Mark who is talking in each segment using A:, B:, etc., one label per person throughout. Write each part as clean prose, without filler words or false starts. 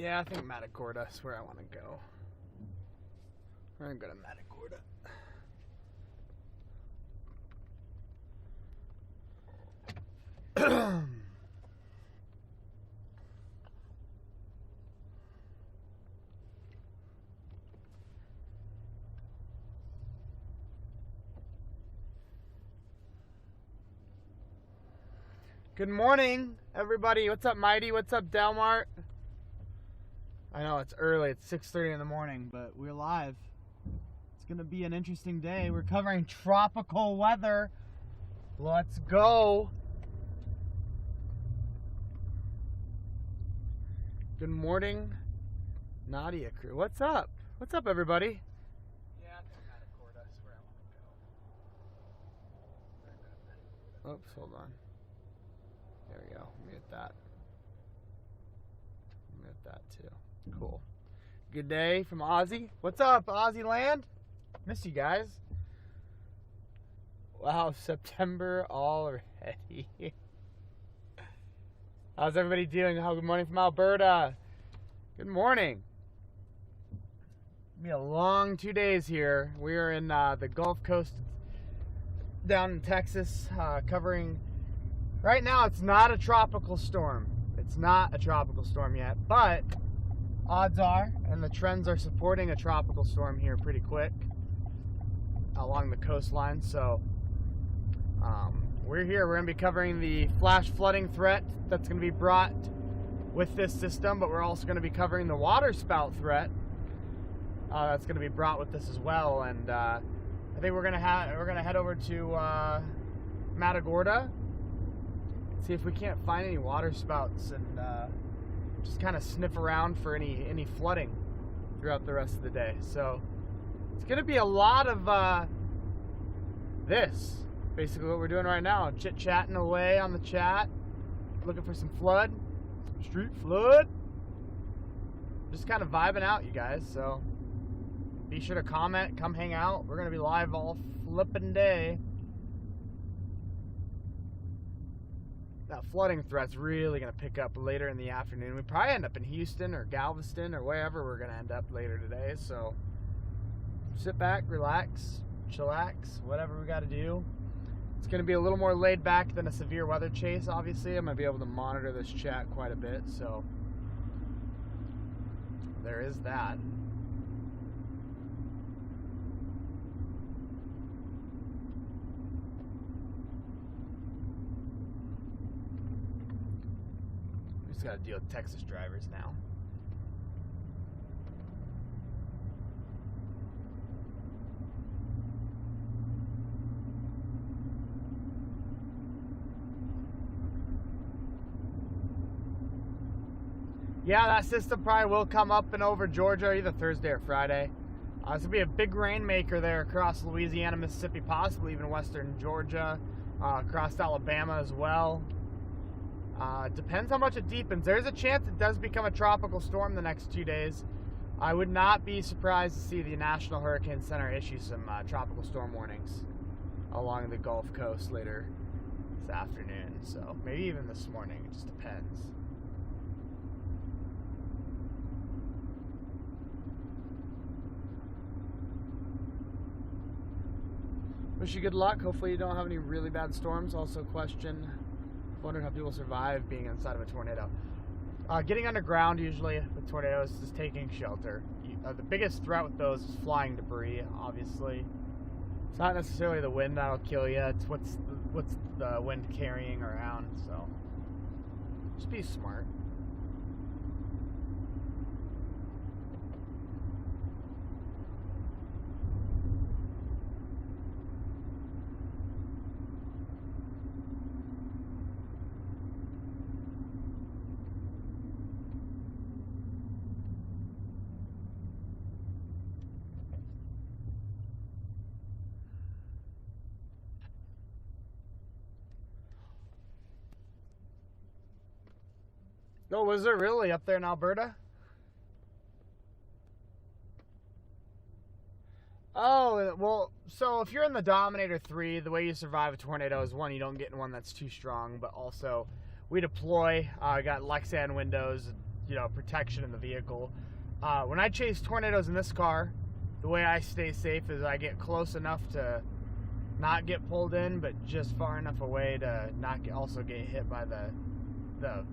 A: Yeah, I think Matagorda is where I want to go. We're going to go to Matagorda. Good morning, everybody. What's up, Mighty? What's up, Delmart? I know it's early. It's 6:30 in the morning, but we're live. It's going to be an interesting day. We're covering tropical weather. Let's go. Good morning, Nadia crew. What's up? What's up, everybody? Yeah, I think Matagorda is where I want to go. Oops, hold on. There we go. Mute that. Mute that too. Cool. Good day from Aussie. What's up, Aussie land? Miss you guys. Wow, September already. How's everybody doing? Good morning from Alberta. Good morning. It'll be a long 2 days here. We are in the Gulf Coast down in Texas, covering. Right now, it's not a tropical storm. It's not a tropical storm yet, but odds are, and the trends are supporting a tropical storm here pretty quick along the coastline. So we're here. We're going to be covering the flash flooding threat that's going to be brought with this system, but we're also going to be covering the waterspout threat that's going to be brought with this as well. And I think we're going to head over to Matagorda. See if we can't find any water spouts and just kind of sniff around for any flooding throughout the rest of the day. So it's going to be a lot of this, basically what we're doing right now. Chit-chatting away on the chat, looking for some flood, some street flood. Just kind of vibing out, you guys. So be sure to comment, come hang out. We're going to be live all flipping day. That flooding threat's really going to pick up later in the afternoon. We probably end up in Houston or Galveston or wherever we're going to end up later today. So sit back, relax, chillax, whatever we got to do. It's going to be a little more laid back than a severe weather chase, obviously. I'm going to be able to monitor this chat quite a bit. So there is that. Just got to deal with Texas drivers now. Yeah, that system probably will come up and over Georgia either Thursday or Friday. It's going to be a big rainmaker there across Louisiana, Mississippi, possibly even western Georgia, across Alabama as well. Depends how much it deepens. There's a chance it does become a tropical storm the next 2 days. I would not be surprised to see the National Hurricane Center issue some tropical storm warnings along the Gulf Coast later this afternoon. So maybe even this morning. It just depends. Wish you good luck. Hopefully you don't have any really bad storms. Also wondering how people survive being inside of a tornado. Getting underground usually with tornadoes is taking shelter. The biggest threat with those is flying debris, obviously. It's not necessarily the wind that'll kill you. It's what's the wind carrying around. So just be smart. Oh, was there really up there in Alberta? Oh, well, so if you're in the Dominator 3, the way you survive a tornado is, one, you don't get in one that's too strong, but also we deploy. We got Lexan windows, protection in the vehicle. When I chase tornadoes in this car, the way I stay safe is I get close enough to not get pulled in, but just far enough away to not also get hit by the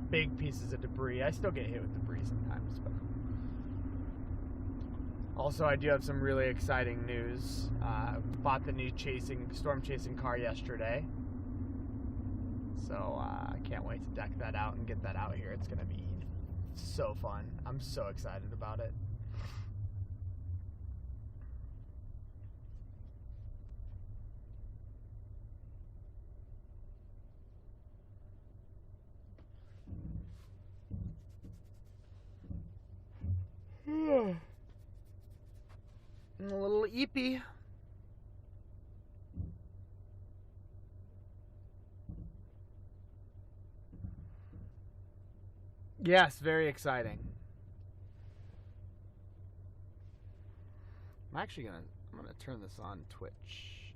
A: big pieces of debris. I still get hit with debris sometimes, but also I do have some really exciting news. Bought the new storm chasing car yesterday, so I can't wait to deck that out and get that out here. It's gonna be so fun. I'm so excited about it. A little eepy. Yes, very exciting. I'm gonna turn this on Twitch.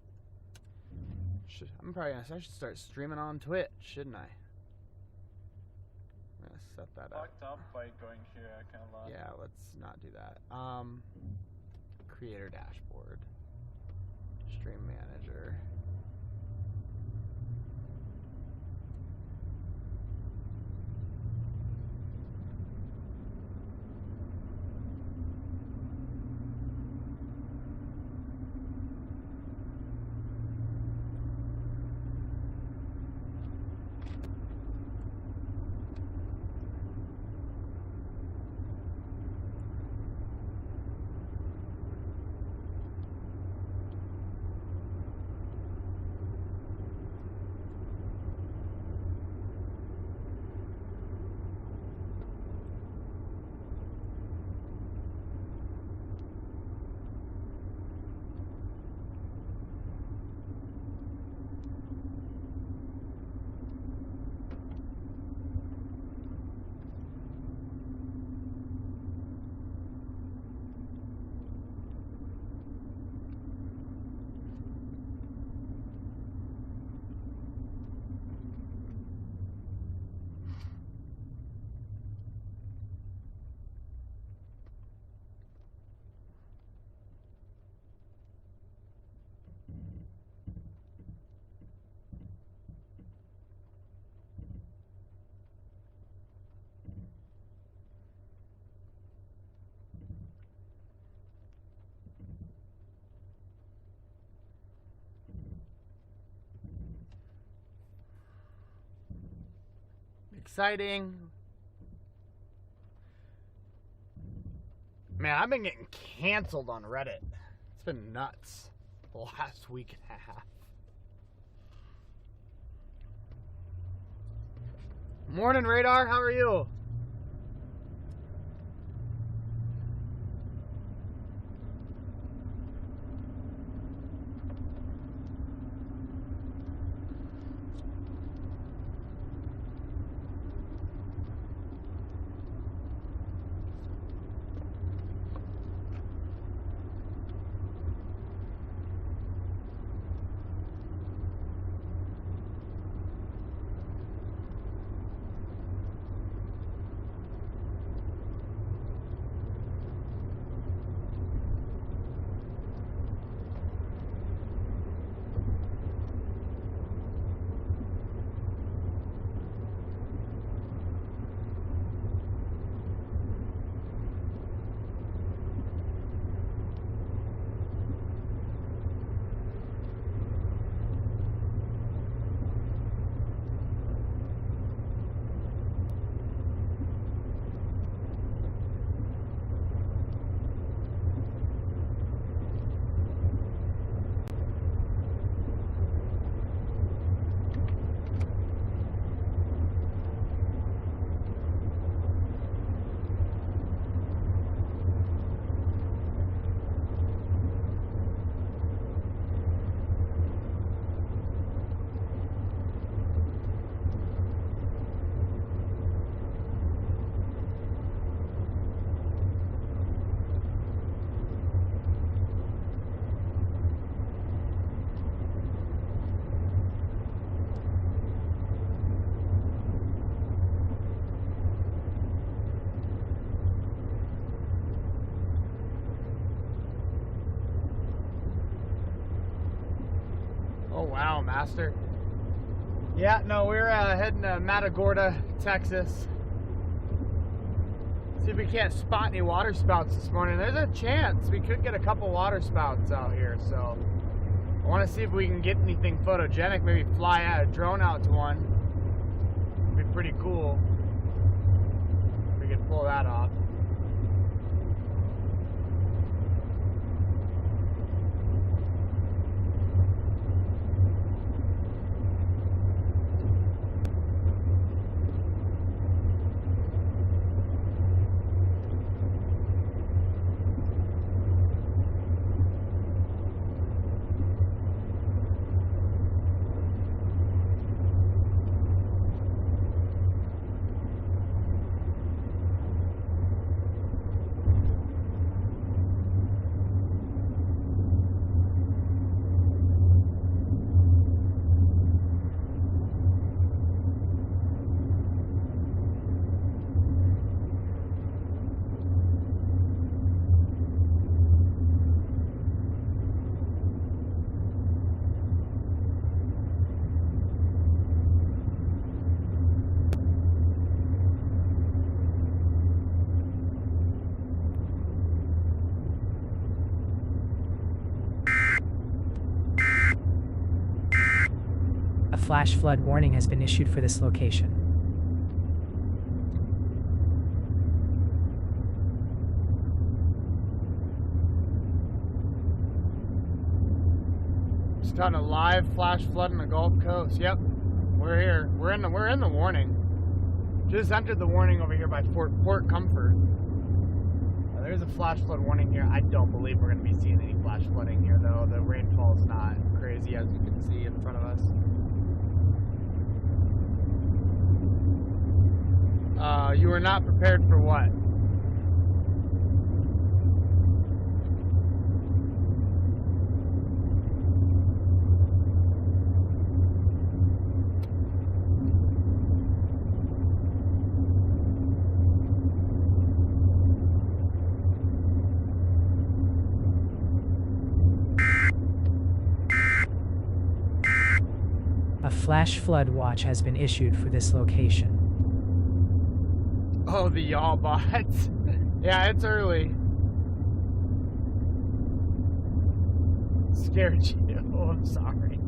A: I should start streaming on Twitch, shouldn't I? I'm gonna set that up.
B: Fucked up by going here, I can't lie.
A: Yeah, let's not do that. Creator dashboard. Stream manager. Exciting. Man, I've been getting canceled on Reddit. It's been nuts the last week and a half. Morning, Radar. How are you? wow, master. Yeah, no, we're heading to Matagorda, Texas. See if we can't spot any water spouts this morning. There's a chance we could get a couple water spouts out here, so I want to see if we can get anything photogenic. Maybe fly a drone out to one. It'd be pretty cool if we could pull that off.
C: A flash flood warning has been issued for this location.
A: Just on a live flash flood on the Gulf Coast. Yep, we're here. We're in the warning. Just entered the warning over here by Port Comfort. There's a flash flood warning here. I don't believe we're going to be seeing any flash flooding here, though. The rainfall is not crazy, as you can see in front of us. You were not prepared for what?
C: A flash flood watch has been issued for this location.
A: Oh, the y'all bots. Yeah, it's early. Scared you. Oh, I'm sorry.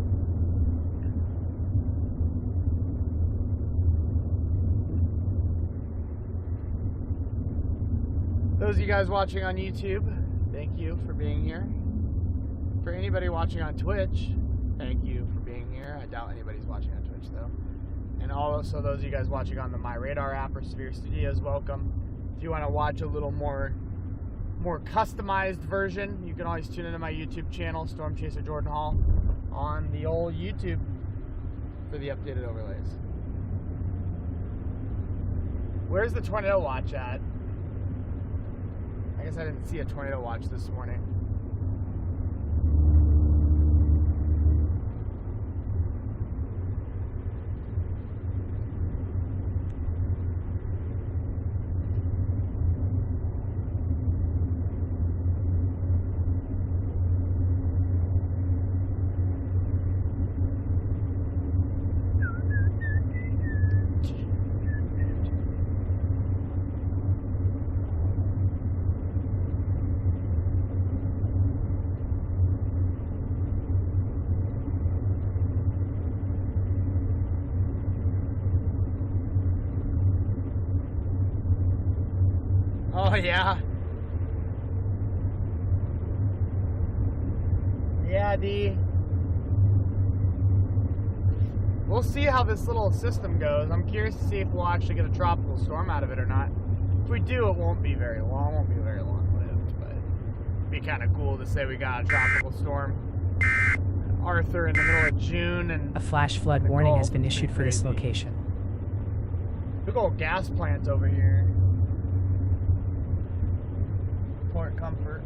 A: Those of you guys watching on YouTube, thank you for being here. For anybody watching on Twitch, thank you for being here. I doubt anybody's watching on Twitch, though. And also those of you guys watching on the My Radar app or Sphere Studios, welcome. If you want to watch a little more customized version, you can always tune into my YouTube channel, Storm Chaser Jordan Hall, on the old YouTube for the updated overlays. Where's the tornado watch at? I guess I didn't see a tornado watch this morning. Oh, yeah. Yeah, D. We'll see how this little system goes. I'm curious to see if we'll actually get a tropical storm out of it or not. If we do, it won't be very long. It won't be very long-lived, but it'd be kind of cool to say we got a tropical storm. Arthur in the middle of June, and
C: A flash flood warning has been issued for this location.
A: big old gas plant over here. Port Comfort.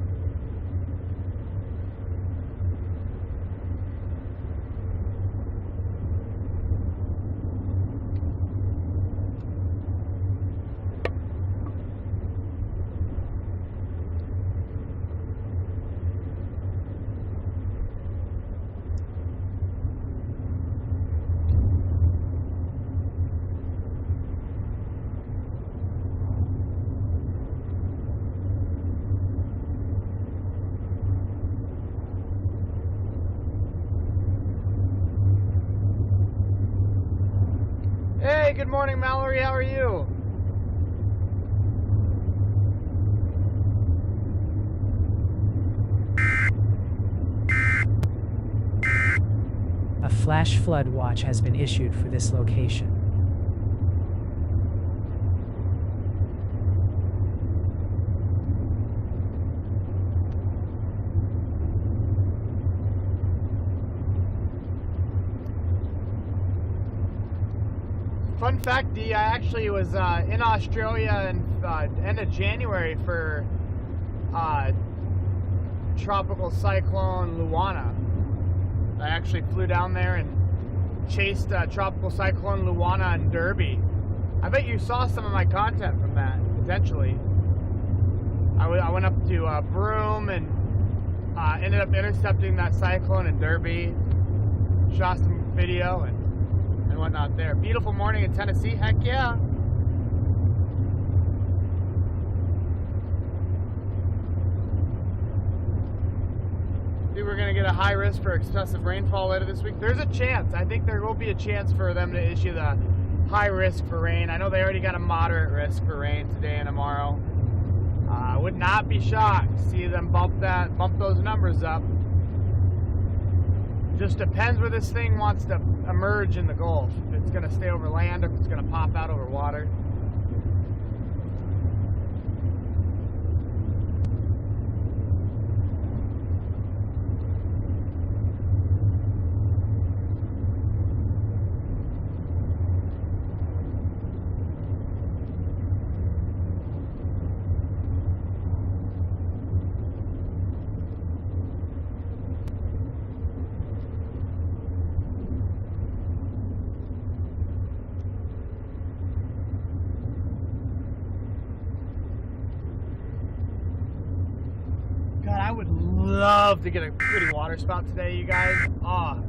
A: Good morning, Mallory. How are you?
C: A flash flood watch has been issued for this location.
A: Fun fact, D, I actually was in Australia in end of January for tropical cyclone Luana. I actually flew down there and chased tropical cyclone Luana in Derby. I bet you saw some of my content from that, potentially. I went up to Broome and ended up intercepting that cyclone in Derby. Shot some video and whatnot there. Beautiful morning in Tennessee, heck yeah. Think we're gonna get a high risk for excessive rainfall later this week. There's a chance. I think there will be a chance for them to issue the high risk for rain. I know they already got a moderate risk for rain today and tomorrow. I would not be shocked to see them bump those numbers up. Just depends where this thing wants to emerge in the Gulf. If it's going to stay over land or if it's going to pop out over water. I would love to get a pretty water spout today, you guys. Oh,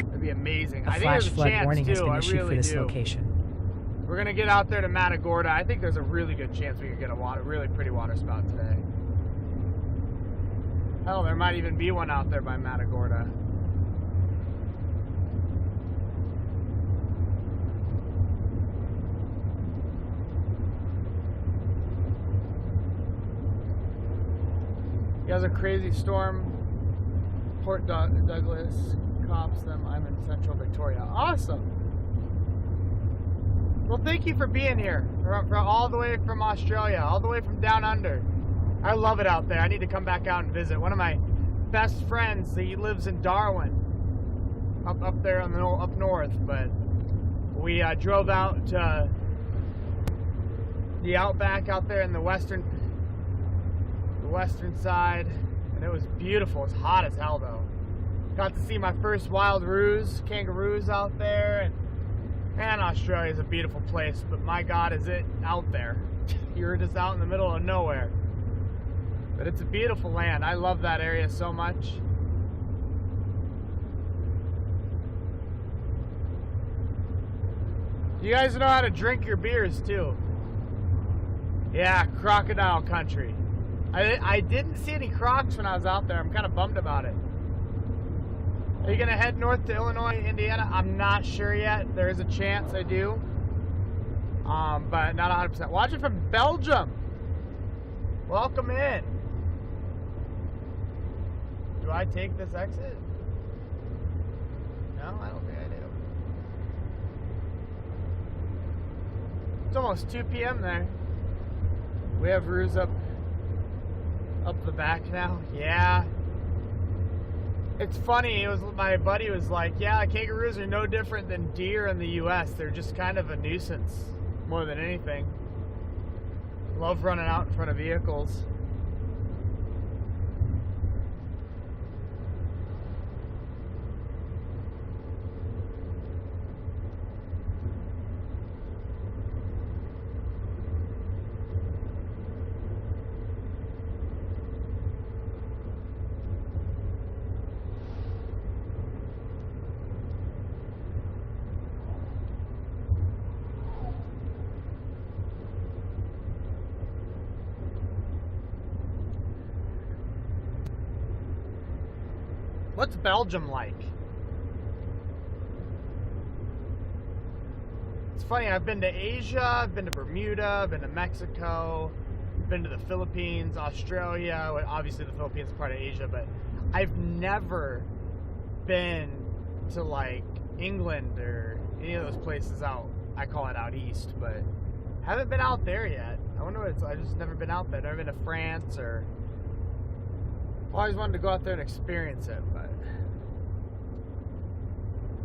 A: that'd be amazing.
C: A
A: I think
C: flash
A: there's a
C: flood
A: chance
C: warning
A: too.
C: has been
A: I
C: issued
A: really
C: for this
A: do.
C: location.
A: We're gonna get out there to Matagorda. I think there's a really good chance we could get a really pretty water spout today. Hell, there might even be one out there by Matagorda. You guys a crazy storm. Port Douglas cops them. I'm in Central Victoria. Awesome. Well, thank you for being here. For all the way from Australia, all the way from down under. I love it out there. I need to come back out and visit. One of my best friends, he lives in Darwin, up there on up north. But we drove out to the outback out there in the western side, and it was beautiful. It's hot as hell though. Got to see my first wild kangaroos out there, and man, Australia is a beautiful place, but my God, is it out there. You're just out in the middle of nowhere. But it's a beautiful land. I love that area so much. You guys know how to drink your beers too. Yeah, crocodile country. I didn't see any crocs when I was out there. I'm kind of bummed about it. Are you going to head north to Illinois, Indiana? I'm not sure yet. There is a chance I do. But not 100%. Watching from Belgium. Welcome in. Do I take this exit? No, I don't think I do. It's almost 2 p.m. there. We have roos up the back now. Yeah. It's funny, my buddy was like, yeah, kangaroos are no different than deer in the US. They're just kind of a nuisance more than anything. Love running out in front of vehicles. What's Belgium like? It's funny. I've been to Asia, I've been to Bermuda, I've been to Mexico, been to the Philippines, Australia. Well, obviously the Philippines is part of Asia, but I've never been to like England or any of those places out. I call it out east, but haven't been out there yet. I wonder what it's. I've just never been out there. Never been to France or. Always wanted to go out there and experience it, but.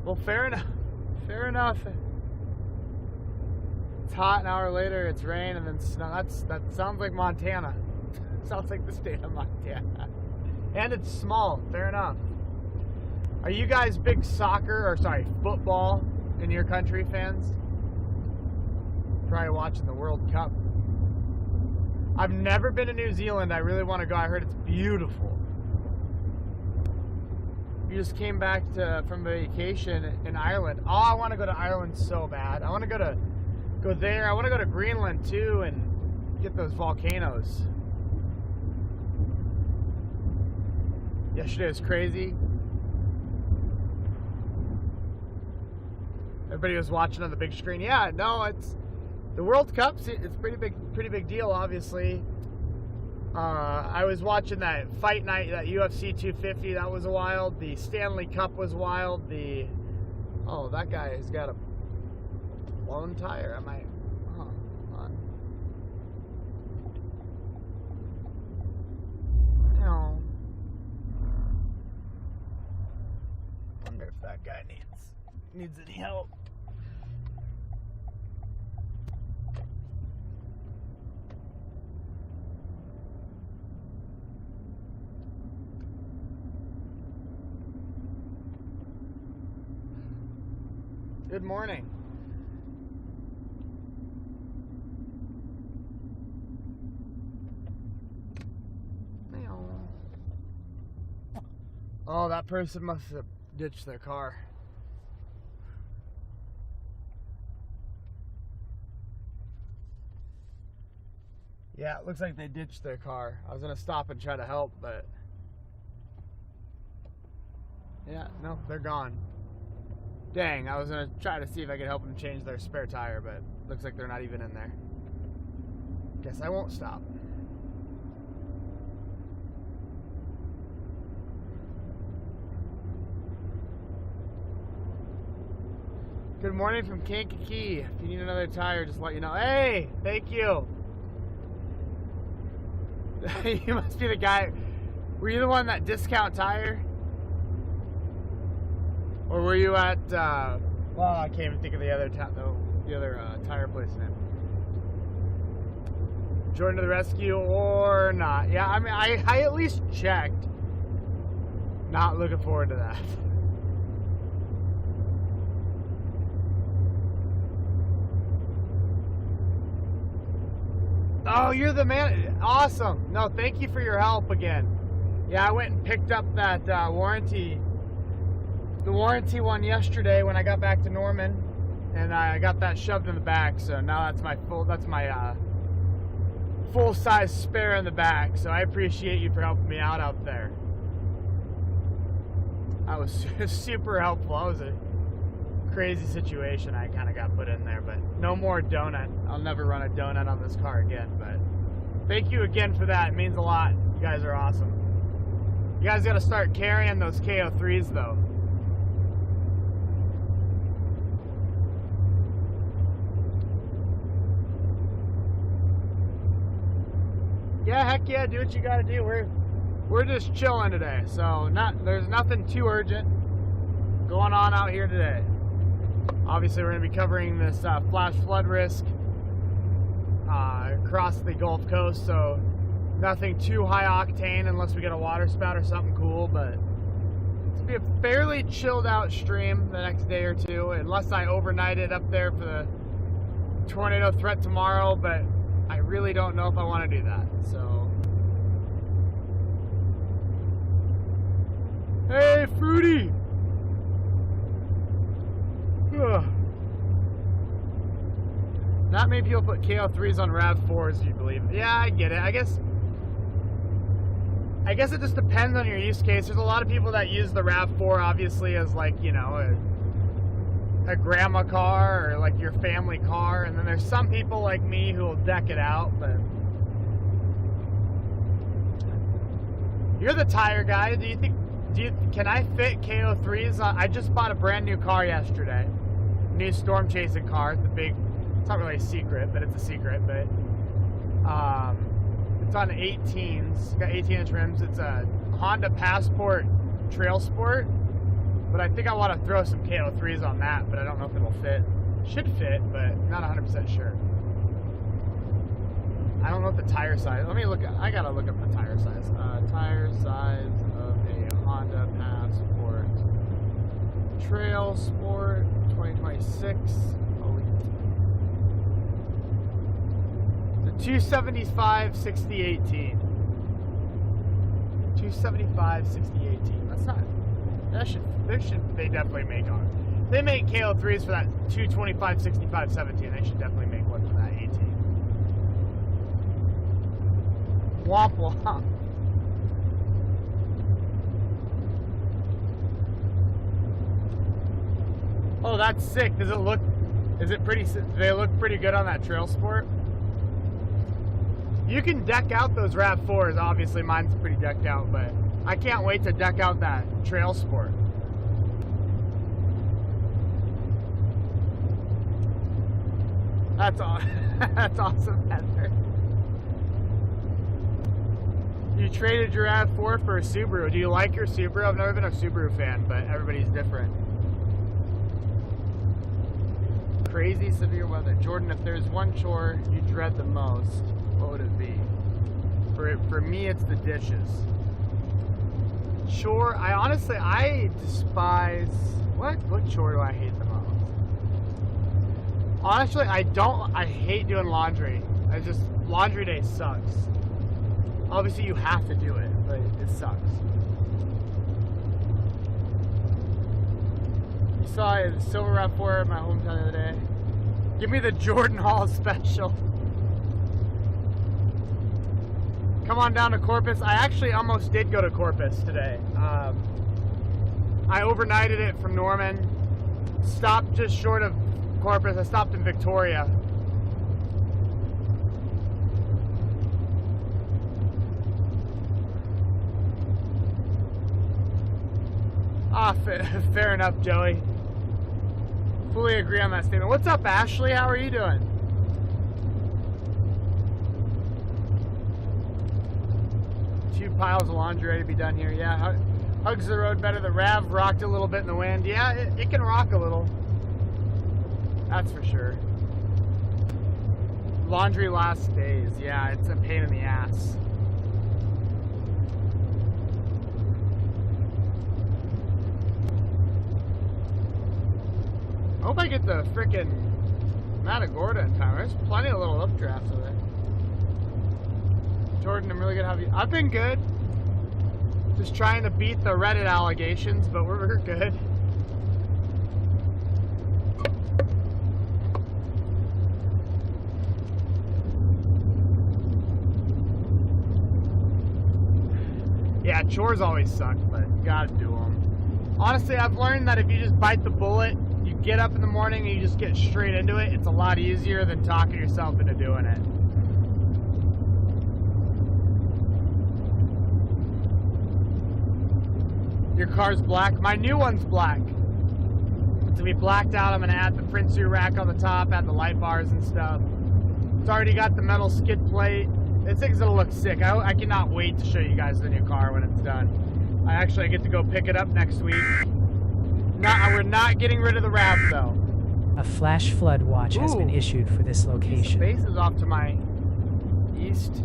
A: Well, fair enough. Fair enough. It's hot. An hour later, it's rain and then snow. That sounds like Montana. Sounds like the state of Montana. And it's small. Fair enough. Are you guys big football in your country fans? Probably watching the World Cup. I've never been to New Zealand. I really want to go. I heard it's beautiful. You just came back from vacation in Ireland. Oh, I want to go to Ireland so bad. I want to go there. I want to go to Greenland too and get those volcanoes. Yesterday was crazy. Everybody was watching on the big screen. Yeah, no, it's the World Cup's. It's pretty big deal, obviously. I was watching that fight night, that UFC 250. That was wild. The Stanley Cup was wild. That guy has got a blown tire. Hold on. Wonder if that guy needs any help. Good morning. Oh, that person must have ditched their car. Yeah, it looks like they ditched their car. I was gonna stop and try to help, but yeah, no, they're gone. Dang, I was gonna try to see if I could help them change their spare tire, but looks like they're not even in there. Guess I won't stop. Good morning from Kankakee. If you need another tire, just let you know. Hey, thank you. You must be the guy. Were you the one that discount tire? Or were you at, I can't even think of the other tire place name. Jordan to the rescue or not? Yeah, I mean, I at least checked. Not looking forward to that. Oh, you're the man. Awesome. No, thank you for your help again. Yeah, I went and picked up that warranty. The warranty one yesterday when I got back to Norman, and I got that shoved in the back. So now that's my full size spare in the back. So I appreciate you for helping me out there. That was super helpful. That was a crazy situation I kind of got put in there, but no more donut. I'll never run a donut on this car again. But thank you again for that. It means a lot. You guys are awesome. You guys got to start carrying those KO3s though. Yeah, heck yeah, do what you gotta do. We're just chilling today, so there's nothing too urgent going on out here today. Obviously, we're gonna be covering this flash flood risk across the Gulf Coast, so nothing too high octane unless we get a waterspout or something cool, but it's gonna be a fairly chilled out stream the next day or two, unless I overnight it up there for the tornado threat tomorrow, but I really don't know if I want to do that, so. Hey, Fruity! Ugh. Not many people put KO3s on RAV4s, you believe. Yeah, I get it. I guess it just depends on your use case. There's a lot of people that use the RAV4 obviously as like, you know, a grandma car or like your family car, and then there's some people like me who will deck it out. But you're the tire guy. Can I fit KO3s on? I just bought a brand new car yesterday, new storm chasing car. It's not really a secret, but it's a secret. But it's on 18s. Got 18-inch rims. It's a Honda Passport Trail Sport. But I think I want to throw some KO3s on that, but I don't know if it'll fit. Should fit, but not 100% sure. I don't know what the tire size. Let me look at. I gotta look up the tire size. Tire size of a Honda Passport Trail Sport 2026. The 275 60 18. 275 60 18. That's not. They definitely make on. They make KO3s for that 225 65 17. They should definitely make one for that 18. Womp womp. Oh, that's sick. Does it look? Is it pretty? Do they look pretty good on that Trail Sport? You can deck out those RAV4s. Obviously, mine's pretty decked out, but I can't wait to deck out that Trail Sport. That's awesome, Heather. You traded your RAV4 for a Subaru. Do you like your Subaru? I've never been a Subaru fan, but everybody's different. Crazy severe weather. Jordan, if there's one chore you dread the most, what would it be? For me, it's the dishes. Chore, I despise, what chore do I hate the most? Honestly, I hate doing laundry. Laundry day sucks. Obviously you have to do it, but it sucks. You saw a silver RAV4 in my hometown the other day. Give me the Jordan Hall special. Come on down to Corpus. I actually almost did go to Corpus today. I overnighted it from Norman. Stopped just short of Corpus. I stopped in Victoria. Fair enough, Joey. Fully agree on that statement. What's up, Ashley? How are you doing? Two piles of laundry ready to be done here. Yeah, hugs the road better. The RAV rocked a little bit in the wind. Yeah, it can rock a little. That's for sure. Laundry lasts days. Yeah, it's a pain in the ass. I hope I get the frickin' Matagorda in time. There's plenty of little updrafts of it. Jordan, I'm really good. How have you? I've been good. Just trying to beat the Reddit allegations, but we're good. Yeah, chores always suck, but you gotta do them. Honestly, I've learned that if you just bite the bullet, you get up in the morning and you just get straight into it, it's a lot easier than talking yourself into doing it. Your car's black? My new one's black. It's gonna be blacked out. I'm gonna add the Prinsu rack on the top, add the light bars and stuff. It's already got the metal skid plate. This thing's gonna look sick. I cannot wait to show you guys the new car when it's done. I actually get to go pick it up next week. We're not getting rid of the RAV though.
C: A flash flood watch has been issued for this location.
A: The base is off to my east.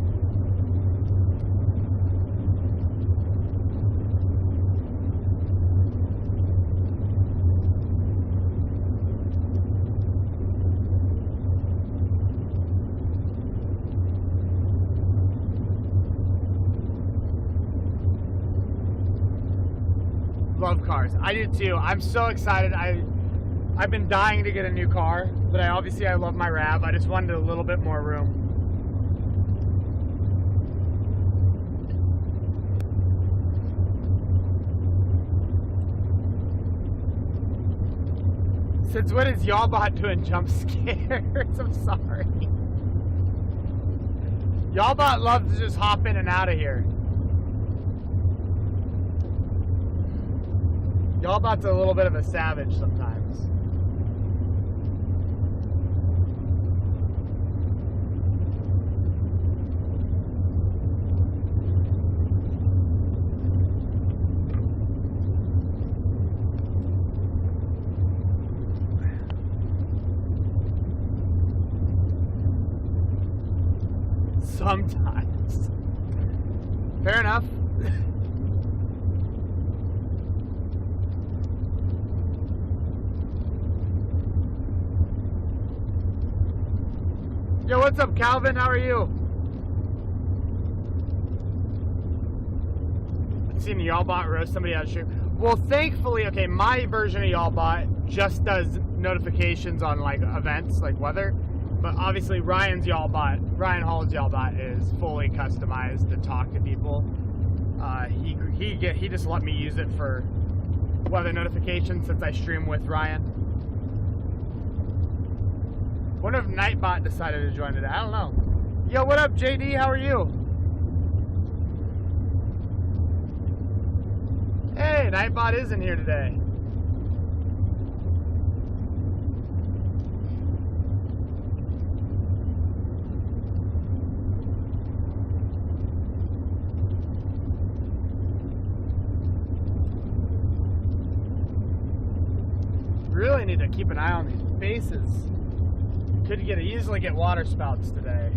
A: Love cars. I do too. I'm so excited. I've been dying to get a new car, but I love my RAV. I just wanted a little bit more room. Since when is y'all bot doing jump scares? I'm sorry. Y'all bot loves to just hop in and out of here. Y'all bot's a little bit of a savage sometimes. Sometimes. Fair enough. Yo, what's up, Calvin? How are you? Seen y'allbot roast somebody out of stream. Well, thankfully, okay, my version of y'allbot just does notifications on like events, like weather. But obviously, Ryan's y'allbot, Ryan Hall's y'allbot is fully customized to talk to people. He just let me use it for weather notifications since I stream with Ryan. Wonder if Nightbot decided to join today. I don't know. Yo, what up, JD? How are you? Hey, Nightbot is in here today. Really need to keep an eye on these bases. Could easily get waterspouts today.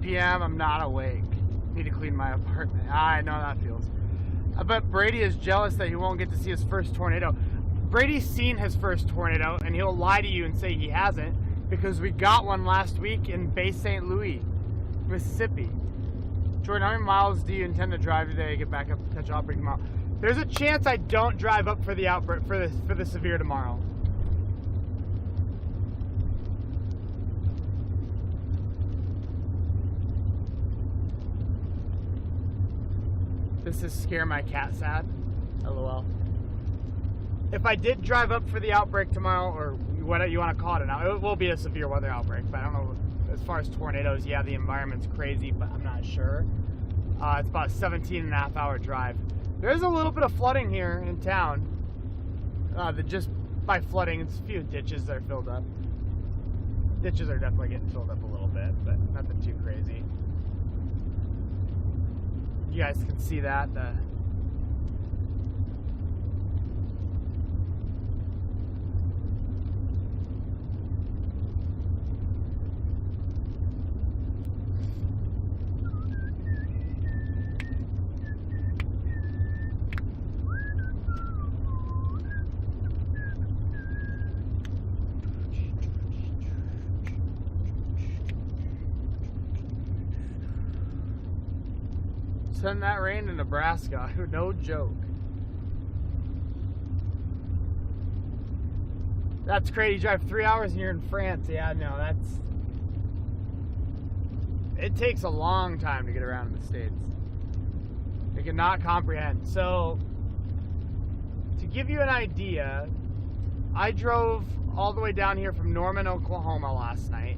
A: PM, I'm not awake. Need to clean my apartment. I know how that feels. I bet Brady is jealous that he won't get to see his first tornado. Brady's seen his first tornado, and he'll lie to you and say he hasn't, because we got one last week in Bay St. Louis, Mississippi. Jordan, how many miles do you intend to drive today? Get back up and catch outbreak tomorrow. There's a chance I don't drive up for the outbreak for the severe tomorrow. This is scare my cat sad. LOL. If I did drive up for the outbreak tomorrow, or what you want to call it now, it will be a severe weather outbreak, but I don't know. As far as tornadoes, yeah, the environment's crazy, but I'm not sure. It's about a 17.5-hour drive. There's a little bit of flooding here in town. Just by flooding, it's a few ditches that are filled up. Ditches are definitely getting filled up a little bit, but nothing too crazy. You guys can see that. Send that rain to Nebraska. No joke. That's crazy. You drive 3 hours and you're in France. Yeah, no, it takes a long time to get around in the States. They cannot comprehend. So, to give you an idea, I drove all the way down here from Norman, Oklahoma last night.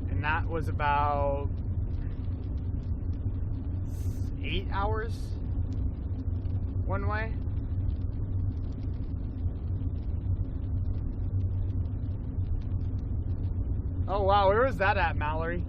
A: And that was about 8 hours one way. Oh wow, where was that at, Mallory?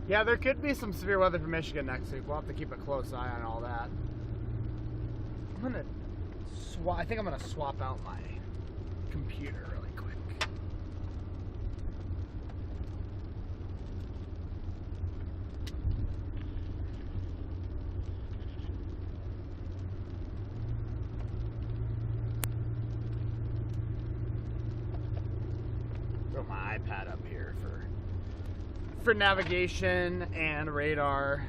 A: Yeah, there could be some severe weather for Michigan next week. We'll have to keep a close eye on all that. I think I'm gonna swap out my computer really quick. Throw my iPad up here for navigation and radar.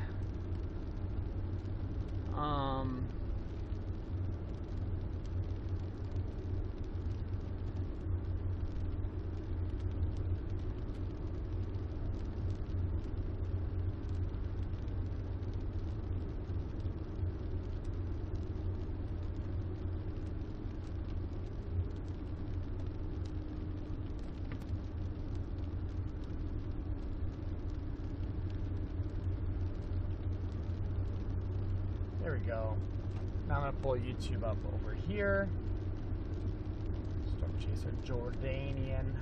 A: There we go. Now I'm going to pull YouTube up over here. Storm Chaser Jordanian.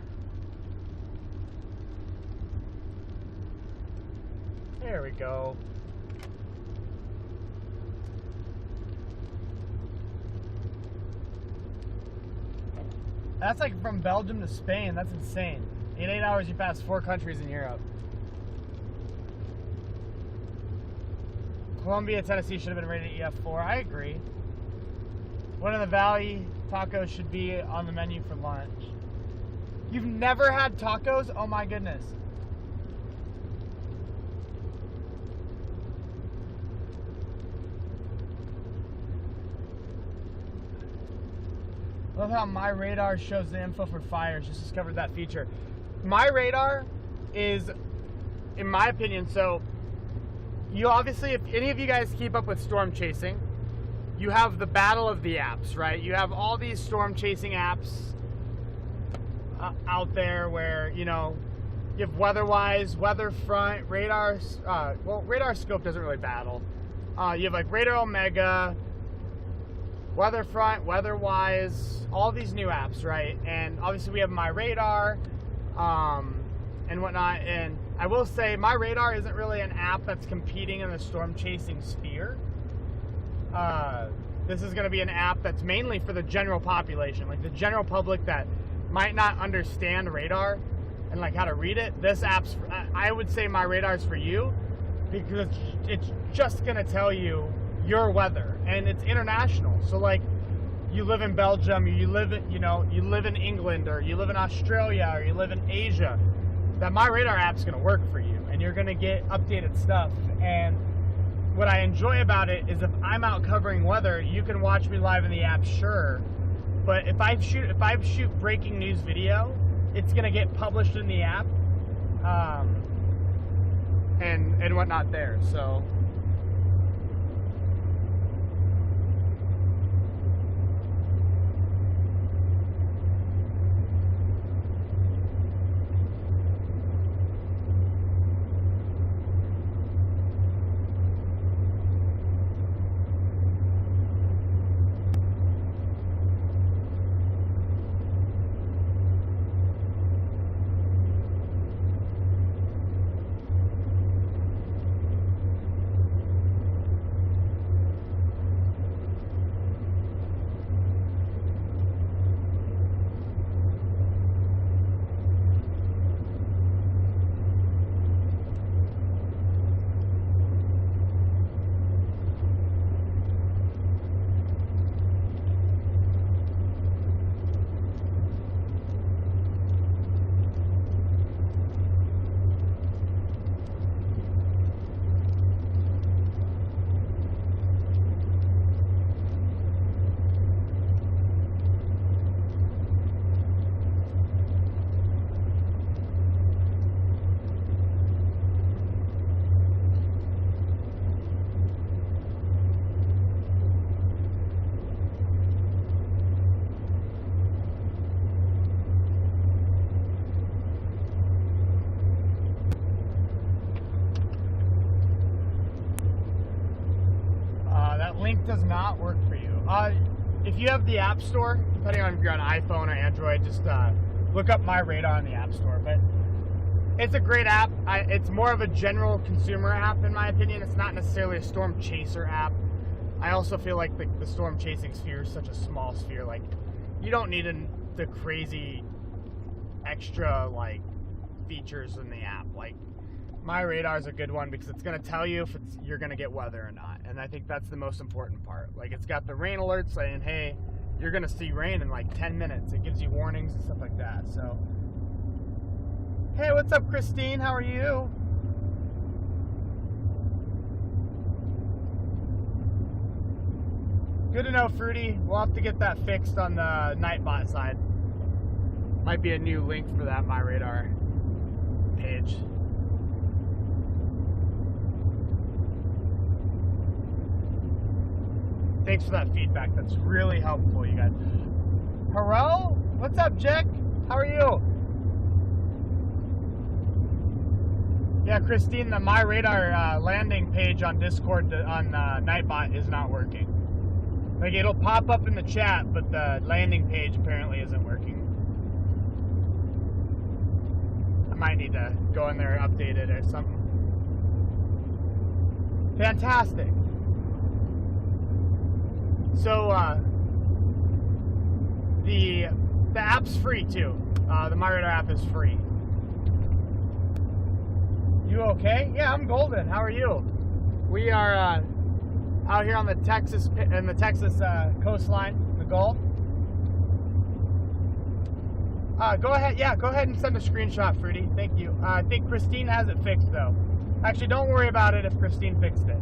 A: There we go. That's like from Belgium to Spain. That's insane. In 8 hours, you pass 4 countries in Europe. Columbia, Tennessee should have been rated EF4. I agree. One of the Valley tacos should be on the menu for lunch. You've never had tacos? Oh my goodness. Love how my radar shows the info for fires. Just discovered that feature. My radar is, in my opinion, so you obviously, if any of you guys keep up with storm chasing, you have the battle of the apps, right? You have all these storm chasing apps out there where, you know, you have WeatherWise, Weatherfront, Radar, well, Radar Scope doesn't really battle. You have like Radar Omega, Weatherfront, WeatherWise, all these new apps, right? And obviously we have My Radar, and whatnot, and I will say my radar isn't really an app that's competing in the storm chasing sphere. This is going to be an app that's mainly for the general population, like the general public that might not understand radar and like how to read it. This app's, I would say my radar's for you, because it's just going to tell you your weather, and it's international. So like, you live in Belgium, you live in, you live in England, or you live in Australia, or you live in Asia, that My Radar app's going to work for you, and you're going to get updated stuff. And what I enjoy about it is if I'm out covering weather, you can watch me live in the app, sure, but if I shoot breaking news video, it's going to get published in the app, and whatnot there. So link does not work for you. If you have the App Store, depending on if you're on iPhone or Android, just look up My Radar on the App Store. But it's a great app. It's more of a general consumer app, in my opinion. It's not necessarily a storm chaser app. I also feel like the storm chasing sphere is such a small sphere. Like, you don't need the crazy extra like features in the app. Like, My Radar is a good one because it's going to tell you if you're going to get weather or not. And I think that's the most important part. Like, it's got the rain alert saying, hey, you're going to see rain in like 10 minutes. It gives you warnings and stuff like that. So, hey, what's up, Christine? How are you? Good to know, Fruity. We'll have to get that fixed on the Nightbot side. Might be a new link for that My Radar page. Thanks for that feedback. That's really helpful, you guys. Hello? What's up, Jack? How are you? Yeah, Christine, the My Radar landing page on Discord on Nightbot is not working. Like, it'll pop up in the chat, but the landing page apparently isn't working. I might need to go in there and update it or something. Fantastic. So, the app's free too. The My Radar app is free. You okay? Yeah, I'm golden. How are you? We are out here on the Texas coastline, the Gulf. Go ahead. Yeah, go ahead and send a screenshot, Fruity. Thank you. I think Christine has it fixed though. Actually, don't worry about it if Christine fixed it.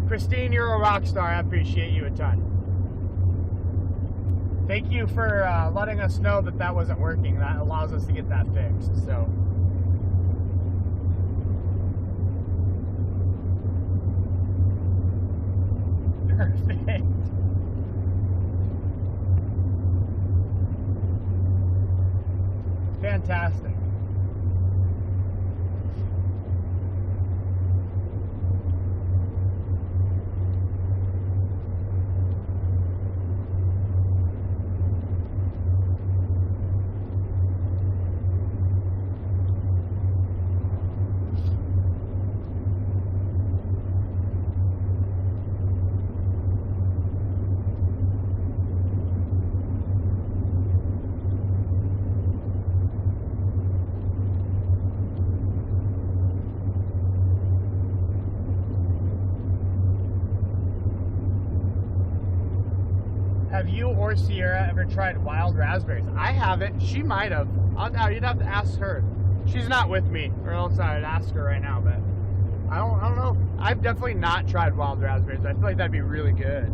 A: Christine, you're a rock star. I appreciate you a ton. Thank you for letting us know that wasn't working. That allows us to get that fixed. So. Perfect. Fantastic. Have you or Sierra ever tried wild raspberries? I haven't. She might have. You'd have to ask her. She's not with me, or else I'd ask her right now. But I don't know. I've definitely not tried wild raspberries. I feel like that'd be really good.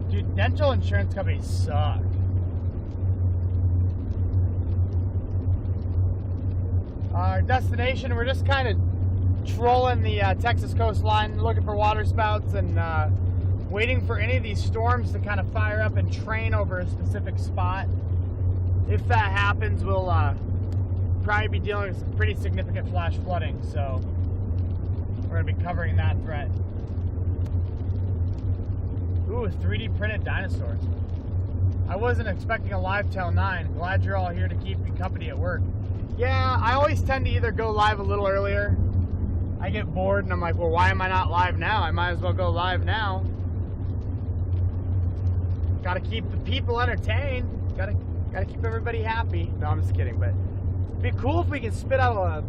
A: Dude, dental insurance companies suck. Our destination, we're just kind of trolling the Texas coastline, looking for waterspouts and waiting for any of these storms to kind of fire up and train over a specific spot. If that happens, we'll probably be dealing with some pretty significant flash flooding, so we're going to be covering that threat. Ooh, 3D printed dinosaurs. I wasn't expecting a live till 9. Glad you're all here to keep me company at work. Yeah, I always tend to either go live a little earlier. I get bored and I'm like, well, why am I not live now? I might as well go live now. Gotta keep the people entertained. Gotta keep everybody happy. No, I'm just kidding, but it'd be cool if we could spit out a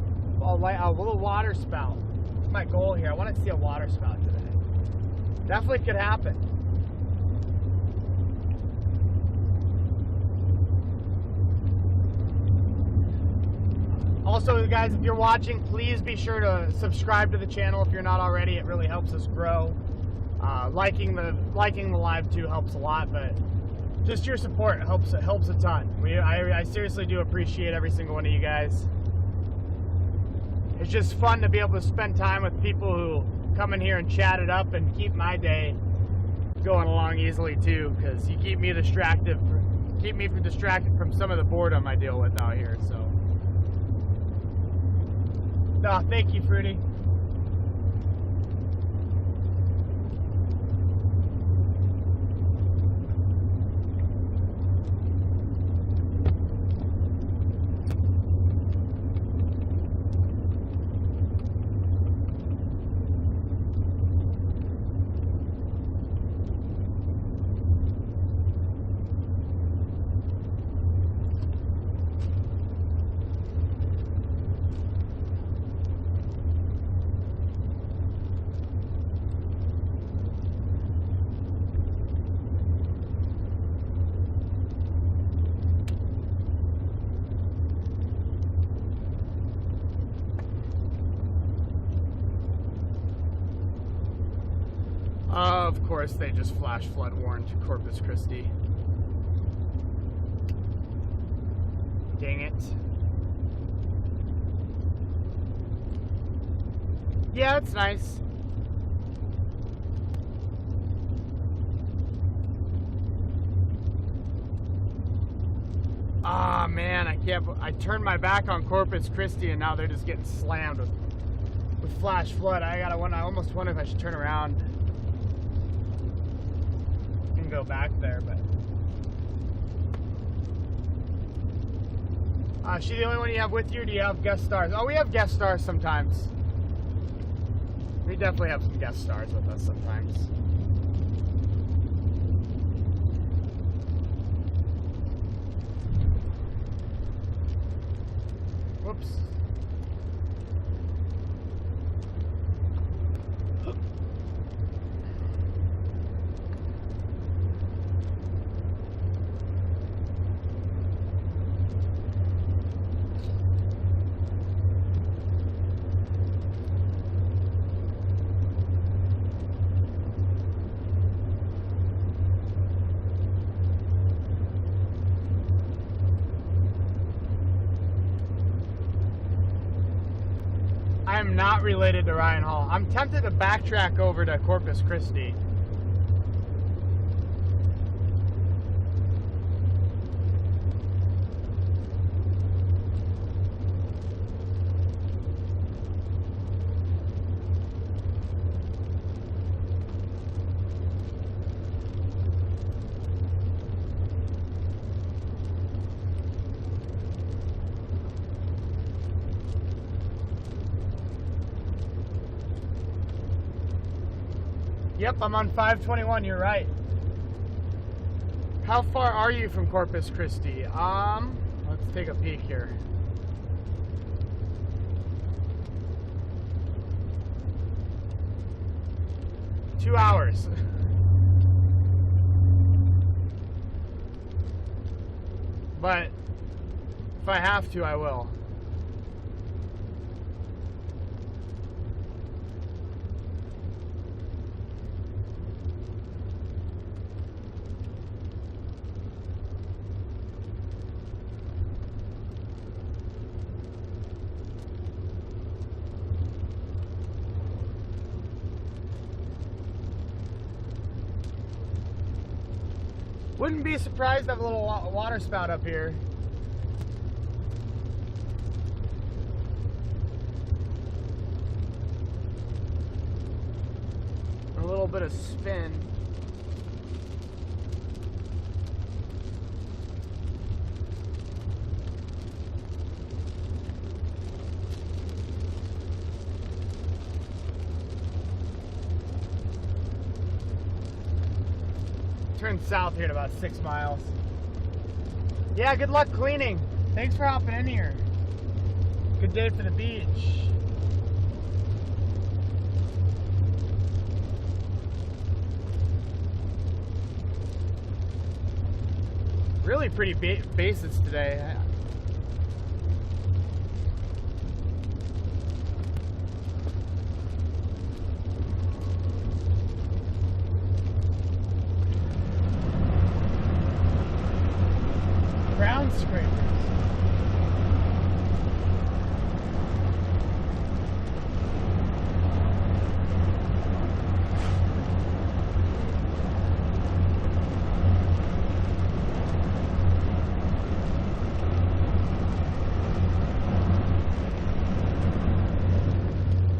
A: little water spout. That's my goal here. I want to see a water spout today. Definitely could happen. Also, guys, if you're watching, please be sure to subscribe to the channel if you're not already. It really helps us grow. Liking the live too helps a lot, but just your support helps a ton. I seriously do appreciate every single one of you guys. It's just fun to be able to spend time with people who come in here and chat it up and keep my day going along easily too, because you keep me distracted from some of the boredom I deal with out here. So. No, thank you, Fruity. Of course, they just flash flood warned Corpus Christi. Dang it. Yeah, it's nice. Ah, man, I turned my back on Corpus Christi and now they're just getting slammed with flash flood. I almost wonder if I should turn around and go back there, but is she the only one you have with you, or do you have guest stars? Oh, we have guest stars sometimes. We definitely have some guest stars with us sometimes. Whoops. I'm not related to Ryan Hall. I'm tempted to backtrack over to Corpus Christi. Yep, I'm on 521, you're right. How far are you from Corpus Christi? Let's take a peek here. Two hours. But if I have to, I will. Wouldn't be surprised to have a little water spout up here. A little bit of spin. Turn south here at about 6 miles. Yeah, good luck cleaning. Thanks for hopping in here. Good day for the beach. Really pretty bases today. Ground scrapers.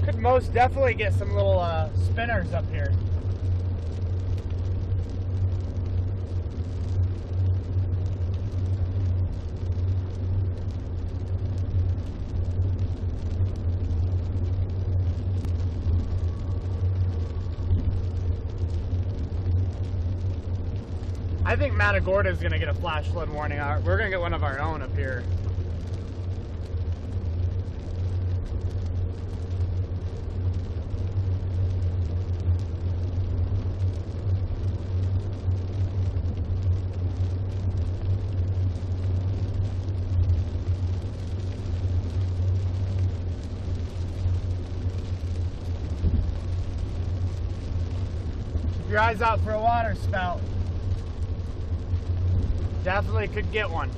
A: Could most definitely get some little spinners up here. I think Matagorda is going to get a flash flood warning. We're going to get one of our own up here. Keep your eyes out for a water spout. Definitely could get one.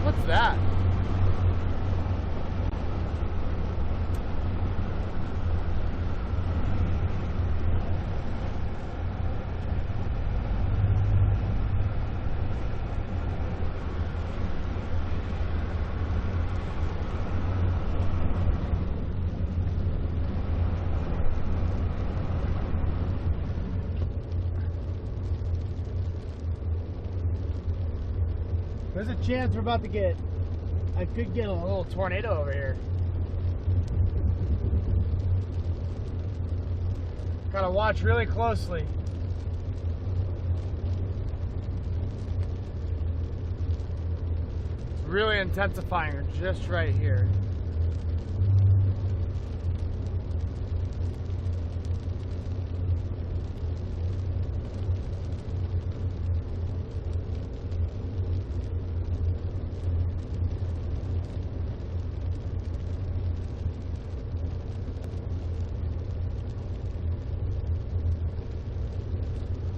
A: What's that? There's a chance we're about to get, I could get a little tornado over here. Gotta watch really closely. It's really intensifying just right here.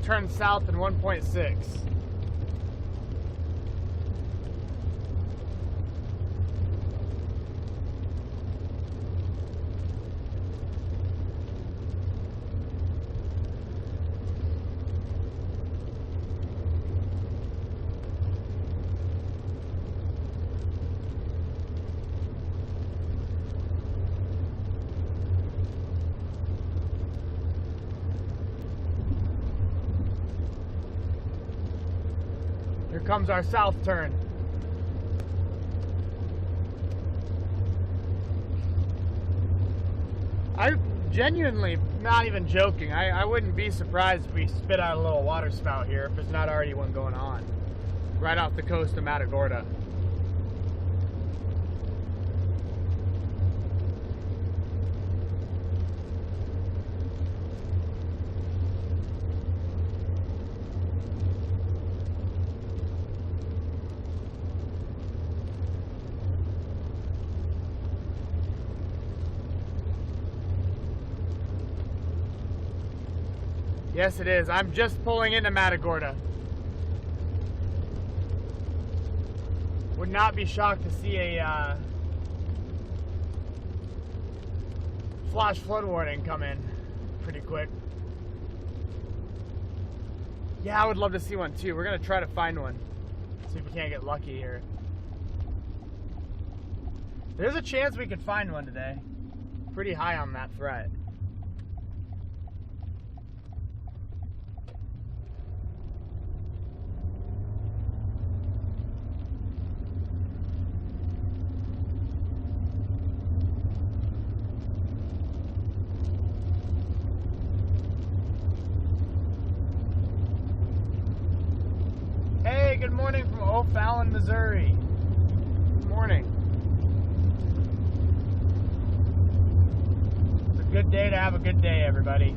A: Turn south in 1.6. Here comes our south turn. I genuinely, not even joking, I wouldn't be surprised if we spit out a little water spout here if there's not already one going on. Right off the coast of Matagorda. Yes, it is. I'm just pulling into Matagorda. Would not be shocked to see a flash flood warning come in pretty quick. Yeah, I would love to see one too. We're going to try to find one. See if we can't get lucky here. There's a chance we could find one today. Pretty high on that threat. Good morning from O'Fallon, Missouri. Good morning. It's a good day to have a good day, everybody.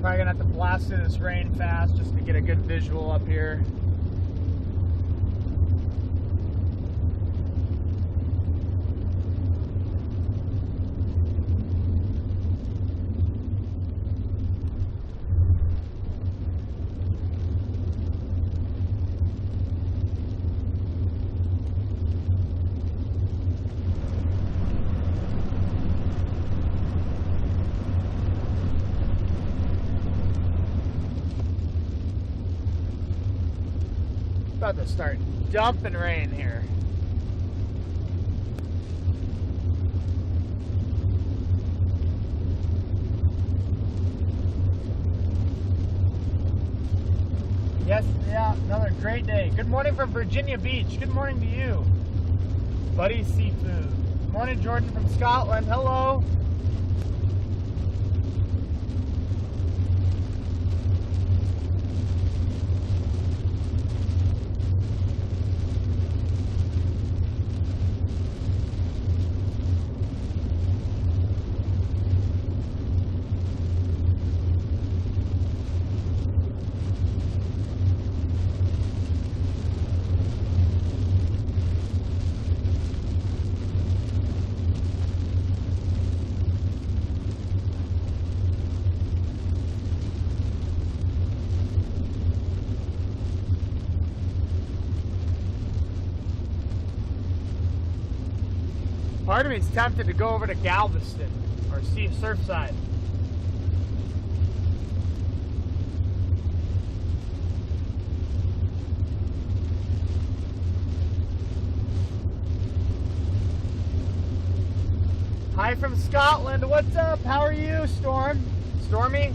A: Probably gonna have to blast through this rain fast just to get a good visual up here. About to start dumping rain here. Yes, yeah, another great day. Good morning from Virginia Beach. Good morning to you, Buddy Seafood. Good morning, Jordan from Scotland. Hello. Part of me is tempted to go over to Galveston or see Surfside. Hi from Scotland. What's up? How are you, Storm? Stormy?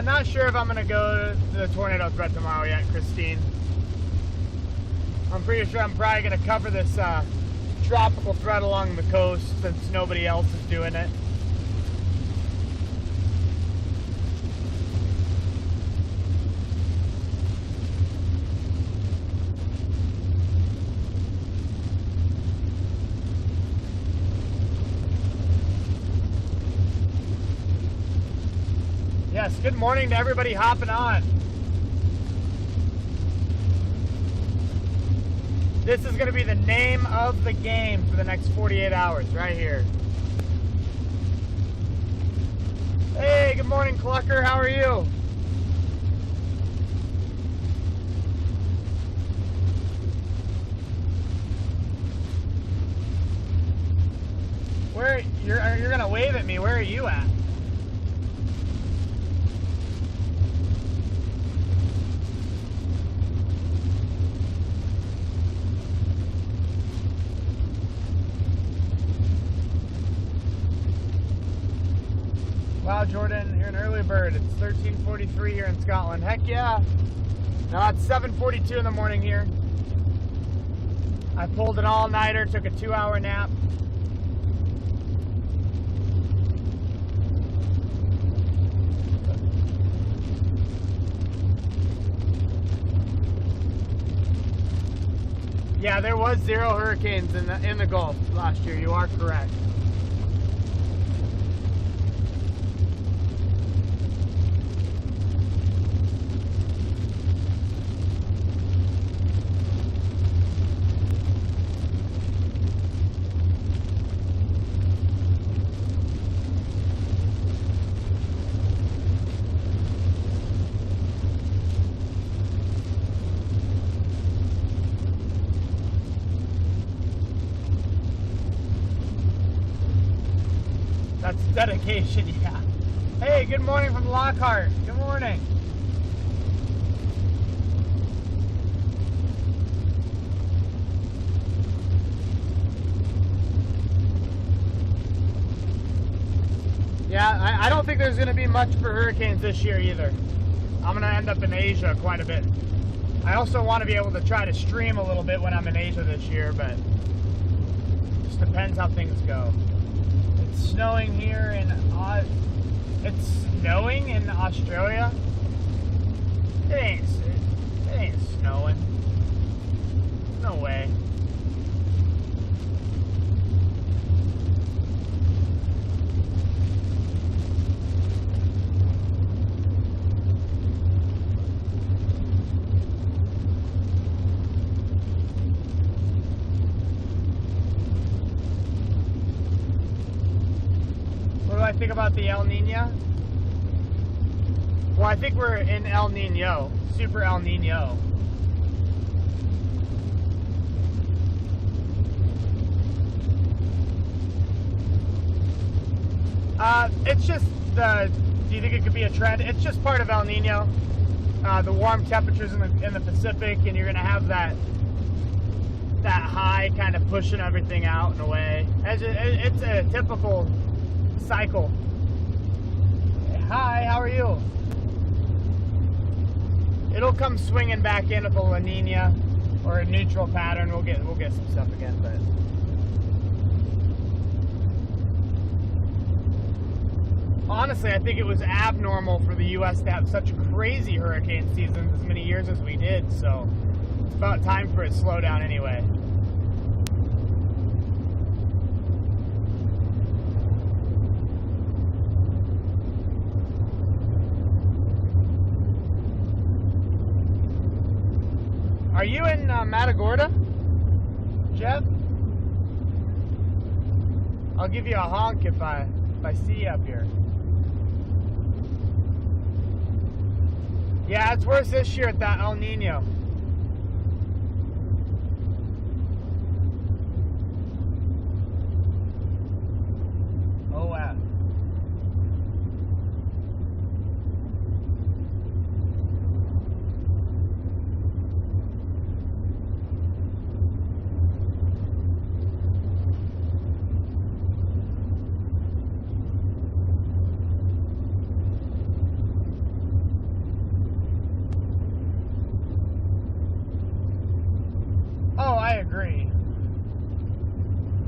A: Not sure if I'm going to go to the tornado threat tomorrow yet, Christine. I'm pretty sure I'm probably going to cover this tropical threat along the coast since nobody else is doing it. Yes, good morning to everybody hopping on. This is going to be the name of the game for the next 48 hours, right here. Hey, good morning, Clucker. How are you? Where you're going to wave at me? Where are you at? Wow, Jordan, you're an early bird. It's 13:43 here in Scotland. Heck yeah. Now it's 7:42 in the morning here. I pulled an all-nighter, took a 2-hour nap. Yeah, there was 0 hurricanes in the Gulf last year. You are correct. That's dedication, yeah. Hey, good morning from Lockhart. Good morning. Yeah, I don't think there's going to be much for hurricanes this year either. I'm going to end up in Asia quite a bit. I also want to be able to try to stream a little bit when I'm in Asia this year, but it just depends how things go. It's snowing here in Australia. It ain't snowing. No way. What do I think about the El Nino? Well, I think we're in El Nino, super El Nino. It's just do you think it could be a trend? It's just part of El Nino. The warm temperatures in the Pacific, and you're gonna have that high kind of pushing everything out in a way. It's a typical cycle. Hi, how are you? It'll come swinging back in with a La Nina or a neutral pattern. We'll get some stuff again, but honestly, I think it was abnormal for the U.S. to have such crazy hurricane seasons as many years as we did. So it's about time for a slowdown anyway. Are you in Matagorda, Jeff? I'll give you a honk if I see you up here. Yeah, it's worse this year at that El Nino. Oh wow.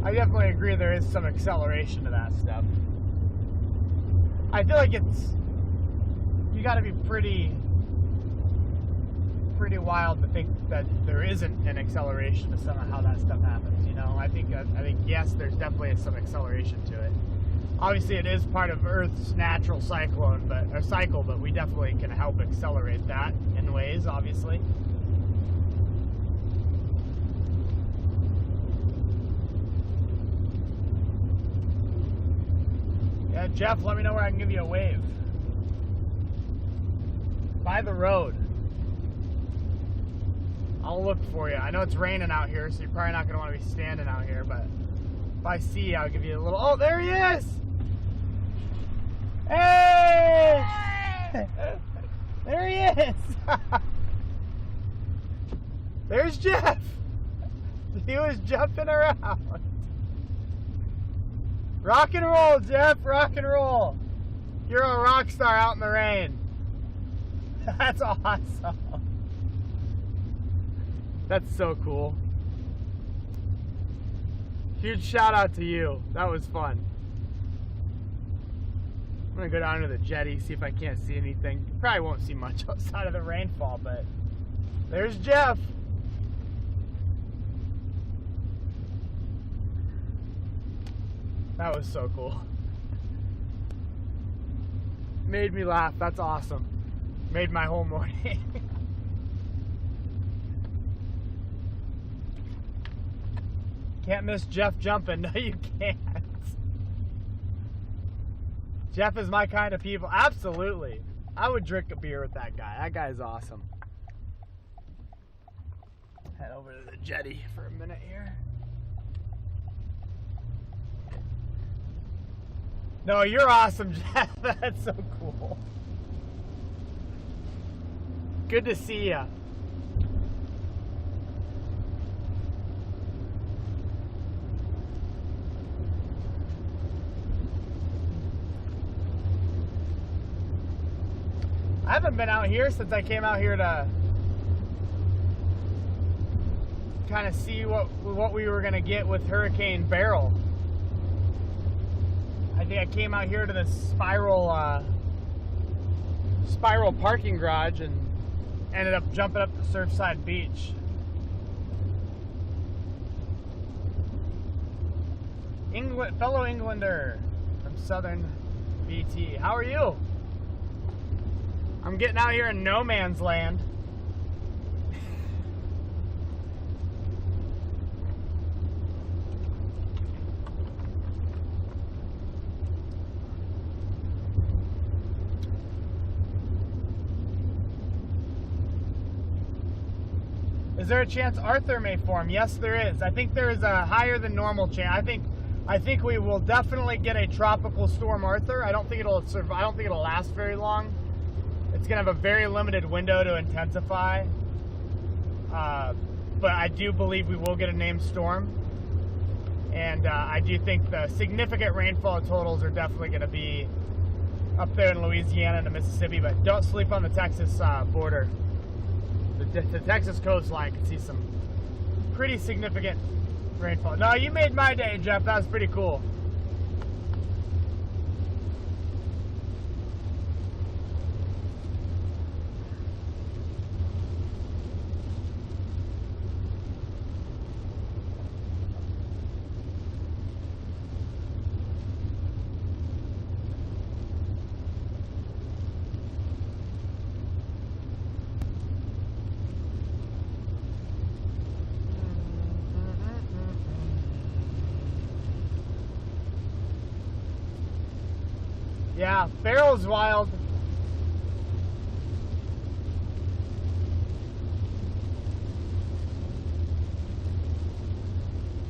A: I definitely agree there is some acceleration to that stuff. I feel like you got to be pretty wild to think that there isn't an acceleration to some of how that stuff happens. You know, I think yes, there's definitely some acceleration to it. Obviously, it is part of Earth's natural cycle, but we definitely can help accelerate that in ways, obviously. Yeah, Jeff, let me know where I can give you a wave. By the road. I'll look for you. I know it's raining out here, so you're probably not going to want to be standing out here, but if I see you, I'll give you a little... Oh, there he is! Hey! There he is! There's Jeff! He was jumping around. Rock and roll, Jeff, rock and roll. You're a rock star out in the rain. That's awesome. That's so cool. Huge shout out to you. That was fun. I'm gonna go down to the jetty, see if I can't see anything. Probably won't see much outside of the rainfall, but there's Jeff. That was so cool. Made me laugh. That's awesome. Made my whole morning. Can't miss Jeff jumping. No, you can't. Jeff is my kind of people. Absolutely. I would drink a beer with that guy. That guy's awesome. Head over to the jetty for a minute here. No, you're awesome, Jeff. That's so cool. Good to see ya. I haven't been out here since I came out here to kind of see what we were gonna get with Hurricane Beryl. I think I came out here to this spiral parking garage and ended up jumping up to Surfside Beach. Fellow Englander from Southern BT. How are you? I'm getting out here in no man's land. Is there a chance Arthur may form? Yes, there is. I think there is a higher than normal chance. I think we will definitely get a tropical storm Arthur. I don't think it'll last very long. It's going to have a very limited window to intensify. But I do believe we will get a named storm. And I do think the significant rainfall totals are definitely going to be up there in Louisiana and Mississippi. But don't sleep on the Texas border. The Texas coastline can see some pretty significant rainfall. No, you made my day, Jeff. That was pretty cool. Yeah, Beryl's wild.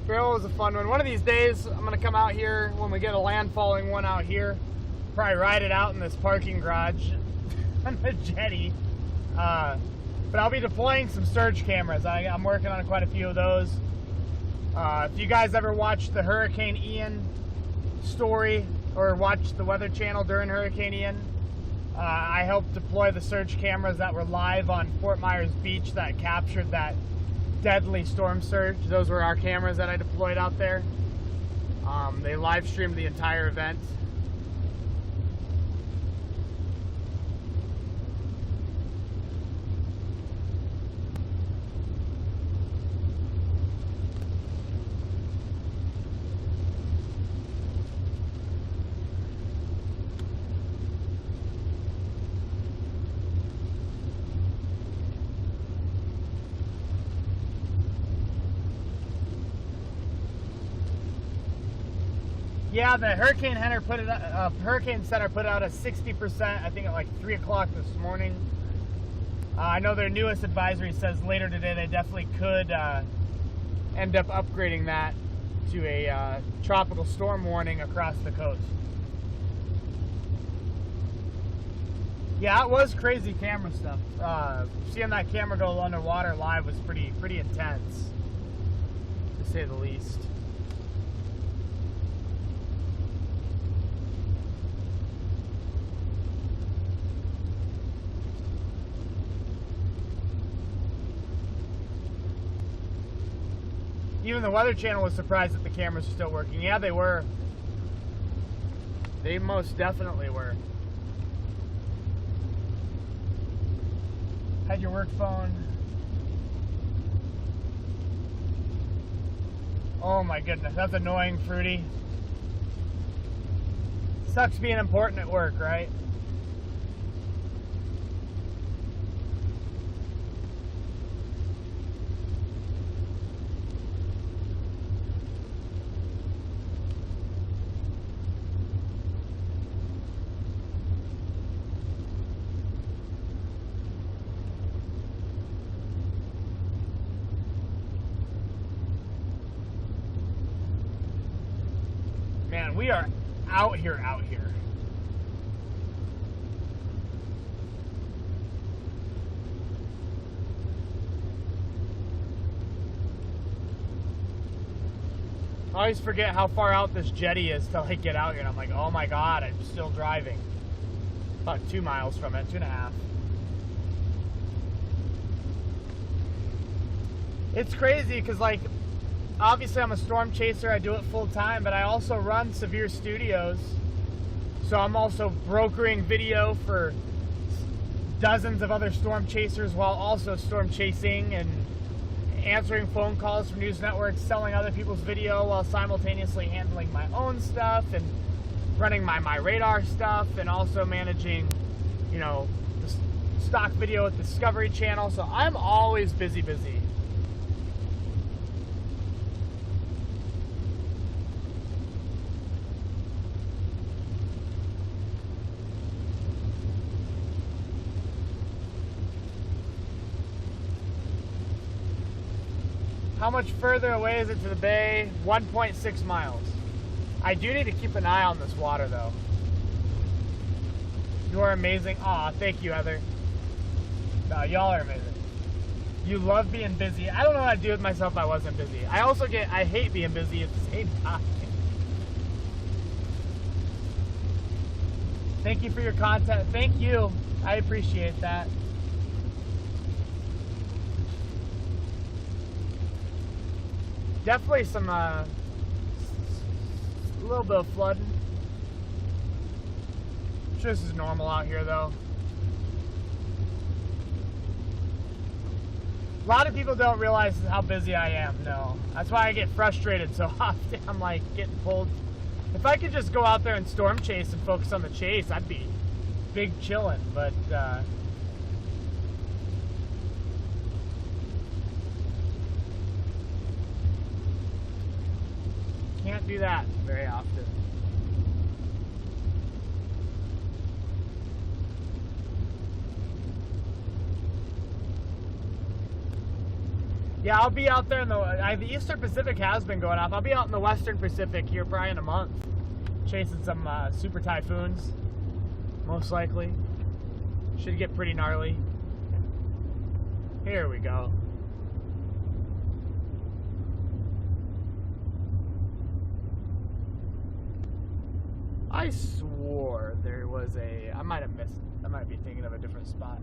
A: Beryl was a fun one. One of these days, I'm going to come out here when we get a landfalling one out here. Probably ride it out in this parking garage on the jetty. But I'll be deploying some surge cameras. I'm working on quite a few of those. If you guys ever watched the Hurricane Ian story or watched the Weather Channel during Hurricane Ian, I helped deploy the surge cameras that were live on Fort Myers Beach that captured that deadly storm surge. Those were our cameras that I deployed out there. They live streamed the entire event. Yeah, the Hurricane Center put it out at 60%. I think at like 3 o'clock this morning. I know their newest advisory says later today they definitely could end up upgrading that to a tropical storm warning across the coast. Yeah, it was crazy camera stuff. Seeing that camera go underwater live was pretty intense, to say the least. Even the Weather Channel was surprised that the cameras were still working. Yeah, they were. They most definitely were. Had your work phone. Oh my goodness, that's annoying, Fruity. Sucks being important at work, right? Man, we are out here. I always forget how far out this jetty is till I get out here, and I'm like, oh my god, I'm still driving. About 2 miles from it, 2.5. It's crazy, because like, obviously I'm a storm chaser, I do it full time, but I also run Severe Studios. So I'm also brokering video for dozens of other storm chasers while also storm chasing and answering phone calls from news networks, selling other people's video while simultaneously handling my own stuff and running my radar stuff, and also managing, you know, the stock video at the Discovery Channel. So I'm always busy. How much further away is it to the bay? 1.6 miles. I do need to keep an eye on this water, though. You are amazing. Aw, thank you, Heather. No, y'all are amazing. You love being busy. I don't know what I'd do with myself if I wasn't busy. I hate being busy at the same time. Thank you for your content. Thank you. I appreciate that. Definitely some, a little bit of flooding. I'm sure this is normal out here, though. A lot of people don't realize how busy I am, no. That's why I get frustrated so often. I'm like getting pulled. If I could just go out there and storm chase and focus on the chase, I'd be big chillin', but, can't do that very often. Yeah, I'll be out there in the Eastern Pacific has been going off. I'll be out in the Western Pacific here probably in a month, chasing some super typhoons, most likely. Should get pretty gnarly. Here we go. I swore there was I might have missed, I might be thinking of a different spot.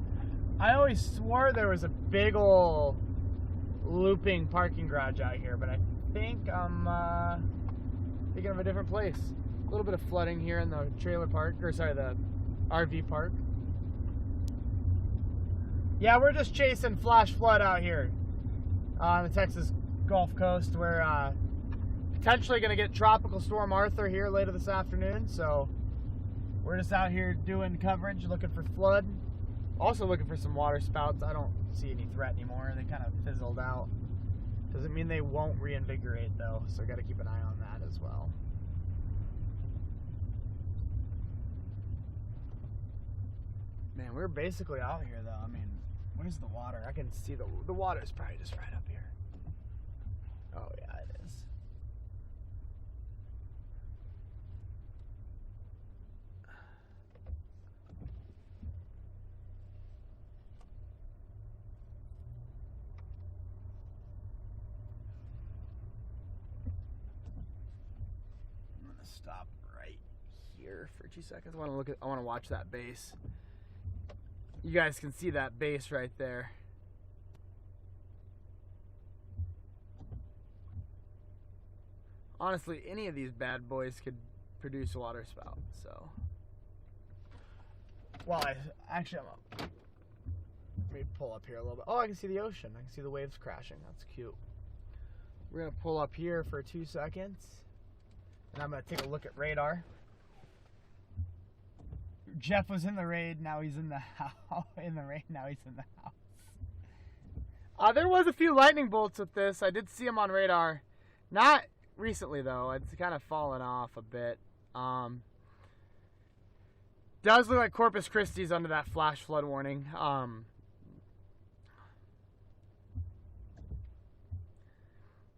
A: I always swore there was a big ol' looping parking garage out here, but I think Speaking of a different place, a little bit of flooding here in the trailer park, or sorry, the RV park. Yeah, we're just chasing flash flood out here on the Texas Gulf Coast. We're potentially going to get Tropical Storm Arthur here later this afternoon, so we're just out here doing coverage, looking for flood. Also looking for some water spouts. I don't see any threat anymore. They kind of fizzled out. Doesn't mean they won't reinvigorate though, so I got to keep an eye on that as well. Man, we're basically out here though. I mean, where's the water? I can see the water's probably just right up here. Oh yeah, it is. I'm gonna stop right here for 2 seconds. I want to watch that base. You guys can see that base right there. Honestly, any of these bad boys could produce a water spout, so. Well, let me pull up here a little bit. Oh, I can see the ocean. I can see the waves crashing. That's cute. We're gonna pull up here for 2 seconds, and I'm gonna take a look at radar. Jeff was in the raid, now he's in the house. In the raid, now he's in the house. There was a few lightning bolts with this. I did see them on radar. Not recently though. It's kind of fallen off a bit. Does look like Corpus Christi's under that flash flood warning.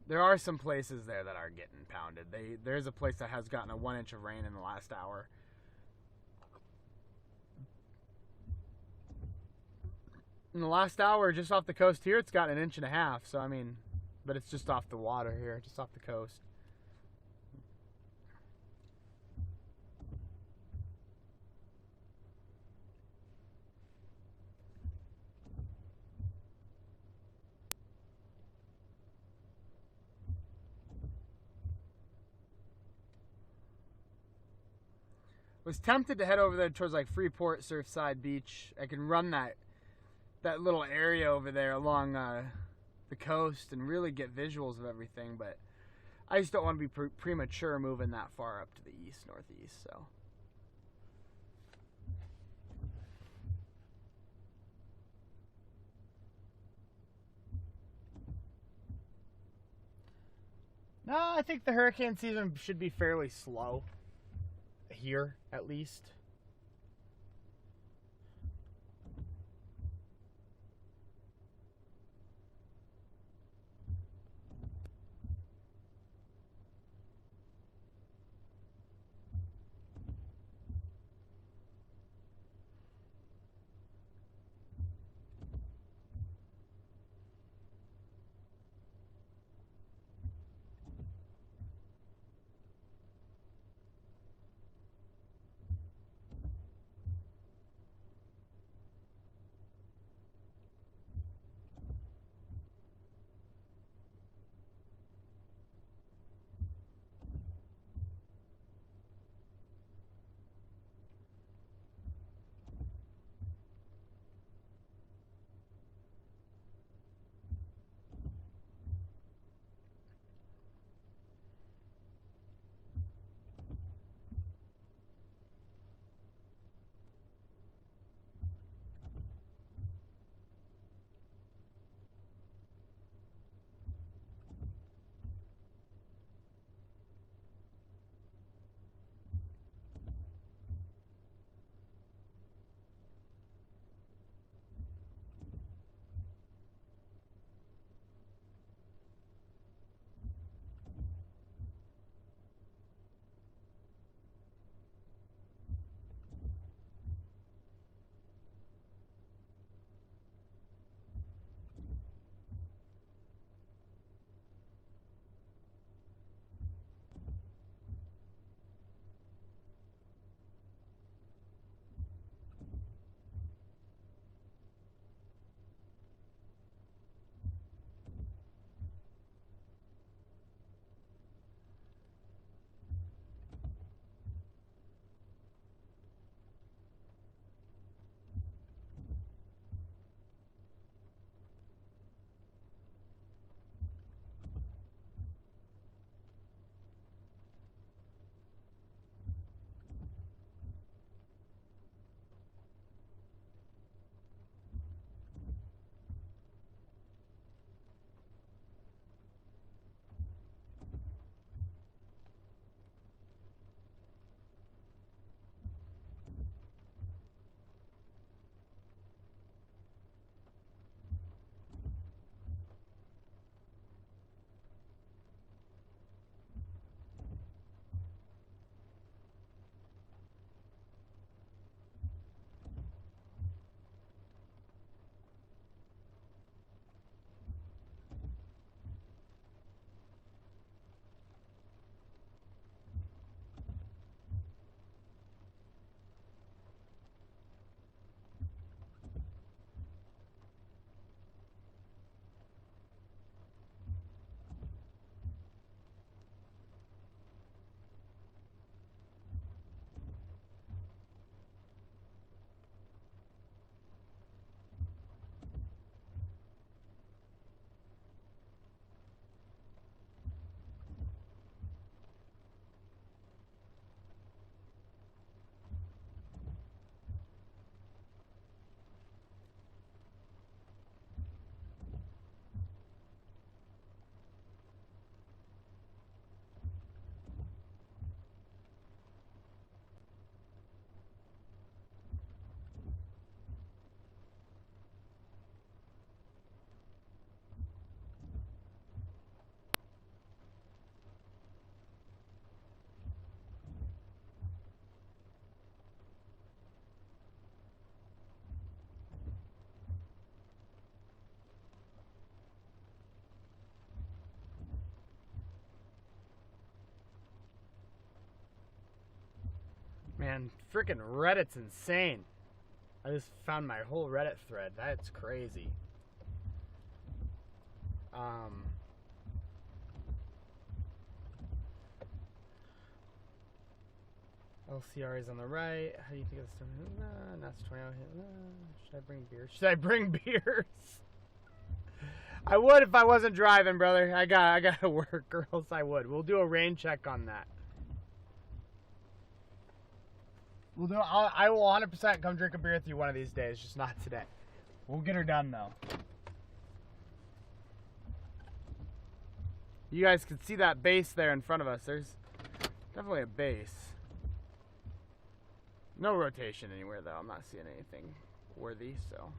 A: There are some places there that are getting pounded. There's a place that has gotten a 1 inch of rain in the last hour. In the last hour, just off the coast here, it's got 1.5 inches. So, I mean, but it's just off the water here, just off the coast. Was tempted to head over there towards like Freeport, Surfside Beach. I can run that little area over there along the coast and really get visuals of everything, but I just don't want to be premature moving that far up to the east, northeast, so. No, I think the hurricane season should be fairly slow here, at least. man. Freaking Reddit's insane. I just found my whole Reddit thread. That's crazy. LCR is on the right. How do you think of this? That's 20. Should I bring beers? Should I bring beers? I would if I wasn't driving, brother. I gotta work, or else I would. We'll do a rain check on that. I will 100% come drink a beer with you one of these days, just not today. We'll get her done though. You guys can see that base there in front of us. There's definitely a base. No rotation anywhere though. I'm not seeing anything worthy, so.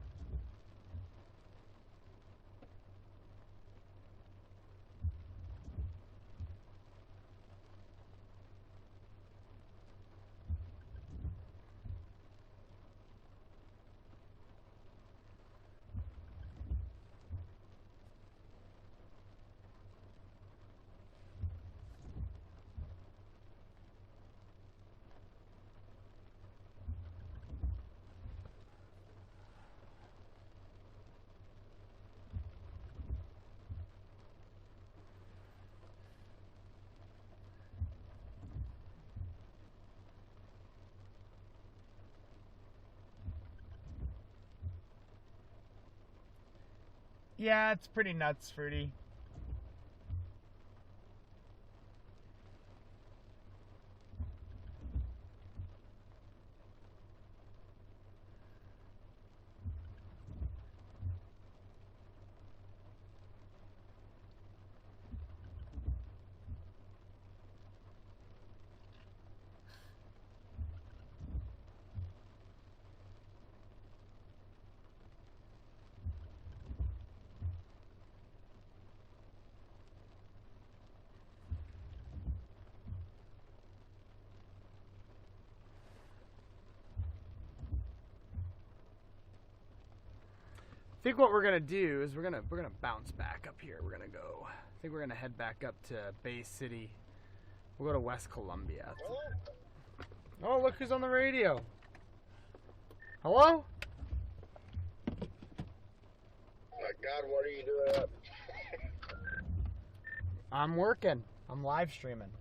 A: Yeah, it's pretty nuts, Fruity. I think what we're gonna do is we're gonna bounce back up here. We're gonna go. I think we're gonna head back up to Bay City. We'll go to West Columbia. Oh, look who's on the radio. Hello?
D: My God, what are you doing up?
A: I'm working. I'm live streaming.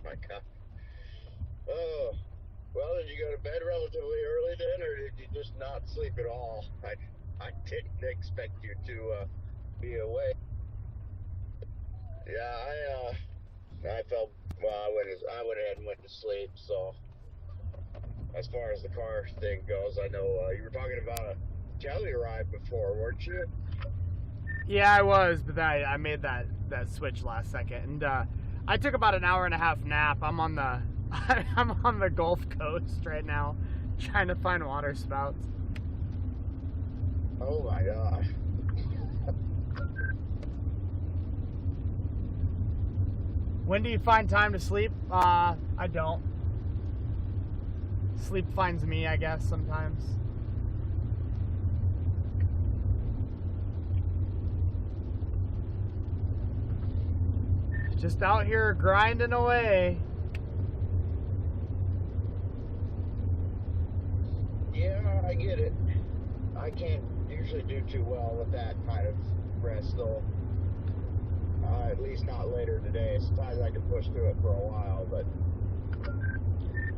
D: My God. Oh. Well, did you go to bed relatively early then, or did you just not sleep at all? I didn't expect you to be awake. Yeah, I felt, well, I went ahead and went to sleep, so as far as the car thing goes, I know you were talking about a Telluride before, weren't you?
A: Yeah, I was, but I made that switch last second, and I took about an hour and a half nap. I'm on the Gulf Coast right now, trying to find water spouts.
D: Oh my gosh.
A: When do you find time to sleep? I don't. Sleep finds me, I guess, sometimes. Just out here grinding away.
D: Yeah, I get it. I can't usually do too well with that kind of rest, though. At least not later today. Sometimes I can push through it for a while, but...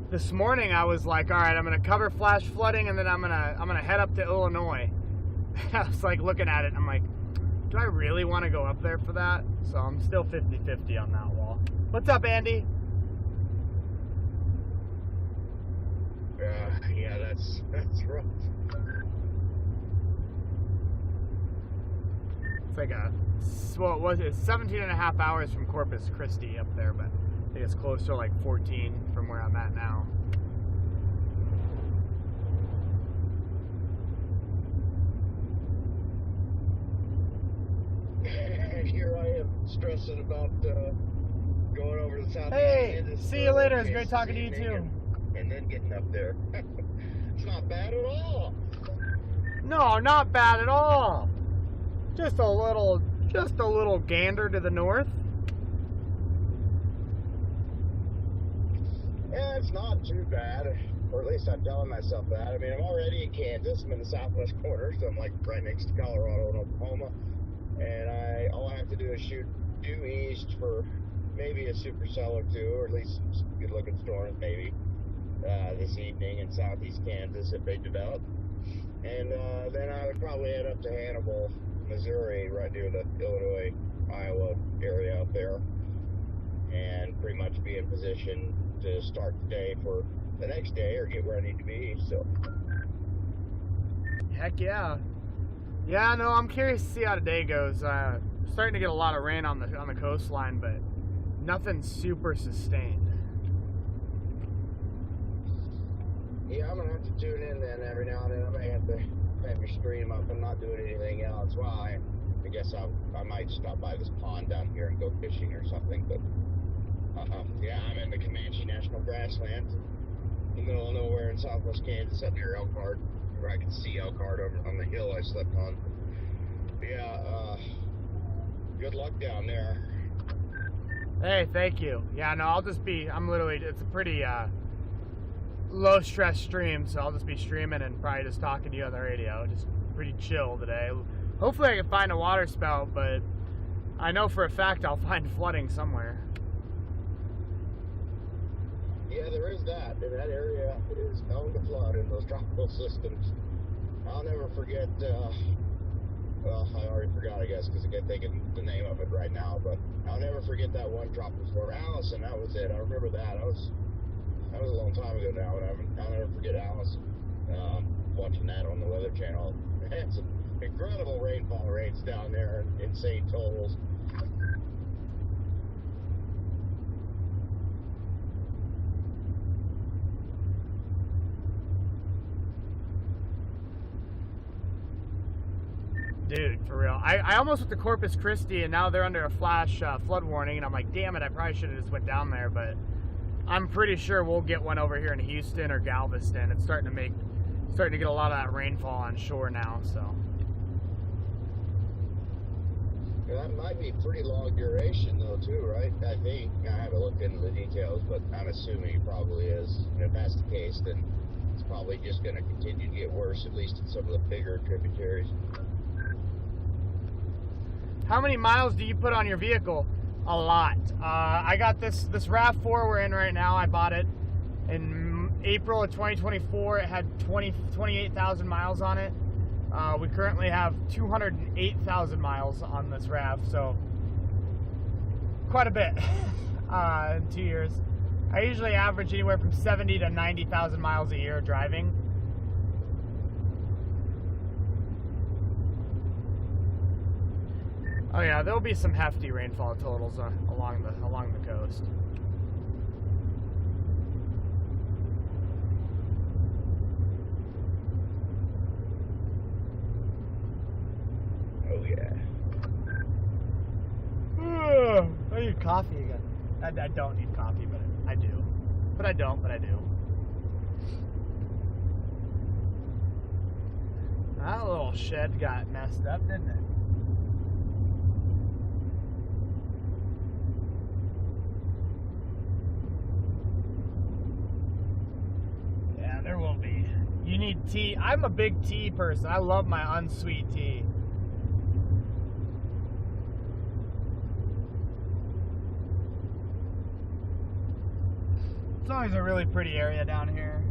A: This morning I was like, all right, I'm gonna cover flash flooding, and then I'm gonna head up to Illinois. I was like looking at it, and I'm like, do I really want to go up there for that? So I'm still 50-50 on that wall. What's up, Andy?
D: Yeah, that's rough.
A: It's like what was it? 17 and a half hours from Corpus Christi up there, but I think it's closer to like 14 from where I'm at now.
D: Here I am stressing about going over to South.
A: Hey, see you later. It's great talking to you too.
D: And then getting up there. It's not bad at all.
A: No, not bad at all. Just a little gander to the north.
D: Yeah, it's not too bad, or at least I'm telling myself that. I mean, I'm already in Kansas. I'm in the southwest corner, so I'm like right next to Colorado and Oklahoma. And all I have to do is shoot due east for maybe a supercell or two, or at least some good-looking storms maybe this evening in southeast Kansas if they develop. And then I would probably head up to Hannibal, Missouri, right near the Illinois, Iowa area up there, and pretty much be in position to start the day for the next day or get where I need to be. So
A: Heck yeah. Yeah, no, I'm curious to see how today goes. Starting to get a lot of rain on the coastline, but nothing super sustained.
D: yeah, I'm gonna have to tune in then every now and then. I may have to maybe stream up. I'm not doing anything else. Well, I guess I might stop by this pond down here and go fishing or something. But yeah, I'm in the Comanche National Grasslands, in the middle of nowhere in southwest Kansas, up near Elkhart, where I can see Elkhart over on the hill I slept on. Yeah, good luck down there.
A: Hey, thank you. Yeah, no, I'm literally, it's a pretty low stress stream, so I'll just be streaming and probably just talking to you on the radio. Just pretty chill today. Hopefully I can find a water spout, but I know for a fact I'll find flooding somewhere.
D: Yeah, there is that. And that area is known to flood in those tropical systems. I'll never forget, well, I already forgot, I guess, because I can't think of the name of it right now, but I'll never forget that one tropical storm. Allison, that was it. I remember that. That was a long time ago now, and I'll never forget Allison, watching that on the Weather Channel. They had some incredible rainfall rates down there and insane totals.
A: Dude, for real. I almost went to Corpus Christi, and now they're under a flash flood warning, and I'm like, damn it, I probably should have just went down there, but I'm pretty sure we'll get one over here in Houston or Galveston. It's starting to get a lot of that rainfall on shore now, so.
D: Yeah, that might be pretty long duration, though, too, right? I think. I haven't looked into the details, but I'm assuming it probably is. And if that's the case, then it's probably just going to continue to get worse, at least in some of the bigger tributaries.
A: How many miles do you put on your vehicle? A lot. I got this RAV4 we're in right now. I bought it in April of 2024. It had 28,000 miles on it. We currently have 208,000 miles on this RAV, so quite a bit in 2 years. I usually average anywhere from 70 to 90,000 miles a year driving. Oh yeah, there'll be some hefty rainfall totals along the coast.
D: Oh, yeah.
A: I need coffee again. I don't need coffee, but I do. But I don't, but I do. That little shed got messed up, didn't it? Yeah, there will be. You need tea. I'm a big tea person. I love my unsweet tea. It's always a really pretty area down here.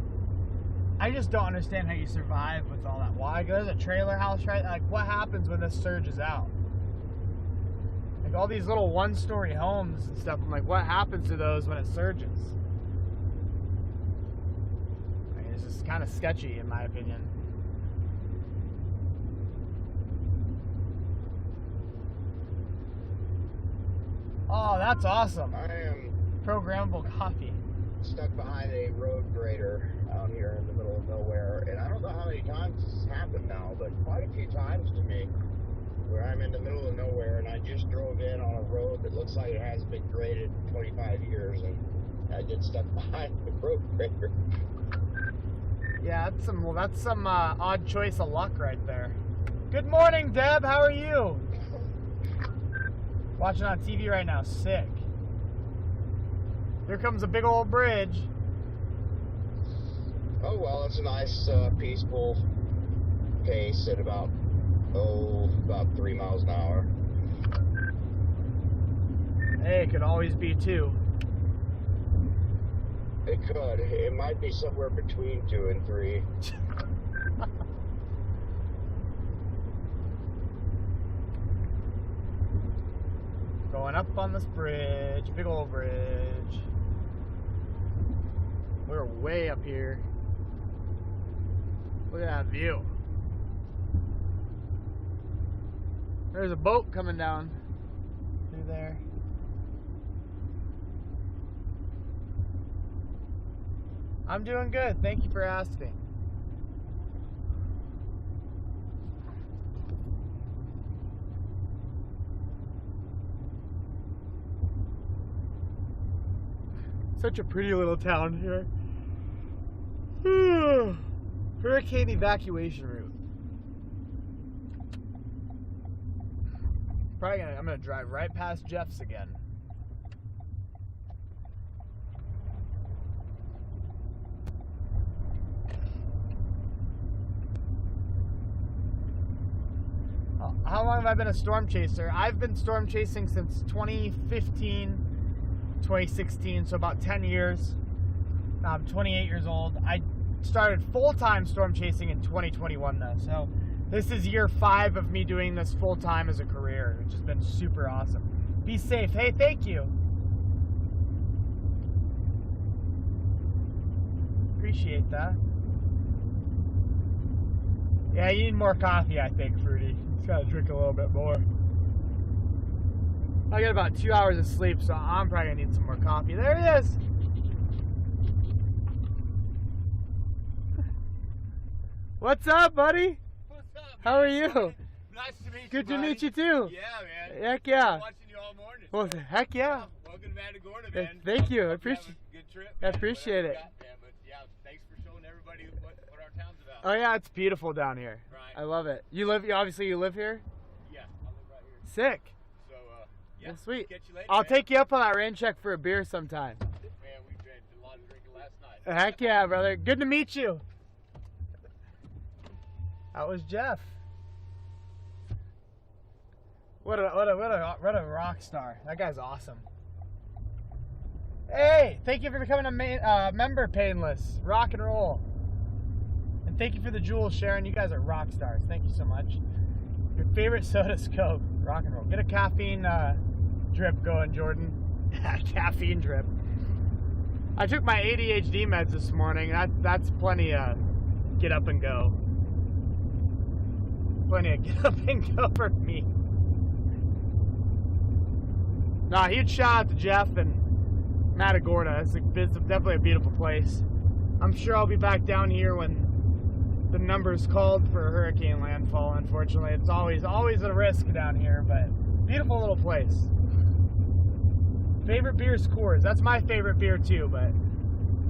A: I just don't understand how you survive with all that. Why? There's a trailer house, right? Like, what happens when this surges out? Like, all these little one-story homes and stuff. I'm like, what happens to those when it surges? I mean, it's just kind of sketchy, in my opinion. Oh, that's awesome.
D: I am
A: Programmable coffee.
D: stuck behind a road grader out here in the middle of nowhere, and I don't know how many times this has happened now, but quite a few times to me, where I'm in the middle of nowhere and I just drove in on a road that looks like it hasn't been graded in 25 years, and I get stuck behind the road grader.
A: Yeah, that's some odd choice of luck right there. Good morning, Deb. How are you? Watching on TV right now. Sick. Here comes a big old bridge.
D: Oh, well, it's a nice, peaceful pace at about 3 miles an hour.
A: Hey, it could always be 2.
D: It could. It might be somewhere between 2 and 3.
A: Going up on this bridge, big old bridge. We're way up here. Look at that view. There's a boat coming down through there. I'm doing good. Thank you for asking. Such a pretty little town here. Hurricane evacuation route. I'm gonna drive right past Jeff's again. How long have I been a storm chaser? I've been storm chasing since 2015, 2016, so about 10 years. I'm 28 years old. I started full-time storm chasing in 2021 though, so this is year 5 of me doing this full-time as a career, which has been super awesome. Be safe. Hey, thank you. Appreciate that. Yeah, you need more coffee, I think, Fruity. Just gotta drink a little bit more. I get about 2 hours of sleep, so I'm probably gonna need some more coffee. There he is. What's up, buddy?
B: What's up?
A: How are you?
B: Nice to meet you.
A: Good to
B: buddy.
A: meet you too.
B: Yeah, man.
A: Heck yeah.
B: Been watching you all morning.
A: Well, heck yeah.
B: Welcome to Matagorda, man.
A: Thank you. I
B: Hope you
A: appreciate.
B: have a good trip.
A: I
B: Man.
A: appreciate
B: Whatever
A: it.
B: you got, man. But yeah, thanks for showing everybody what our town's about.
A: Oh yeah, it's beautiful down here.
B: Right.
A: I love it. You live. Obviously, you live here.
B: Yeah, I live right here.
A: Sick.
B: So yeah.
A: Well, sweet.
B: Catch you later.
A: I'll
B: man.
A: take you up on that rain check for a beer sometime.
B: Man, we did a lot of drinking last night.
A: Heck yeah, brother. Good to meet you. That was Jeff. What a rock star. That guy's awesome. Hey, thank you for becoming a member, Painless. Rock and roll. And thank you for the jewels, Sharon. You guys are rock stars. Thank you so much. Your favorite soda's Coke. Rock and roll. Get a caffeine drip going, Jordan. Caffeine drip. I took my ADHD meds this morning. That's plenty of get up and go. Plenty of get up and go for me. Nah, huge shout out to Jeff and Matagorda. It's definitely a beautiful place. I'm sure I'll be back down here when the number's called for hurricane landfall. Unfortunately, it's always a risk down here, but beautiful little place. Favorite beer is Coors. That's my favorite beer too, but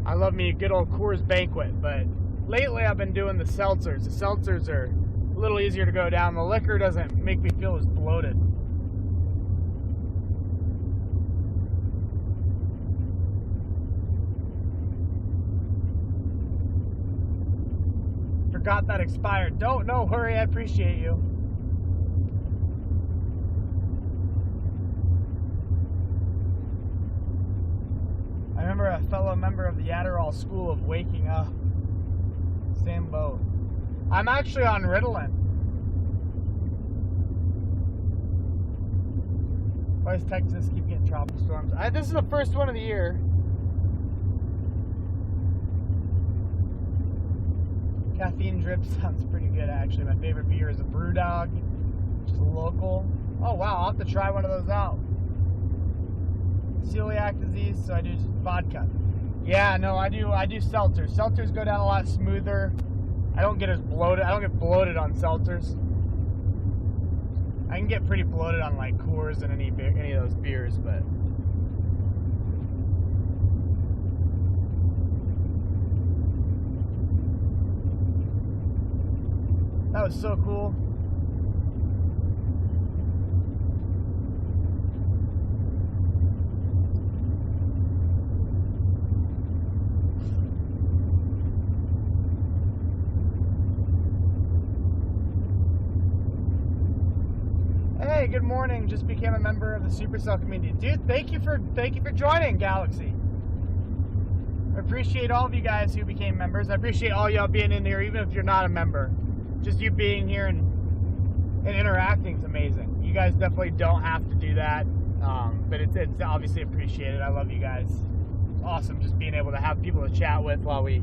A: I love me a good old Coors Banquet. But lately I've been doing the seltzers. The seltzers are a little easier to go down. The liquor doesn't make me feel as bloated. Forgot that expired. Don't worry, I appreciate you. I remember a fellow member of the Adderall School of Waking Up. Same boat. I'm actually on Ritalin. Why does Texas keep getting tropical storms? This is the first one of the year. Caffeine drip sounds pretty good, actually. My favorite beer is a Brewdog, which is local. Oh wow, I'll have to try one of those out. Celiac disease, so I do vodka. Yeah, no, I do seltzers. Seltzers go down a lot smoother. I don't get as bloated. I don't get bloated on seltzers. I can get pretty bloated on like Coors and any of those beers, but that was so cool. good morning. Just became a member of the Supercell community. Dude, thank you for joining, Galaxy. I appreciate all of you guys who became members. I appreciate all y'all being in here, even if you're not a member. Just you being here and interacting is amazing. You guys definitely don't have to do that, but it's obviously appreciated. I love you guys. It's awesome just being able to have people to chat with while we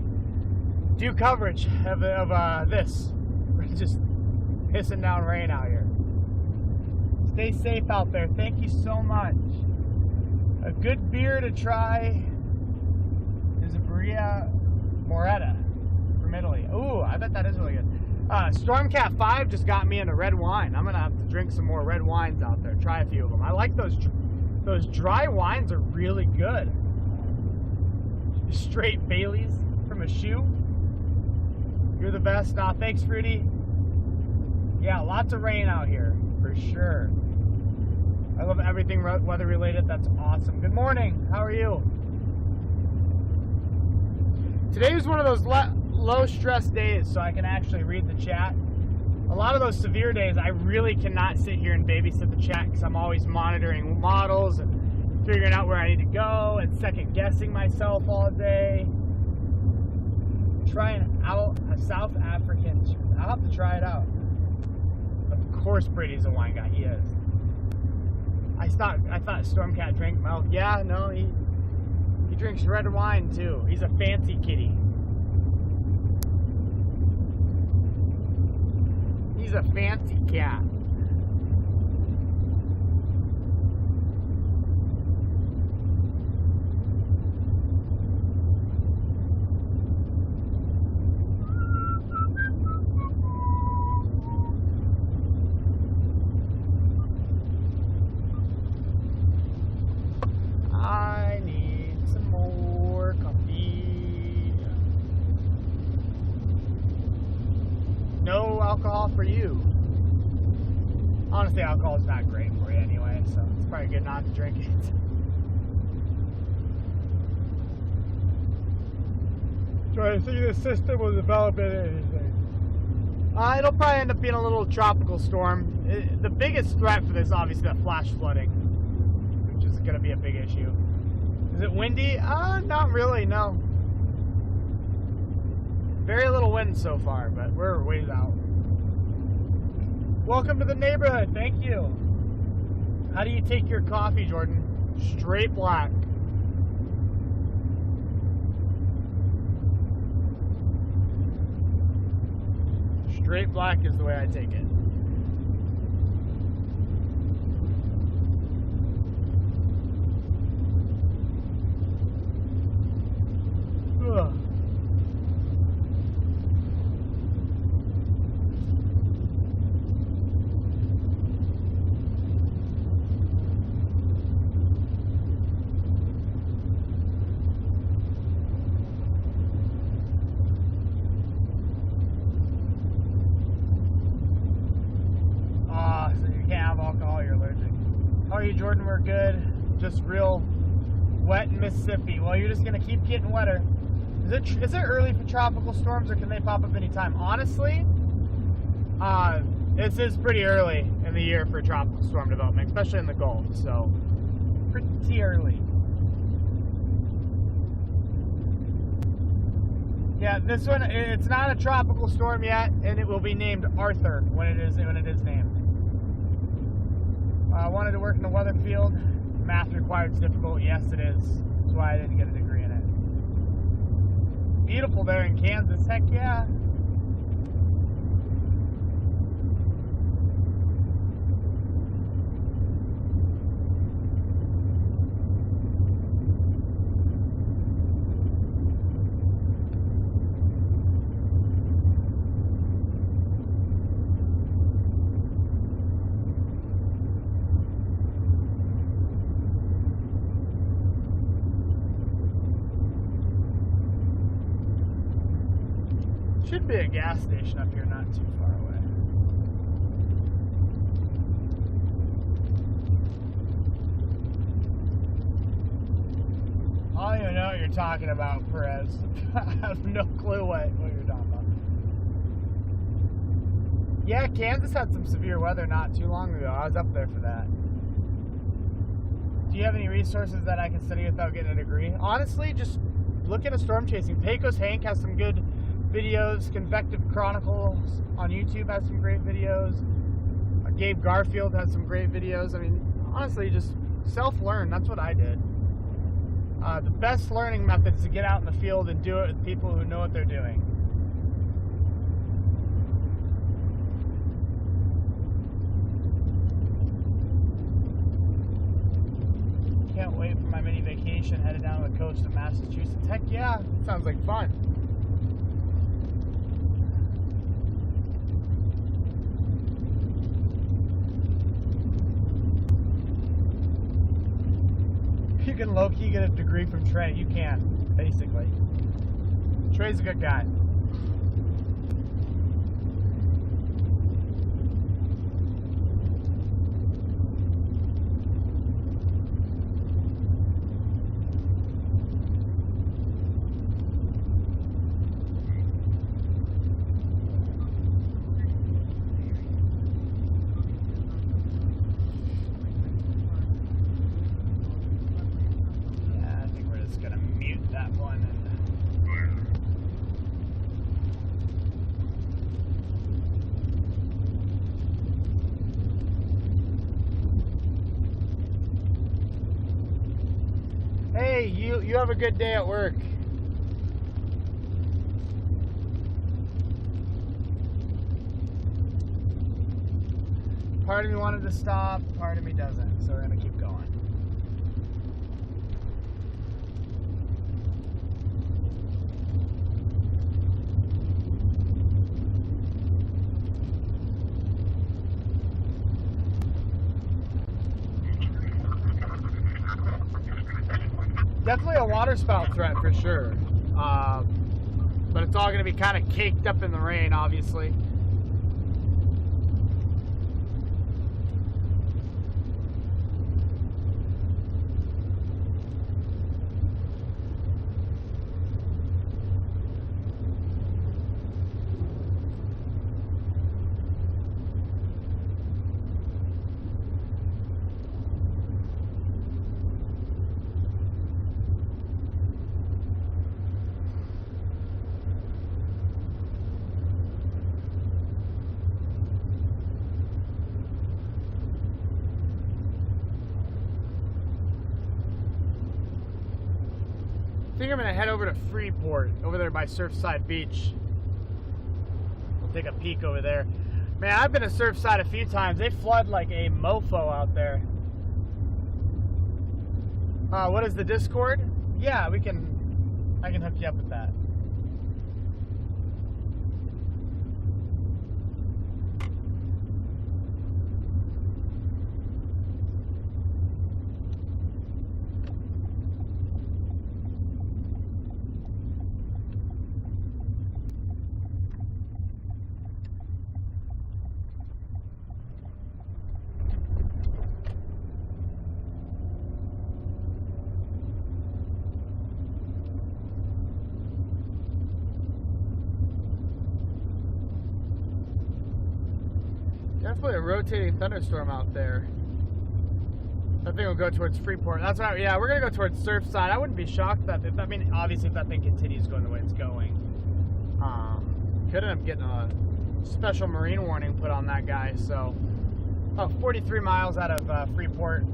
A: do coverage of this. We're just pissing down rain out here. Stay safe out there. Thank you so much. A good beer to try is a Bria Moretta from Italy. Ooh, I bet that is really good. Stormcat 5 just got me into red wine. I'm gonna have to drink some more red wines out there. Try a few of them. I like those dry wines are really good. Straight Baileys from a shoe. You're the best. Thanks, Fruity. Yeah, lots of rain out here for sure. I love everything weather related. That's awesome. Good morning. How are you? Today is one of those low stress days, so I can actually read the chat. A lot of those severe days, I really cannot sit here and babysit the chat because I'm always monitoring models and figuring out where I need to go and second guessing myself all day. Trying out a South African. I'll have to try it out. Of course, Brady's a wine guy. He is. I thought Stormcat drank milk. Yeah, no, he drinks red wine too. He's a fancy kitty. He's a fancy cat. I need some more coffee. No alcohol for you. Honestly, alcohol is not great for you anyway, so it's probably good not to drink it. Trying to see the system will develop anything. It'll probably end up being a little tropical storm. The biggest threat for this is obviously the flash flooding, which is going to be a big issue. Is it windy? Not really, no. Very little wind so far, but we're ways out. Welcome to the neighborhood. Thank you. How do you take your coffee, Jordan? Straight black. Straight black is the way I take it. Ugh. Jordan, we're good. Just real wet in Mississippi. Well, you're just gonna keep getting wetter. Is it early for tropical storms, or can they pop up anytime? Honestly, this is pretty early in the year for tropical storm development, especially in the Gulf. So pretty early. Yeah, this one, it's not a tropical storm yet, and it will be named Arthur when it is named. I wanted to work in the weather field. Math required is difficult. Yes, it is. That's why I didn't get a degree in it. Beautiful there in Kansas. Heck yeah. Should be a gas station up here not too far away. I don't even know what you're talking about, Perez. I have no clue what you're talking about. Yeah, Kansas had some severe weather not too long ago. I was up there for that. Do you have any resources that I can study without getting a degree? Honestly, just look at a storm chasing. Pecos Hank has some good videos. Convective Chronicles on YouTube has some great videos. Gabe Garfield has some great videos. I mean, honestly, just self-learn. That's what I did. The best learning method is to get out in the field and do it with people who know what they're doing. Can't wait for my mini vacation headed down to the coast of Massachusetts. Heck yeah, sounds like fun. You can low-key get a degree from Trey. You can, basically. Trey's a good guy. Hey, you have a good day at work. Part of me wanted to stop, part of me doesn't, so we're gonna keep going. Definitely a waterspout threat for sure, but it's all going to be kind of caked up in the rain, obviously. I think I'm gonna head over to Freeport, over there by Surfside Beach. We'll take a peek over there. Man, I've been to Surfside a few times. They flood like a mofo out there. What is the Discord? Yeah, I can hook you up with that. Definitely a rotating thunderstorm out there. That thing will go towards Freeport. That's right. Yeah, we're gonna go towards Surfside. I wouldn't be shocked that I mean, obviously, if that thing continues going the way it's going, could end up getting a special marine warning put on that guy. So, 43 miles out of Freeport.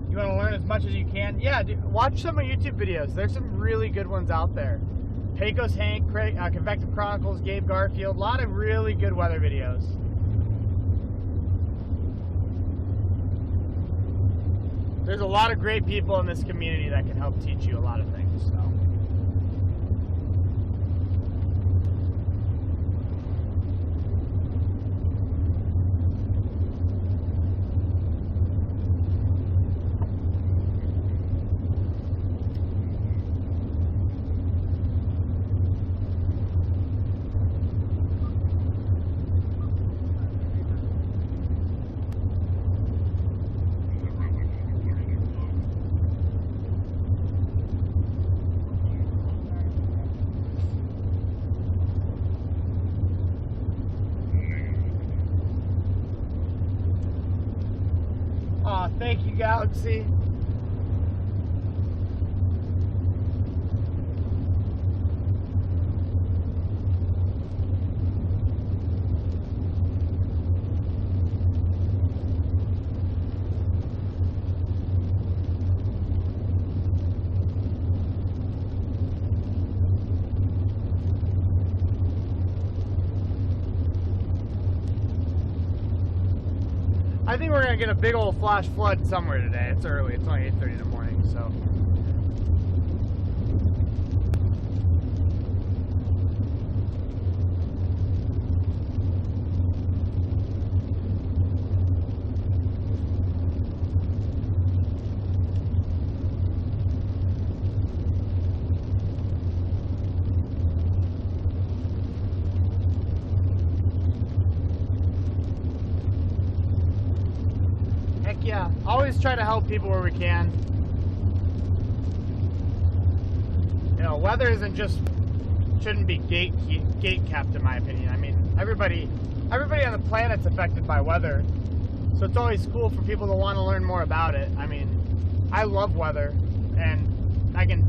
A: You want to learn as much as you can? Yeah, dude, watch some of my YouTube videos. There's some really good ones out there. Pecos Hank, Convective Chronicles, Gabe Garfield, a lot of really good weather videos. There's a lot of great people in this community that can help teach you a lot of things. So. Galaxy. I think we're gonna get a big old flash flood somewhere today. It's early. It's only 8:30 in the morning, so. Yeah, always try to help people where we can. You know, weather shouldn't be gate kept, in my opinion. I mean, everybody on the planet's affected by weather, so it's always cool for people to want to learn more about it. I mean, I love weather, and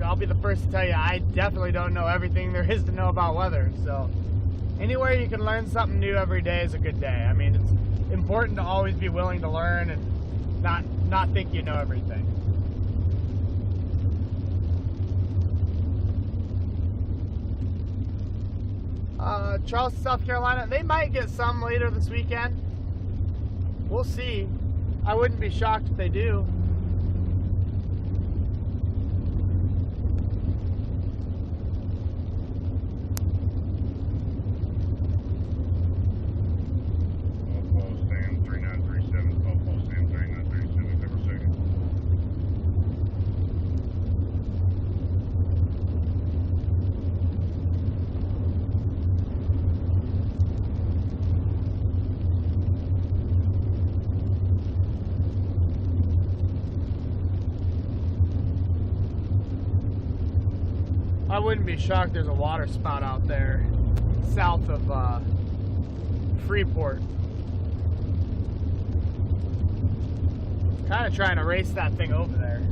A: I'll be the first to tell you I definitely don't know everything there is to know about weather. So anywhere you can learn something new every day is a good day. I mean, it's important to always be willing to learn and not think you know everything. Charleston, South Carolina, they might get some later this weekend. We'll see. I wouldn't be shocked if they do. I wouldn't be shocked there's a water spout out there south of Freeport. Kind of trying to race that thing over there.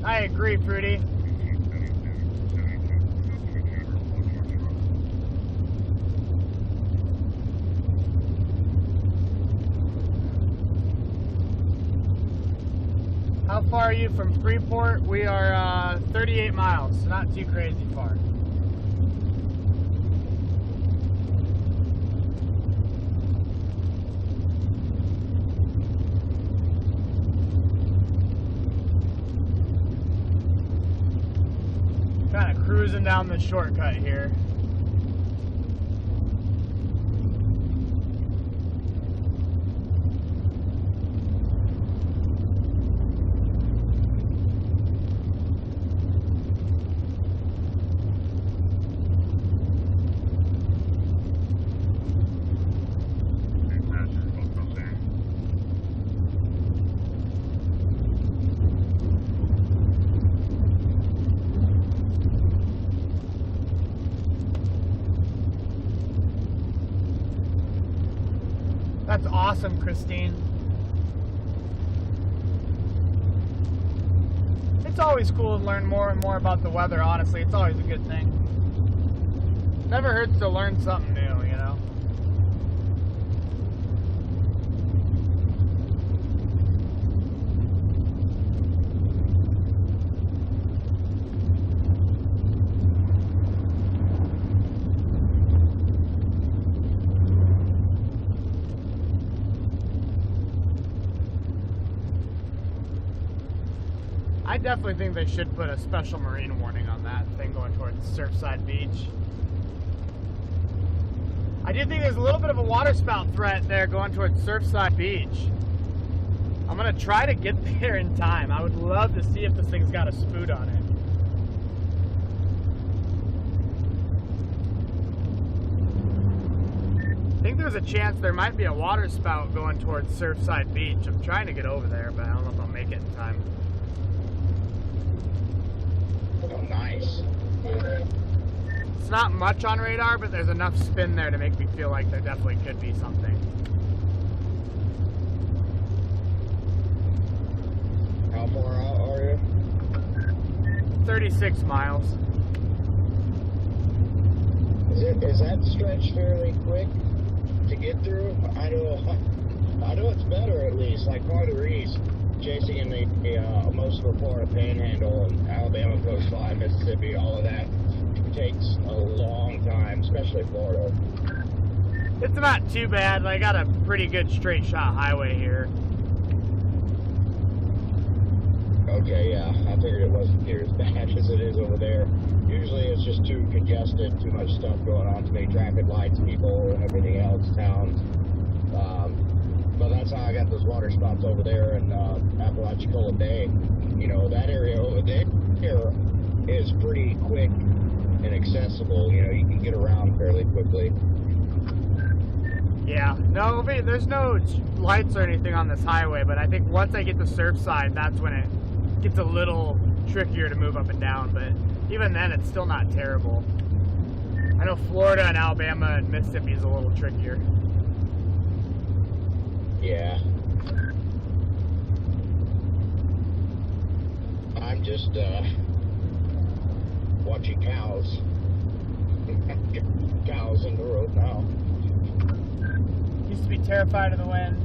A: I agree, Fruity. How far are you from Freeport? We are 38 miles, so not too crazy far. Kind of cruising down the shortcut here. That's awesome, Christine. It's always cool to learn more and more about the weather, honestly. It's always a good thing. Never hurts to learn something new, you know? I definitely think they should put a special marine warning on that thing going towards Surfside Beach. I do think there's a little bit of a waterspout threat there going towards Surfside Beach. I'm gonna try to get there in time. I would love to see if this thing's got a spoot on it. think there's a chance there might be a water spout going towards Surfside Beach. I'm trying to get over there, but I don't know if I'll make it in time.
D: Oh, nice.
A: It's not much on radar, but there's enough spin there to make me feel like there definitely could be something.
D: How far out are you?
A: 36 miles.
D: Is that stretch fairly quick to get through? I know it's better at least. Like farther east, chasing in the most of the Florida Panhandle and Alabama coastline, Mississippi, all of that takes a long time, especially Florida.
A: It's not too bad. I got a pretty good straight shot highway here.
D: Okay, yeah, I figured it wasn't near as bad as it is over there. Usually it's just too congested, too much stuff going on, too many traffic lights, people, and everything else, towns. But that's how I got those water spots over there in Apalachicola Bay. You know, that area over there is pretty quick and accessible. You know, you can get around fairly quickly.
A: Yeah, no, there's no lights or anything on this highway, but I think once I get to Surfside, that's when it gets a little trickier to move up and down, but even then it's still not terrible. I know Florida and Alabama and Mississippi is a little trickier.
D: Yeah. I'm just watching cows. Cows in the road now.
A: Used to be terrified of the wind.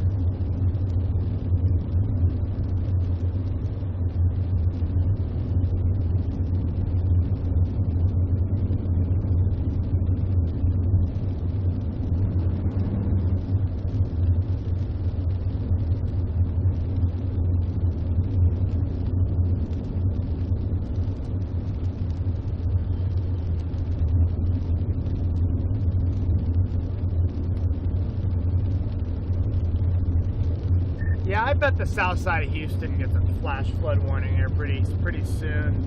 A: Yeah, I bet the south side of Houston gets a flash flood warning here pretty soon.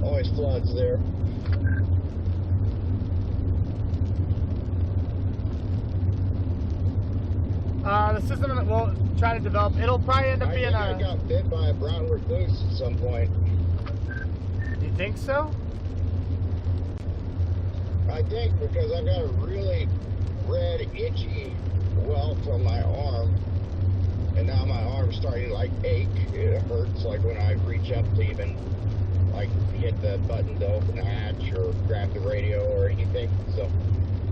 D: Always floods there.
A: The system that we'll try to develop, it'll probably end up being a...
D: I got bit by a brown recluse at some point.
A: Do you think so?
D: I think because I've got a really red, itchy welt on my arm. And now my arm's starting to ache. It hurts when I reach up to even hit the button to open the hatch or grab the radio or anything. So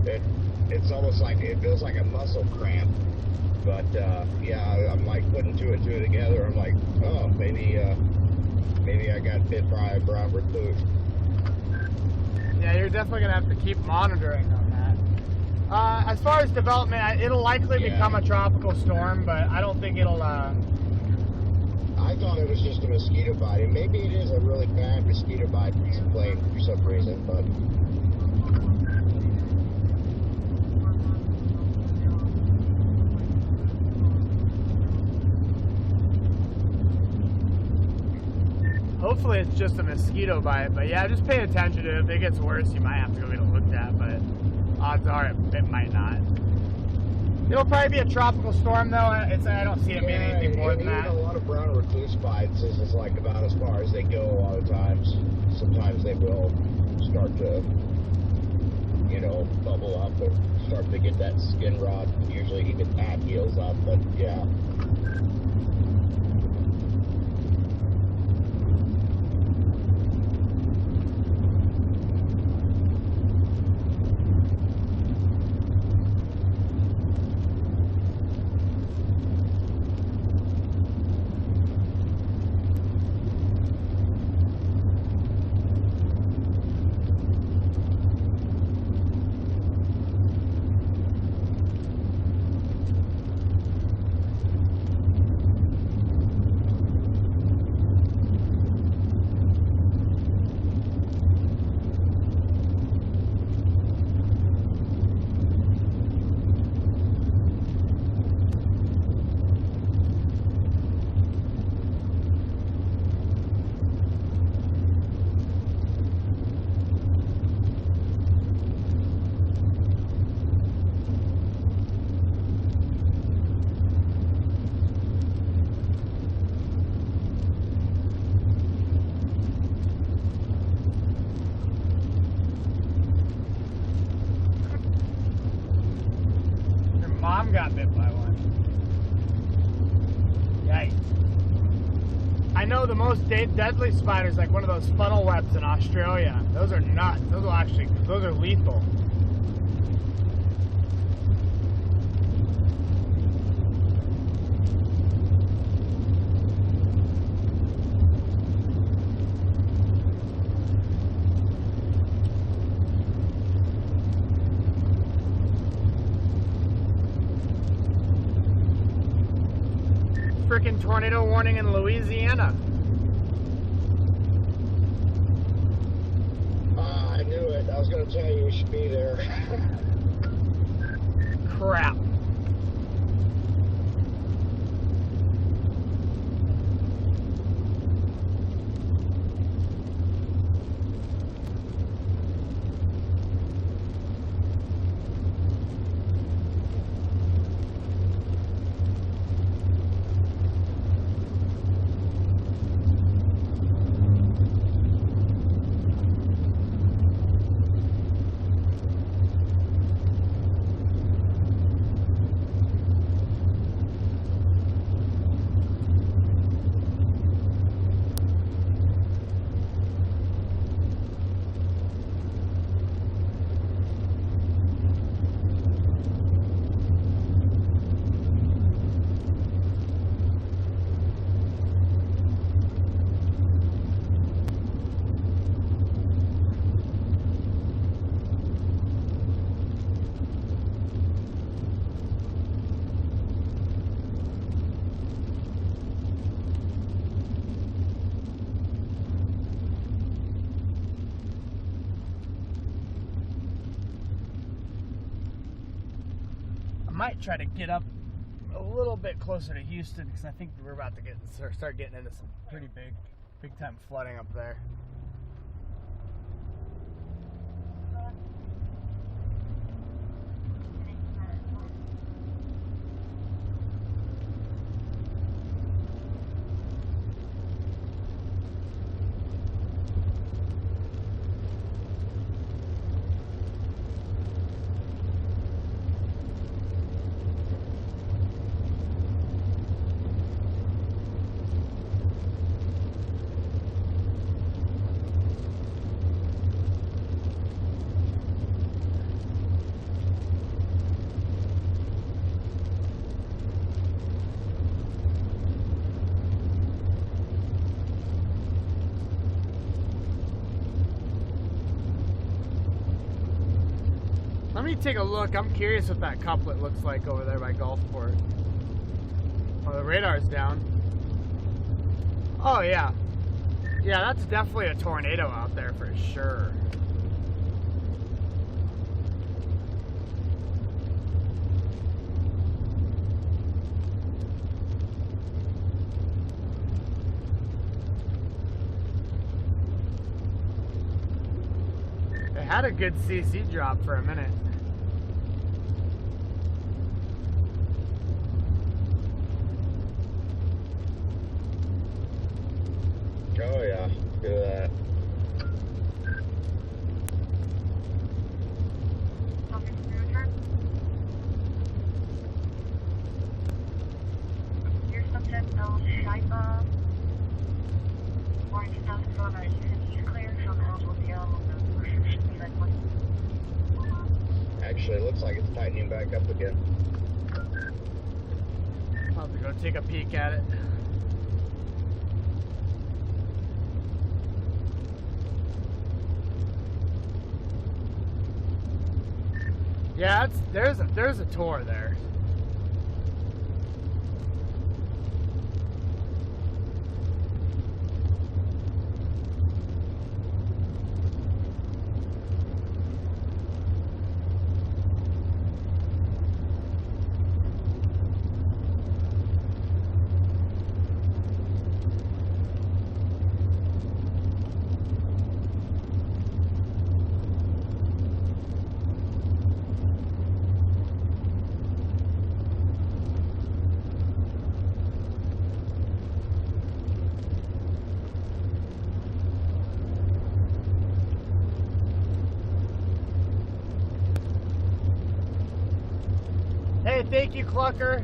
D: it's almost it feels like a muscle cramp. But yeah, I'm putting two and two together. I'm oh, maybe I got bit by a brown recluse.
A: Yeah, you're definitely gonna have to keep monitoring on that. As far as development, it'll likely become a tropical storm, but I don't think it'll.
D: I thought it was just a mosquito bite. And maybe it is a really bad mosquito bite piece of plane for some reason, but.
A: Hopefully it's just a mosquito bite, but yeah, just pay attention to it. If it gets worse, you might have to go get it looked at, but odds are it might not. It'll probably be a tropical storm though. I don't see it being anything more than that.
D: A lot of brown recluse bites is about as far as they go a lot of times. Sometimes they will start to, bubble up or start to get that skin rot. Usually even that heals up, but yeah.
A: mom got bit by one. Yikes. I know the most deadly spider is like one of those funnel webs in Australia. Those are nuts. Those are lethal. Freaking tornado warning in Louisiana.
D: I knew it. I was going to tell you should be there.
A: Crap. Might try to get up a little bit closer to Houston because I think we're about to start getting into some pretty big time flooding up there. Let me take a look. I'm curious what that couplet looks like over there by Gulfport. Oh, the radar's down. Oh, yeah. Yeah, that's definitely a tornado out there for sure. It had a good CC drop for a minute.
D: Oh yeah, look at that. Actually, it looks like it's tightening back up again.
A: I'll have to go take a peek at it. Yeah, there's a tour there. right, thank you, Clucker.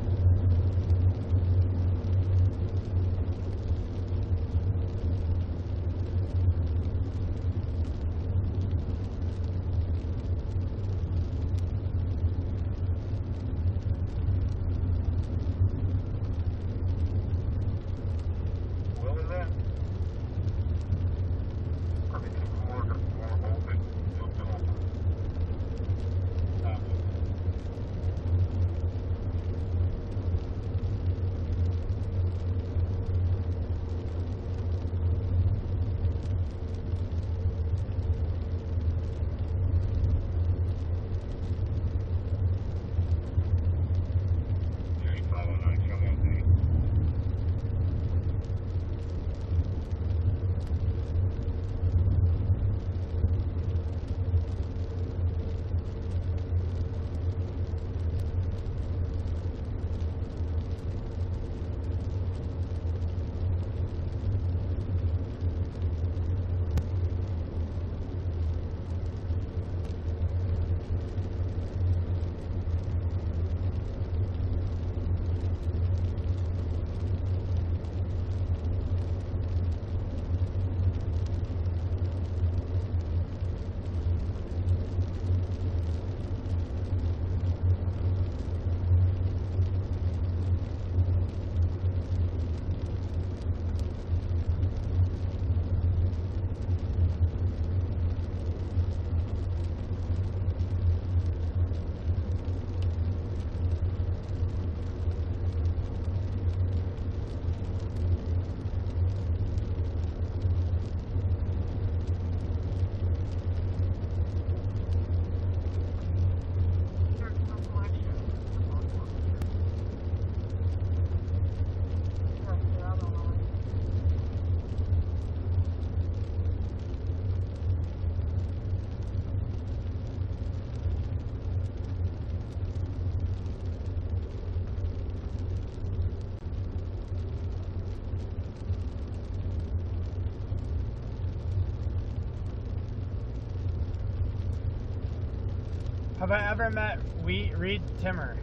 A: Have I ever met Reed Timmer?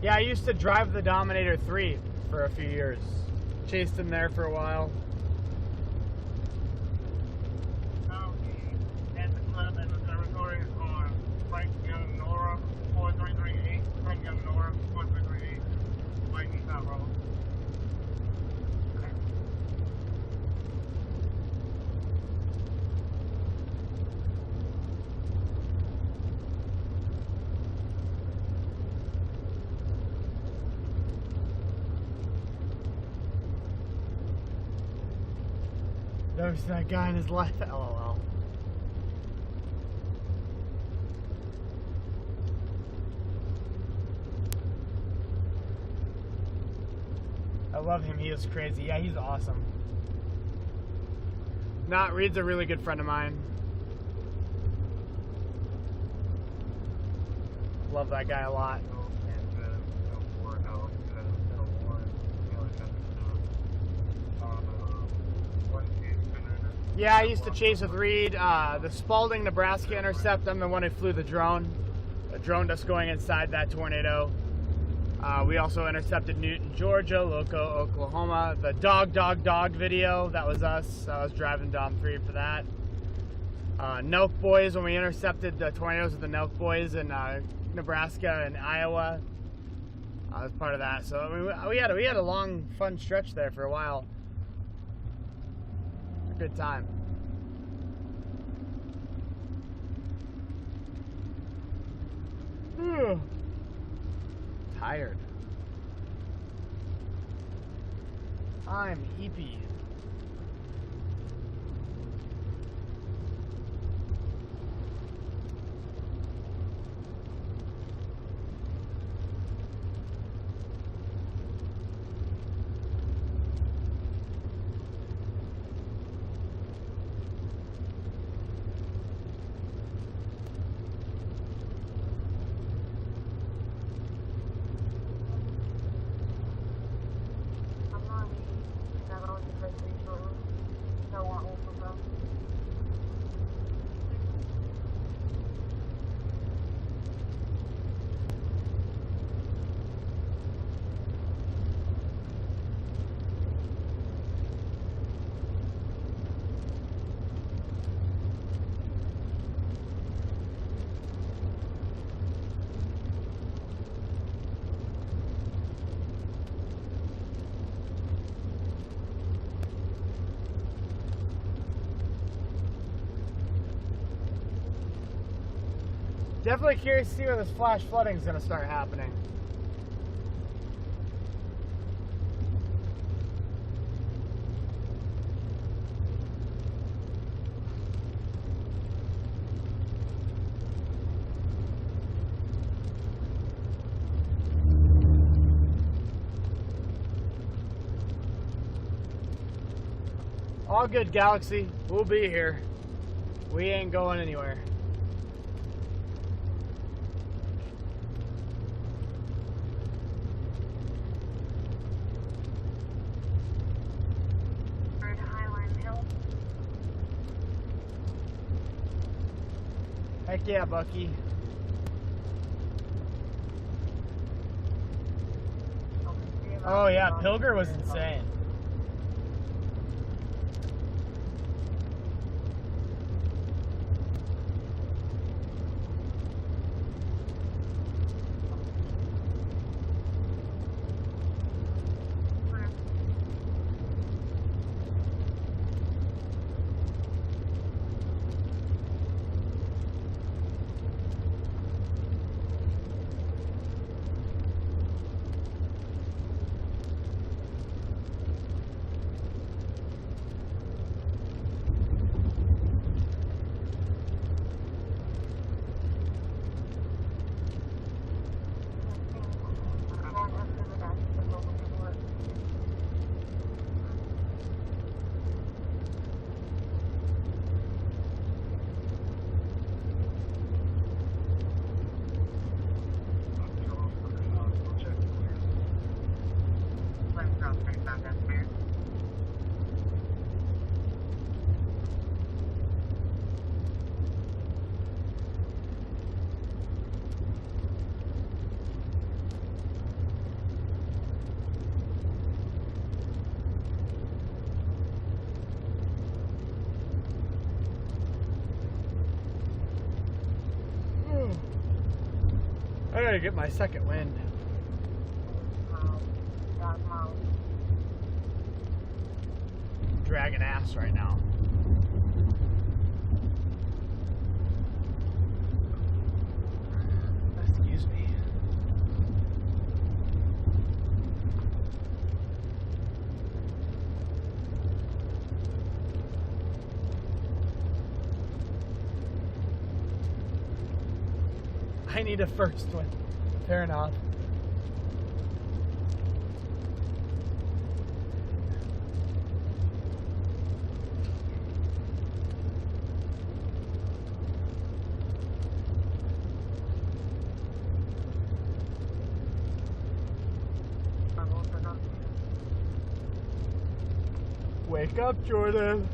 A: Yeah, I used to drive the Dominator 3 for a few years. Chased him there for a while.
E: At the club and the observatory on Frank Young Nora 4338. Frank Young Nora 4338. Lightning Top Road.
A: There's that guy in his life. LOL. I love him. He is crazy. Yeah, he's awesome. Reed's a really good friend of mine. Love that guy a lot. Yeah, I used to chase with Reed. The Spalding, Nebraska intercept, I'm the one who flew the drone. The drone just going inside that tornado. We also intercepted Newton, Georgia, Loco, Oklahoma. The dog video, that was us. I was driving Dom 3 for that. Nelk Boys, when we intercepted the tornadoes with the Nelk Boys in Nebraska and Iowa. I was part of that. So I mean, we had a long, fun stretch there for a while. Good time. Tired. I'm heapy. Definitely curious to see where this flash flooding is going to start happening. All good, Galaxy. We'll be here. We ain't going anywhere. Heck yeah, Bucky. Oh yeah, Pilger was insane. I gotta get my second wind. Dragging ass right now. Excuse me. I need a first one. Fair enough. Wake up, Jordan.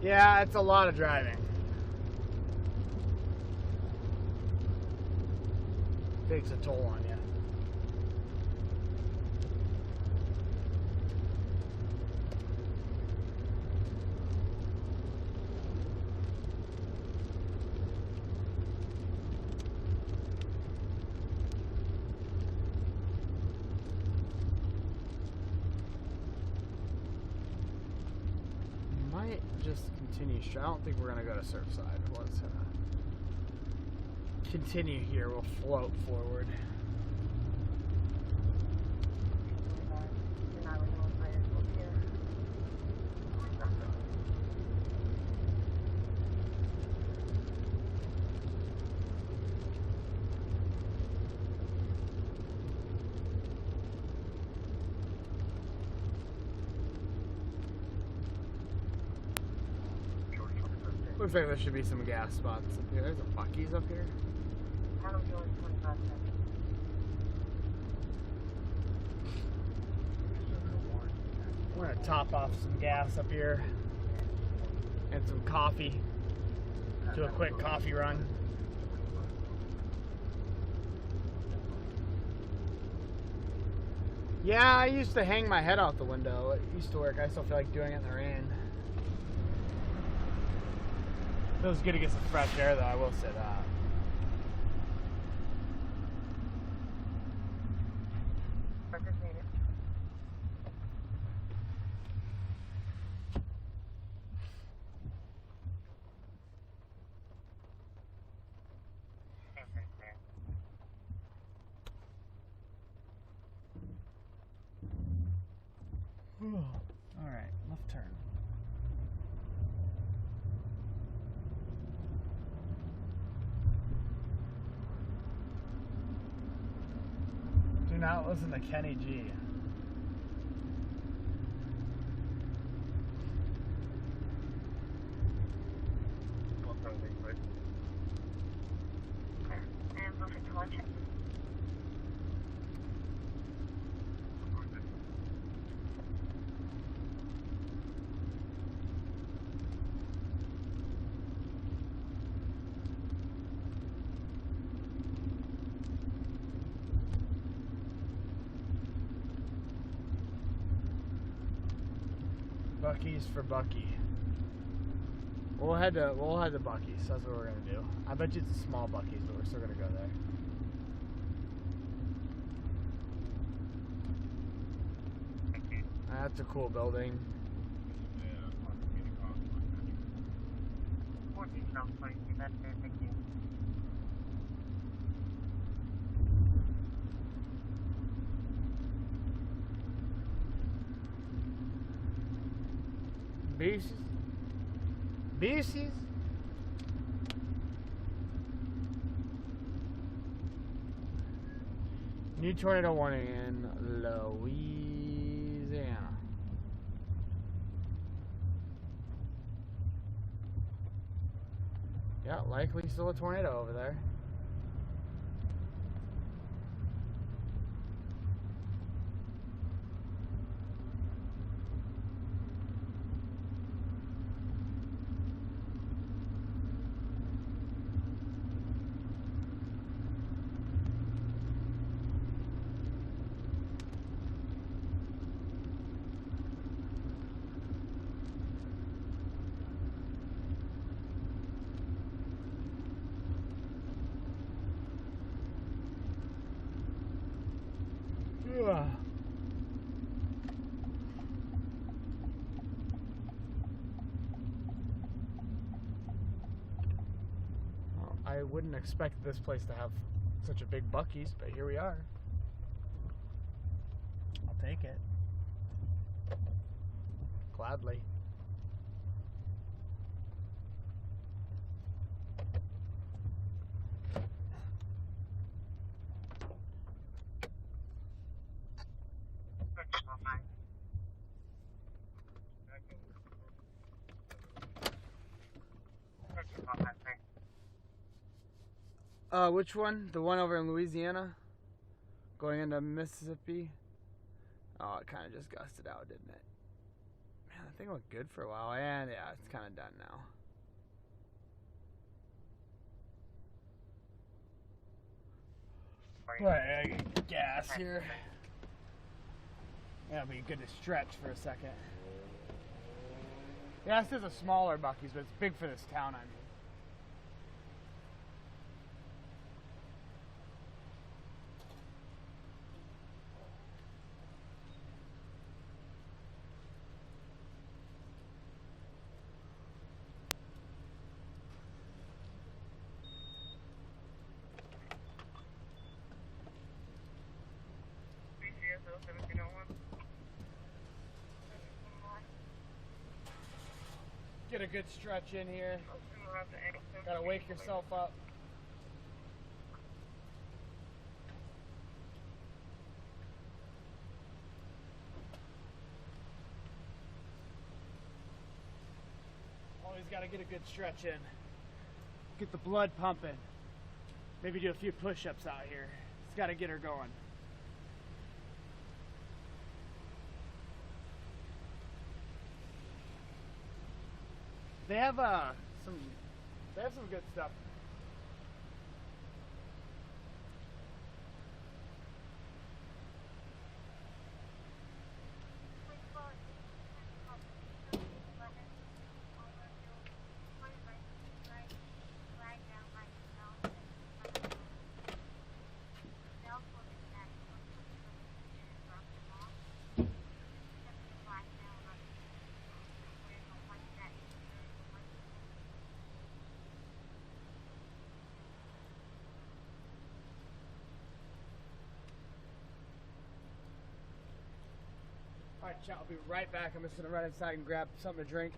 A: Yeah, it's a lot of driving. Takes a toll on you. Just continue. I don't think we're gonna go to Surfside. Let's continue here. We'll float forward. Looks like there should be some gas spots up here. There's a Buc-ee's up here. We're gonna top off some gas up here and some coffee. Do a quick coffee run. Yeah, I used to hang my head out the window. It used to work. I still feel like doing it in the rain. Feels good to get some fresh air, though. I will say that. Alright, left turn. Do not listen to Kenny G. Bucky's for Bucky. We'll head to Bucky's. That's what we're gonna do. I bet you it's a small Bucky's, but we're still gonna go there. That's a cool building. Beasties. New tornado warning in Louisiana. Yeah, likely still a tornado over there. Well, I wouldn't expect this place to have such a big Bucky's, but here we are. I'll take it. Gladly. Which one? The one over in Louisiana? Going into Mississippi? Oh, it kind of just gusted out, didn't it? Man, that thing looked good for a while, and yeah, it's kind of done now. Right, I get gas here. Yeah, it'll be good to stretch for a second. Yeah, this is a smaller Bucky's, but it's big for this town I'm in. Get a good stretch in here. Gotta wake yourself up. Always gotta get a good stretch in. Get the blood pumping. Maybe do a few push-ups out here. It's gotta get her going. They have some good stuff. All right, chat, I'll be right back. I'm just gonna run inside and grab something to drink.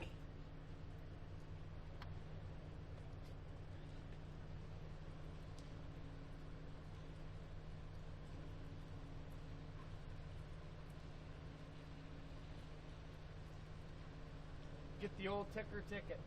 A: Get the old ticker ticket.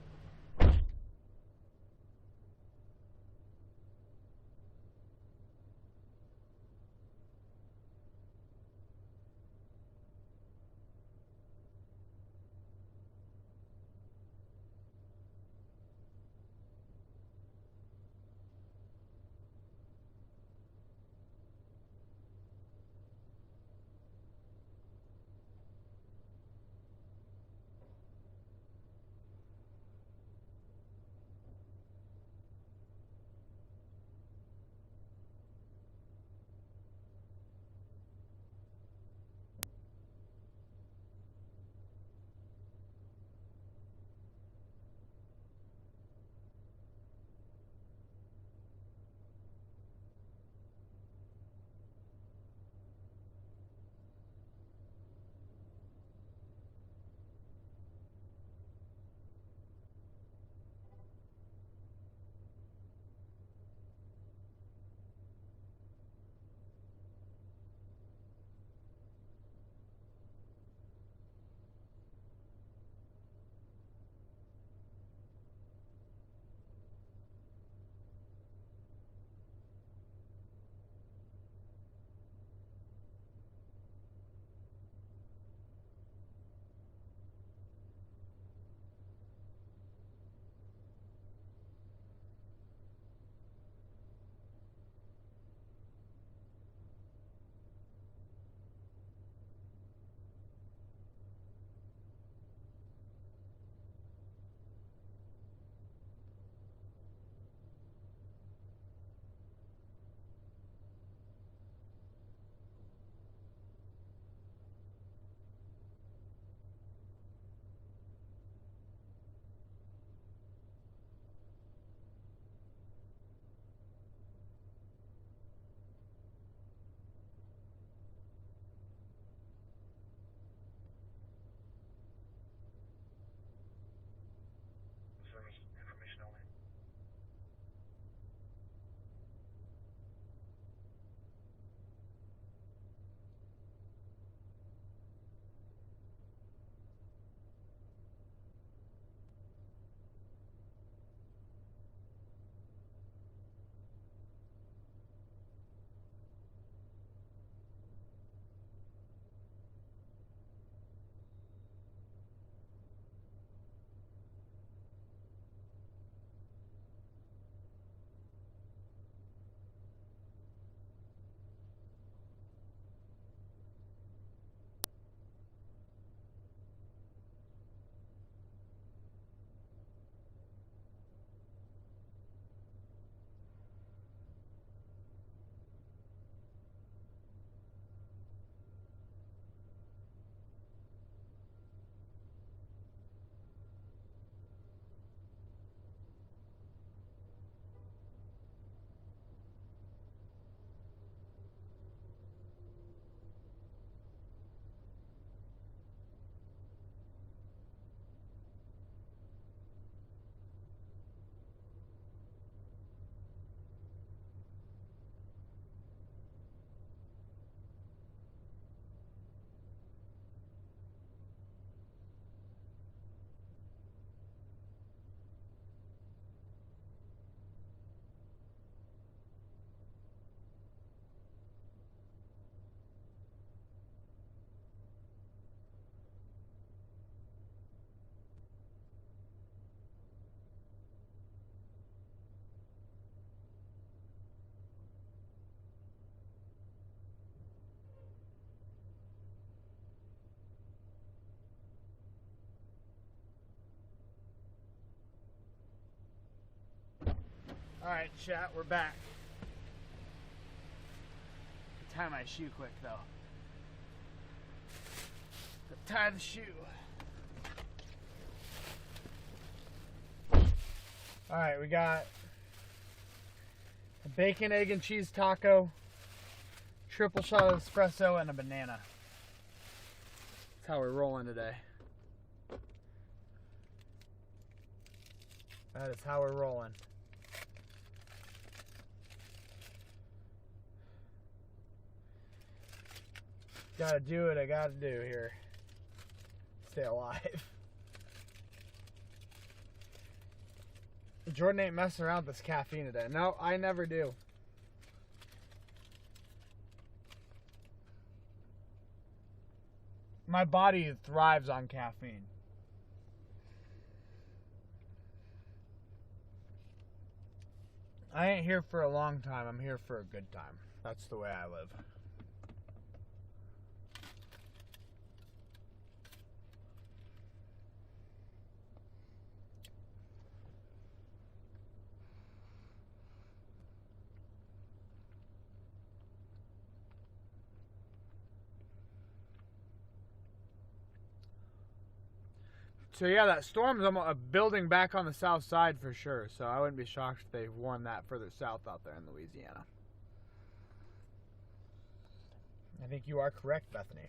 A: Alright, chat, we're back. Tie my shoe quick though. Tie the shoe. Alright, we got a bacon, egg, and cheese taco, triple shot of espresso, and a banana. That's how we're rolling today. That is how we're rolling. Gotta do what I gotta do here. Stay alive. Jordan ain't messing around with this caffeine today. No, I never do. My body thrives on caffeine. I ain't here for a long time. I'm here for a good time. That's the way I live. So yeah, that storm's building back on the south side for sure. So I wouldn't be shocked if they warned that further south out there in Louisiana. I think you are correct, Bethany.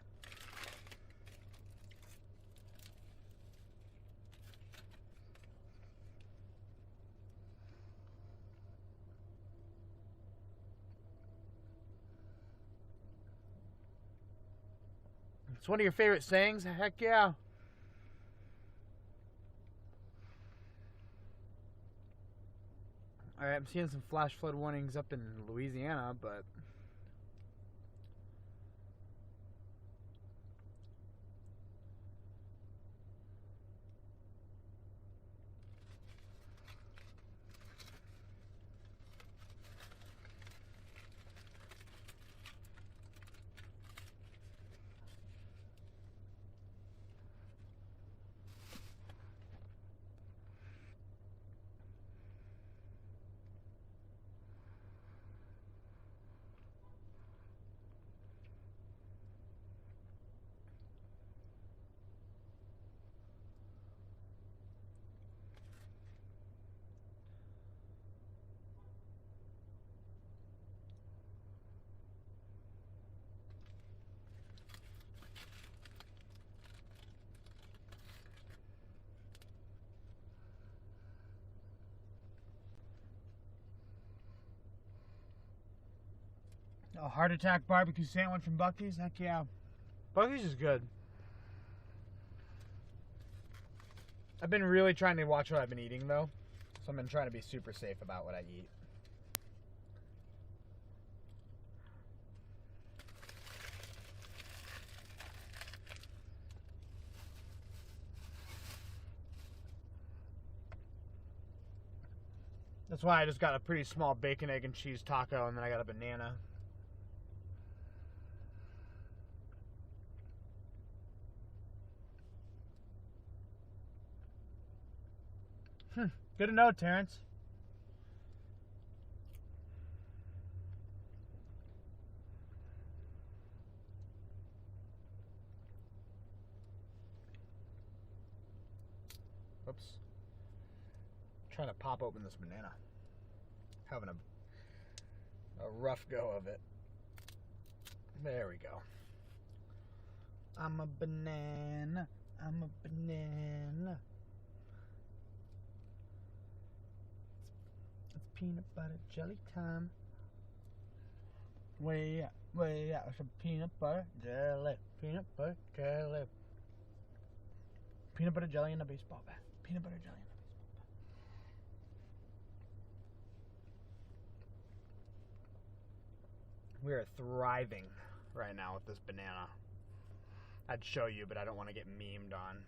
A: It's one of your favorite sayings? Heck yeah. Alright, I'm seeing some flash flood warnings up in Louisiana, but a heart attack barbecue sandwich from Buc-ee's? Heck yeah. Buc-ee's is good. I've been really trying to watch what I've been eating though. So I've been trying to be super safe about what I eat. That's why I just got a pretty small bacon, egg, and cheese taco, and then I got a banana. Good to know, Terrence. Oops. Trying to pop open this banana. Having a rough go of it. There we go. I'm a banana. I'm a banana. It's peanut butter jelly time. Way out, some peanut butter jelly. Peanut butter jelly. Peanut butter jelly in a baseball bat. Peanut butter jelly in a baseball bat. We are thriving right now with this banana. I'd show you, but I don't want to get memed on.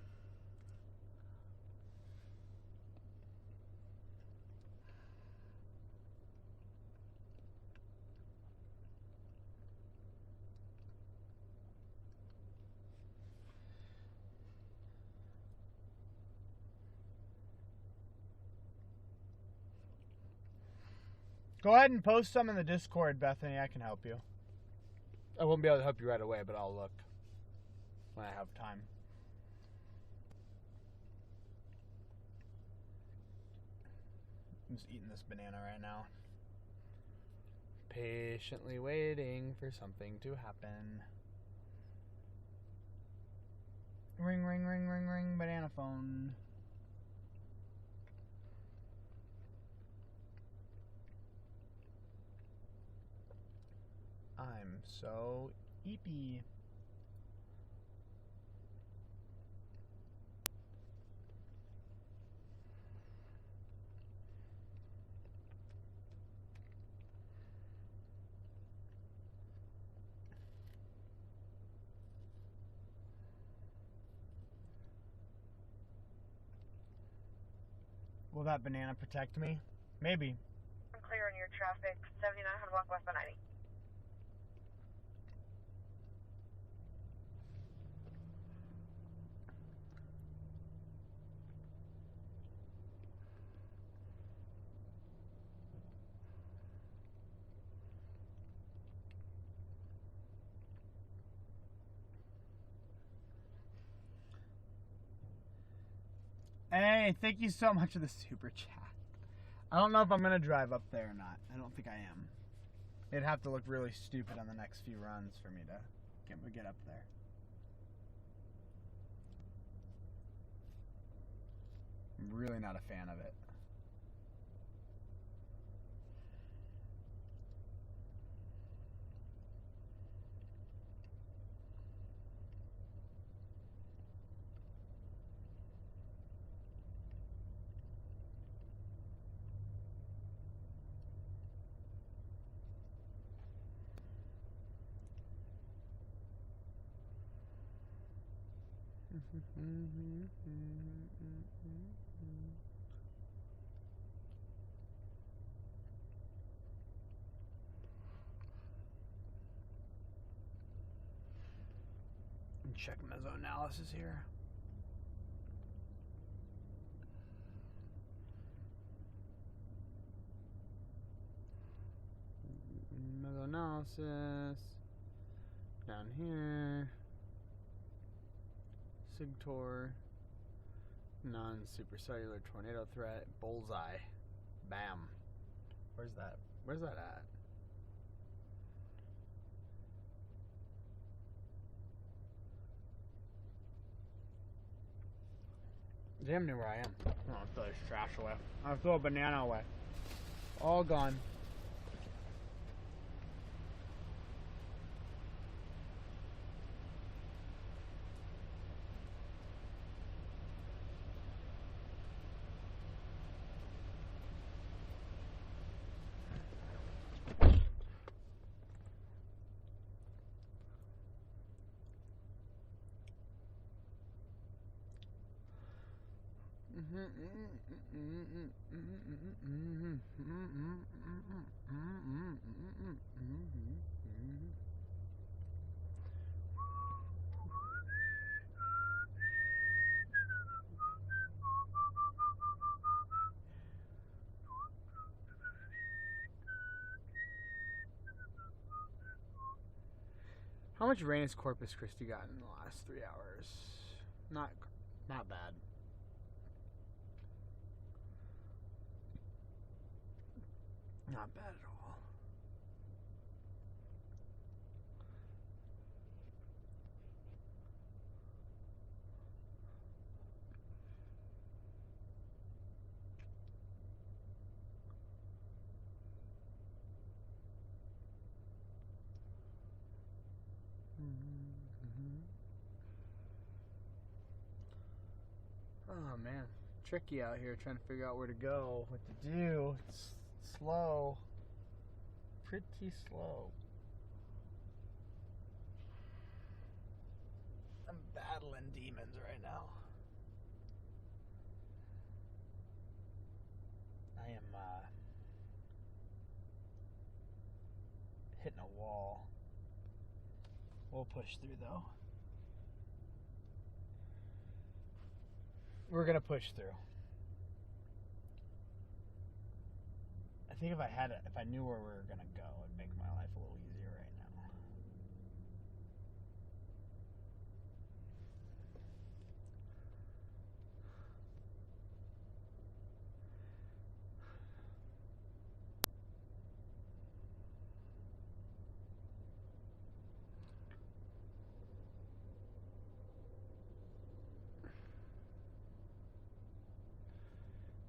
A: Go ahead and post some in the Discord, Bethany. I can help you. I won't be able to help you right away, but I'll look when I have time. I'm just eating this banana right now. Patiently waiting for something to happen. Ring, ring, ring, ring, ring, banana phone. I'm so eepy. Will that banana protect me? Maybe.
F: I'm clear on your traffic, 7900 block west of 90.
A: Hey, thank you so much for the super chat. I don't know if I'm going to drive up there or not. I don't think I am. It'd have to look really stupid on the next few runs for me to get up there. I'm really not a fan of it. I'm checking my zone analysis here. Meta-analysis down here. Sigtor, non-supercellular tornado threat, bullseye, bam. Where's that? Where's that at? Damn near where I am. Oh, I'll throw this trash away. I'll throw a banana away. All gone. How much rain has Corpus Christi gotten in the last 3 hours? Not bad. Not bad at all. Oh man, tricky out here trying to figure out where to go, what to do. It's slow. Pretty slow. I'm battling demons right now. I am hitting a wall. We'll push through though. We're gonna push through. I think if I knew where we were gonna go, it'd make my life a little easier right now.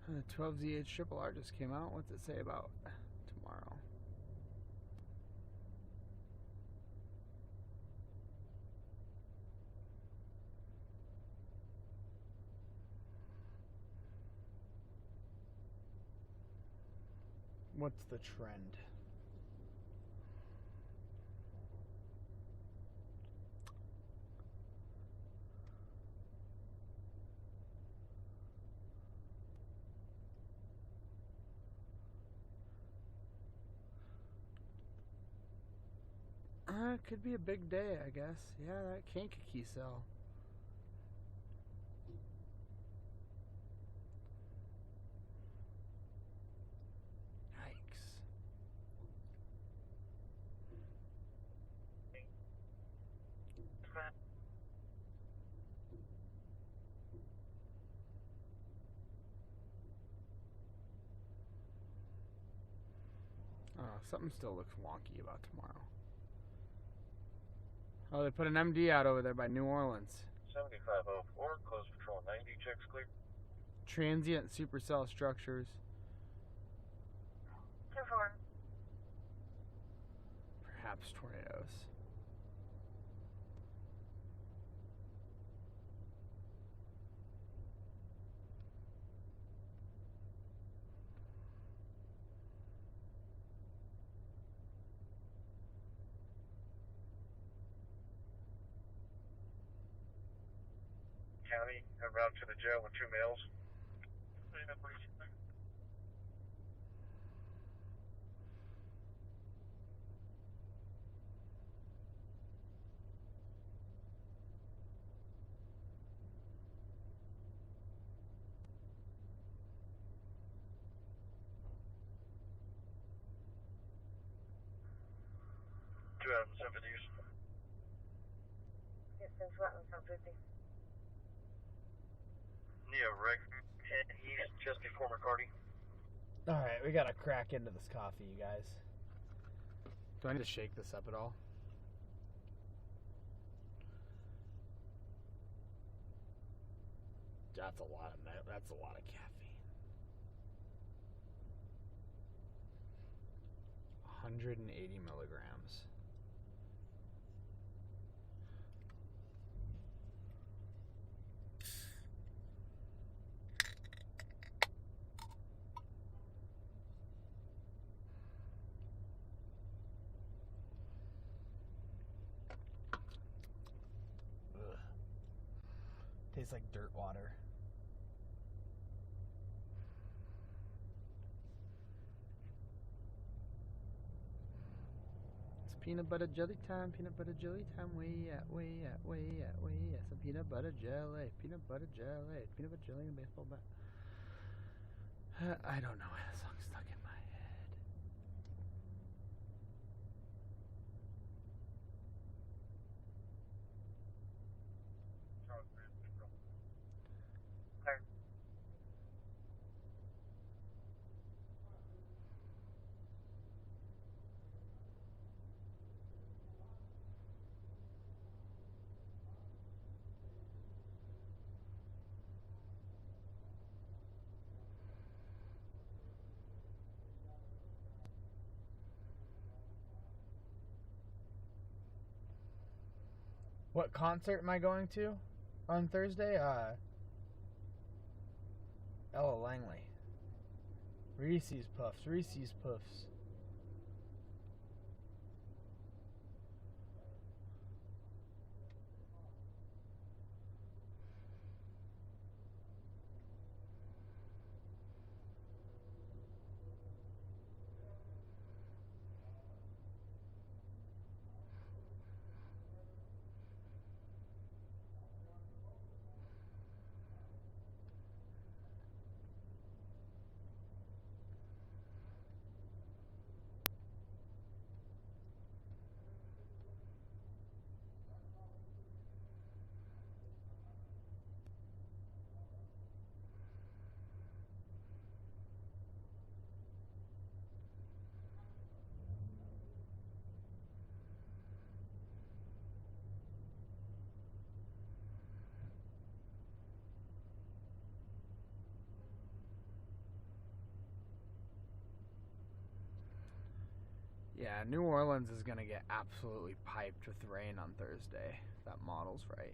A: The 12ZH Triple R just came out. What's it say about tomorrow? What's the trend? It could be a big day, I guess. Yeah, that Kankakee cell. Yikes. Something still looks wonky about tomorrow. Oh, they put an MD out over there by New Orleans.
G: 7504, close patrol 90, checks clear.
A: Transient supercell structures.
F: 2-4.
A: Perhaps tornadoes.
G: County, en route to the jail with 2 males. Two out of 70s.
F: Distance wetlands 150.
G: Neo Rec 10 East, just before McCarty.
A: Alright, we gotta crack into this coffee, you guys. Do I need to shake this up at all? That's a lot of caffeine. 180 milligrams. Ugh. Tastes like dirt water. It's peanut butter jelly time, way out, some peanut butter jelly, peanut butter jelly and baseball bat. I don't know why that song's stuck in my head. What concert am I going to on Thursday? Ella Langley. Reese's Puffs. Yeah, New Orleans is going to get absolutely piped with rain on Thursday. If that model's right.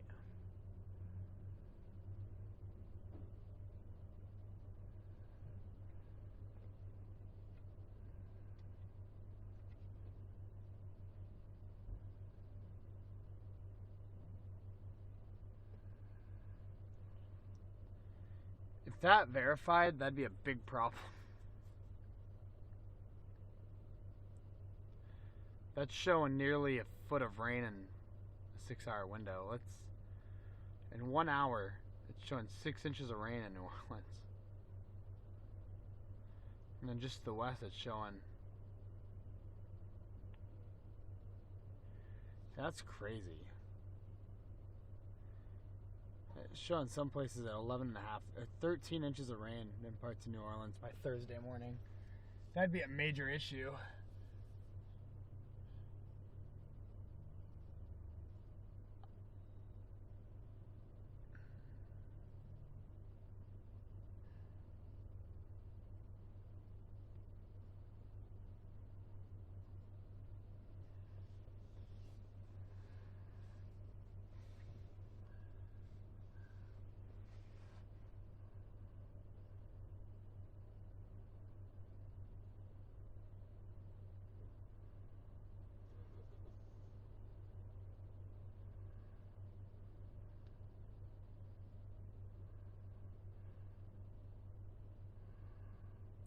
A: If that verified, that'd be a big problem. That's showing nearly a foot of rain in a 6-hour window. In 1 hour, it's showing 6 inches of rain in New Orleans. And then just to the west, it's showing. That's crazy. It's showing some places at 13 inches of rain in parts of New Orleans by Thursday morning. That'd be a major issue.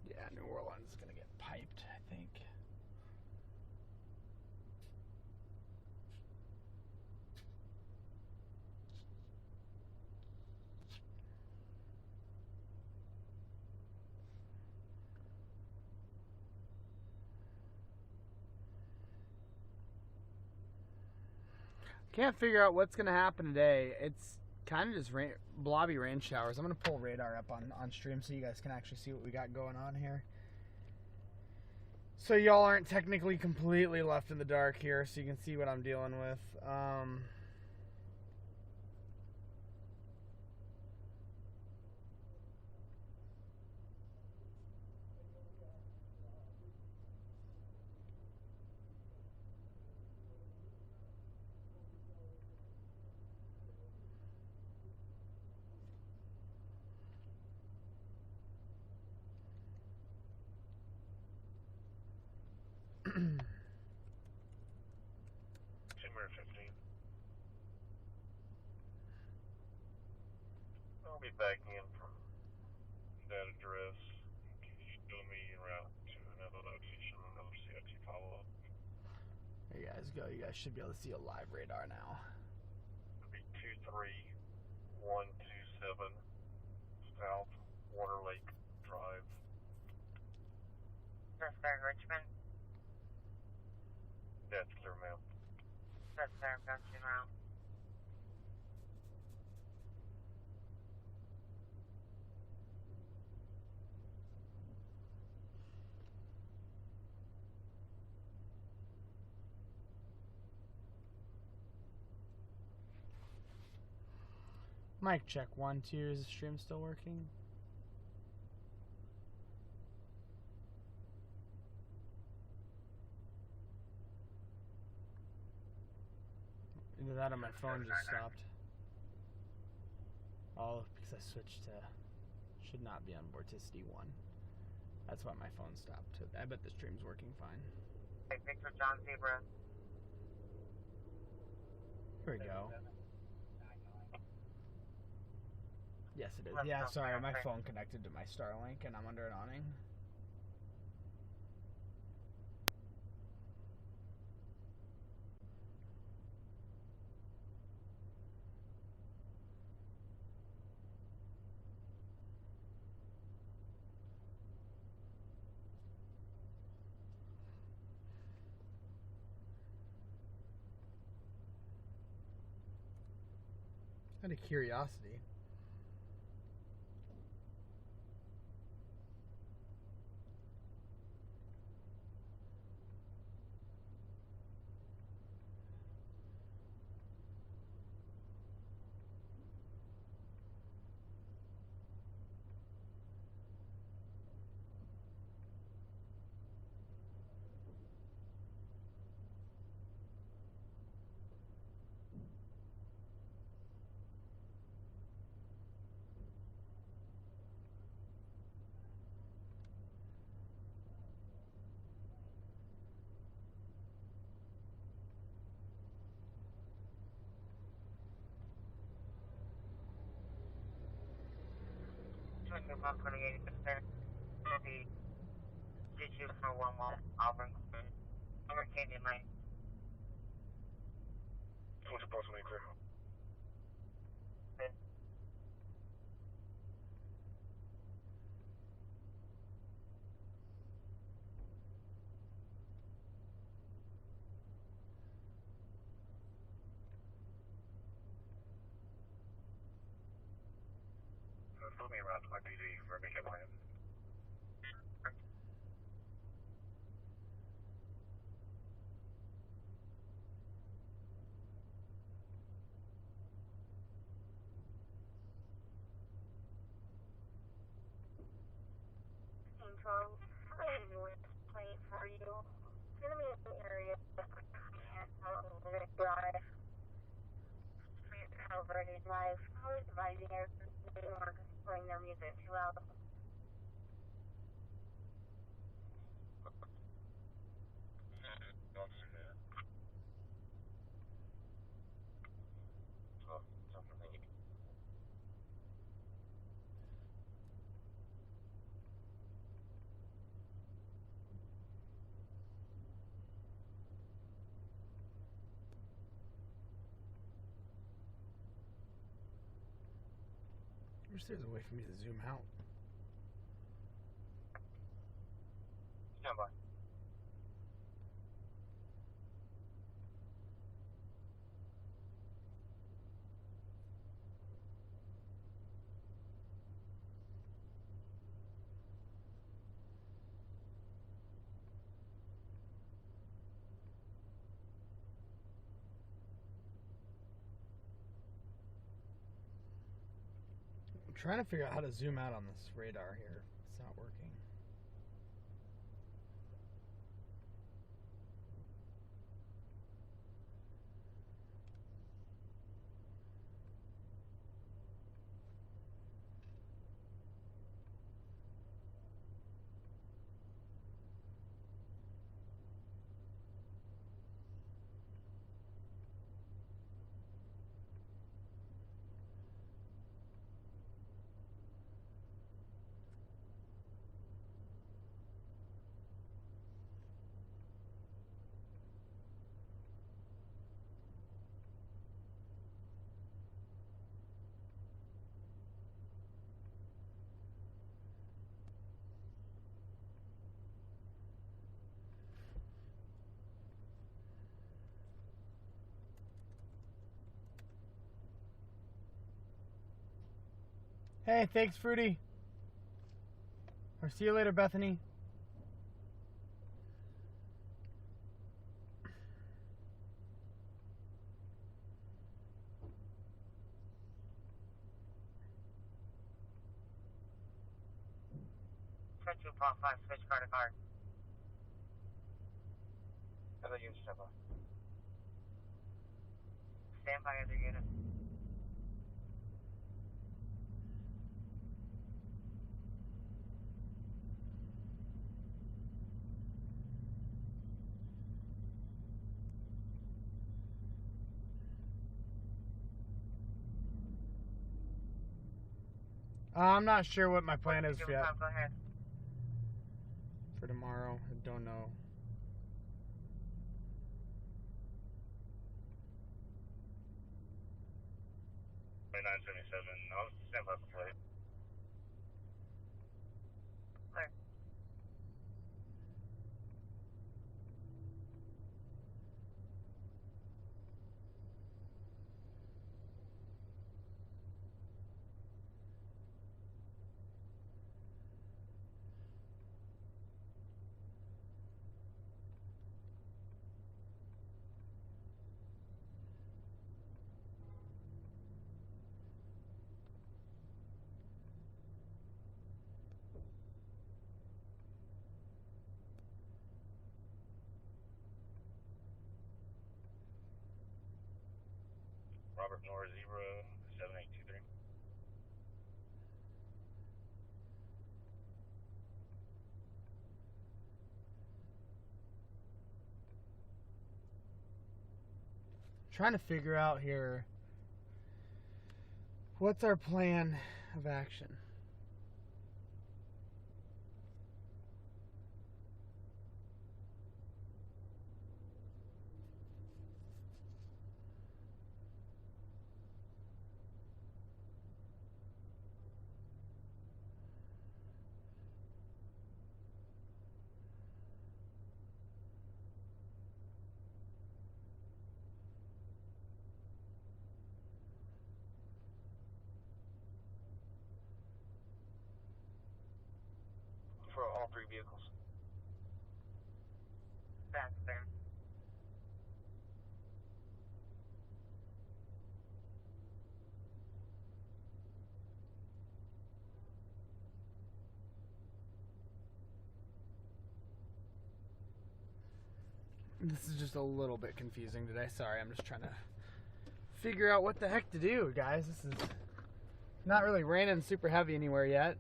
A: Yeah, New Orleans is going to get piped, I think. Can't figure out what's going to happen today. It's kind of just blobby rain showers. I'm going to pull radar up on stream so you guys can actually see what we got going on here. So y'all aren't technically completely left in the dark here, so you can see what I'm dealing with.
G: Somewhere 15. I'll be backing in from that address. Can you show me en route to another location, another CIT follow-up?
A: There you guys go. You guys should be able to see a live radar now.
G: It'll be 23127 South Water Lake Drive.
F: That's there, Richmond.
G: That's clear, ma'am.
F: That's there, got you now.
A: Mic check 1, 2. Is the stream still working? Either that or my phone just stopped. Oh, because I switched to should not be on Vorticity 1. That's why my phone stopped. I bet the stream's working fine.
F: Hey, Victor John Zebra.
A: Here we go. Yes, it is. Yeah, sorry, my phone connected to my Starlink and I'm under an awning. Out of curiosity.
F: 128, copy. G2 for 11, Auburn. Over Canyon Lane.
G: What's approximately clear? Put me around to my PD for a make plan.
F: Plate for you. It's going to be in the area and drive. Celebrating life. Always advising everyone or playing their music too loud.
G: Don't do that. Oh, something like it.
A: I wish there's a way for me to zoom out.
G: Stand by.
A: I'm trying to figure out how to zoom out on this radar here. It's not working. Hey, thanks, Fruity. Or see you later, Bethany.
F: Set 2.5, switch car to car.
G: Other units stand by.
F: Stand by other unit.
A: I'm not sure what my plan is yet
F: Go ahead.
A: for tomorrow. I don't know.
G: By 977, I'll stand by for plate.
F: Clear.
G: Robert Nora Zebra 7823.
A: Trying to figure out here what's our plan of action.
H: all 3 vehicles.
F: That's fair.
A: This is just a little bit confusing today. Sorry, I'm just trying to figure out what the heck to do, guys. This is not really raining super heavy anywhere yet,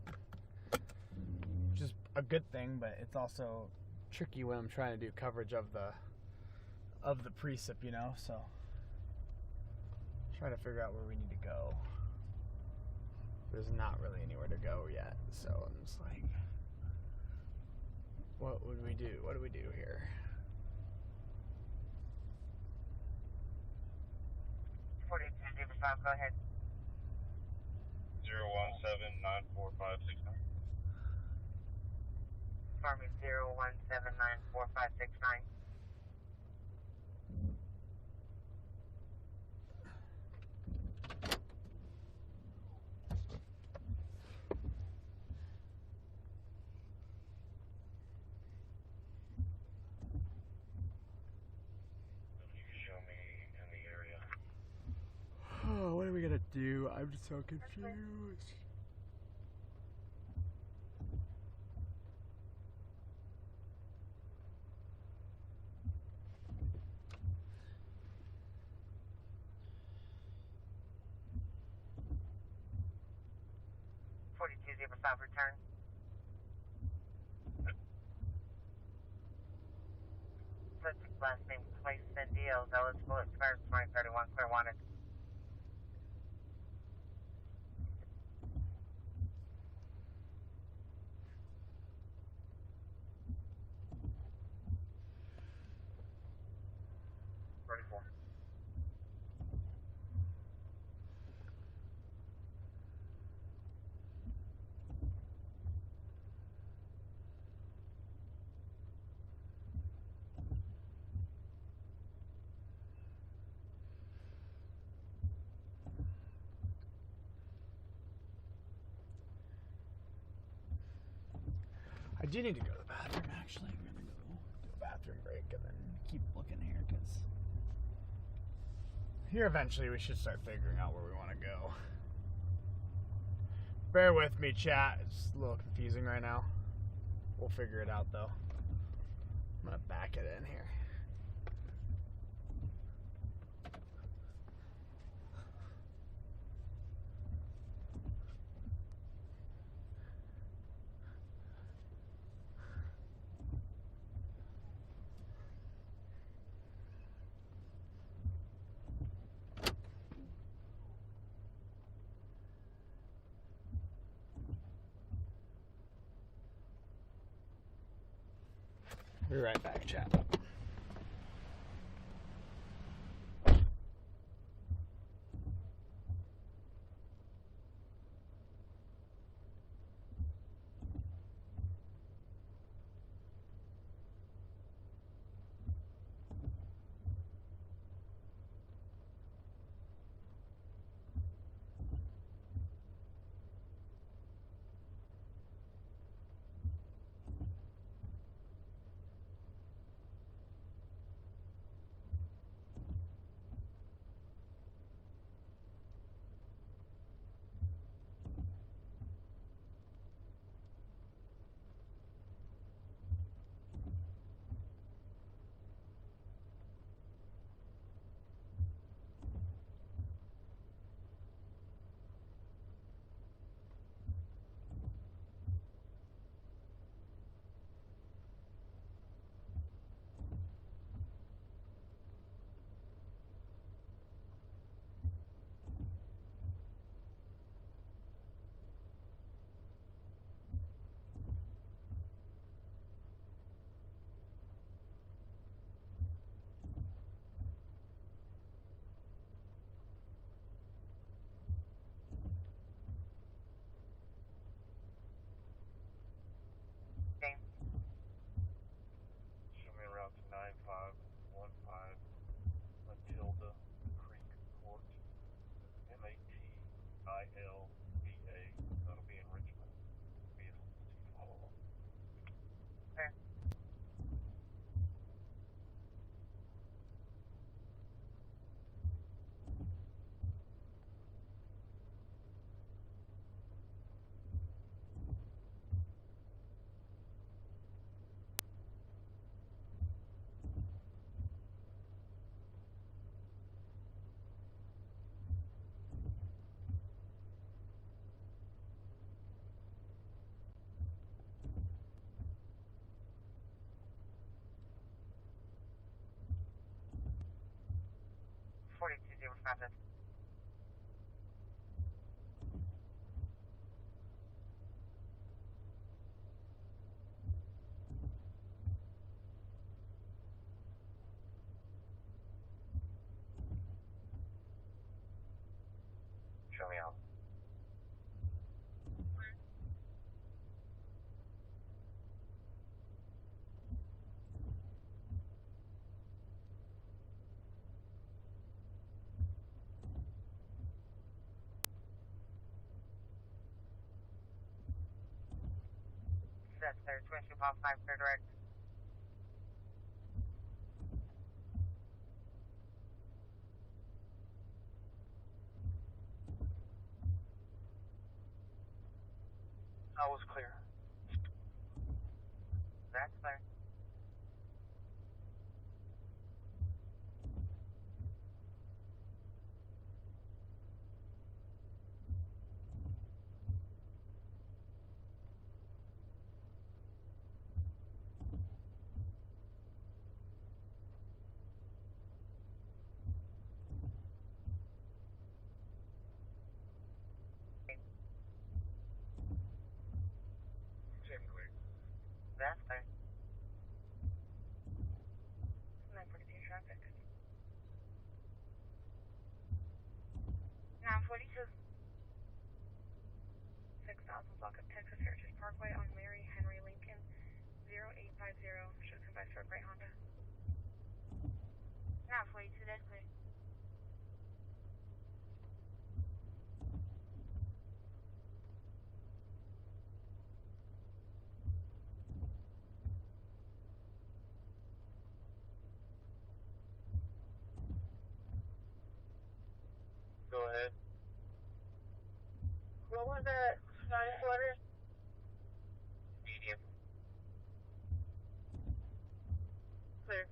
A: which is a good thing, but it's also tricky when I'm trying to do coverage of the precip, you know, so trying to figure out where we need to go. There's not really anywhere to go yet, so I'm just like, what would we do? What do we do here?
F: 4205, go ahead.
G: 017-94569.
F: Farming 0179459.
G: You can show me in the area.
A: Oh, what are we gonna do? I'm just so confused.
F: Return. Subject last name Clay Diaz, eligible, expires 2031, clear wanted.
A: I do need to go to the bathroom, actually. I'm gonna go do a bathroom break and then keep looking here, because here eventually we should start figuring out where we want to go. Bear with me, chat. It's a little confusing right now. We'll figure it out, though. I'm gonna back it in here. Be right back, chat.
H: Captain. Show me out. That's clear. 22.5 clear direct. I was clear. That's clear.
G: Same clear.
H: That's clear. 942 traffic. 942. 6000 block of Texas Heritage Parkway on Mary Henry Lincoln 0850. Should come back to a gray Honda. 942, that's clear.
G: Go ahead.
H: What was that? Spanish water?
G: Medium.
H: Clear.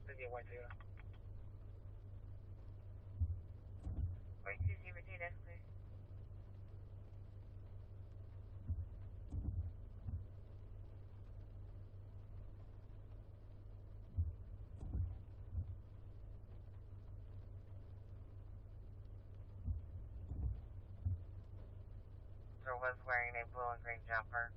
G: India White Taylor.
H: 4202, that's clear. Was wearing a blue and green jumper.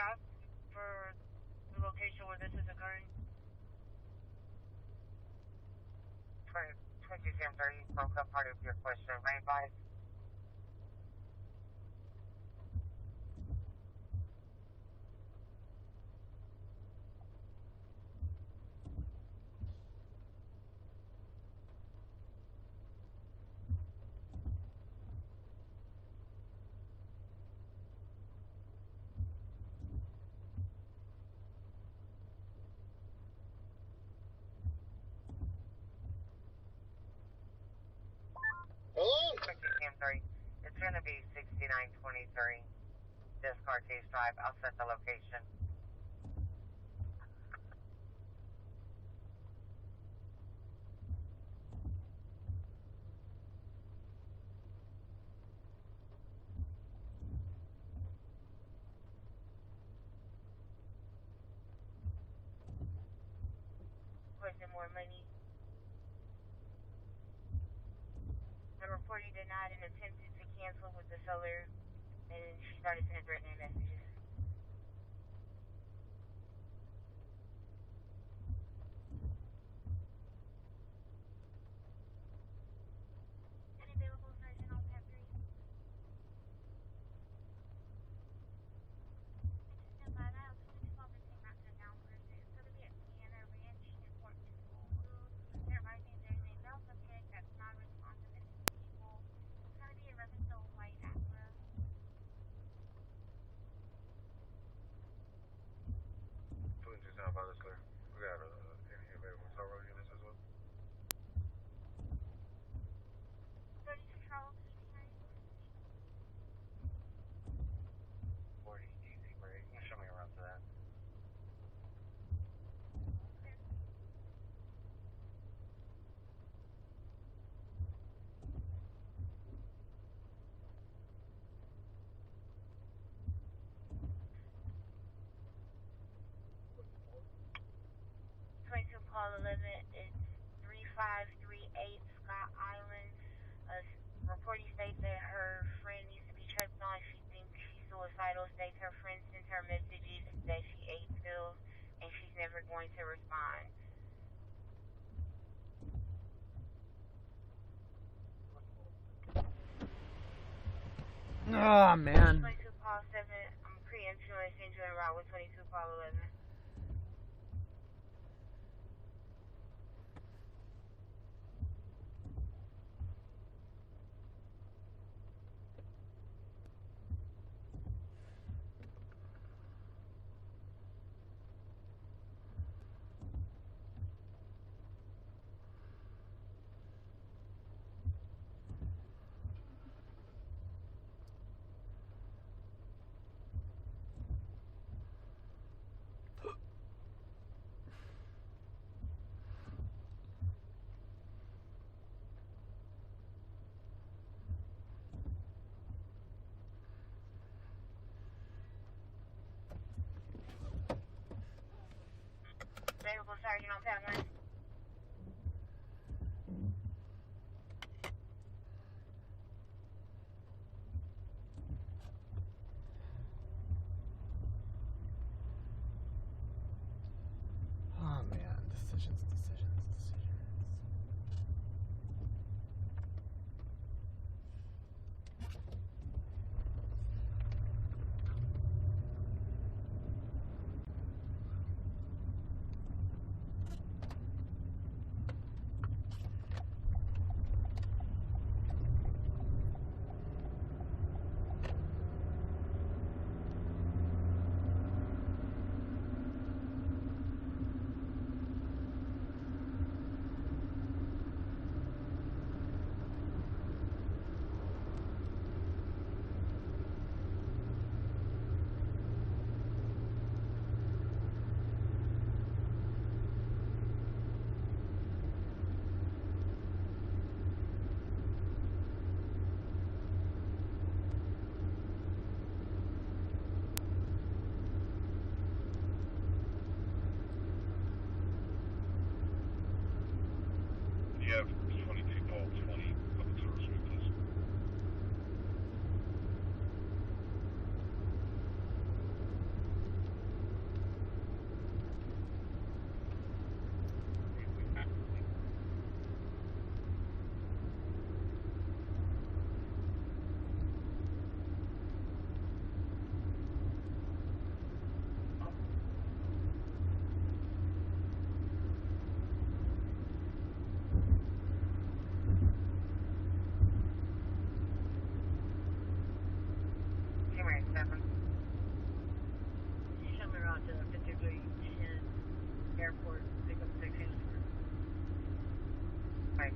E: stop for the location where this is occurring?
I: 2730, broke up part of your question. Rain 5.
D: Hello?
I: 2730. It's going to be 6923. Descartes Drive. I'll set the location.
E: Question more money. The report you denied and attempted to cancel with the seller, and she started sending threatening messages.
F: Unavailable version on tab 3. I just stand by that. Also, just call the team out to announce it. It's going to be at Sienna Ranch in Fort School. They're advising there's a male subject that's non-responsive and disabled. It's going to be in reference to a white Acura.
G: 2275, that's clear. We got any available tow road units as well?
F: 32 Charles, right?
I: 40 easy break. You can show me around to that.
F: Clear.
E: 22 call 11, it's 3538 Scott Island. Reporting states that her friend needs to be checked on. She thinks she's suicidal. States her friend sent her messages that she ate pills and she's never going to respond.
A: Oh, man.
E: 22 call 7, I'm preempting and send you en route with 22 call 11. Available Sergeant on tab 1.
A: Oh, man. Decisions.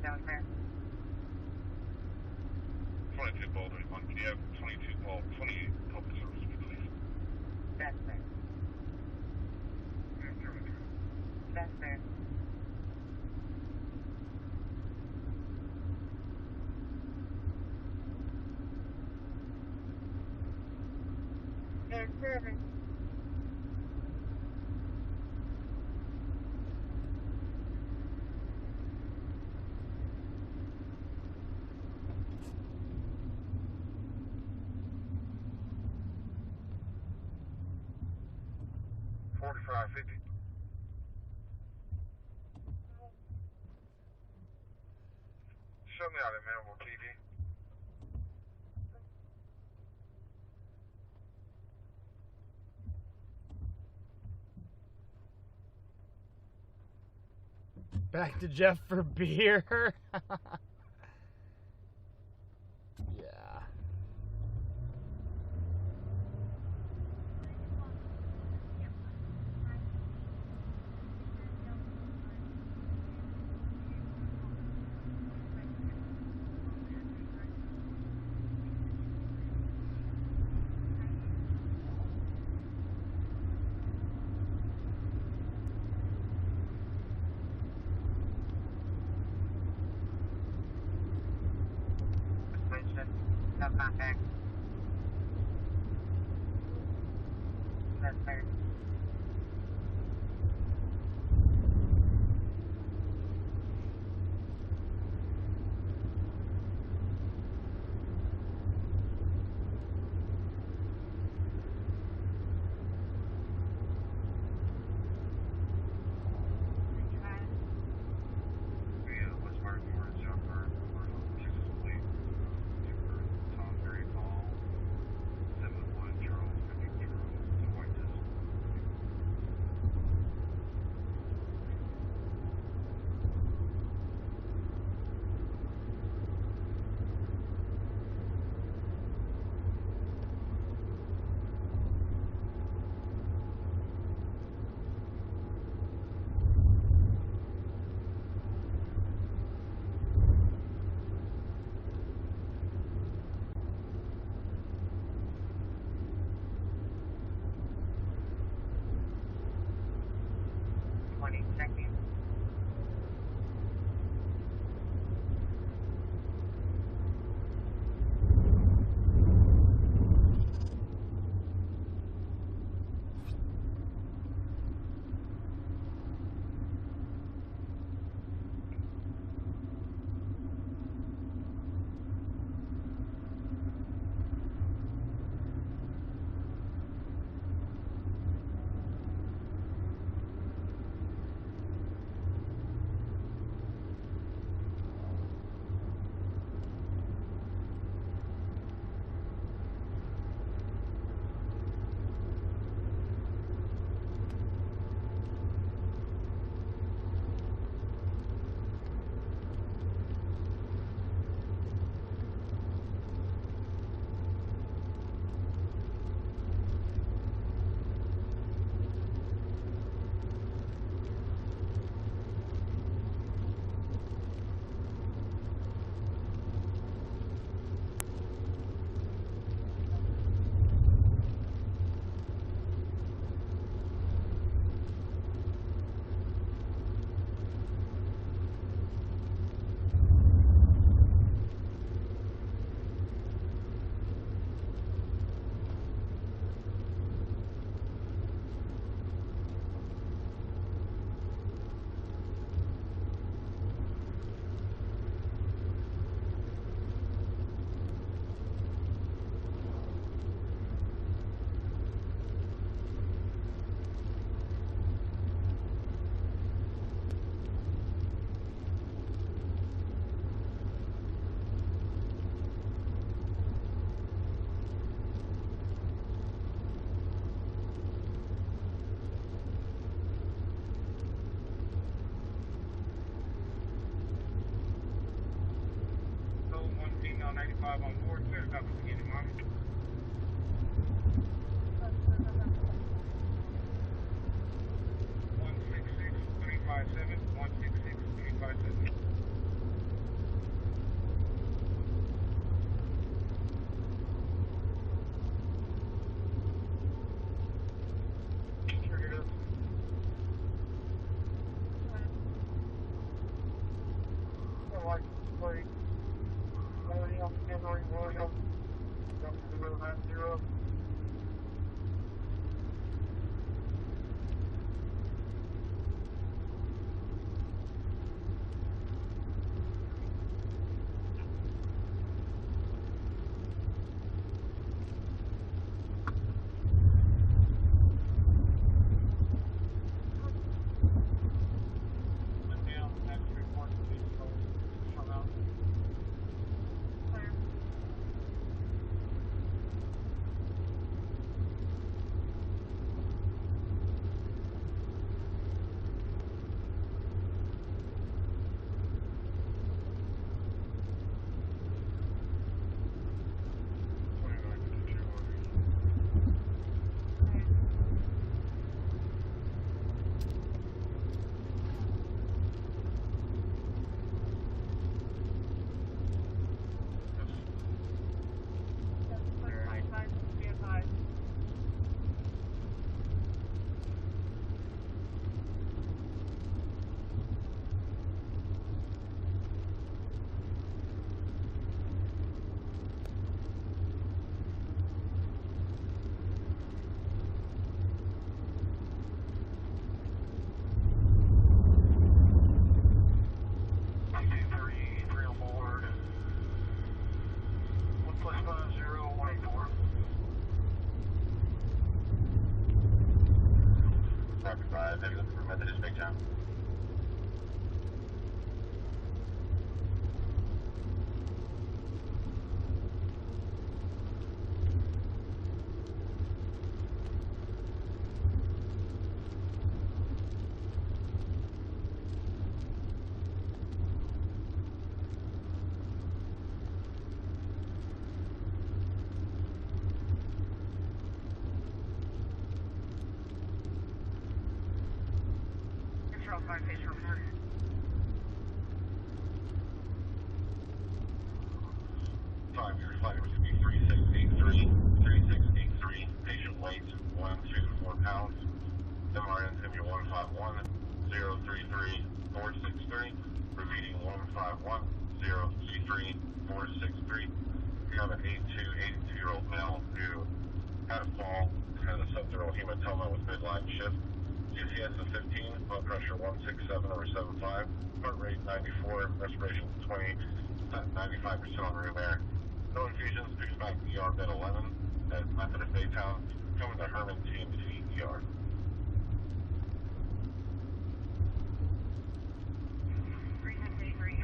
I: down there?
G: 22 Ball 31. Can you have 22 Ball 28 public service, please?
I: That's there.
G: Yeah, Charlie.
I: That's there.
E: And 7.
G: $45.50. Show me out in Manville TV.
A: Back to Jeff for beer. Yeah.
I: No contact. That's there.
G: Yeah, let's work more as jumper. We're on Texas Fleet. Jumper, Tom Berry Paul. 7-1 Charles, 50 Charles, the White Disc.
I: Checking.
G: So 1 female 95 on board, clear copy beginning, Mommy. 166-357, 166-357. for Methodist Baytown.
H: Control 5, face report.
G: 5, your flight was to be 3683, patient weight 124 pounds. MRN is going to be 151-033-463, repeating 151-033-463. We have an 82-year-old male who had a fall, had a subdural hematoma with midline shift. GCS of 15, blood pressure 167/75, heart rate 94, respiration 20, 95% on room air. No infusions, picked back ER bed 11 at Methodist Baytown, coming to Herman TMC ER.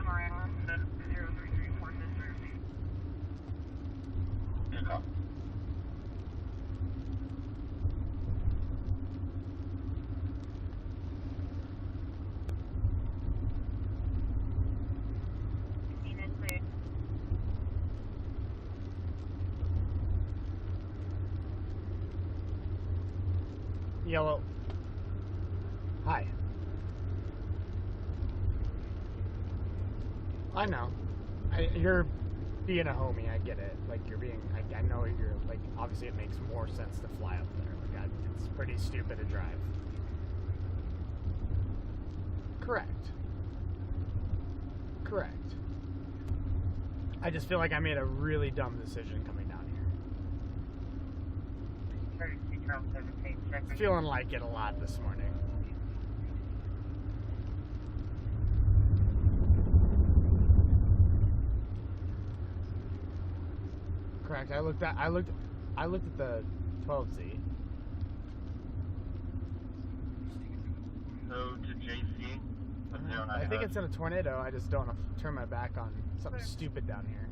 H: MRN 033-463.
G: Good copy.
A: Yellow. Hi. I know. You're being a homie. I get it. Like you're being. I know you're like. Obviously, it makes more sense to fly up there. Like it's pretty stupid to drive. Correct. Correct. I just feel like I made a really dumb decision coming down here. Feeling like it a lot this morning. Correct. I looked at the 12Z.
G: So to JC.
A: I think it's in a tornado. I just don't want to turn my back on something stupid down here.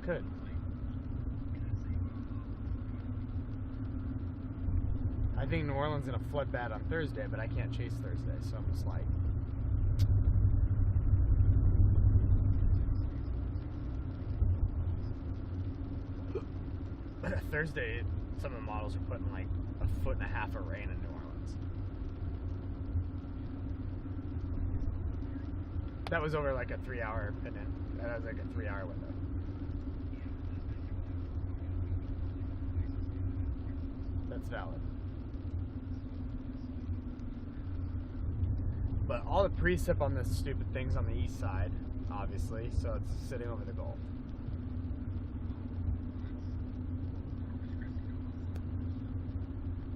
A: Could. I think New Orleans is gonna flood bad on Thursday, but I can't chase Thursday, so I'm just like. Thursday, some of the models are putting like 1.5 foot of rain in New Orleans. That was over like a 3-hour minute. That was like a 3-hour window. That's valid. But all the precip on this stupid thing's on the east side, obviously, so it's sitting over the Gulf.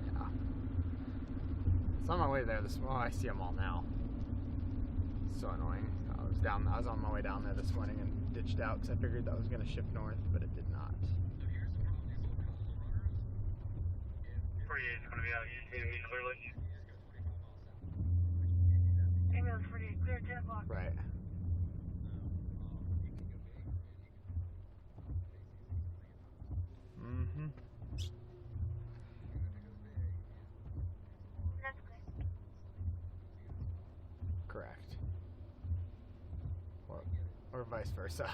A: Yeah. It's on my way there this morning. Oh, I see them all now. So annoying. I was on my way down there this morning and ditched out because I figured that was going to shift north, but it did not.
G: 48 is going to be out east clearly.
H: Ambulance 48, clear 10 o'clock.
A: Right. Mm-hmm.
H: That's good.
A: Correct. Or vice versa.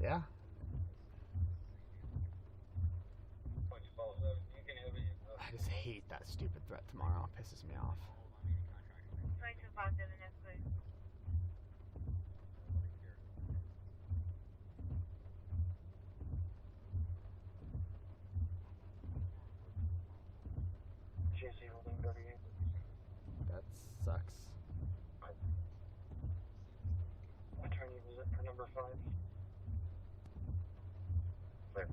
A: Yeah. I just hate that stupid threat tomorrow. It pisses me off.
H: 2257, that's good.
G: JC holding W.
A: That sucks.
G: Attorney visit for number 5. Clear.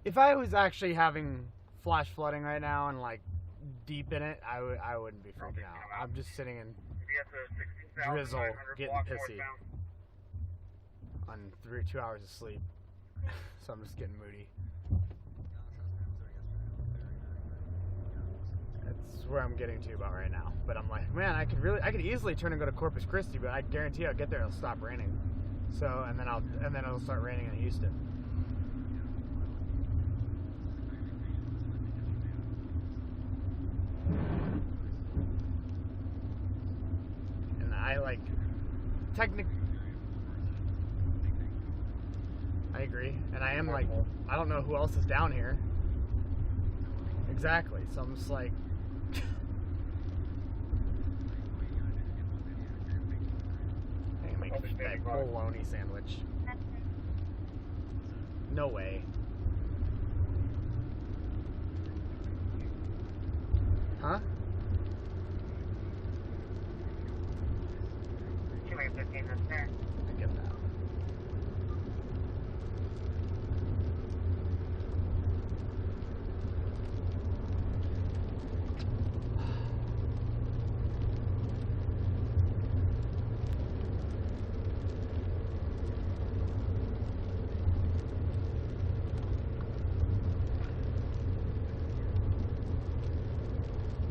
A: If I was actually having flash flooding right now and like deep in it, I wouldn't be freaking out. I'm just sitting in drizzle, getting pissy on 2 hours of sleep, so I'm just getting moody. That's where I'm getting to about right now. But I'm like, man, I could easily turn and go to Corpus Christi, but I guarantee I'll get there and it'll stop raining. So and then it'll start raining in Houston. And I like I agree, and I am like, I don't know who else is down here. Exactly, so I'm just like, I can make that bologna sandwich. No way. Huh?
I: 2-15 is there.
A: I get that.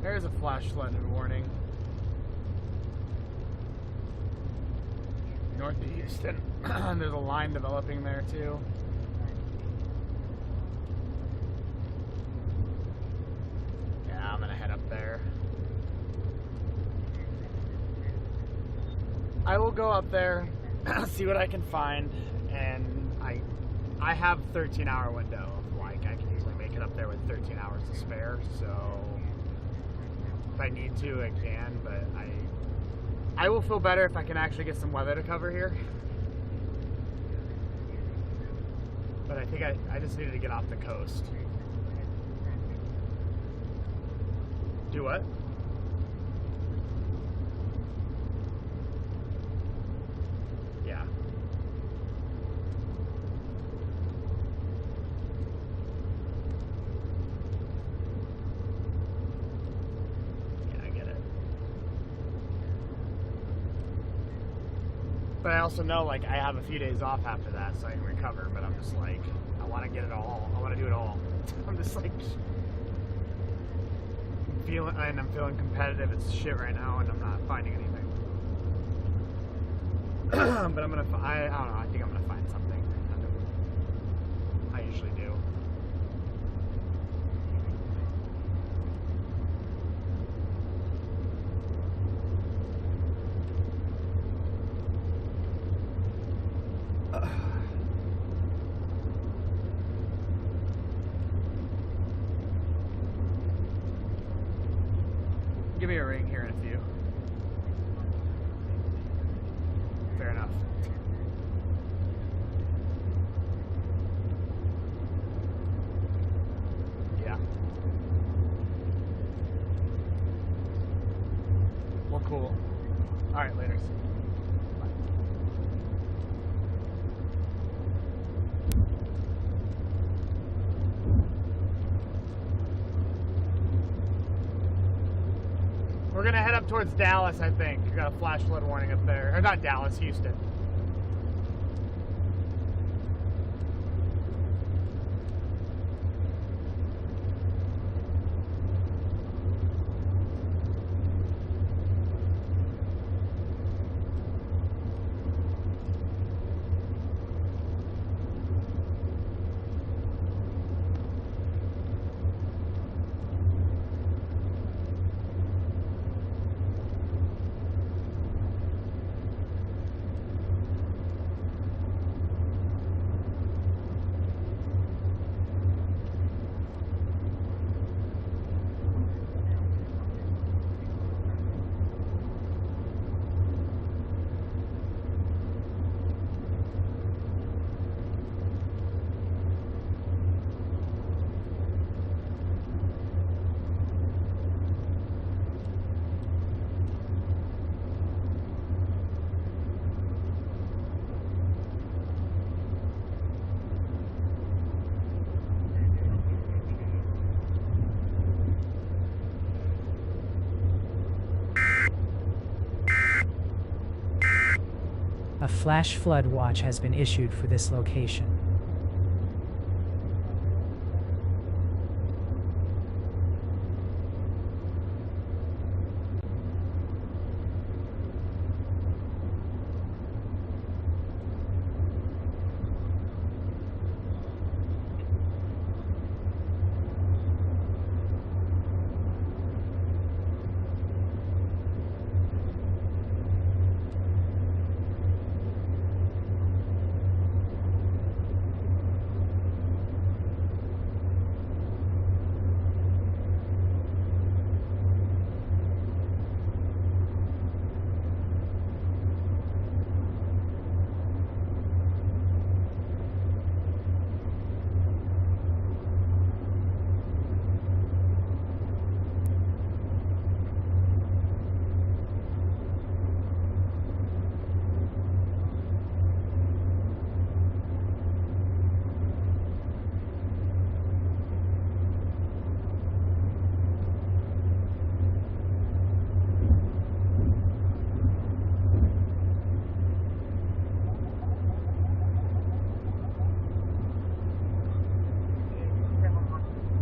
A: There's a flash flood warning. North of Houston. There's a line developing there too. Yeah, I'm gonna head up there. I will go up there, see what I can find, and I have 13-hour window. Like, I can usually make it up there with 13 hours to spare, so if I need to, I can, but I will feel better if I can actually get some weather to cover here. But I think I just needed to get off the coast. Do what? Yeah. Yeah, I get it. But I also know, like, I have a few days off after that, so I can recover. But I'm just like, I want to get it all. I want to do it all. I'm just like, I'm feeling competitive as shit right now, and I'm not finding anything. But I don't know. I think I'm gonna find something. I usually do. Give me a ring here in a few. Fair enough. Yeah. Well, cool. All right, later. Bye. We're gonna head up towards Dallas, I think. We got a flash flood warning up there. Or not Dallas, Houston.
C: A flash flood watch has been issued for this location.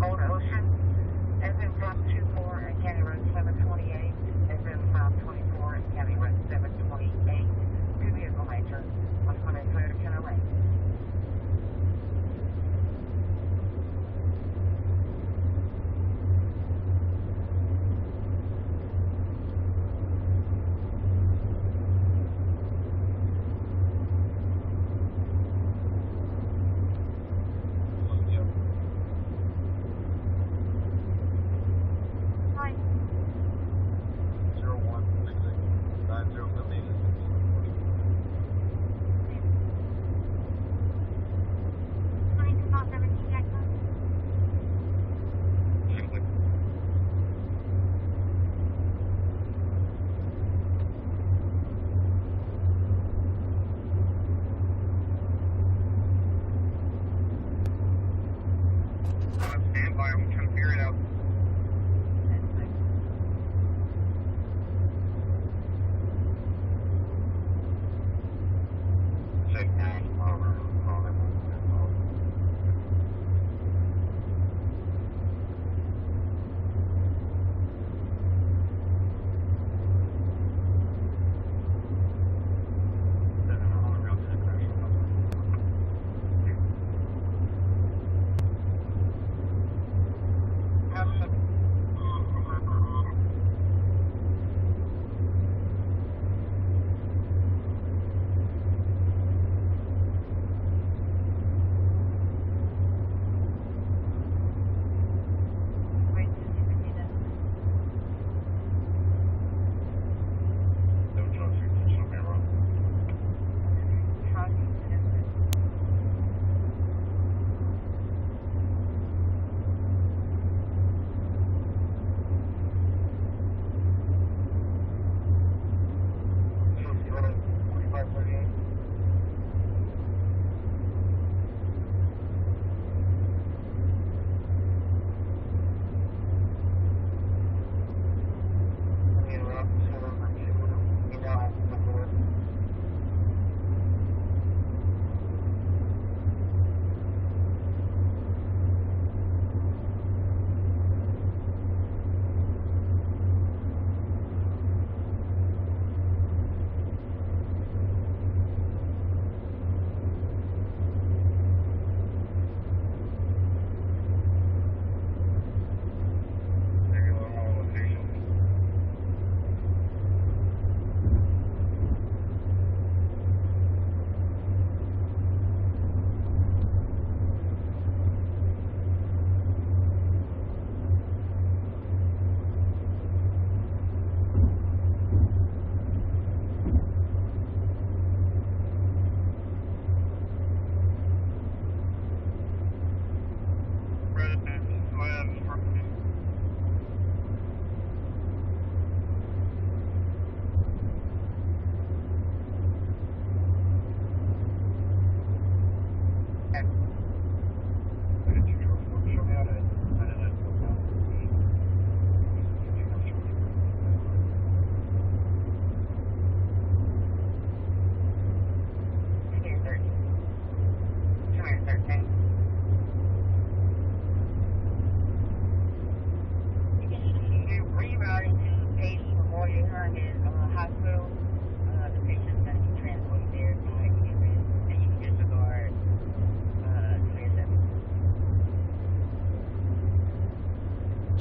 I: Old Ocean, FM 524 at County Road 728, FM 524 at County Road 728, two vehicle major, what's going to clear to County Lake.
F: Hi.
G: 0166-9078. Stand by, I'm trying to figure it out. Check gas,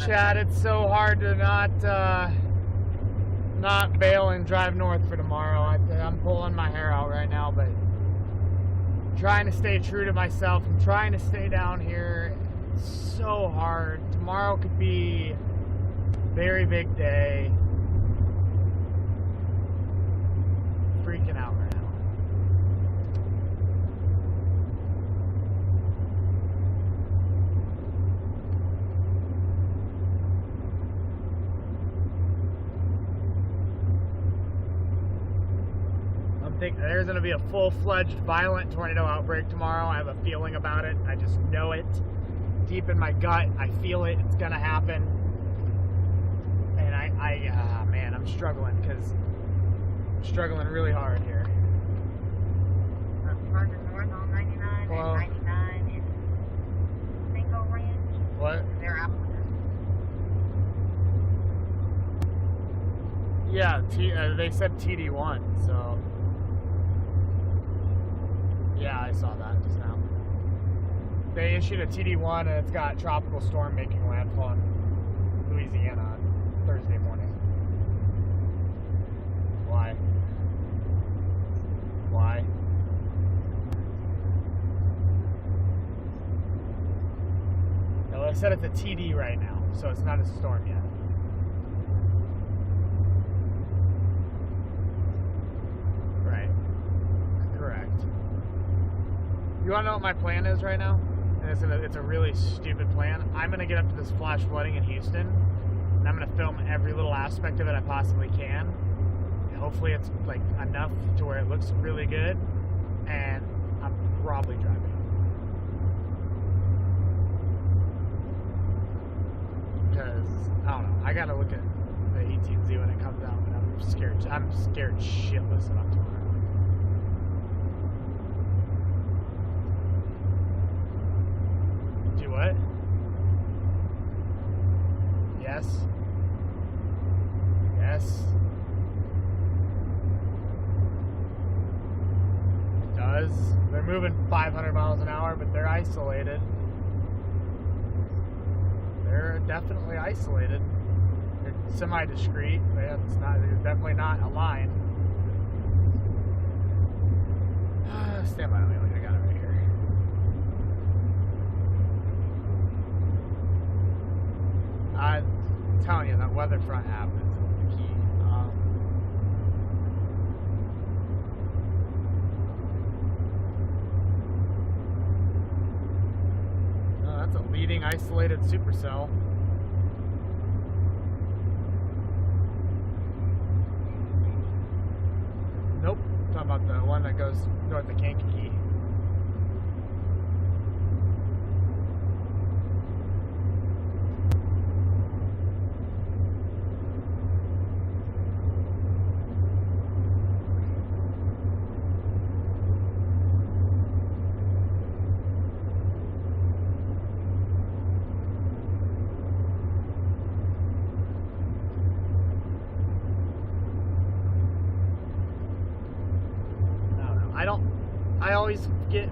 A: Chad, it's so hard to not bail and drive north for tomorrow. I'm pulling my hair out right now, but trying to stay true to myself. I'm trying to stay down here. It's so hard. Tomorrow could be a very big day. Freaking out right now. There's going to be a full-fledged violent tornado outbreak tomorrow. I have a feeling about it. I just know it. Deep in my gut, I feel it. It's going to happen. And man, I'm struggling because I'm struggling really hard here.
E: Further north on 99
A: Well,
E: and 99 is single range.
A: What?
E: They're out.
A: Yeah, they said TD1, so... Yeah, I saw that just now. They issued a TD1 and it's got tropical storm making landfall in Louisiana on Thursday morning. Why? Why? No, I said it's a TD right now, so it's not a storm yet. Right. Correct. You want to know what my plan is right now? And it's a really stupid plan. I'm going to get up to this flash flooding in Houston, and I'm going to film every little aspect of it I possibly can. And hopefully it's like enough to where it looks really good, and I'm probably driving. Because, I don't know, I got to look at the 18Z when it comes out, but I'm scared shitless about tomorrow. What? Yes. Yes. It does. They're moving 500 miles an hour, but they're isolated. They're definitely isolated. They're semi-discreet. They're definitely not aligned. Stand by me. I got it right here. I'm telling you, that weather front app is key. That's a leading isolated supercell. Nope. I'm talking about the one that goes north of Kankakee. I always get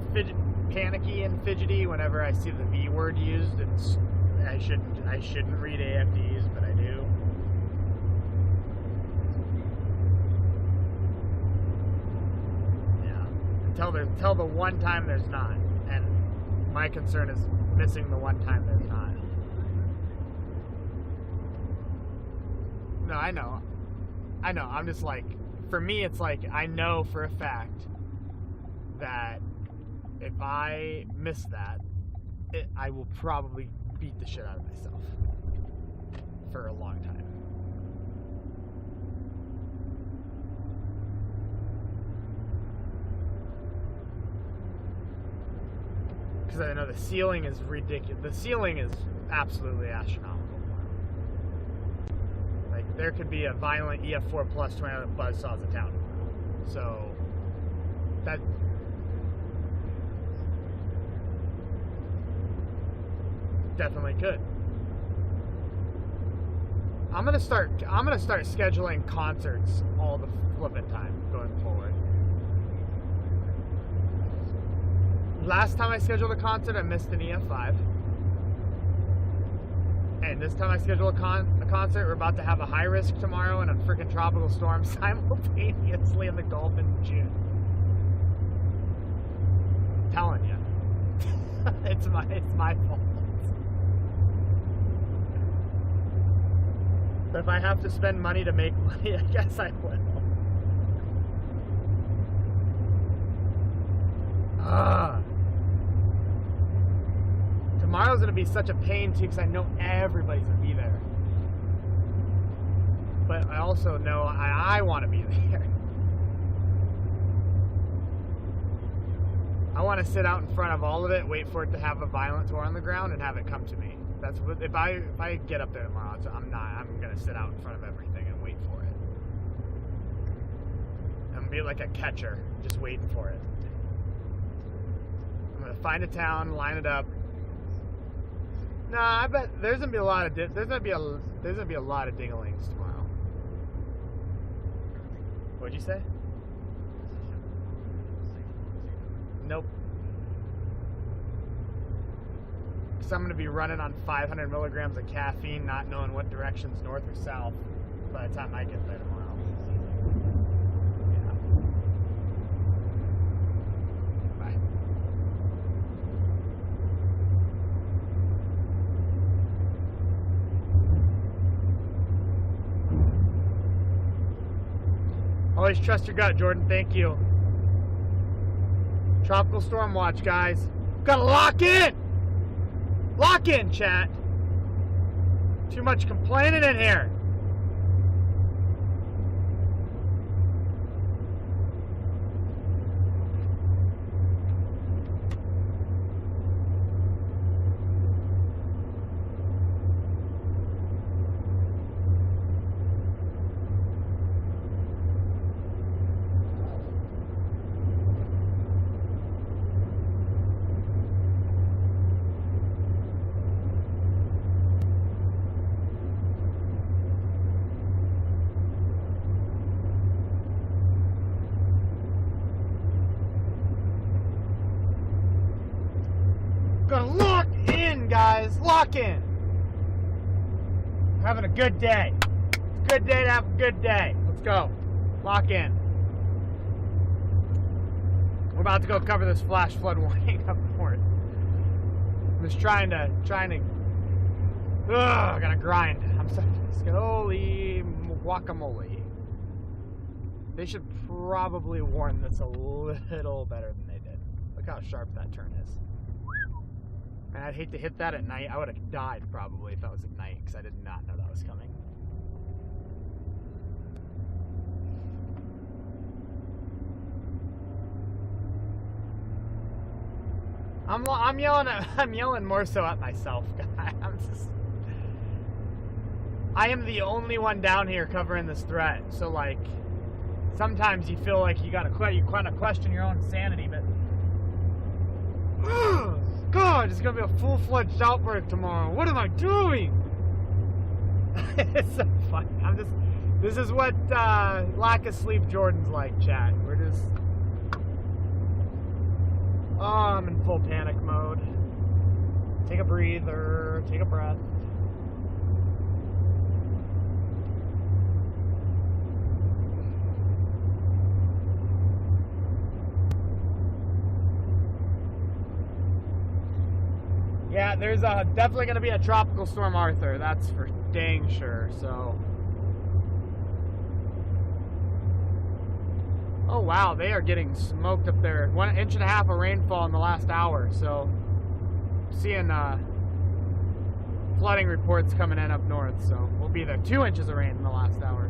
A: panicky and fidgety whenever I see the V word used, and I shouldn't read AFDs, but I do. Yeah. Until the one time there's not, and my concern is missing the one time there's not. No, I know. I'm just like, for me, it's like I know for a fact that if I miss that, I will probably beat the shit out of myself for a long time. Because I know the ceiling is ridiculous. The ceiling is absolutely astronomical. Like, there could be a violent EF4 plus tornado that buzzsaws the town. So, that... definitely could. I'm gonna start scheduling concerts all the flipping time going forward. Last time I scheduled a concert, I missed an EF5, And this time I schedule a concert. We're about to have a high risk tomorrow and a freaking tropical storm simultaneously in the Gulf in June. I'm telling you. it's my fault. But if I have to spend money to make money, I guess I will. Tomorrow's gonna be such a pain too, because I know everybody's gonna be there. But I also know I want to be there. I want to sit out in front of all of it, wait for it to have a violent tour on the ground, and have it come to me. That's what, if I get up there tomorrow, I'm gonna sit out in front of everything and wait for it. I'm gonna be like a catcher, just waiting for it. I'm gonna find a town, line it up. Nah, I bet there's gonna be a lot of dinglings tomorrow. What'd you say? Nope. Because I'm going to be running on 500 milligrams of caffeine, not knowing what direction's north or south by the time I get there tomorrow. Yeah. Bye. Always trust your gut, Jordan. Thank you. Tropical storm watch, guys. Gotta lock in! Lock in, chat. Too much complaining in here. Gonna lock in, guys. Lock in. Having a good day. It's a good day to have a good day. Let's go. Lock in. We're about to go cover this flash flood warning up north. I'm just trying to. I gotta grind. I'm sorry. Holy guacamole. They should probably warn this a little better than they did. Look how sharp that turn is. Man, I'd hate to hit that at night. I would have died probably if that was at night, because I did not know that was coming. I'm yelling more so at myself, guy. I am the only one down here covering this threat, so like sometimes you feel like you kind of question your own sanity, but God, it's gonna be a full-fledged outbreak tomorrow. What am I doing? It's so funny. This is what lack of sleep Jordan's like, chat. We're just, I'm in full panic mode. Take a breather, take a breath. Yeah, there's definitely going to be a tropical storm Arthur. That's for dang sure. So, oh wow, they are getting smoked up there. 1.5 inches of rainfall in the last hour. So, seeing flooding reports coming in up north. So we'll be there. 2 inches of rain in the last hour.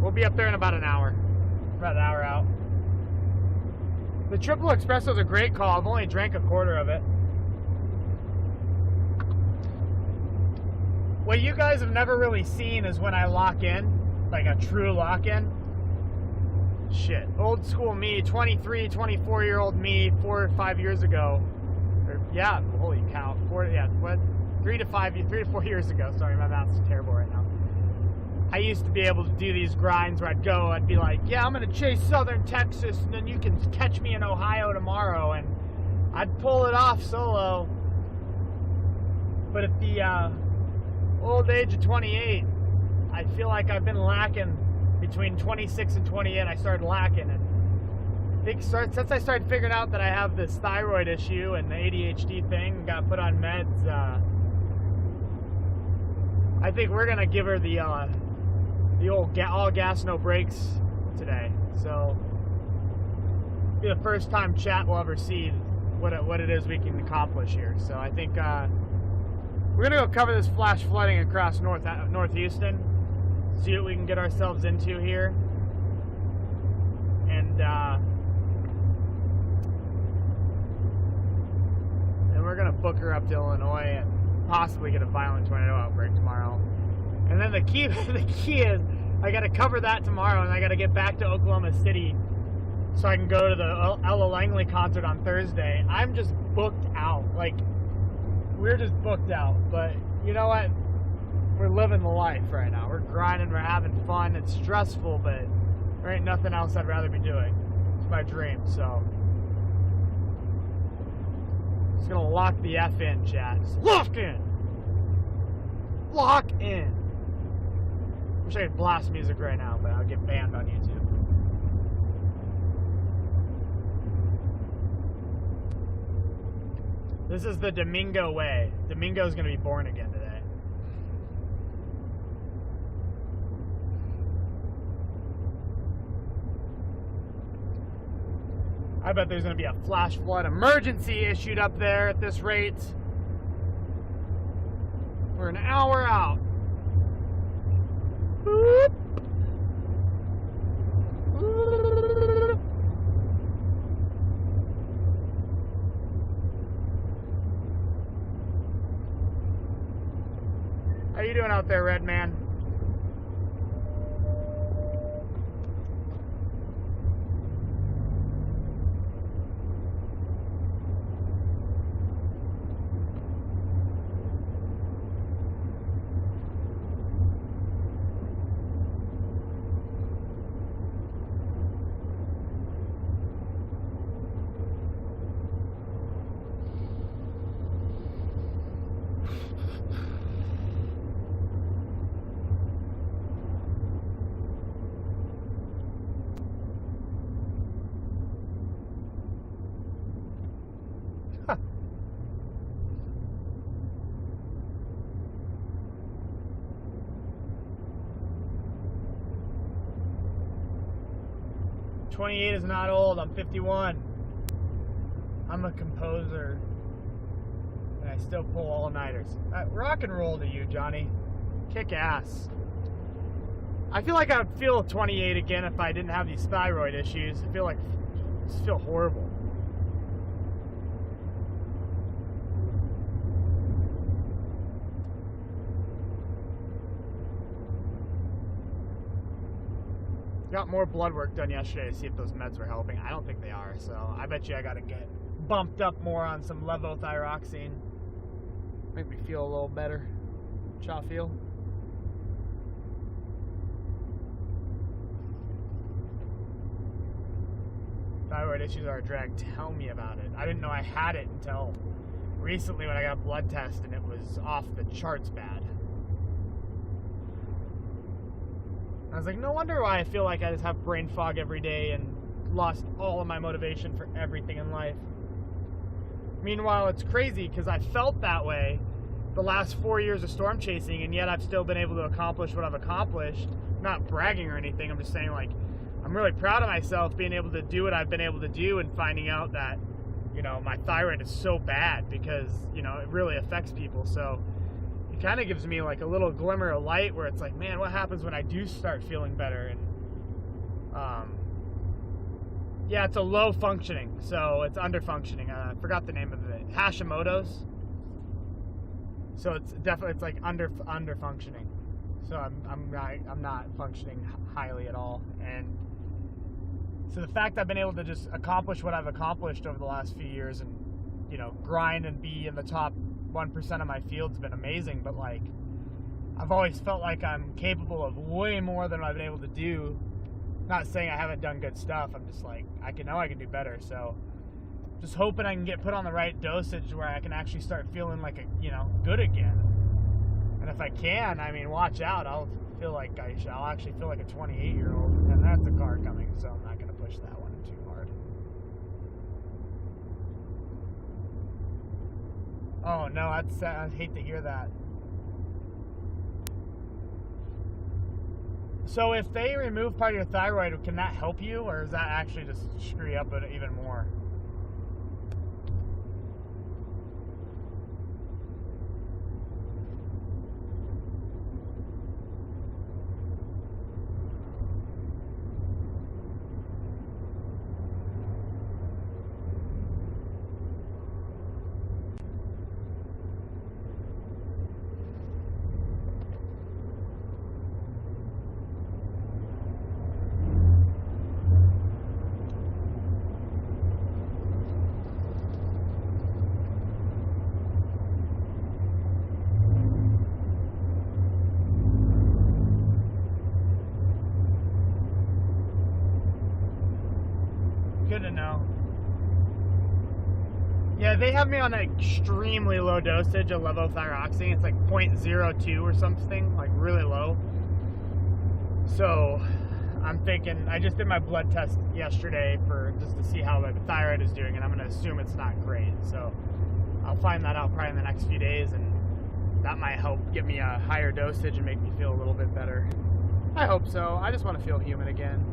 A: We'll be up there in about an hour. About an hour out. The triple espresso is a great call. I've only drank a quarter of it. What you guys have never really seen is when I lock in, like a true lock in. Shit. Old school me, 23, 24-year-old me, 4 or 5 years ago. Or, yeah, holy cow. 3 to 4 years ago. Sorry, my mouth's terrible right now. I used to be able to do these grinds where I'd be like, yeah, I'm going to chase southern Texas, and then you can catch me in Ohio tomorrow. And I'd pull it off solo. But at the old age of 28, I feel like I've been lacking between 26 and 28. I started lacking, and I think since I started figuring out that I have this thyroid issue and the ADHD thing, got put on meds. I think we're gonna give her the old all gas no brakes today. So be the first time chat will ever see what it is we can accomplish here. So I think we're gonna go cover this flash flooding across North Houston, see what we can get ourselves into here, and we're gonna book her up to Illinois and possibly get a violent tornado outbreak tomorrow. And then the key is I gotta cover that tomorrow, and I gotta get back to Oklahoma City so I can go to the Ella Langley concert on Thursday. I'm just booked out. Like, we're just booked out. But you know what? We're living the life right now. We're grinding, we're having fun. It's stressful, but there ain't nothing else I'd rather be doing. It's my dream, so just gonna lock the F in, chat. Just lock in! Lock in! Wish I could blast music right now, but I'll get banned on YouTube. This is the Domingo way. Domingo's gonna be born again today. I bet there's gonna be a flash flood emergency issued up there at this rate. We're an hour out. Boop. Boop. How you doing out there, Red Man? "28 is not old. I'm 51. I'm a composer, and I still pull all-nighters." Rock and roll to you, Johnny. Kick ass. I feel like I would feel 28 again if I didn't have these thyroid issues. I just feel horrible. Got more blood work done yesterday to see if those meds were helping. I don't think they are, so I bet you I gotta get bumped up more on some levothyroxine. Make me feel a little better. What y'all feel? Thyroid issues are a drag. Tell me about it. I didn't know I had it until recently when I got a blood test and it was off the charts bad. I was like, no wonder why I feel like I just have brain fog every day and lost all of my motivation for everything in life. Meanwhile, it's crazy because I felt that way the last 4 years of storm chasing, and yet I've still been able to accomplish what I've accomplished. I'm not bragging or anything. I'm just saying, like, I'm really proud of myself being able to do what I've been able to do and finding out that, you know, my thyroid is so bad because, you know, it really affects people. So it kind of gives me like a little glimmer of light where it's like, man, what happens when I do start feeling better? And yeah, it's a low functioning, so it's under functioning. I forgot the name of it. Hashimoto's. So it's definitely, it's like under functioning. So I'm not functioning highly at all. And so the fact I've been able to just accomplish what I've accomplished over the last few years and, you know, grind and be in the top 1% of my field's been amazing. But like, I've always felt like I'm capable of way more than I've been able to do. Not saying I haven't done good stuff. I'm just like, I know I can do better. So just hoping I can get put on the right dosage where I can actually start feeling like good again. And if I can, I mean, watch out. I'll actually feel like a 28-year-old, and that's a car coming, so I'm not going to push that one too hard. Oh no, that's I hate to hear that. So if they remove part of your thyroid, can that help you, or is that actually just screw you up even more? Good to know. Yeah, they have me on an extremely low dosage of levothyroxine. It's like 0.02 or something, like really low. So I'm thinking, I just did my blood test yesterday just to see how the thyroid is doing, and I'm going to assume it's not great. So I'll find that out probably in the next few days, and that might help get me a higher dosage and make me feel a little bit better. I hope so. I just want to feel human again.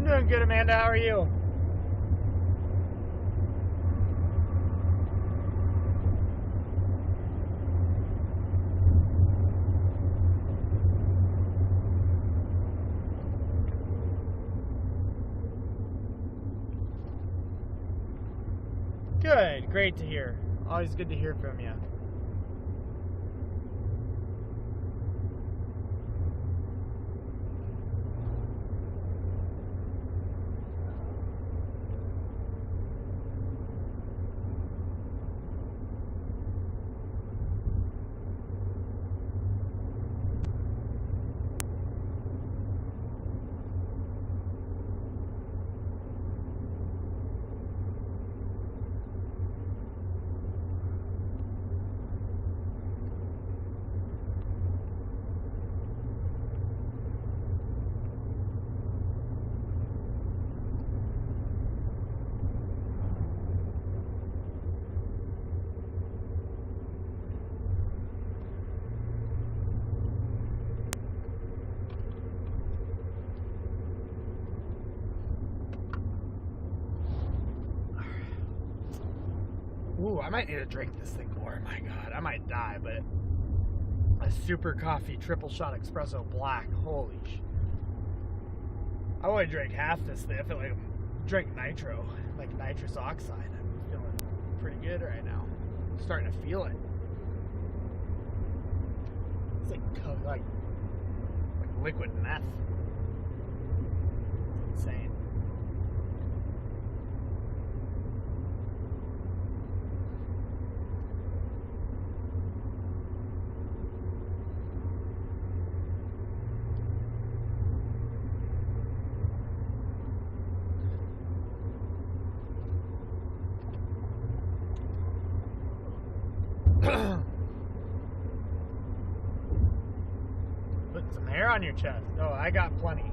A: Doing good, Amanda. How are you? Good. Great to hear. Always good to hear from you. Ooh, I might need to drink this thing more. My God, I might die, but a super coffee triple shot espresso black. Holy sh! I only drank half this thing. I feel like I drank nitro, like nitrous oxide. I'm feeling pretty good right now. I'm starting to feel it. It's like liquid meth. It's insane. Put some hair on your chest. Oh, I got plenty.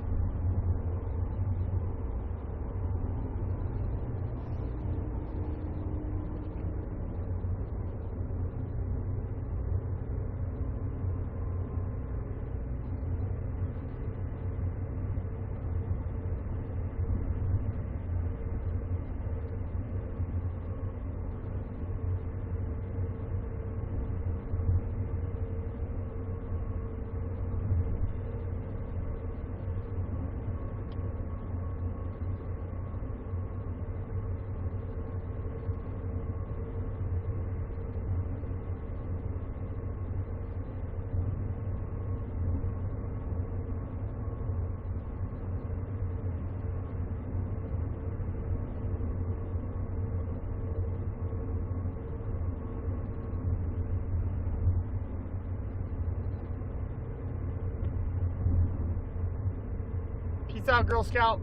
A: Peace out, Girl Scout.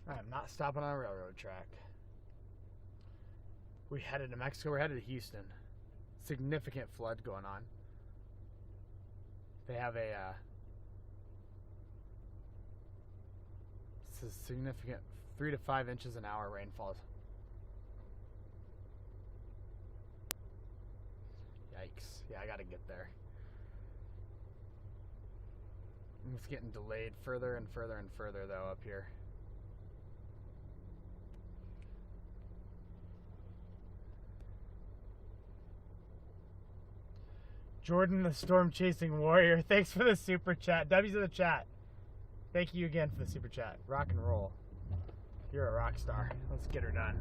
A: I am not stopping on a railroad track. We headed to Mexico. We're headed to Houston. Significant flood going on. They have a it's a significant 3 to 5 inches an hour rainfalls. Yikes. Yeah, I gotta get there. It's getting delayed further and further and further though up here. Jordan, the storm chasing warrior. Thanks for the super chat. W's in the chat. Thank you again for the super chat. Rock and roll. You're a rock star. Let's get her done.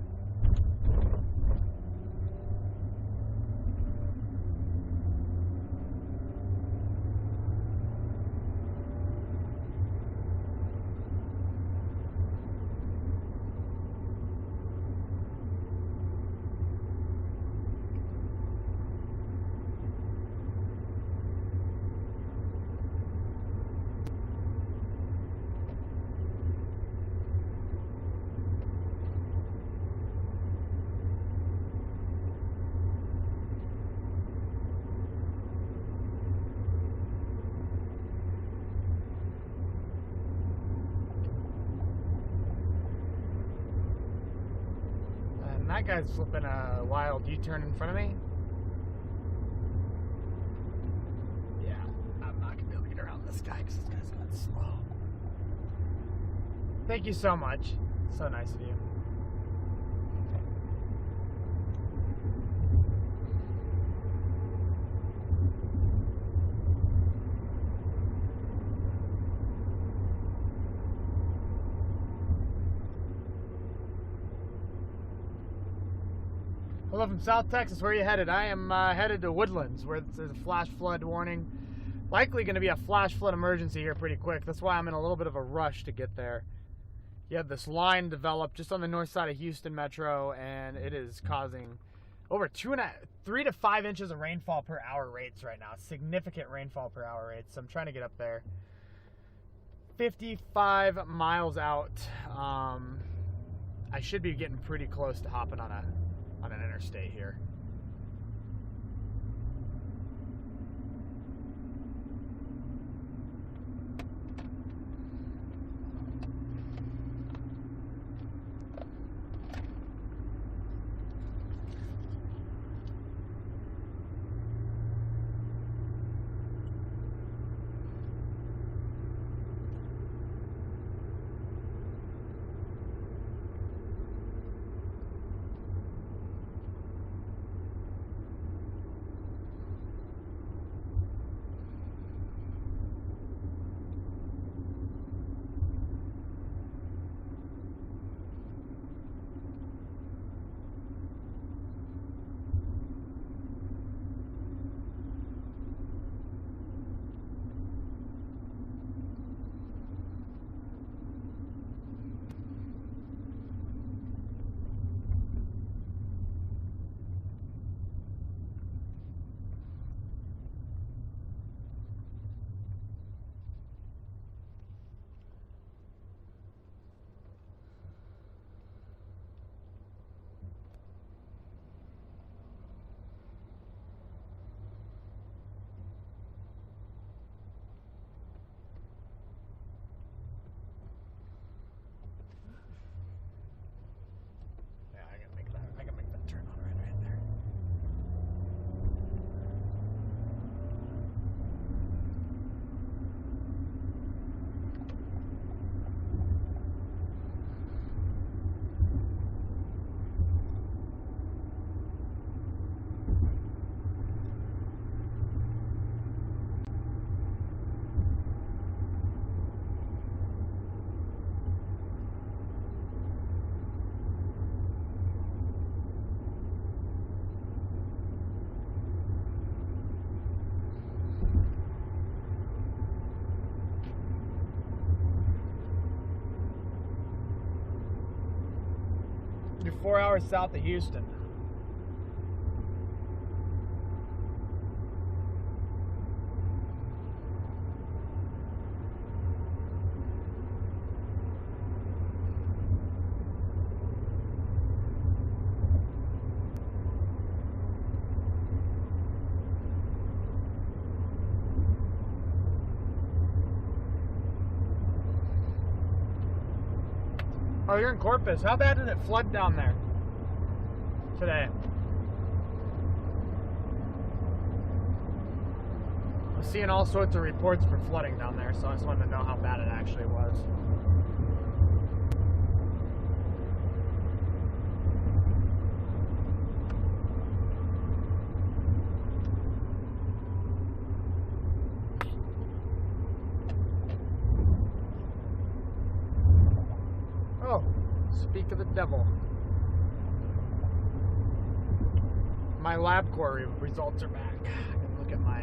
A: That guy's flipping a wild U-turn in front of me. Yeah, I'm not gonna be able to get around this guy because this guy's going slow. Thank you so much. So nice of you. 'Hello from South Texas. Where are you headed? I am headed to Woodlands, where there's a flash flood warning. Likely going to be a flash flood emergency here pretty quick. That's why I'm in a little bit of a rush to get there. You have this line developed just on the north side of Houston Metro, and it is causing over 3 to 5 inches of rainfall per hour rates right now. Significant rainfall per hour rates. So I'm trying to get up there. 55 miles out. I should be getting pretty close to hopping on an interstate here. You're 4 hours south of Houston. Oh, you're in Corpus. How bad did it flood down there today? I was seeing all sorts of reports for flooding down there, so I just wanted to know how bad it actually was. Oh, speak of the devil. My LabCorp results are back. I can look at my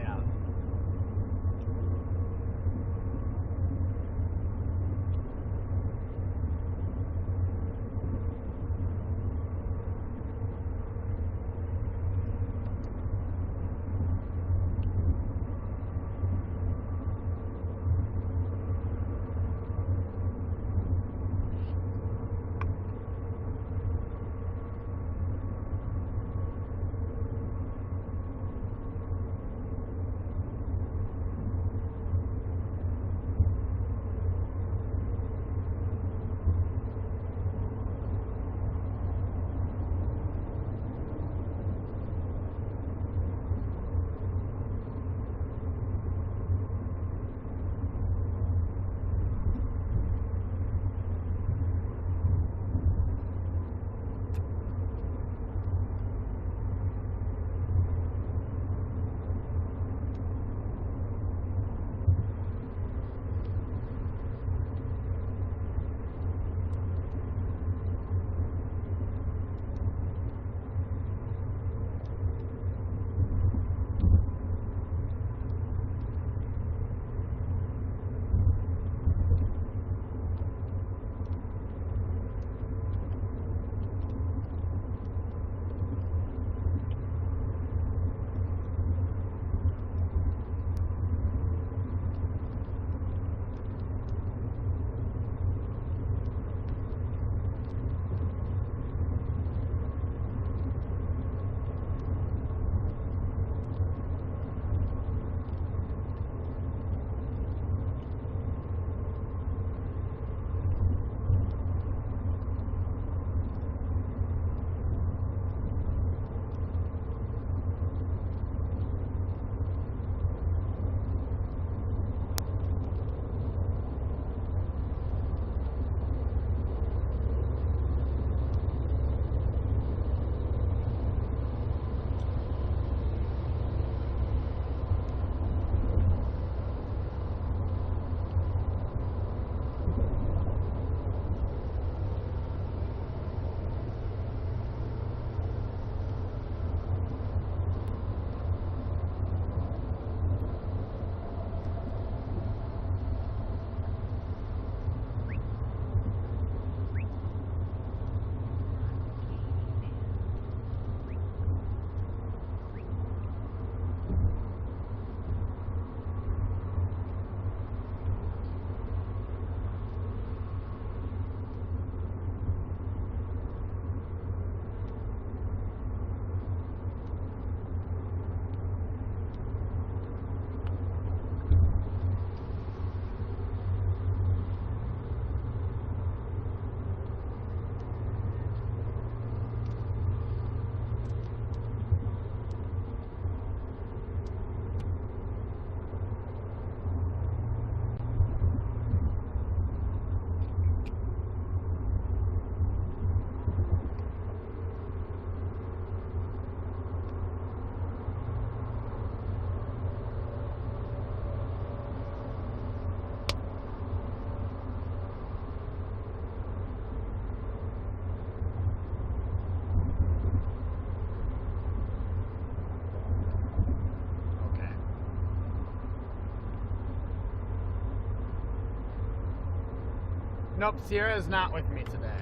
A: Nope, Sierra is not with me today.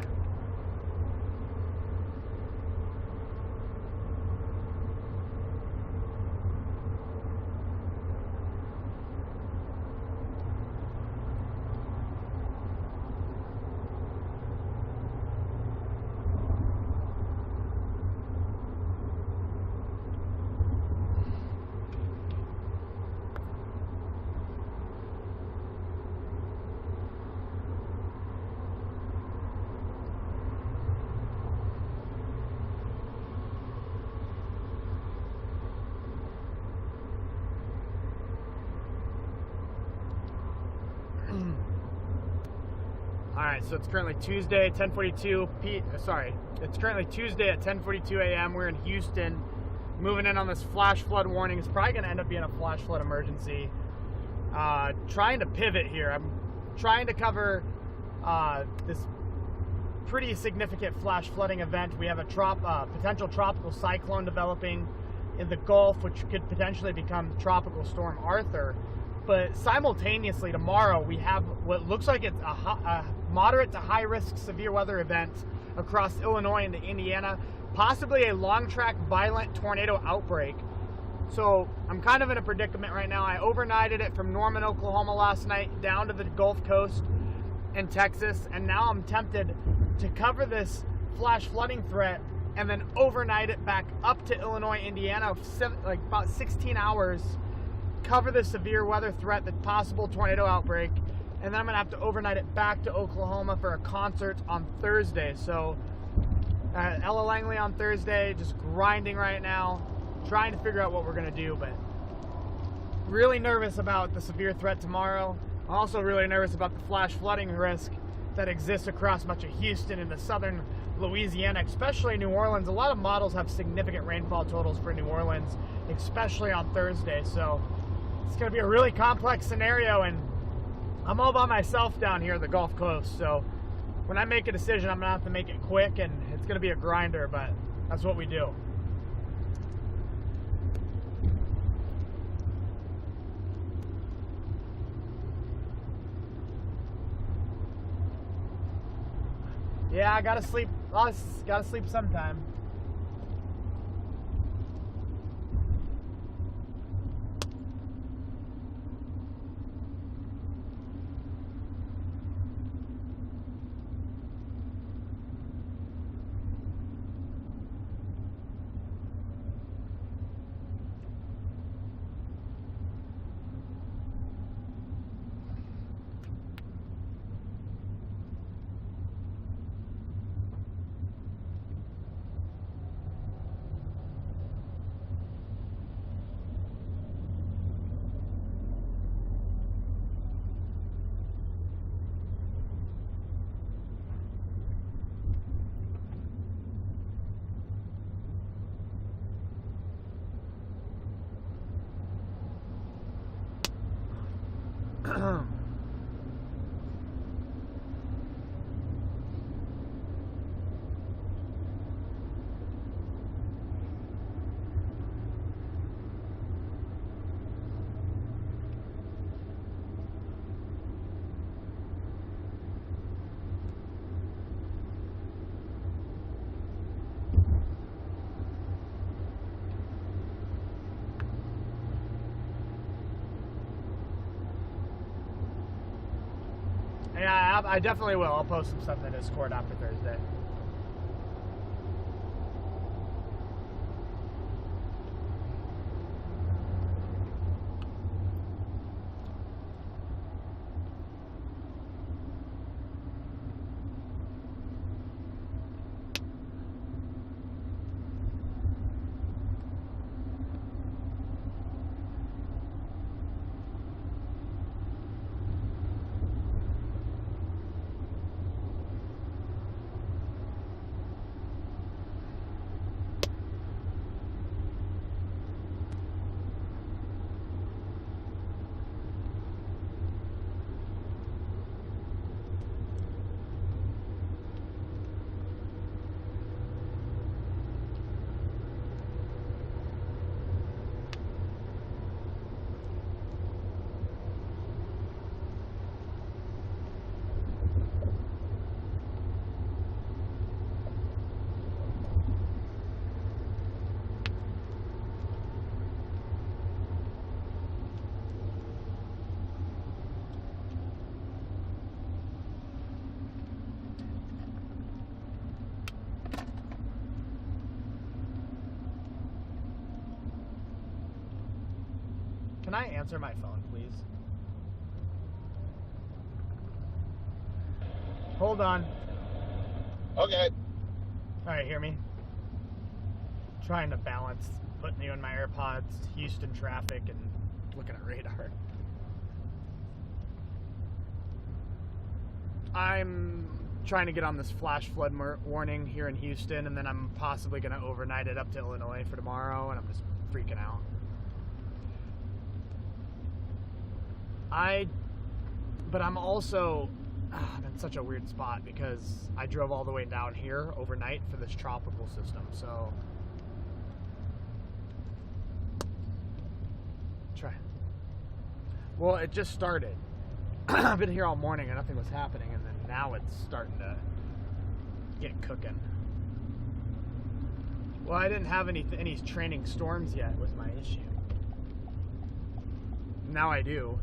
A: Alright, so it's currently Tuesday, 10:42 it's currently Tuesday at 10:42 a.m. We're in Houston, moving in on this flash flood warning. It's probably going to end up being a flash flood emergency. Trying to pivot here. I'm trying to cover this pretty significant flash flooding event. We have a potential tropical cyclone developing in the Gulf, which could potentially become Tropical Storm Arthur. But simultaneously, tomorrow, we have what looks like it's a moderate to high-risk severe weather event across Illinois into Indiana, possibly a long-track violent tornado outbreak. So I'm kind of in a predicament right now. I overnighted it from Norman, Oklahoma last night down to the Gulf Coast in Texas, and now I'm tempted to cover this flash flooding threat and then overnight it back up to Illinois, Indiana, like about 16 hours, cover the severe weather threat, the possible tornado outbreak, and then I'm going to have to overnight it back to Oklahoma for a concert on Thursday. So Ella Langley on Thursday, just grinding right now, trying to figure out what we're going to do, but really nervous about the severe threat tomorrow. I'm also really nervous about the flash flooding risk that exists across much of Houston and the southern Louisiana, especially New Orleans. A lot of models have significant rainfall totals for New Orleans, especially on Thursday. So it's going to be a really complex scenario, and I'm all by myself down here in the Gulf Coast. So when I make a decision, I'm going to have to make it quick, and it's going to be a grinder, but that's what we do. Yeah, I gotta sleep. Gotta sleep sometime. Yeah, I definitely will. I'll post some stuff in the Discord after Thursday. Can I answer my phone, please? Hold on.
D: Okay.
A: Alright, hear me? Trying to balance putting you in my AirPods, Houston traffic, and looking at radar. I'm trying to get on this flash flood warning here in Houston, and then I'm possibly going to overnight it up to Illinois for tomorrow, and I'm just freaking out. But I'm also, I'm in such a weird spot because I drove all the way down here overnight for this tropical system, so try. Well, it just started. I've been here all morning and nothing was happening, and then now it's starting to get cooking. Well, I didn't have any training storms yet was my issue. Now I do.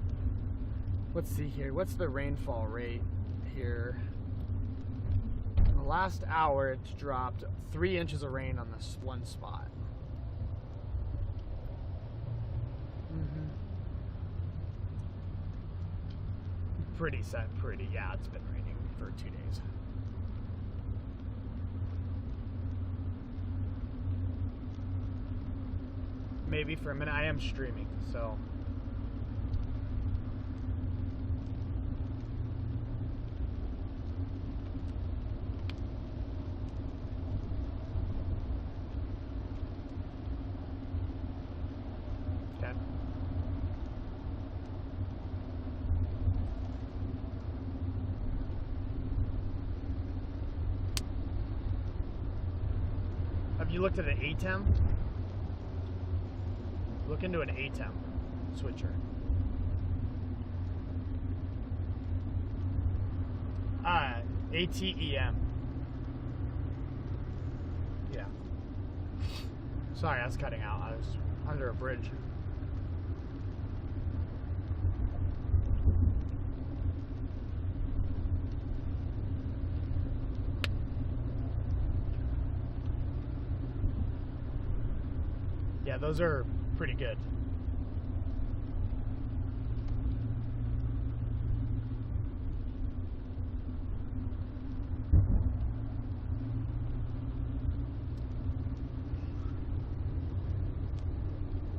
A: Let's see here. What's the rainfall rate here? In the last hour, it's dropped 3 inches of rain on this one spot. Pretty, yeah, it's been raining for 2 days. Maybe for a minute. I am streaming, so. Okay. Have you looked at an ATEM? Look into an ATEM switcher. ATEM. Yeah. Sorry, I was cutting out. I was under a bridge. Yeah, those are pretty good.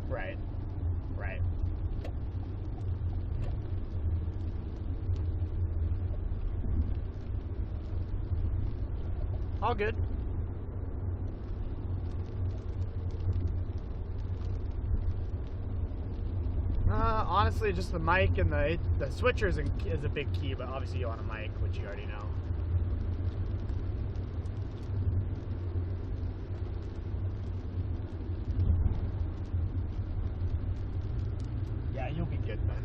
A: Right. Right. All good. Honestly, just the mic and the switcher is a big key, but obviously you want a mic, which you already know. Yeah, you'll be good then.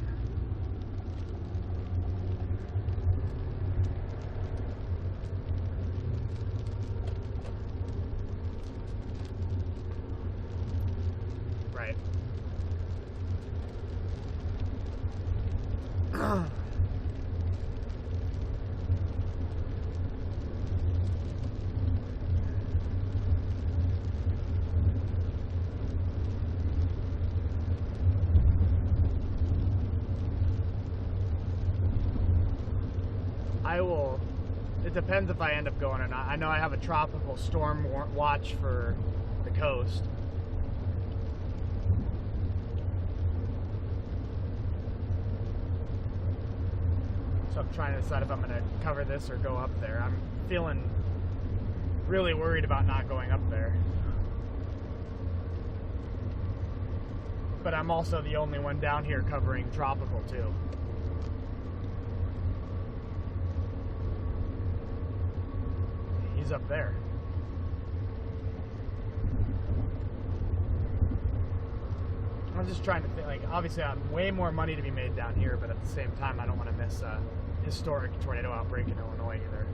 A: Right. I will. It depends if I end up going or not. I know I have a tropical storm watch for the coast. So I'm trying to decide if I'm going to cover this or go up there. I'm feeling really worried about not going up there. But I'm also the only one down here covering tropical too. He's up there. I'm just trying to think, like, obviously I have way more money to be made down here, but at the same time I don't want to miss a historic tornado outbreak in Illinois either.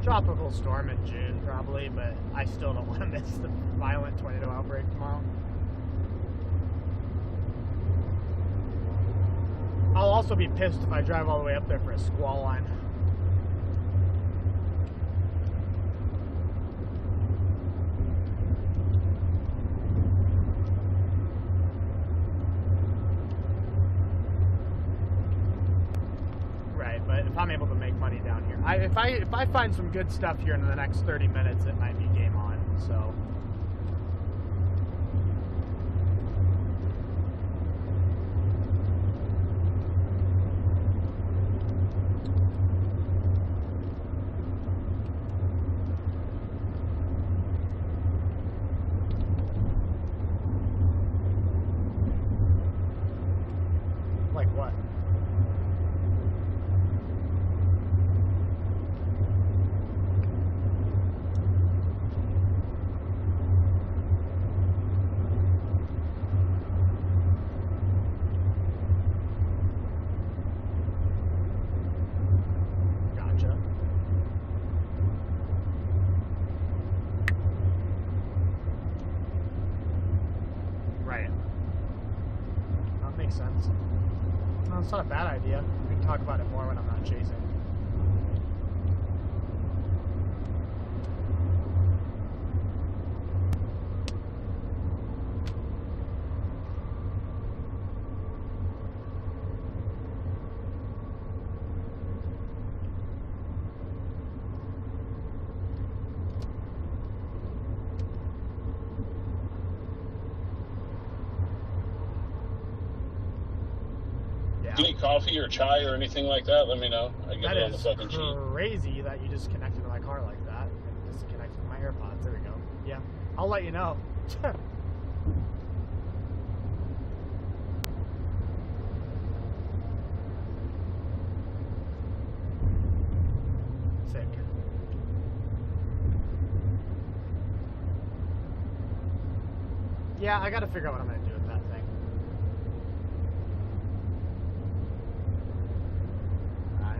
A: Tropical storm in June probably, but I still don't want to miss the violent tornado outbreak tomorrow. I'll also be pissed if I drive all the way up there for a squall line. Right, but if I'm able to make money down down here. If I find some good stuff here in the next 30 minutes, it might be game on. So. Like what? Gotcha. Right. That makes sense. No, it's not a bad idea. We can talk about it more when I'm not chasing.
J: Do you need coffee or chai or anything like that? Let me know. I can get it on the fucking sheet.
A: That is crazy that you just connected to my car like that and disconnected my AirPods. There we go. Yeah, I'll let you know. Sick. Yeah, I gotta figure out what I'm gonna do with that thing.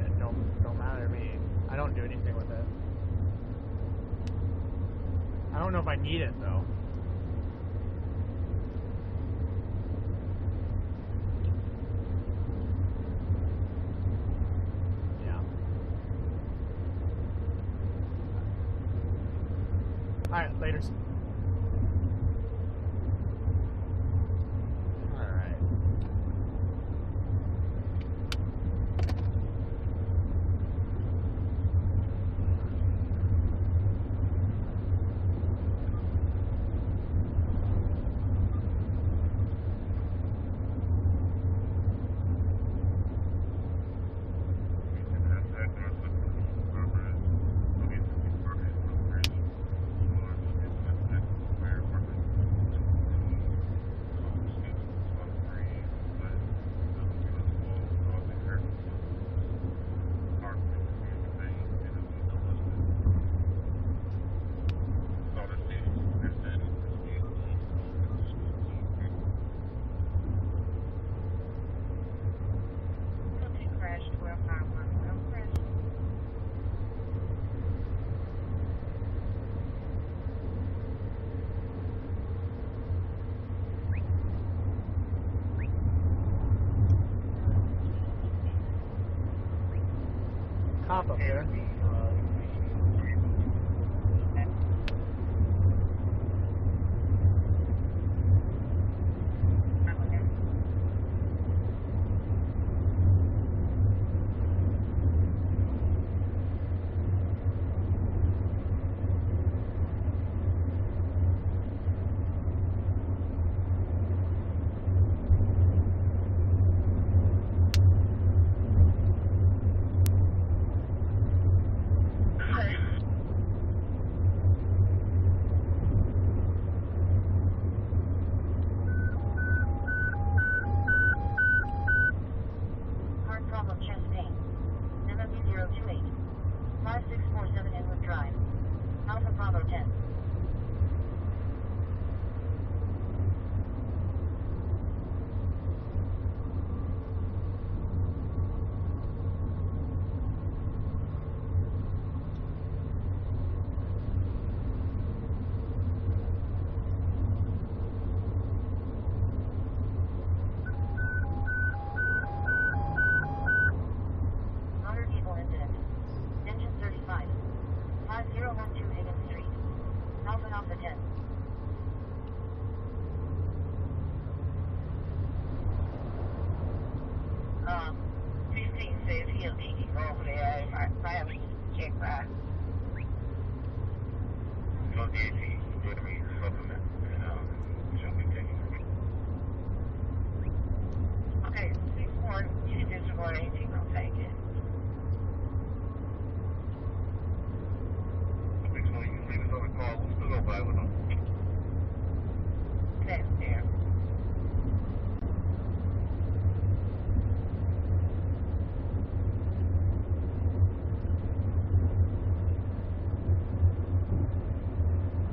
A: It don't matter to me. I don't do anything with it. I don't know if I need it though. Yeah. Alright, laters. Alright. Cop up there.
I: Hard problem, chest pain. November 028. 5647 Inwood Drive. Alpha Bravo 10. Motor vehicle incident. Engine 35. 5012 Higgins Street. Alpha 10. 15 says he'll take it over there. I haven't
G: about the AC, giving me supplement, and she'll be taking it.
I: Okay, 612-118, I'll take it.
G: 620, you can leave us on the call. We'll still go by with them.
I: That's there.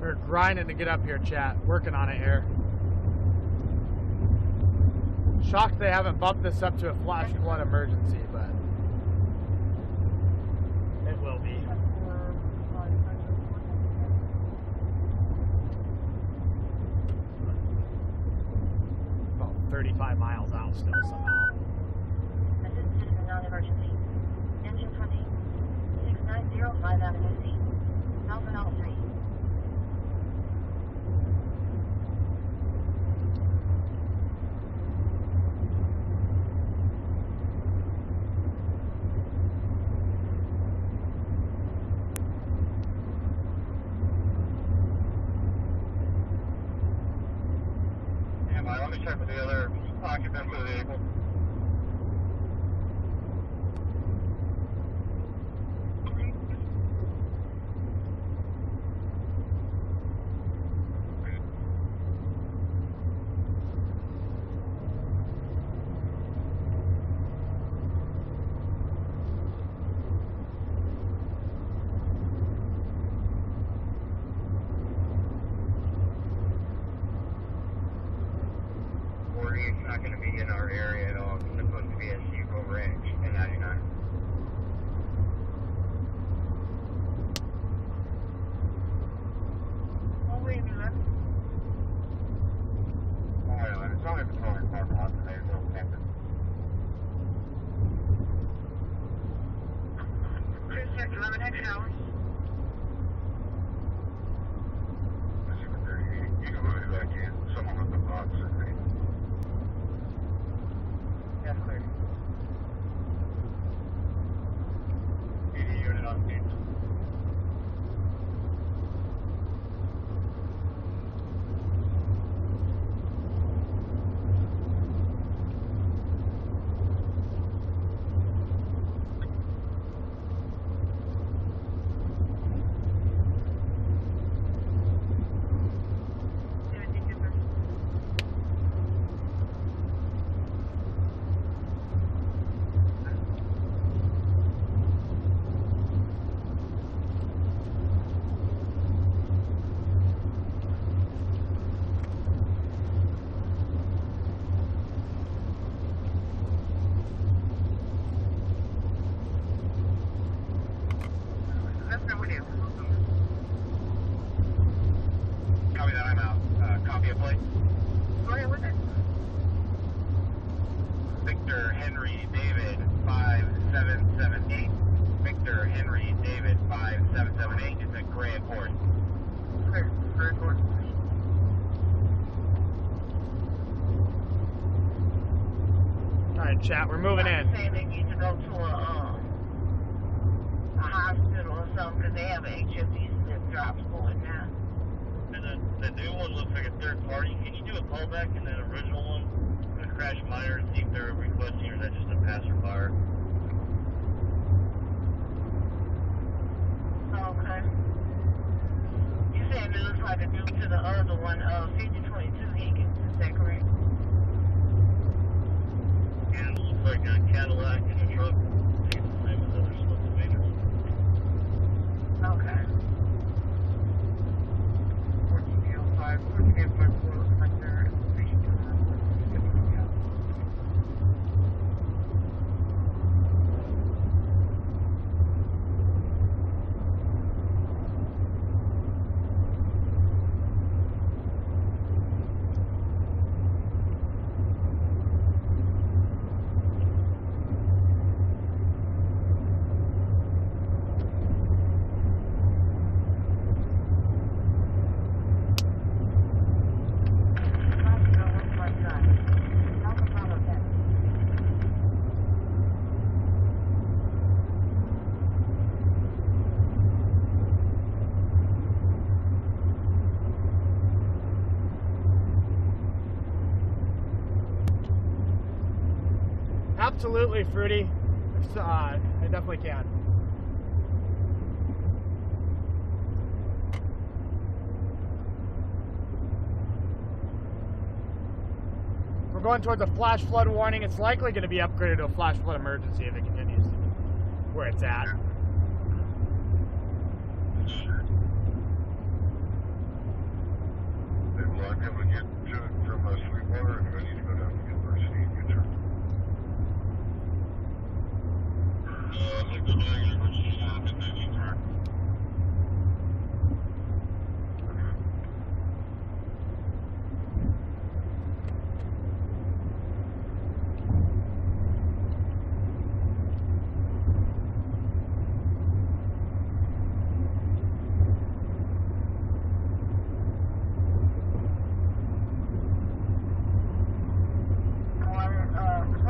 A: We're grinding to get up here, chat. Working on it here. Shocked they haven't bumped this up to a flash flood emergency, but it will be. About 35 miles out still somehow.
I: This is citizen non-emergency. Engine 20, 690, 5 Avenue C. Alpha L 3.
G: Let me check with the other occupants of the vehicle. It's not going to be in our area at all. It's supposed to be at Seagull Ranch in 99.
I: Oh, wait a minute.
G: Alright, it's only patrolling parking lot today, so campus.
I: Cruise check 11 extra hours.
G: You can move it back in. Someone with the box, I think.
I: That's clear.
G: PD unit on scene. Copy that, I'm out. Copy of plate.
I: Go ahead with it.
G: Victor Henry David 5778. Victor Henry David 5778. It's a gray Accord.
I: Clear. Clear Accord.
A: Alright, chat, we're moving in.
I: Saying they need to go to a hospital or something because they have an HFD that drops going now.
G: And the new one looks like a third party. Can you do a callback in that original one? I'm going to crash miner and see if they're requesting or is that just a passerby?
I: Okay. You saying it looks like a dude to the other one, 5022 Higgins, is that correct?
G: Yeah, it looks like a Cadillac in a truck. It's the same as other stuff in major.
I: Okay. 1405, 1404 looks like they're information to
A: Absolutely, Fruity. I definitely can. We're going towards a flash flood warning. It's likely going to be upgraded to a flash flood emergency if it continues where it's at.
G: They will not be able to get to it from Sweetwater, and I need to go down to the university and get there. I think go down to the university and get that U-turn.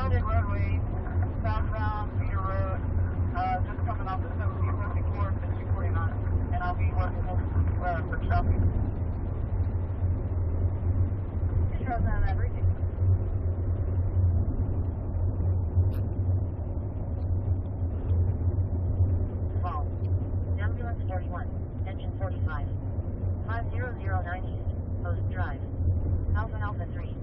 I: Roadway, southbound, Cedar Road, just coming off the 1754 and 249, and I'll be working for traffic. It shows on everything. Phone. Ambulance 41, engine 45, 5009 East, Post Drive, Alpha 3.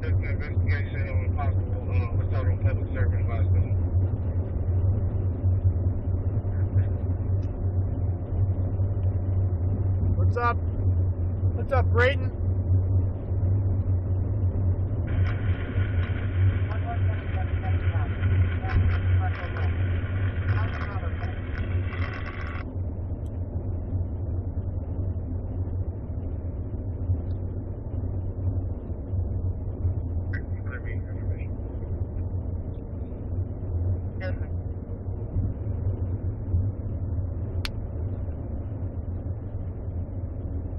G: Investigation on possible assault on public servant hospital.
A: What's up? What's up, Brayton?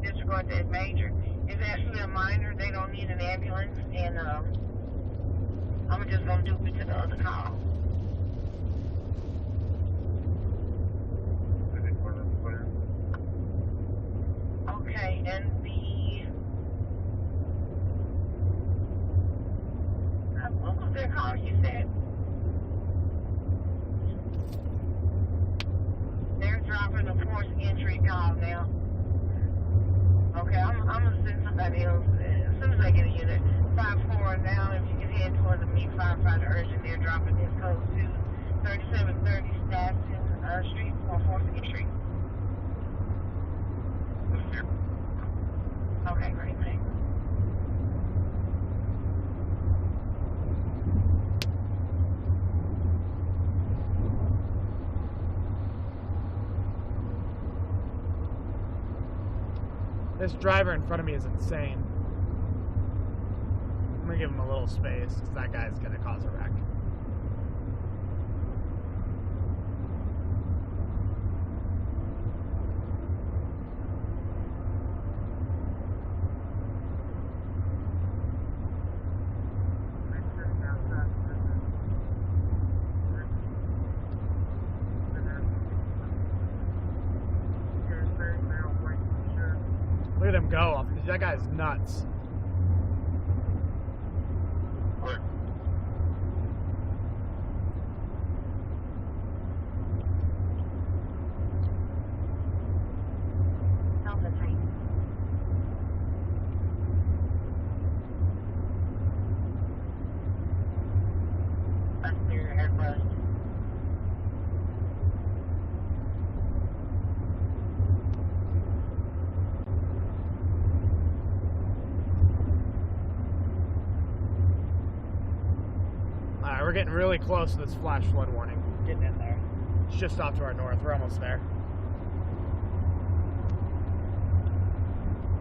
I: Disregard that major. It's actually a minor. They don't need an ambulance, and I'm just gonna do it to the other call. Okay, and what was that call you said? They're dropping a forced entry call now. Okay, I'm gonna send somebody else as soon as I get a unit. 5-4 now, if you can head towards the meat firefighter urgent, they're dropping this code to 3730 Staffton Street for forced entry. Okay, great, thanks.
A: This driver in front of me is insane. I'm gonna give him a little space because that guy's gonna cause a wreck. Look at him go. That guy's nuts. getting really close to this flash flood warning. Getting in there. It's just off to our north. We're almost there.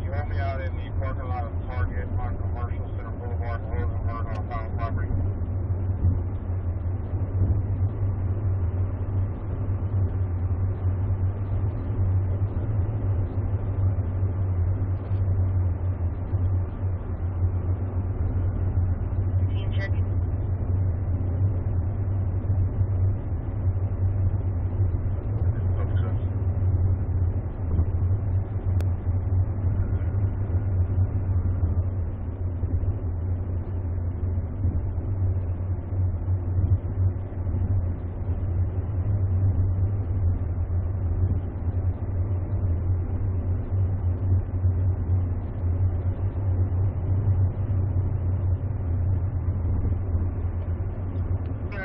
G: You want me out in the parking lot of Target on Commercial Center Boulevard, Rosenberg on final property?
E: Team check.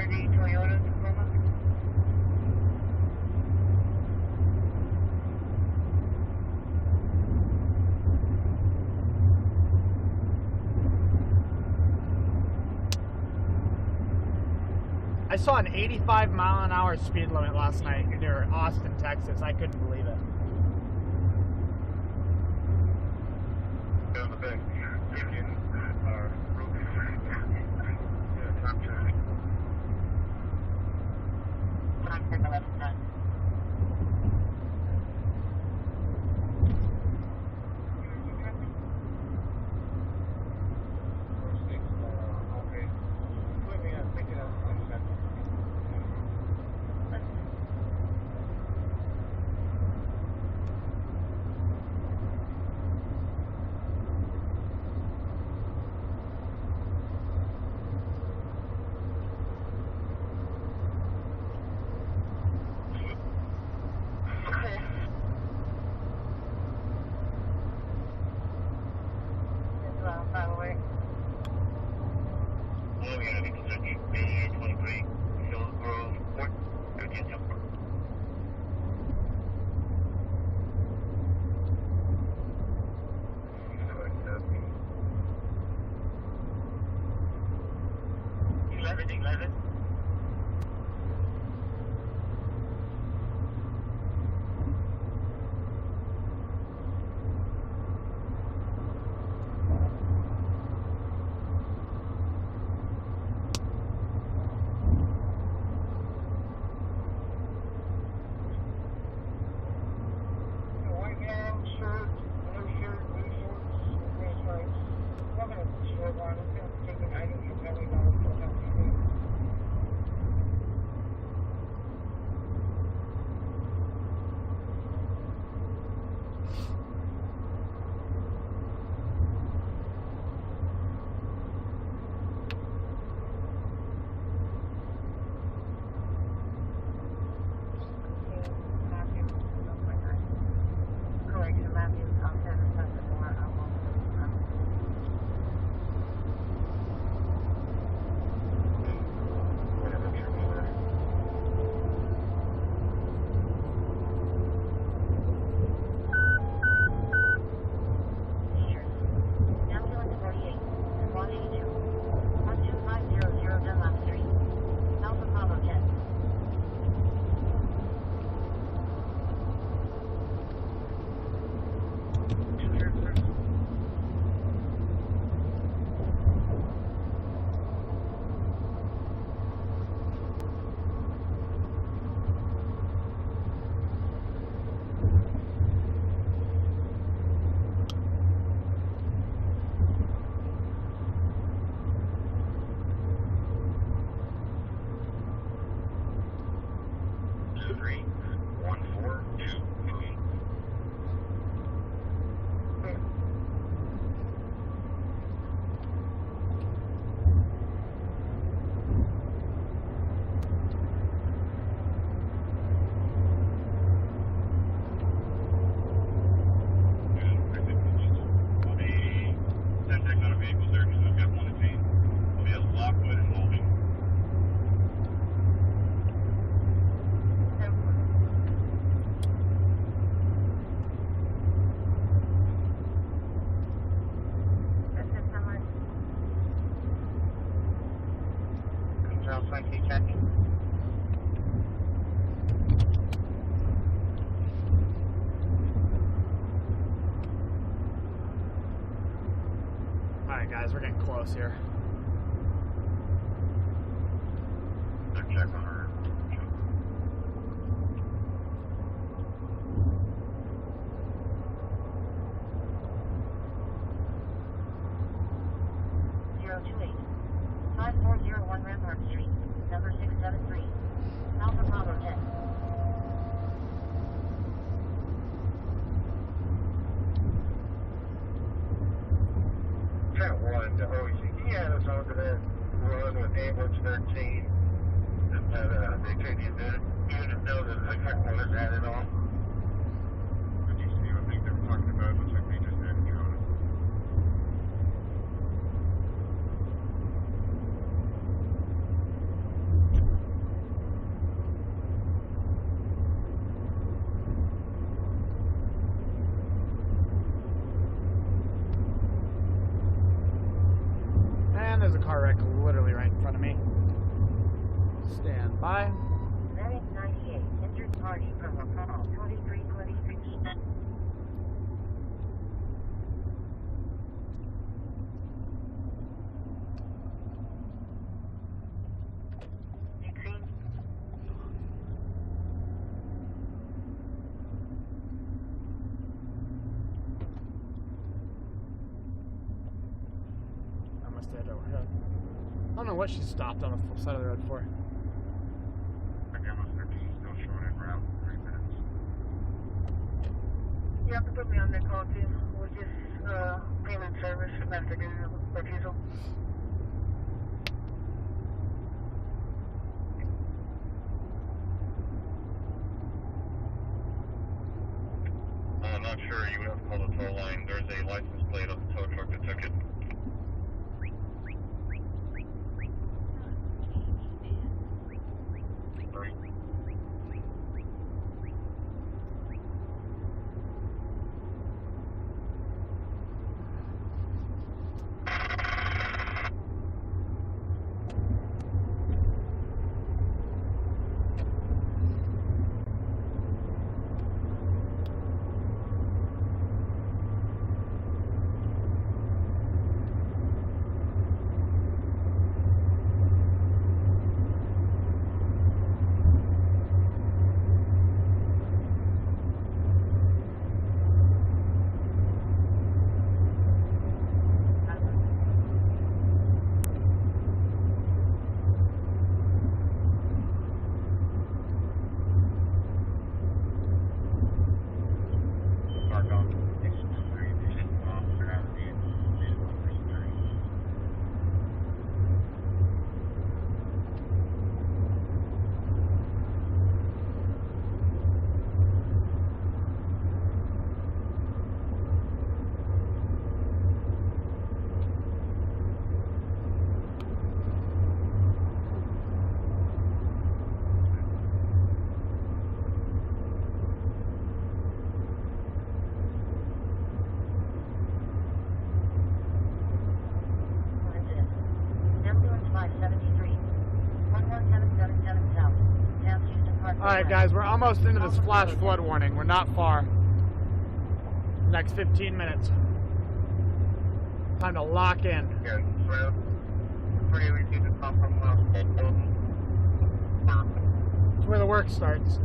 E: Toyota Tacoma.
A: I saw an 85-mile-an-hour speed limit last night near Austin, Texas. I couldn't believe it.
G: Down the back, taking roof. Yeah, top turn.
E: Time for the left side.
G: Okay. Let me pick it up.
A: Alright guys, we're getting close here.
G: Check on her.
I: 5401 Rampart Street, number 673, Alpha Bravo 10.
G: Trent 1 to OEC. He had us onto that run with ambulance 13. And they couldn't even know that the Trent 1 was added on. Did you see what they were talking about? Looks like they just added Jordan.
A: And there's a car wreck literally right in front of me. Stand by.
I: Medic 98, injured party from Apollo 2326.
A: I must have hit overhead. I don't know what she stopped on the side of the road for.
G: Ambulance 13 still showing en route. 3 minutes.
I: You have to put me on that call too. We're just payment service after the refusal.
G: I'm not sure. You would have to call the tow line. There's a license plate of the tow truck that took it.
A: Alright guys, we're almost into this flash flood warning. We're not far. Next 15 minutes. Time to lock in.
G: Yeah, well, pretty easy to come from
A: It's where the work starts.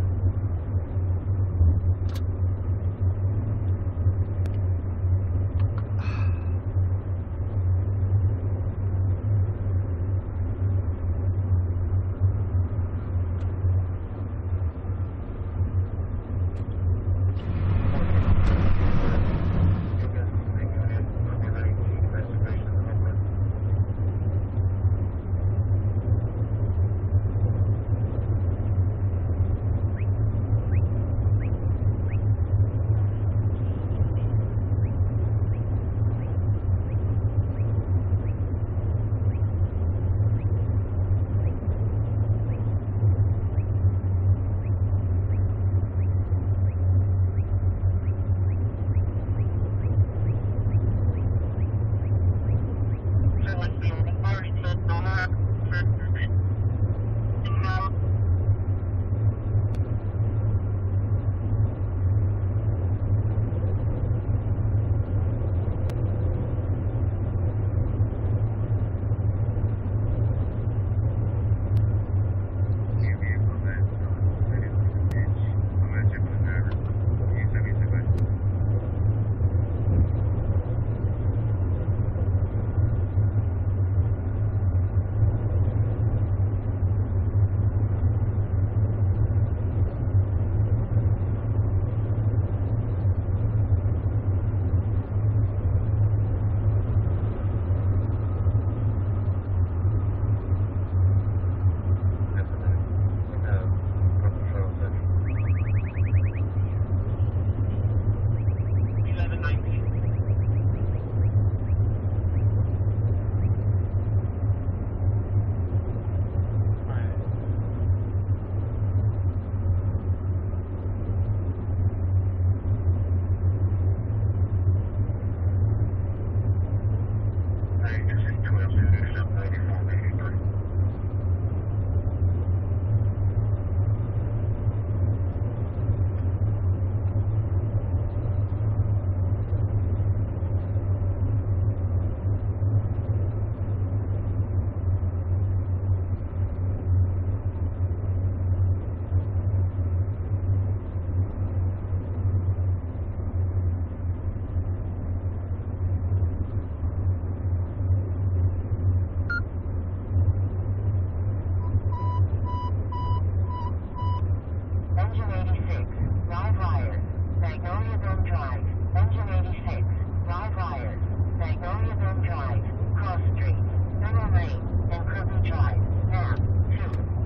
I: Drive, Engine 86, Live Wires, Magnolia Boom Drive, Cross Street, Middle Lane, and Kirby Drive. Map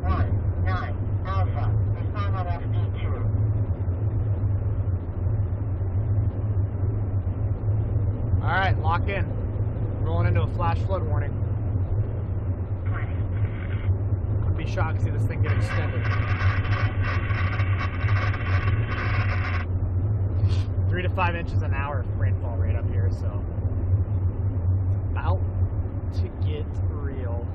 I: 219 Alpha. Respond on FD2.
A: Alright, lock in. Rolling into a flash flood warning. I'd be shocked to see this thing get extended. 3 to 5 inches an hour rainfall rate up here, so about to get real.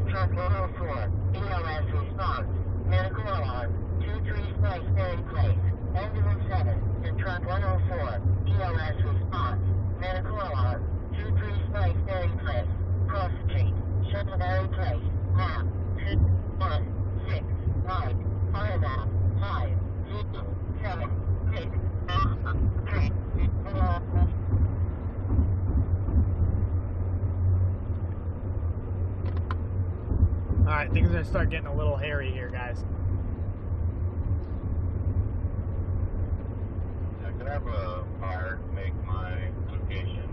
I: Truck 104, EOS response. Medical alarm, 23 Spice Berry Place, Ambulance 7, and Truck 104, EOS response. Medical alarm, 23 Spice Berry Place, Cross Street, Shuttleberry Place, map 2169, fire map 5076, 3,
A: Alright, things are going to start getting a little hairy here, guys.
G: I could have a fire make my location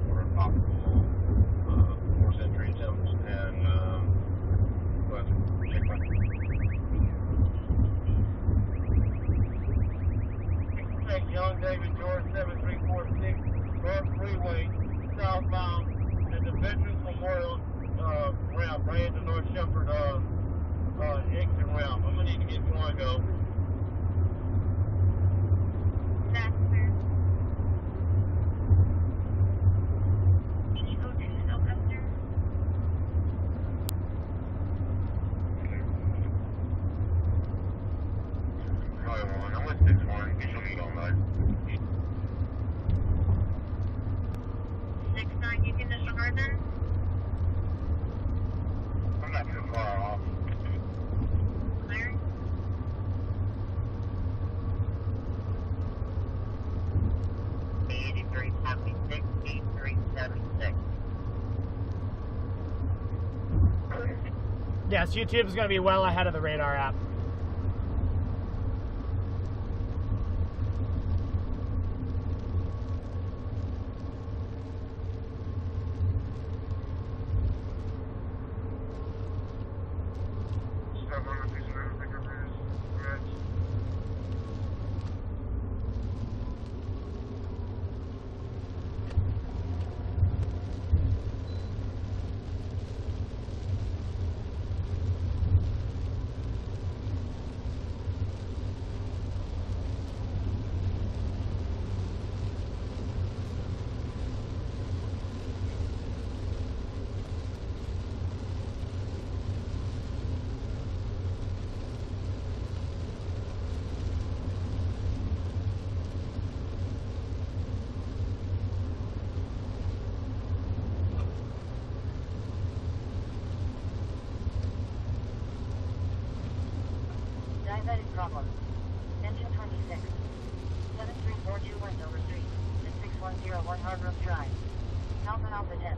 G: for a possible force entry attempt and but check my
D: Young David George 7346 North Freeway, southbound at the Veterans Memorial ramp, right at the North Shepherd exit ramp. I'm gonna need to get one go.
E: That's clear. Can you go to Sylvester?
G: probably one. I'm with 6-1. You should meet all night.
E: 6-9, you can disregard then?
G: I'm not too far off.
E: Clear.
A: Yes, YouTube is going to be well ahead of the radar app.
I: Diabetic problem. Engine 26. 7342 Wendover Street. And 6101 Hard Road Drive. Alpha Alpha 10.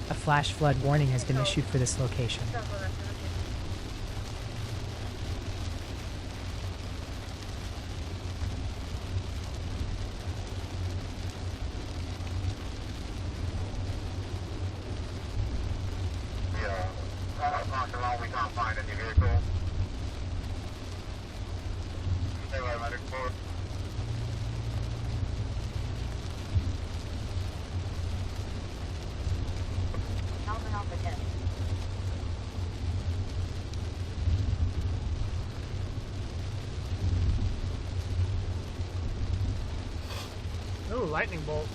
C: A flash flood warning has been issued for this location.
G: We can't find any vehicle.
A: lightning bolt.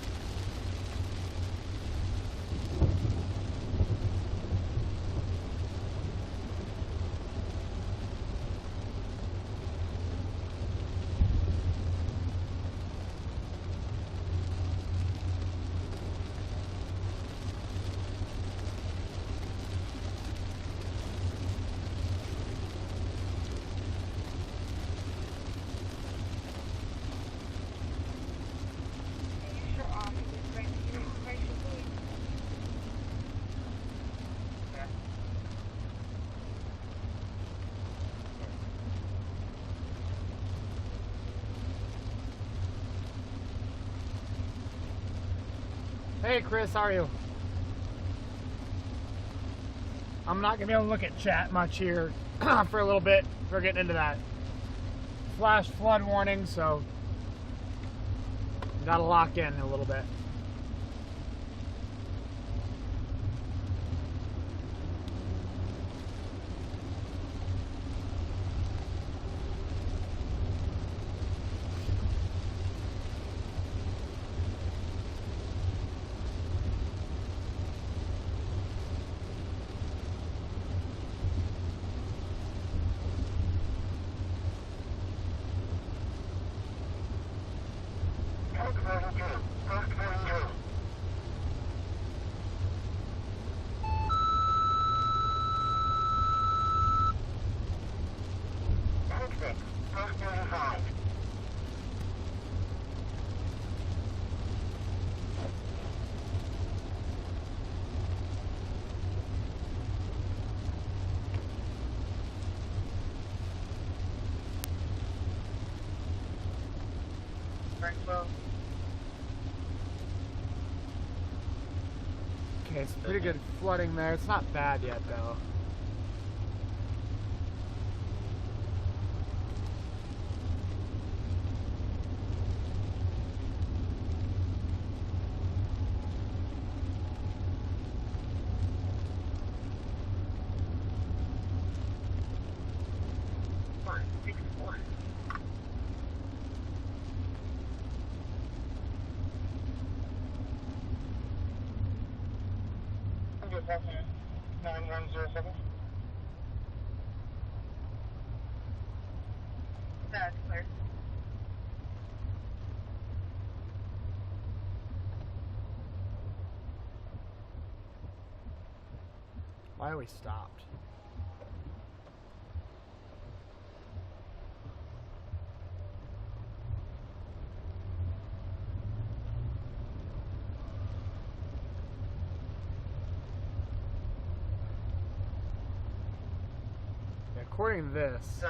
A: Hey Chris, how are you? I'm not gonna be able to look at chat much here for a little bit. We're getting into that flash flood warning, so gotta lock in a little bit. Okay, it's pretty good flooding there. It's not bad yet though.
I: That's clear.
A: Why are we stopped? According to this,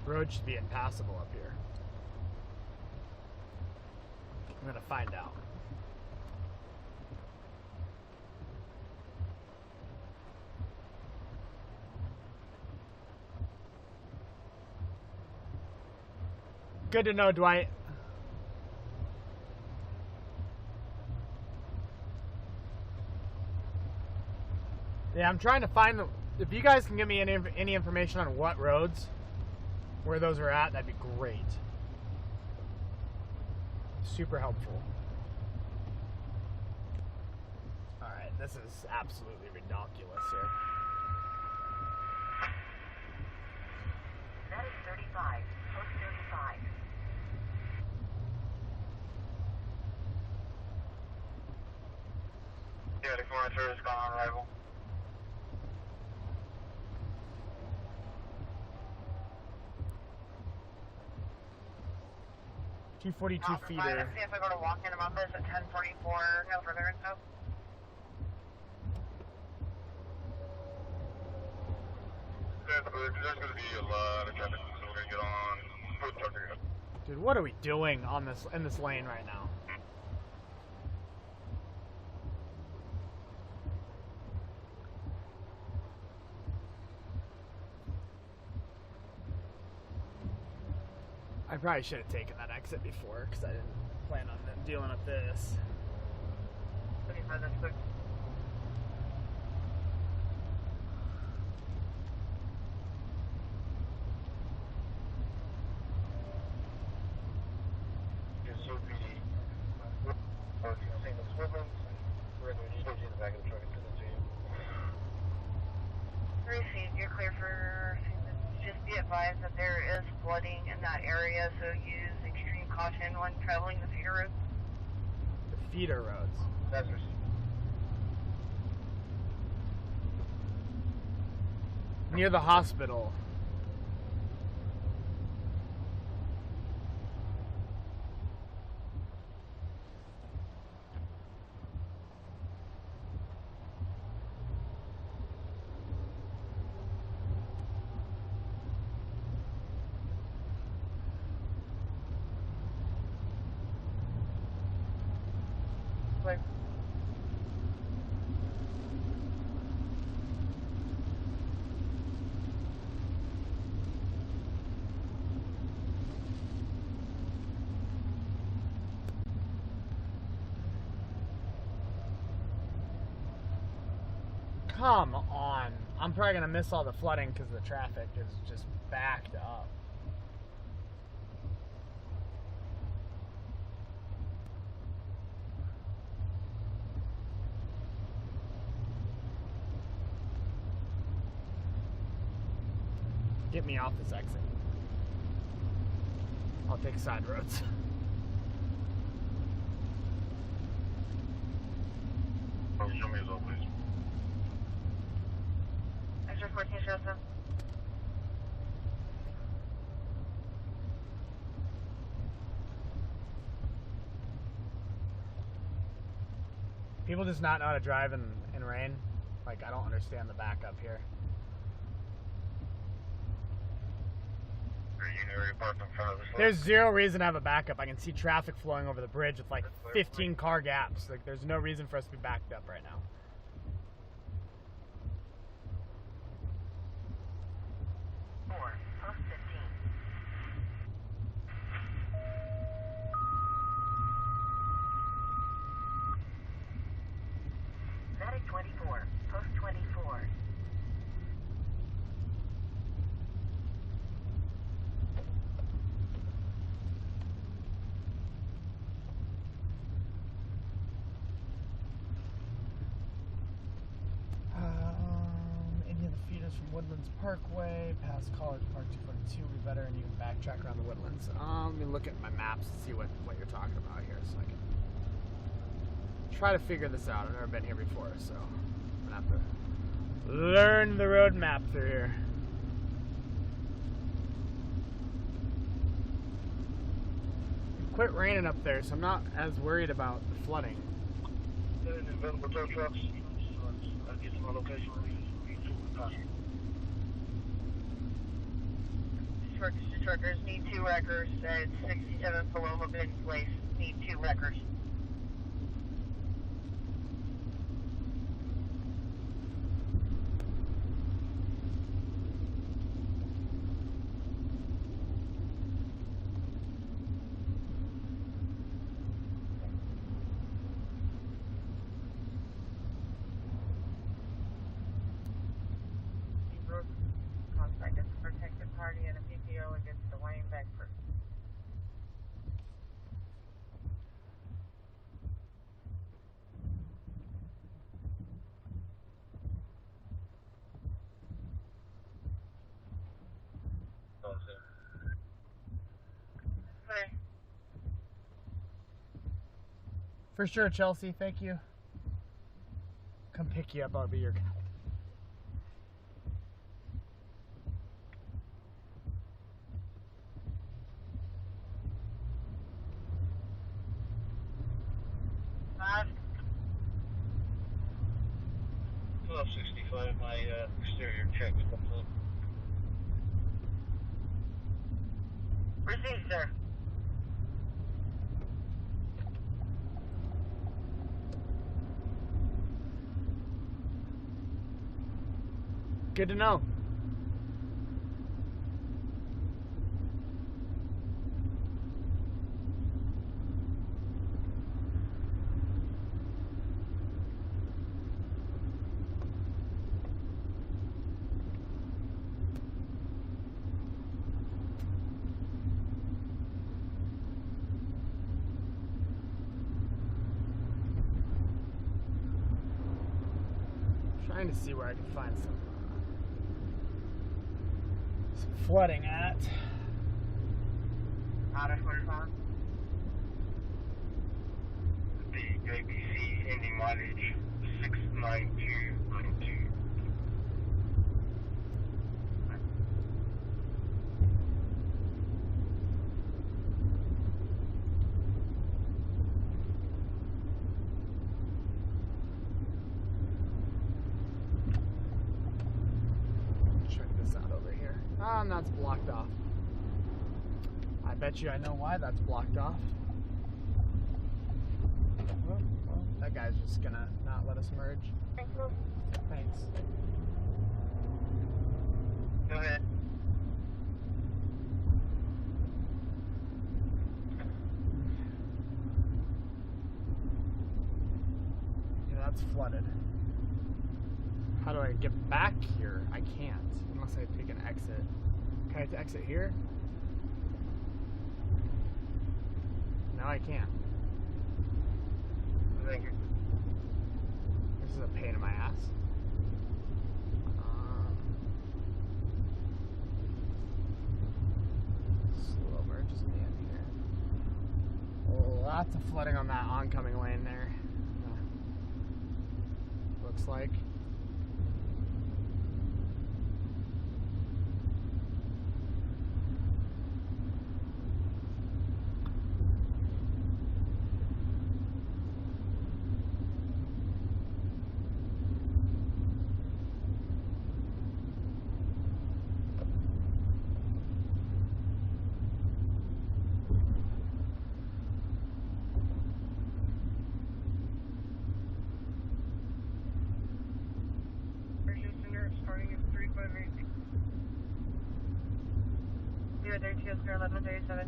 A: road should be impassable up here. I'm gonna find out. Good to know, Dwight. Yeah, I'm trying to find the... If you guys can give me any information on what roads, where those are at, that'd be great. Super helpful. Alright, this is absolutely ridiculous here.
I: That is 35. Post 35.
G: Yeah, the monitor is gone on arrival.
A: 242 feeder.
I: See if I go to walk in about this at 10:44. No further info.
G: There's going to be a lot of traffic, so we're going to get on. Put the truck together.
A: Dude, what are we doing on this in this lane right now? I probably should have taken that exit before because I didn't plan on dealing with this.
I: Looking for this quick. advised that there is flooding in that area, so use extreme caution when traveling the feeder roads.
A: The feeder roads.
D: That's received.
A: Near the hospital.
I: Clear.
A: Come on. I'm probably going to miss all the flooding because the traffic is just backed up. Get me off this exit. I'll take side roads.
G: Show me as well, please.
I: Extra 14 shows them.
A: People just not know how to drive in rain. Like, I don't understand the backup here. There's zero reason to have a backup. I can see traffic flowing over the bridge with like 15 car gaps. Like, there's no reason for us to be backed up right now.
I: Post 15. Medic 24, post 24.
A: Any of the feeders from Woodlands Parkway, past College Park 242 would be better, and you can backtrack around the Woodlands. Let me look at my maps to see what you're talking about here so I can try to figure this out. I've never been here before, so I'm going to have to learn the road map through here. It quit raining up there, so I'm not as worried about the flooding.
D: Available tow trucks. I'll get to my location.
I: Truckers need 2 wreckers at 67 Paloma Bend Place. Need 2 wreckers. Contact a protected party and a PPO against the Wayne Beckford.
A: For sure, Chelsea. Thank you. Come pick you up. I'll be your guy.
D: Pull up 65, my exterior check is complete.
I: Received, sir.
A: Good to know. Trying to see where I can find some flooding at?
I: Otter 45.
G: The ABC ending mileage 69292.
A: Check this out over here. And that's blocked off. I bet you I know why that's blocked off. Well, that guy's just gonna not let us merge. Thanks.
G: Go ahead.
A: Yeah, that's flooded. How do I get back here? I can't, unless I take an exit. Can I exit here? No, I can't.
G: Thank you.
A: This is a pain in my ass. Slow merges in the end here. Lots of flooding on that oncoming lane there. Looks like.
H: Starting at 3580. 032 Oscar 1137.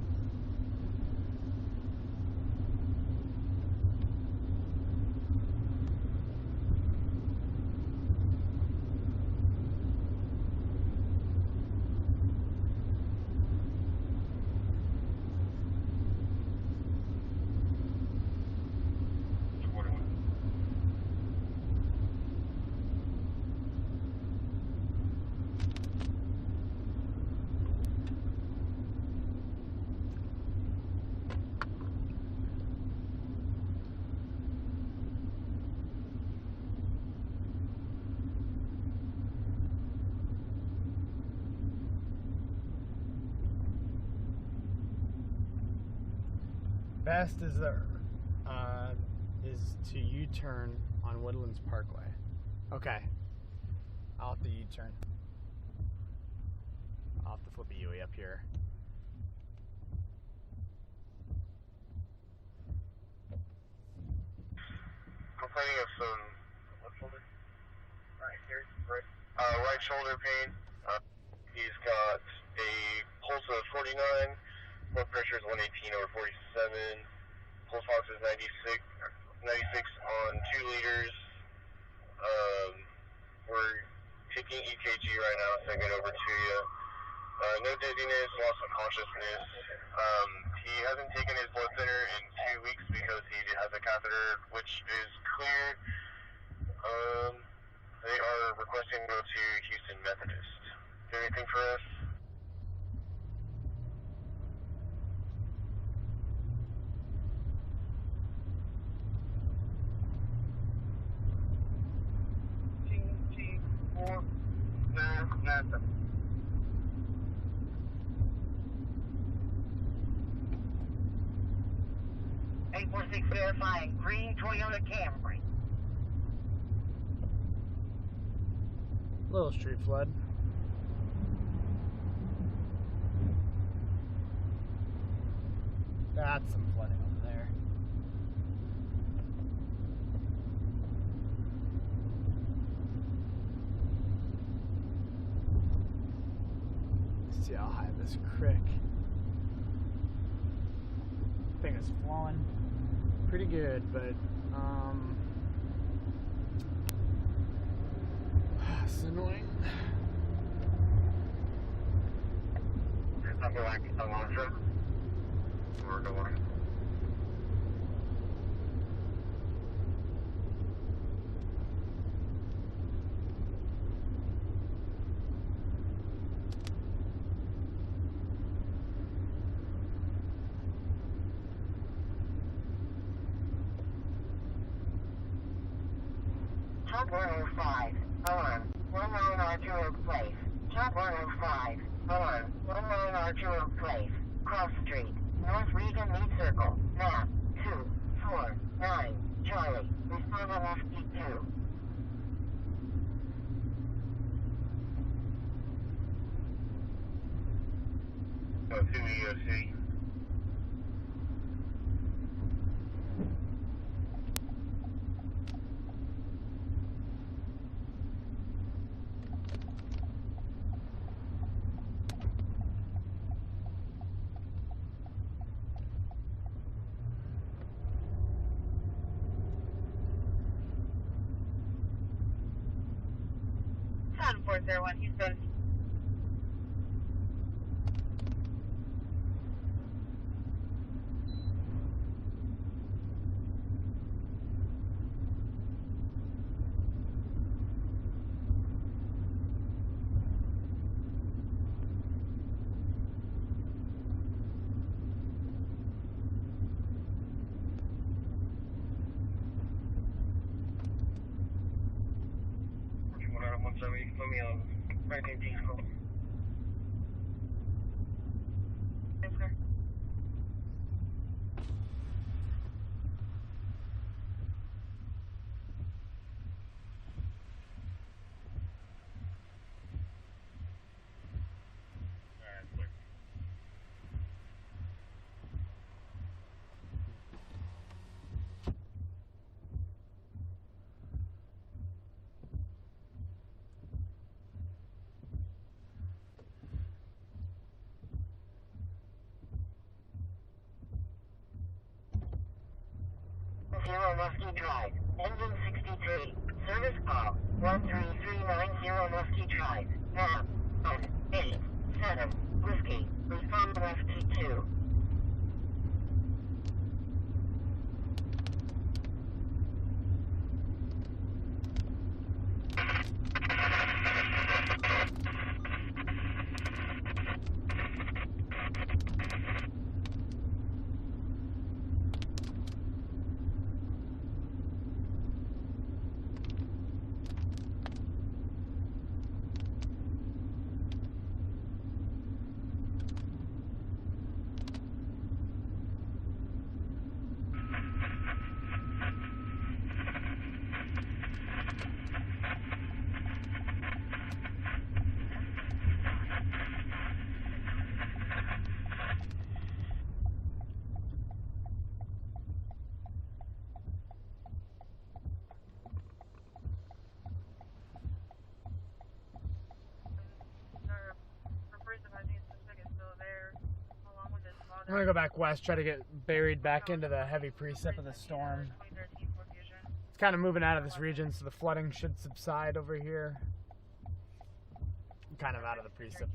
A: Best is to U-turn on Woodlands Parkway. Okay. I'll have to U-turn. I'll have to flip a UE up here.
G: Complaining of some left shoulder? Right here, right shoulder pain. He's got a pulse of 49, blood pressure is 118/47, pulse ox is 96 on 2 liters. We're taking EKG right now, sending it over to you. No dizziness, loss of consciousness. He hasn't taken his blood thinner in 2 weeks because he has a catheter, which is clear. They are requesting to go to Houston Methodist. Do anything for us? T4, nothing.
I: 846 verifying green Toyota Camry.
A: Little street flood. That's some flooding over there. See how high this creek. Thing is flowing pretty good, but it's annoying.
G: Something like Alonzo? Or the one?
I: Job 105, alarm, 19 Archer Oak Place. Job 105, alarm, 19 Archer Oak Place. Cross Street, North Regan Meat Circle, map, 249, Charlie, respond on FD2.
G: To EOC.
E: Sound 401, Houston.
G: Put me on right in T-School.
E: Yes, sir.
G: Alright, quick.
I: Zero Muskie Drive, engine 63, service call, 13390 Muskie Drive, map, 187, Whiskey, respond to FT2.
A: I'm gonna go back west, try to get buried back into the heavy precip of the storm. It's kind of moving out of this region, so the flooding should subside over here. I'm kind of out of the precip.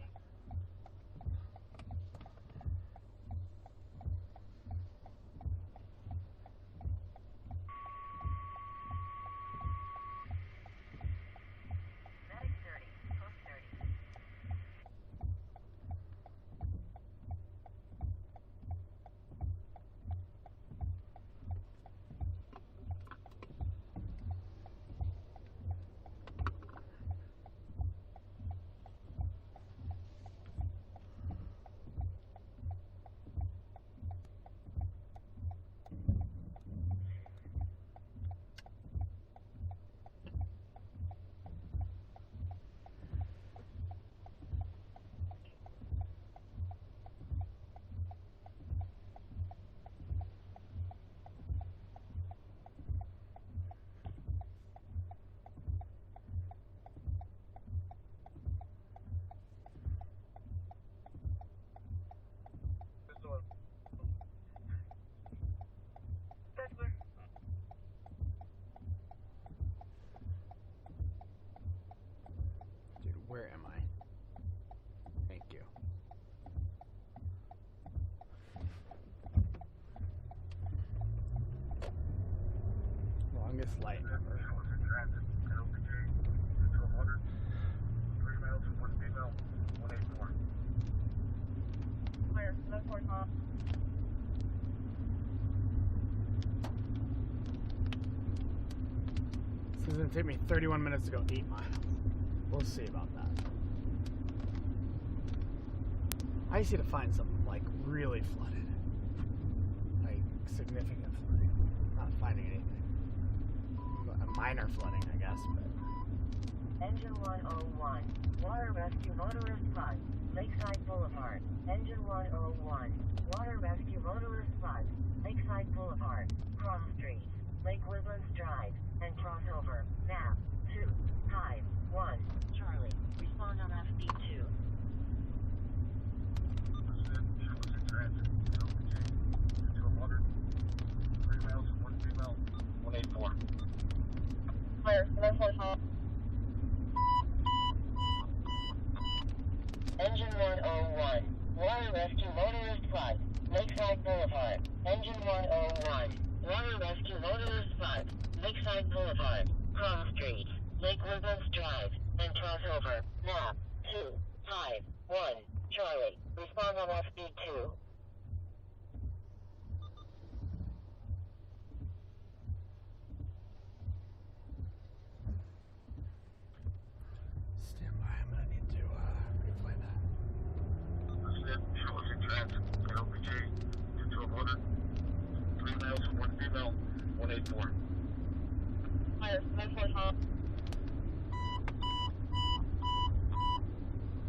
A: gonna take me 31 minutes to go 8 miles. We'll see about that. I just need to find something like really flooded. Like significant flooding. Not finding anything. A minor flooding, I guess, but.
I: Engine 101. Water Rescue Motorist 5. Lakeside Boulevard. Engine 101. Water Rescue Motorist 5. Lakeside Boulevard. Cross Street. Lake Woodlands Drive. And crossover. Map. 2. 5. 1. Charlie. Respond on FB2. Clear. Engine 101. Water Rescue Motorist 5. Lakeside Boulevard. Engine 101. Water Rescue Motorist 5. Lakeside Boulevard. Cross Street. Lake Woodlands Drive. And crossover. Map. 2. 5. 1. Charlie. Respond on FB2.
A: Stand by. I'm gonna need to replay that.
G: Shows in transit. LPG. 21200. 3 miles from 1 female. 184.
I: Clear.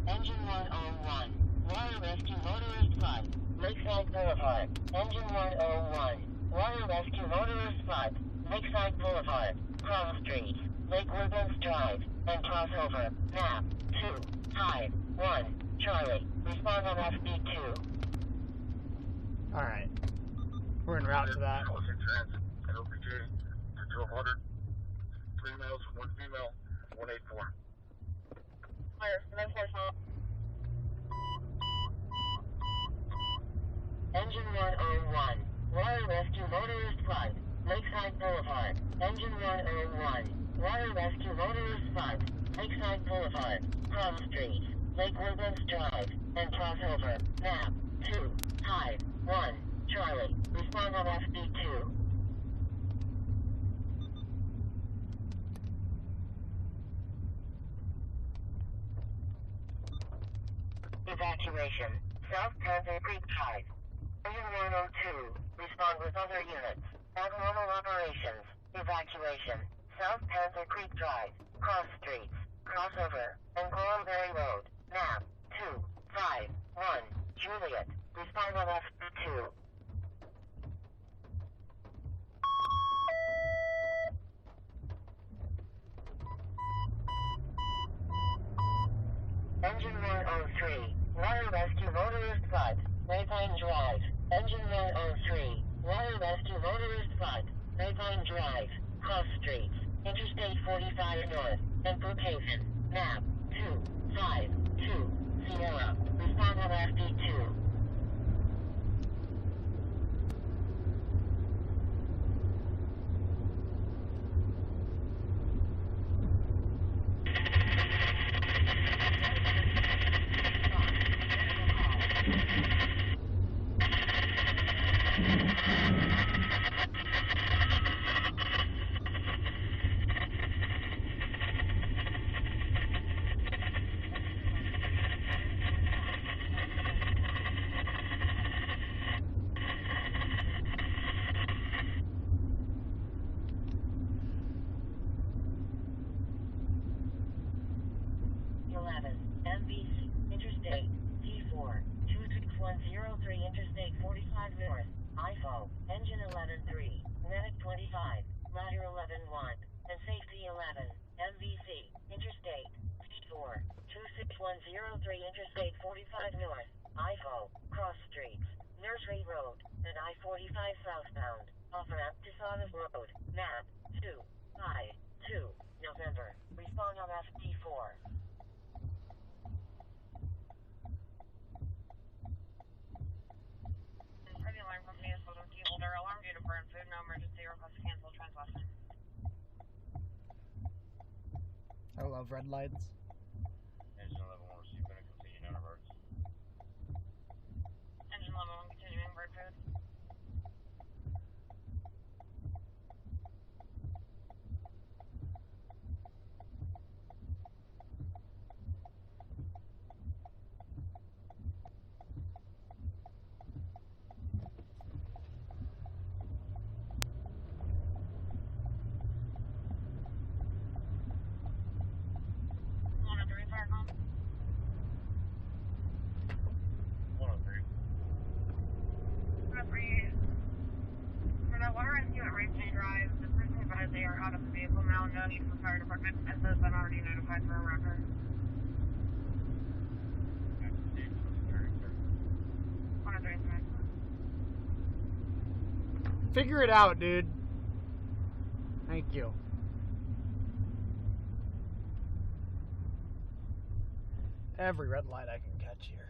I: Engine 101. Water Rescue Motorist 5. Lakeside Boulevard. Engine 101. Water Rescue Motorist 5. Lakeside Boulevard. Cross Street. Lake Woodlands Drive. And crossover. Map. 2. 5. 1. Charlie. Respond on FB2.
A: Alright. We're en route to that.
G: Shows in transit. LPG. 21200. 3 miles from 1 female. 184.
I: Clear. Engine 101. Water Rescue Motorist 5. Lakeside Boulevard. Engine 101. Water Rescue Motorist 5. Lakeside Boulevard. Cross Street. Lake Woodlands Drive. And crossover. Map. 2. 5. 1. Charlie. Respond on FB2. Evacuation. South Panther Creek Drive. Engine 102. Respond with other units. Abnormal operations. Evacuation. South Panther Creek Drive. Cross Streets. Crossover. And Gorhamberry Road. Map. 2. 5. 1. Juliet. Respond on FB2. Engine 103. Water Rescue Motorist 5. Waypine Drive. Engine 103. Water Rescue Motorist 5. Waypine Drive. Cross Streets. Interstate 45 North. And Brookhaven. Map. 2. 5. 2. Sierra. Respond on FD2. MVC, Interstate, T4, 26103 Interstate 45 North, IFO, Engine 11-3, Medic 25, Ladder 11-1, and Safety 11, MVC, Interstate, T4, 26103 Interstate 45 North, IFO, Cross Streets, Nursery Road, and I-45 southbound, off-ramp to Sawdust Road, map, 2, 5, 2, November, respond on FT4. Alarm due to burn food, no emergency, request to cancel translation.
A: I love red lights.
B: Engine 11 will receive and continue down birds.
H: Engine 11 continuing bird food.
I: no need for fire department. As has been already notified for a record.
A: Figure it out, dude. Thank you. Every red light I can catch here.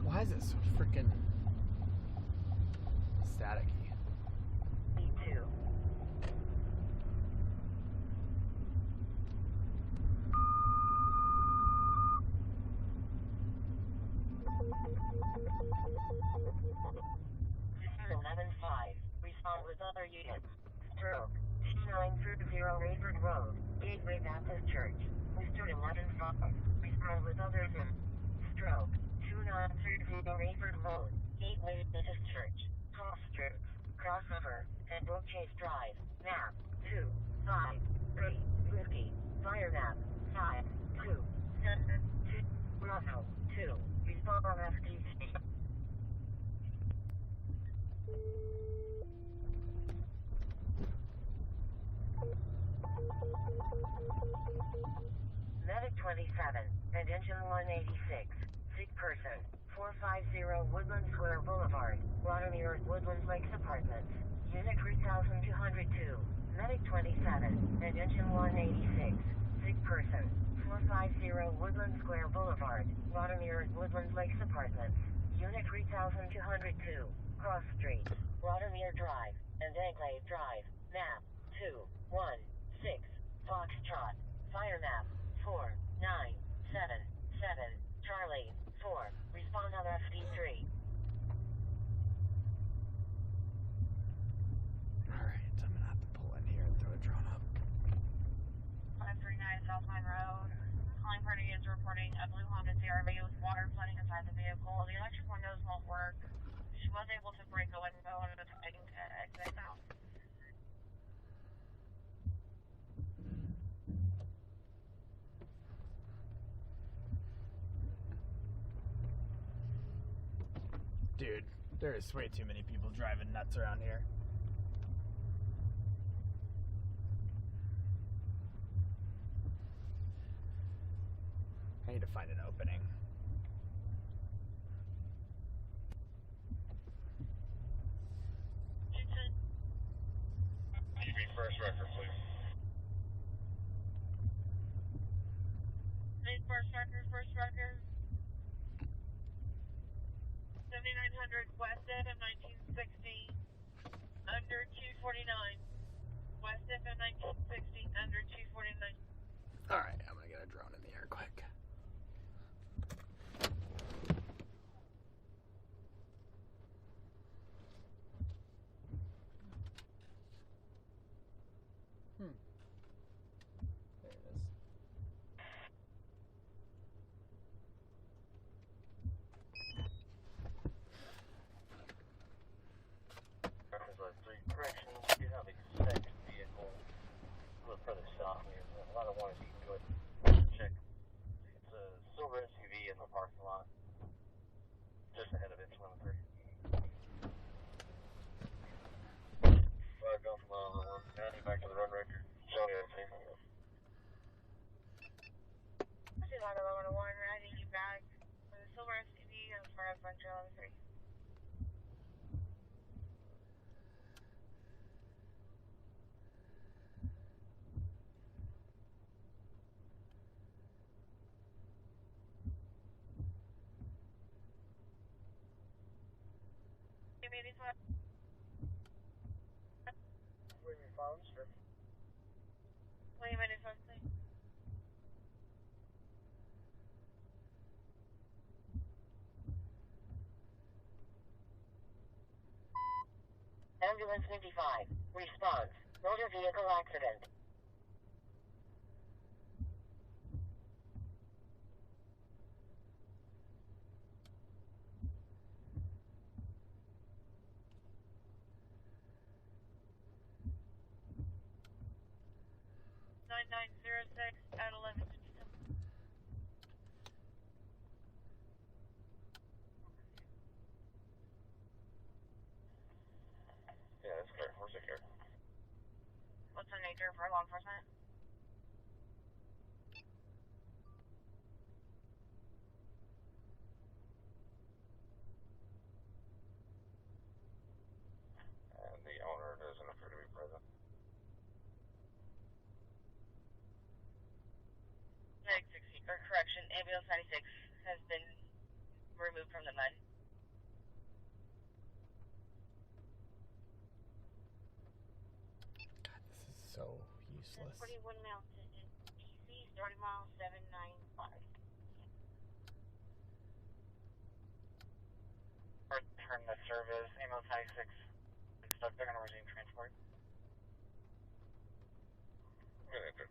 A: Why is it so freaking staticky?
I: Me too. Respond with other units. Stroke 2930 Rayford Road, Gateway Baptist Church. Mr. 11-5. Respond with other units. Stroke 2930 Rayford Road, Gateway Baptist Church. Cross Street, Crossover, and Brook Chase Drive. Map 2, 5, 3, Whiskey. Fire map 5, 2, 7, 2, Bravo 2. Respond on FTC. Medic 27, and engine 186. Sick person, 450 Woodland Square Boulevard, Watermere, Woodland Lakes Apartments. Unit 3202. Medic 27, and engine 186. Sick person, 450 Woodland Square Boulevard, Watermere, Woodland Lakes Apartments. Unit 3202. Cross Street, Watermere Drive, and Enclave Drive. Map 216. Foxtrot. Fire map 4977. Charlie 4. Respond on FD3.
A: Alright, I'm gonna have to pull in here and throw a drone up.
F: 539 South Line Road. Calling party is reporting a blue Honda CRV with water flooding inside the vehicle. The electric windows won't work. She was able to break a window and trying to exit out.
A: Dude, there is way too many people driving nuts around here. I need to find an opening.
G: TV first record, please.
F: First record. 7900 West FM 1960, under 249. West FM 1960, under 249.
A: Alright, I'm gonna get a drone in the air quick. There it is.
G: Corrections, you have a second vehicle a little further south here. A lot of ones you can go ahead and check. It's a silver SUV in the parking lot.
H: meeting what?
D: William Foster.
H: William and his husband.
I: Ambulance 55. Response. Motor vehicle accident.
H: at 11:57.
G: Yeah, that's clear. Where's it here?
H: What's the nature for law enforcement?
G: And the owner doesn't appear to be present.
H: 96, or correction, ambulance 96 has been removed from the mud.
A: God, this is so useless.
E: 41 miles to DC, starting mile 795.
D: Return the service. Ambulance 96. Stuck. They're going to resume transport.
G: Minute 13.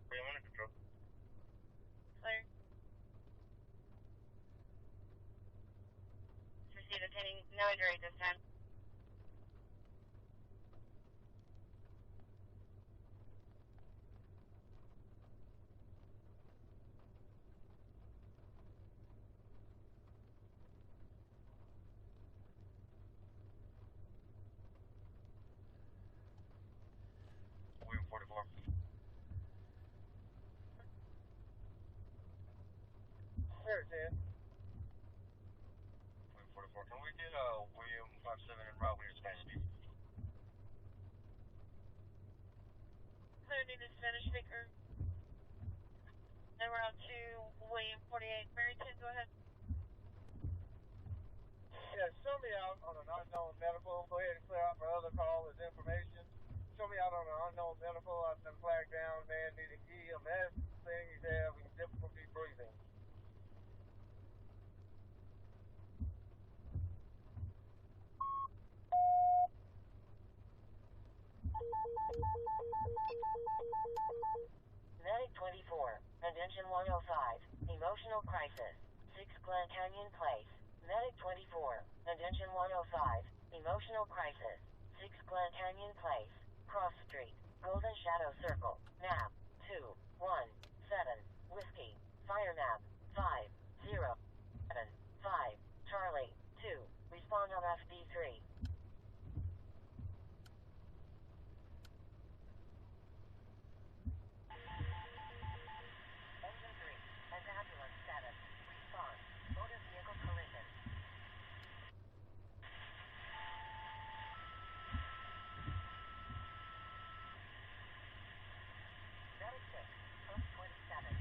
D: We want to control.
H: Clear. Proceed attaining no injury this time.
D: William 44. There it is. William 44. Can we get William 57 and route when you're Spanish?
H: Clear, need a Spanish speaker. Then we're out to William 48. Barrington, go ahead.
D: Yeah, show me out on an unknown medical. Go ahead and clear out my other call as information. Show me out on an unknown medical. I've been flagged down. Man needing EMS thing. He's having difficulty breathing.
I: Medic 24. Attention 105. Emotional crisis. 6 Glen Canyon Place. Medic 24. Attention 105. Emotional crisis. 6 Glen Canyon Place. Cross Street. Golden Shadow Circle. Map 217. Whiskey. Fire map 5075. Charlie 2. Respond on FD3. Engine 3. And ambulance status. Response. Motor vehicle collision. Medic 6. Plus 27.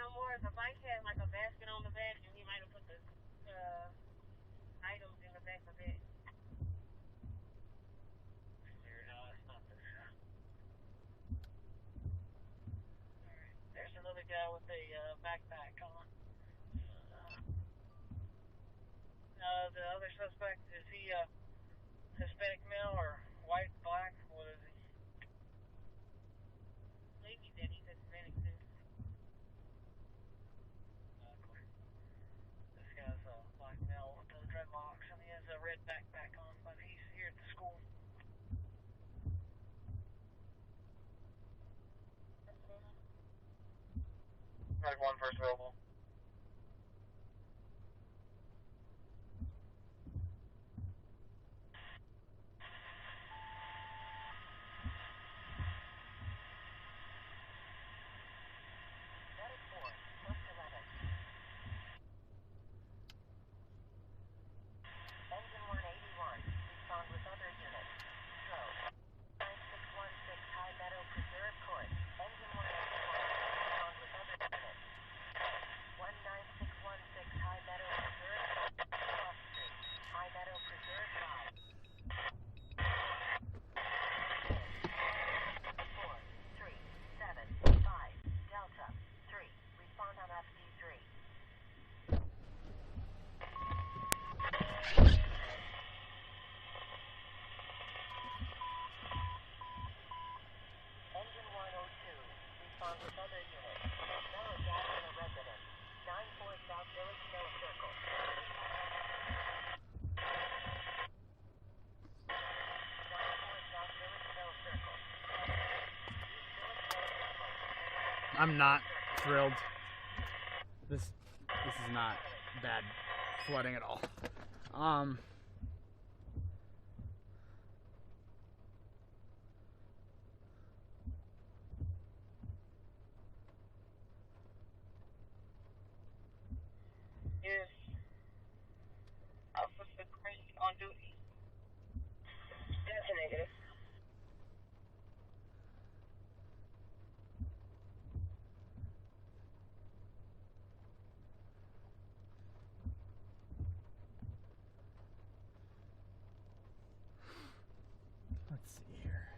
I: no more. The bike had like a basket on the back, and he might have put the items in the back of it. No, it's not this. Alright, there's another guy with a backpack on. The other suspect, is he Hispanic male or white, black? What is he? Maybe then he's Hispanic too. This guy's a black male with the dreadlocks, and he has a red backpack on, but he's here at the school. Right, one first available.
A: I'm not thrilled. This is not bad flooding at all.
I: Is Officer Green on duty? That's a negative.
A: Let's see here.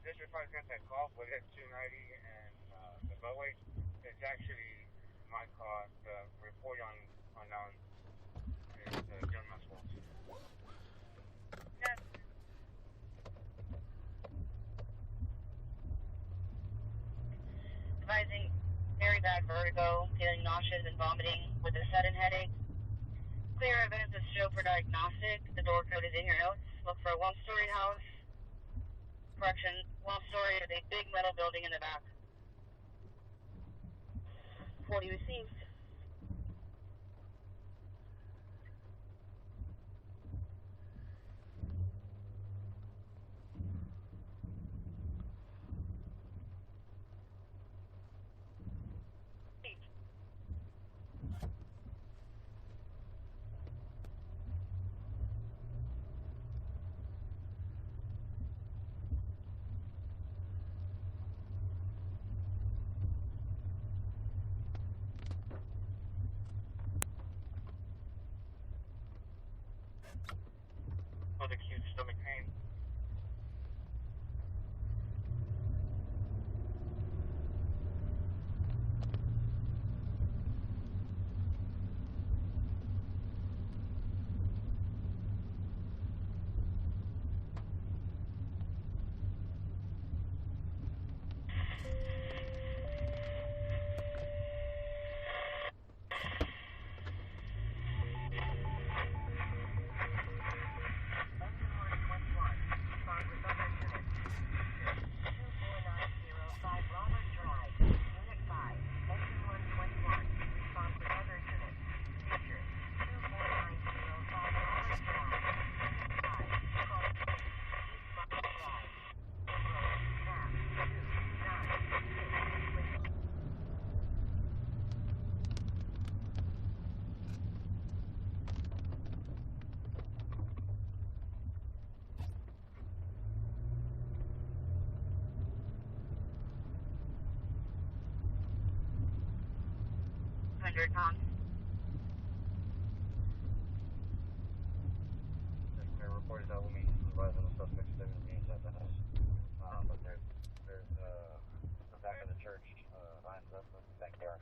D: This refined contact call was at 290 and the Bowie. It's actually my car. The report on is John Maxwell.
I: Yes. Advising very bad vertigo, feeling nauseous and vomiting with a sudden headache. Clear evidence to show for diagnostic. The door code is in your notes. Look for a one-story house. Correction, one-story with a big metal building in the back. 40 received. Roger, Tom.
D: Their report is out. Let me advise on the suspect statement being sent to us. But there's the back of the church lines up with the backyard.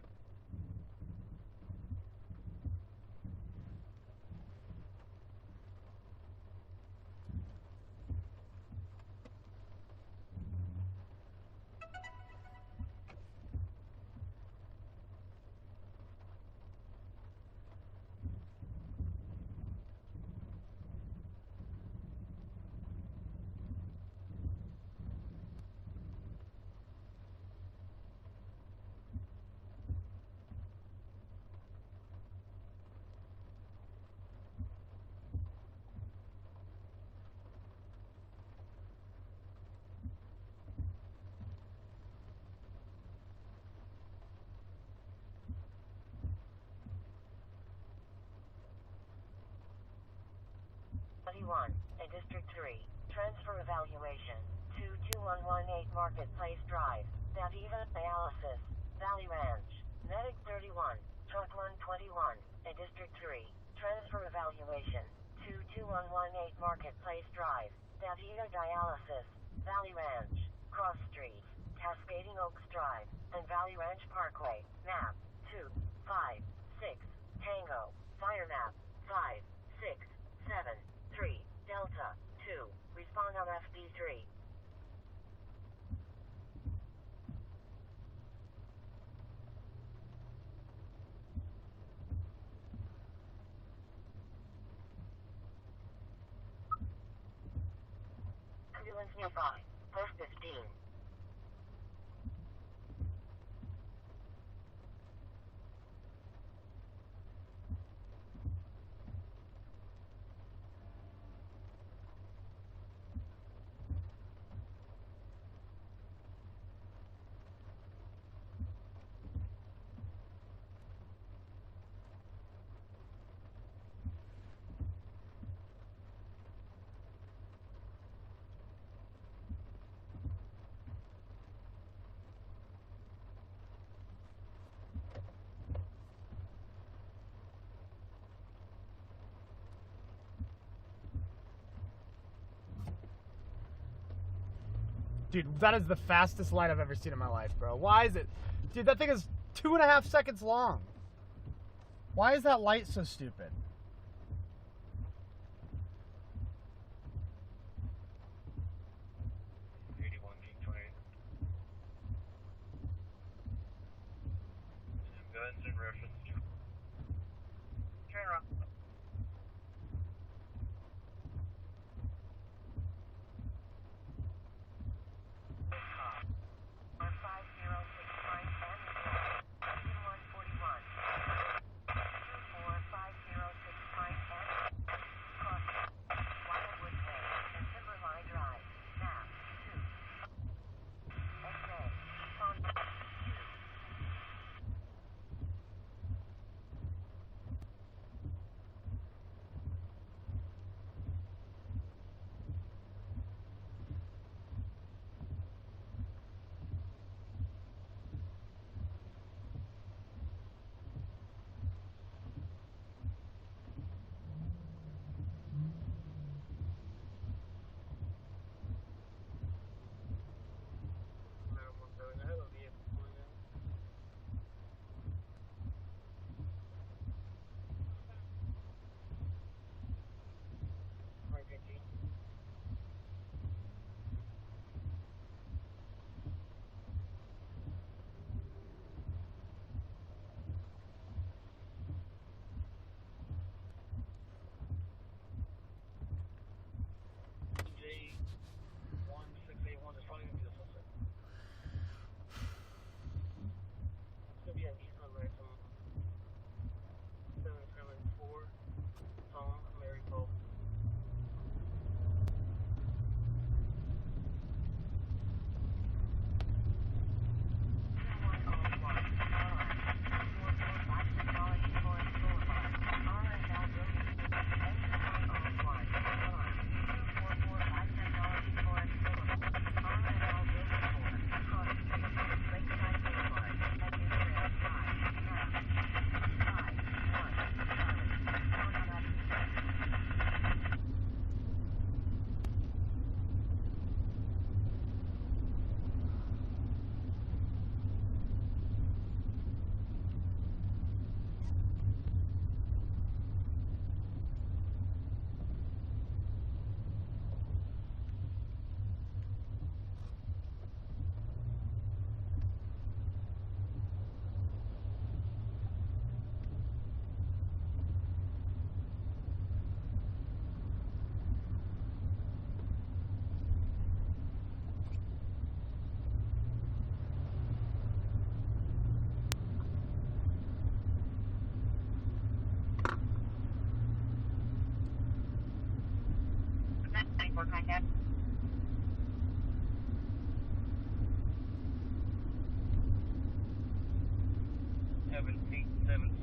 I: In District 3, transfer evaluation, 22118 Marketplace Drive, Daviva Dialysis, Valley Ranch, Medic 31, Truck 121, in District 3, transfer evaluation, 22118 Marketplace Drive, Daviva Dialysis, Valley Ranch, Cross Street, Cascading Oaks Drive, and Valley Ranch Parkway, map, 256, Tango, fire map, 5673, Delta, 2, respond on FD3. Ambulance nearby, 415.
A: Dude, that is the fastest light I've ever seen in my life, bro. Why is it? Dude, that thing is 2.5 seconds long. Why is that light so stupid?
D: Guns in reference to. Turn around.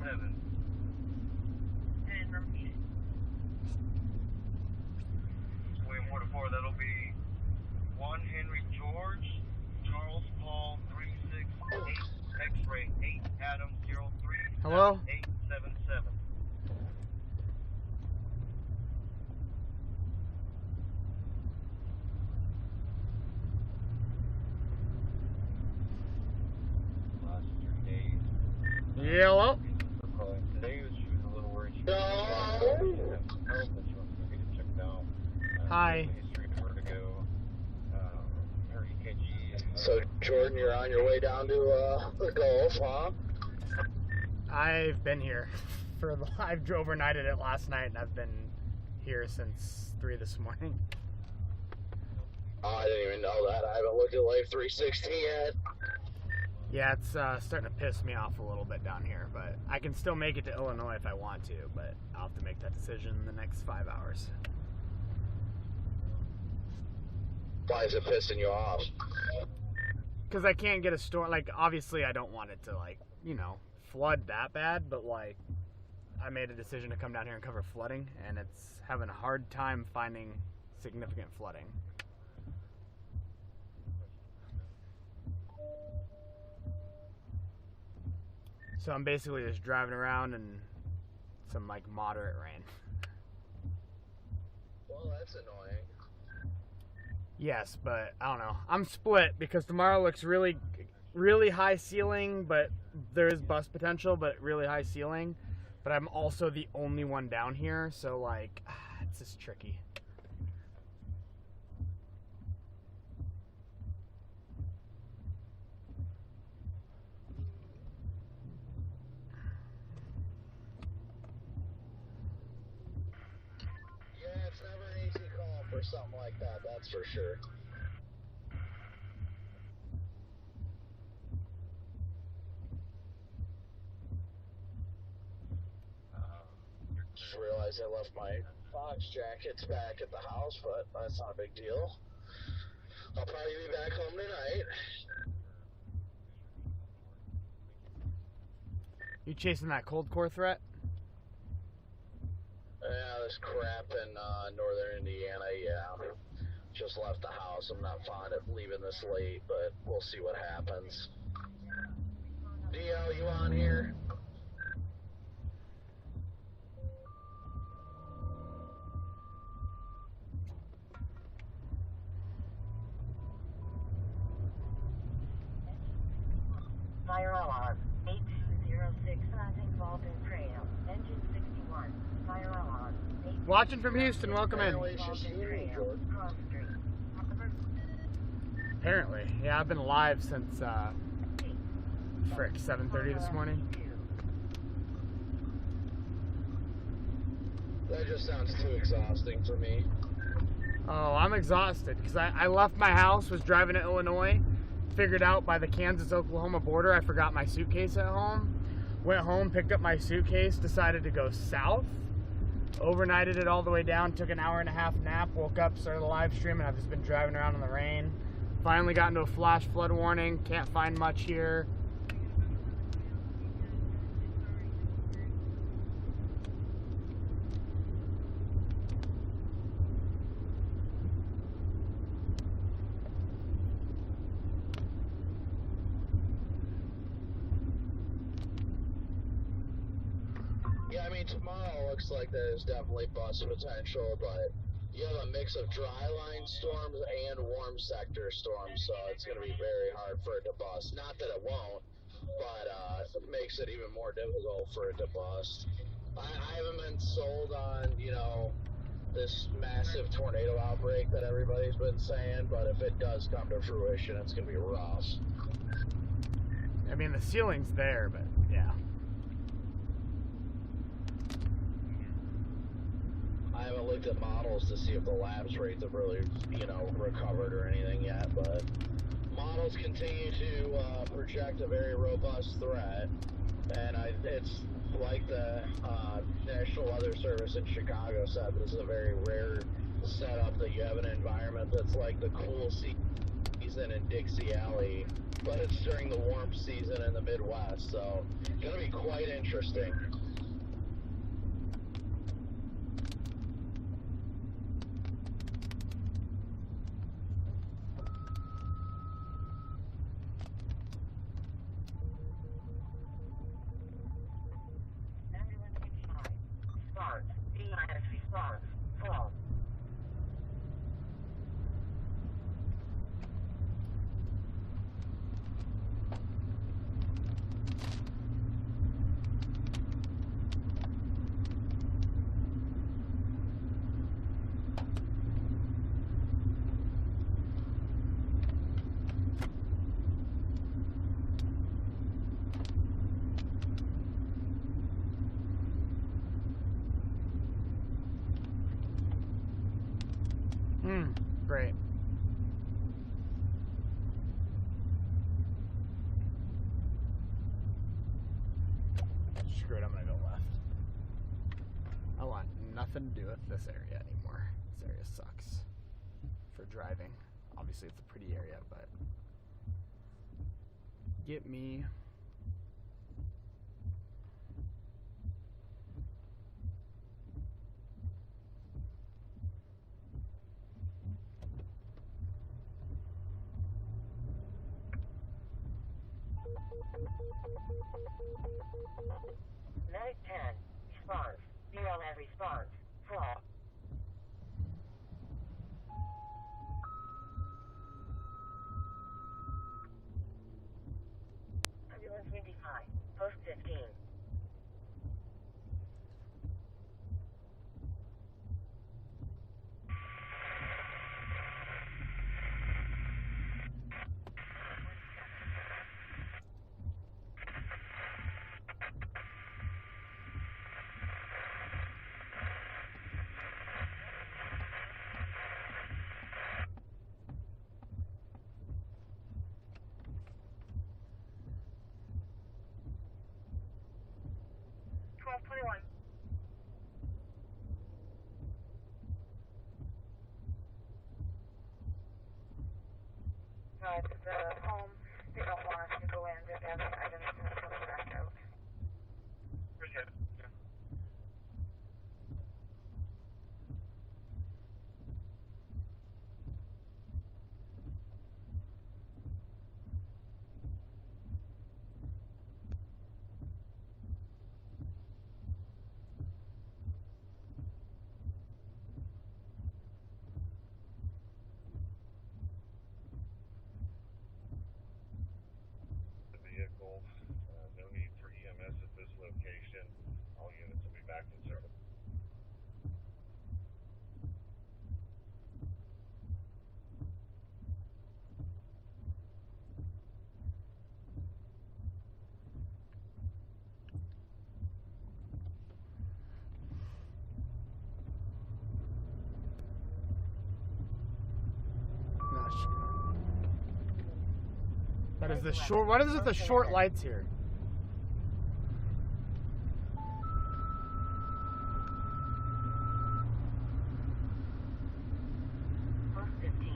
F: And repeat it.
D: William Ward 4, that'll be 1 Henry George, Charles Paul 368, X-ray 8 Adam 03
A: Hello?
D: 877. Last 3 days.
A: Hello?
D: Today she was a little worried. She was checked out.
A: Hi.
D: History of vertigo, her EKG.
K: So, Jordan, you're on your way down to the Gulf, huh?
A: I've been here I've overnighted it last night, and I've been here since 3 this morning.
K: Oh, I didn't even know that. I haven't looked at Life 360 yet.
A: Yeah, it's starting to piss me off a little bit down here, but I can still make it to Illinois if I want to, but I'll have to make that decision in the next 5 hours.
K: Why is it pissing you off?
A: Because I can't get a storm. Like, obviously I don't want it to, like, you know, flood that bad, but, like, I made a decision to come down here and cover flooding, and it's having a hard time finding significant flooding. So I'm basically just driving around in some, like, moderate rain.
K: Well, that's annoying.
A: Yes, but I don't know. I'm split because tomorrow looks really, really high ceiling, but there is bus potential, but really high ceiling. But I'm also the only one down here, so, like, it's just tricky.
K: Yeah, it's never an easy call for something like that, that's for sure. Just realized I left my Fox jackets back at the house, but that's not a big deal. I'll probably be back home tonight.
A: You chasing that cold core threat?
K: Yeah, this crap in northern Indiana, yeah. Just left the house. I'm not fond of leaving this late, but we'll see what happens. DL, you on here?
I: Fire alarm 8206 involved in trail. Engine 61. Fire alarm.
A: Watching from Houston, welcome in. Apparently. Yeah, I've been live since, frick, 7:30 this morning.
K: That just sounds too exhausting for me.
A: Oh, I'm exhausted because I left my house, was driving to Illinois, figured out by the Kansas-Oklahoma border I forgot my suitcase at home. Went home, picked up my suitcase, decided to go south, overnighted it all the way down, took an hour-and-a-half nap, woke up, started the live stream, and I've just been driving around in the rain. Finally got into a flash flood warning, can't find much here.
K: Yeah, I mean, tomorrow looks like there's definitely bust potential, but you have a mix of dry line storms and warm sector storms, so it's going to be very hard for it to bust. Not that it won't, but it makes it even more difficult for it to bust. I haven't been sold on, you know, this massive tornado outbreak that everybody's been saying, but if it does come to fruition, it's going to be rough.
A: I mean, the ceiling's there, but yeah.
K: I haven't looked at models to see if the lapse rates have really, you know, recovered or anything yet, but models continue to project a very robust threat, and it's like the National Weather Service in Chicago said, this is a very rare setup that you have an environment that's like the cool season season in Dixie Alley, but it's during the warm season in the Midwest, so gonna be quite interesting.
A: Great. Screw it, I'm gonna go left. I want nothing to do with this area anymore. This area sucks for driving. Obviously it's a pretty area, but get me.
I: Medic 10, response. Zero has response. Full. Ambulance 25, post 15. Right, the home, they don't want us to go in, they're having items coming back out.
G: Appreciate it. Yeah. Vehicle, no need for EMS at this location. All units will be back in service.
A: That is the short. What is it with the short lights here?
I: Post 15.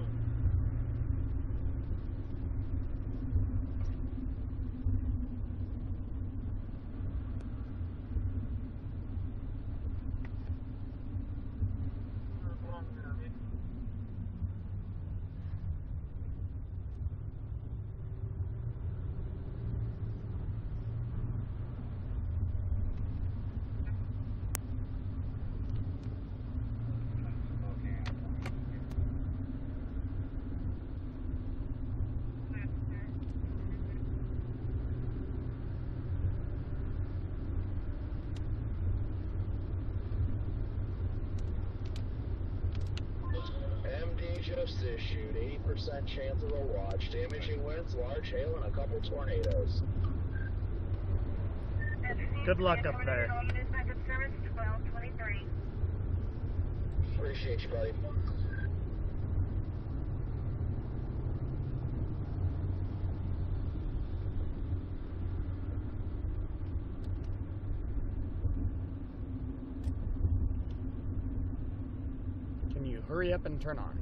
K: Just issued 80% chance of a watch, damaging winds, large hail, and a couple tornadoes.
A: Good luck up there.
K: Appreciate you, buddy.
A: Can you hurry up and turn on?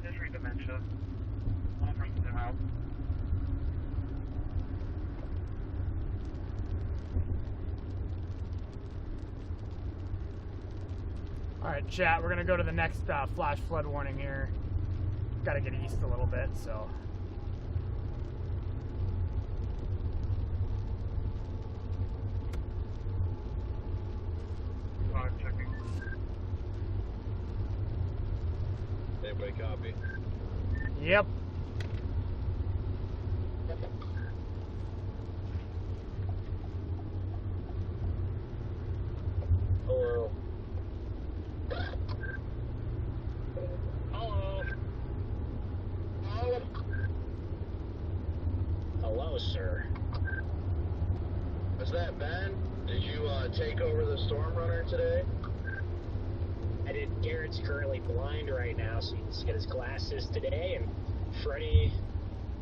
H: history dementia. One person's in the house.
A: Alright, chat, we're gonna go to the next flash flood warning here. Gotta get east a little bit, so.
H: Checking.
B: Anybody copy?
A: Yep.
D: Hello. Hello, sir. Is that Ben? Did you take over the Storm Runner today? I did. Garrett's currently blind right now, so he needs to get his glasses today, and Freddie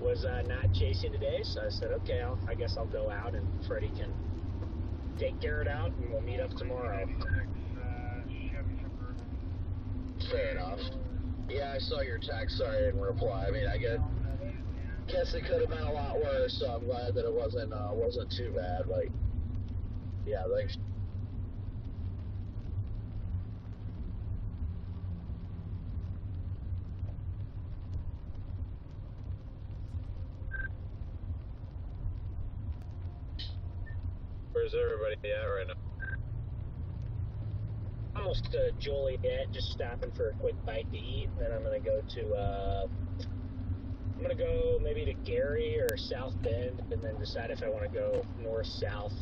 D: was not chasing today, so I said, okay, I guess I'll go out, and Freddie can take Garrett out, and we'll meet up tomorrow. Fair enough. Yeah, I saw your text. Sorry I didn't reply. I mean, I guess it could have been a lot worse, so I'm glad that it wasn't too bad. Like, yeah, thanks.
B: Where's everybody at right now?
D: Almost to Joliet, just stopping for a quick bite to eat. Then I'm gonna go to maybe to Gary or South Bend, and then decide if I want to go north, south,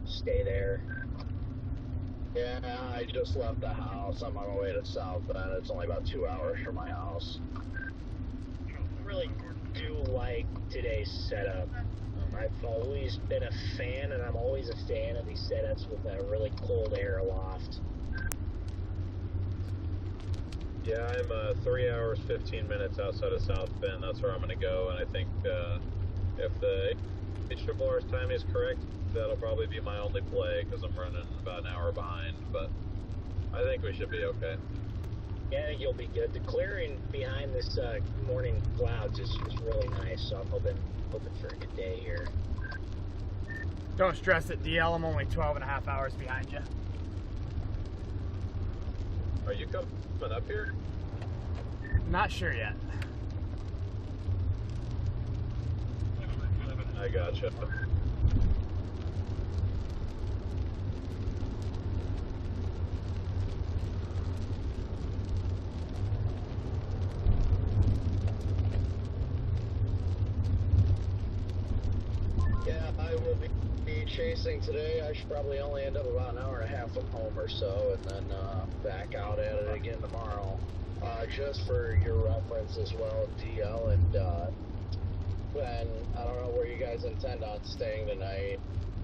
D: stay there. Yeah, I just left the house. I'm on my way to South Bend. It's only about 2 hours from my house. Really do like today's setup. I've always been a fan, and I'm always a fan of these setups with a really cold air aloft.
B: Yeah, I'm 3 hours, 15 minutes outside of South Bend. That's where I'm going to go, and I think if the HRR's time is correct, that'll probably be my only play, because I'm running about an hour behind, but I think we should be okay.
D: Yeah, you'll be good. The clearing behind this morning clouds is really nice, so I'm hoping for a good day here.
A: Don't stress it, DL. I'm only 12 and a half hours behind you.
B: Are you coming up here?
A: Not sure yet.
B: I gotcha.
D: Yeah, I will be chasing today. I should probably only end up about an hour and a half from home or so, and then back out at it again tomorrow. Just for your reference as well, DL and Ben, I don't know where you guys intend on staying tonight,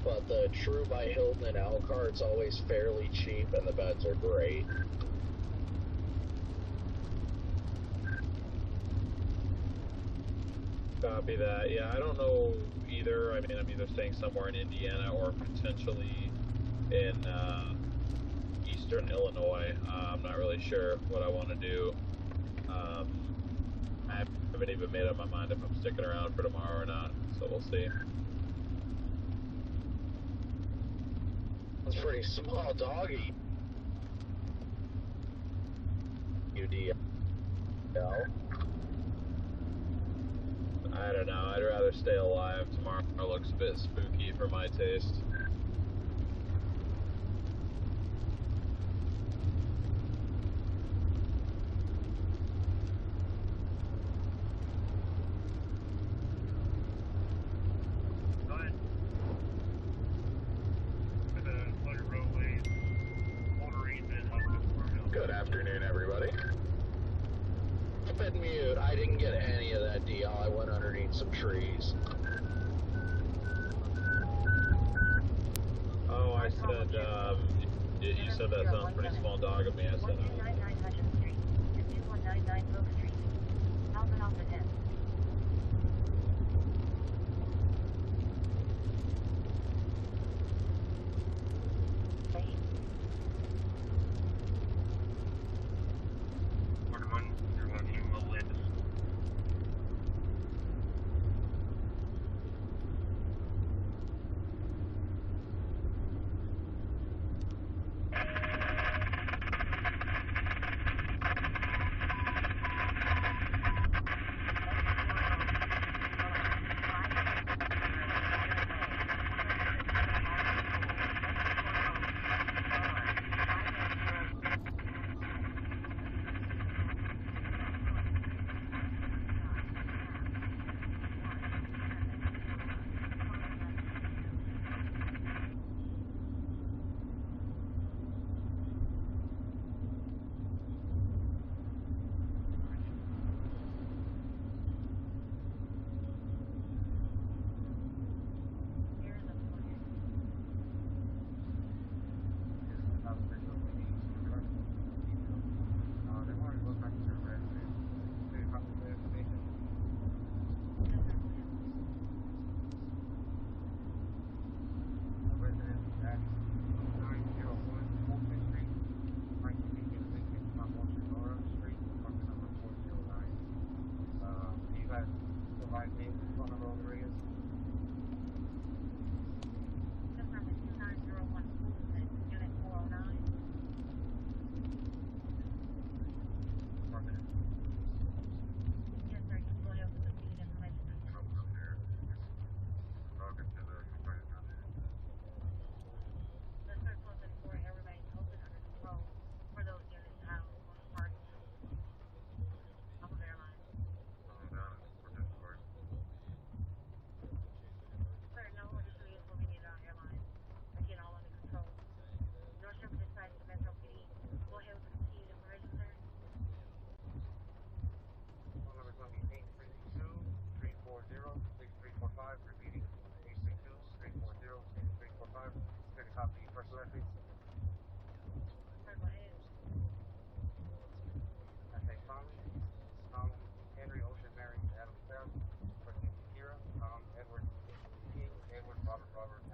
D: but the True by Hilton in Elkhart's always fairly cheap, and the beds are great.
B: Copy that. Yeah, I don't know either. I mean, I'm either staying somewhere in Indiana or potentially in eastern Illinois. I'm not really sure what I want to do. I haven't even made up my mind if I'm sticking around for tomorrow or not, so we'll see.
D: It's pretty small, doggy. UDL.
B: I don't know. I'd rather stay alive. Tomorrow looks a bit spooky for my taste.
D: Good afternoon, everybody. Up and mute. I didn't get any of that DL. I went underneath some trees.
B: Oh, I said, you said that sounds pretty small dog of me. I said,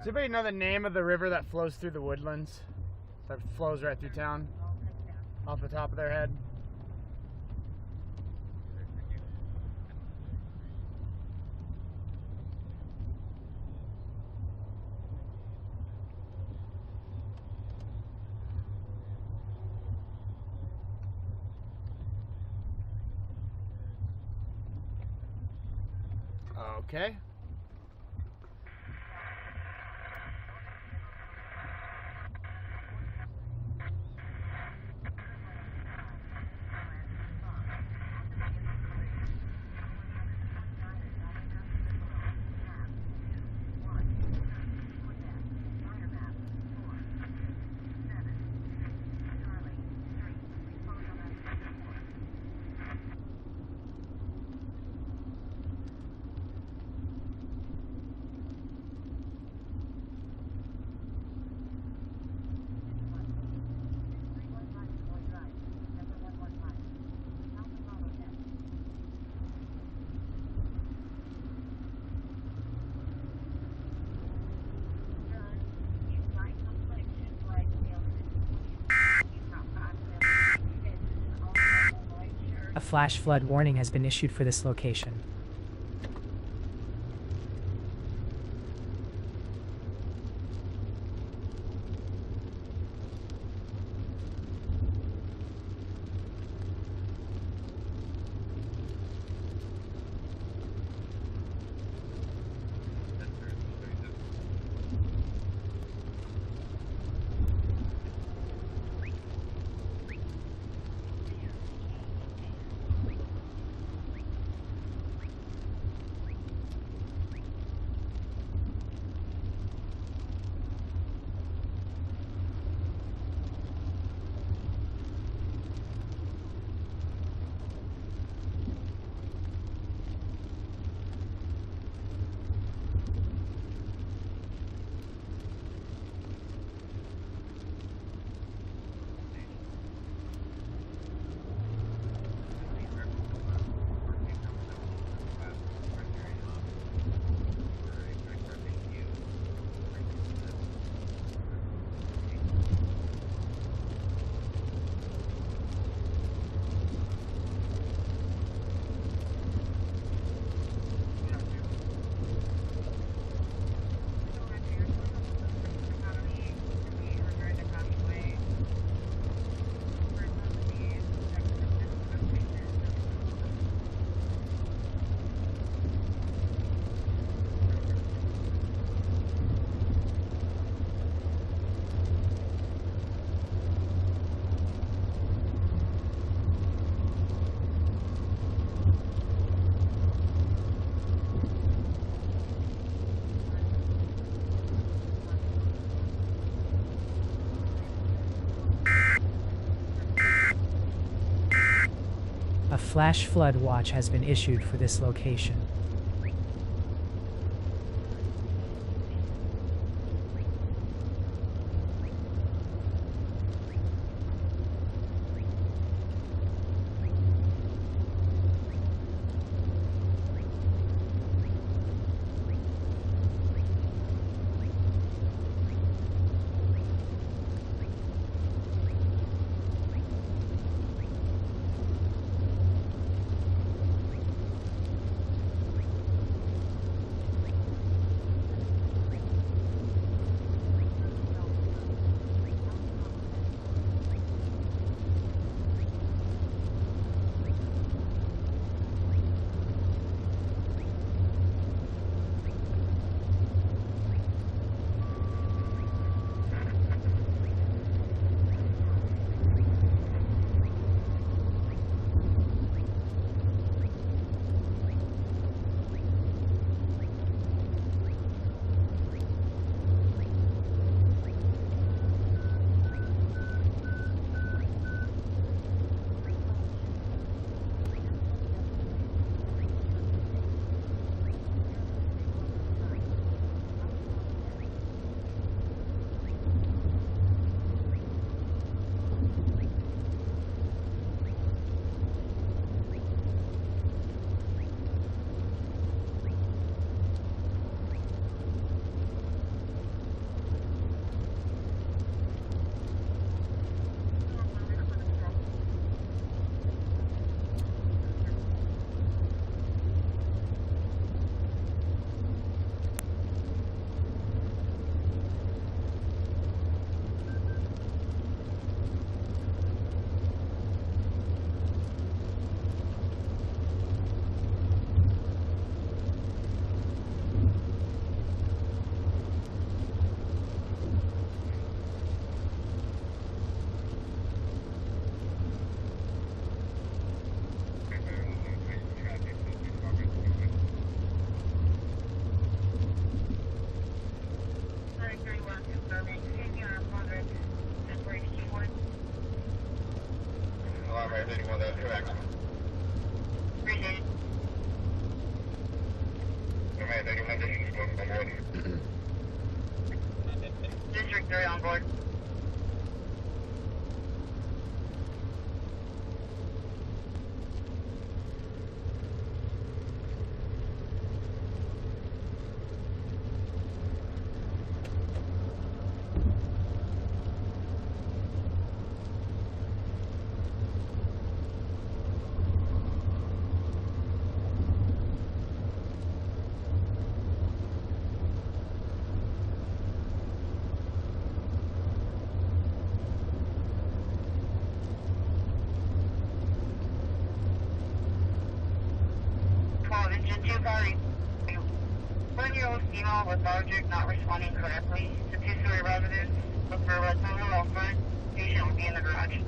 A: Does anybody know the name of the river that flows through the woodlands? That flows right through town? Off the top of their head? Okay.
C: A flash flood warning has been issued for this location. A flash flood watch has been issued for this location.
I: confirming. Continue on progress. Just where you want.
G: Alarm rate 81, that's correct.
I: Appreciate it.
G: Command 81, this is on board.
I: District 3 on board. Engine 2 party. 1-year-old female with logic not responding correctly. Two-story residence. Look for a red polo out front. Patient will be in the garage.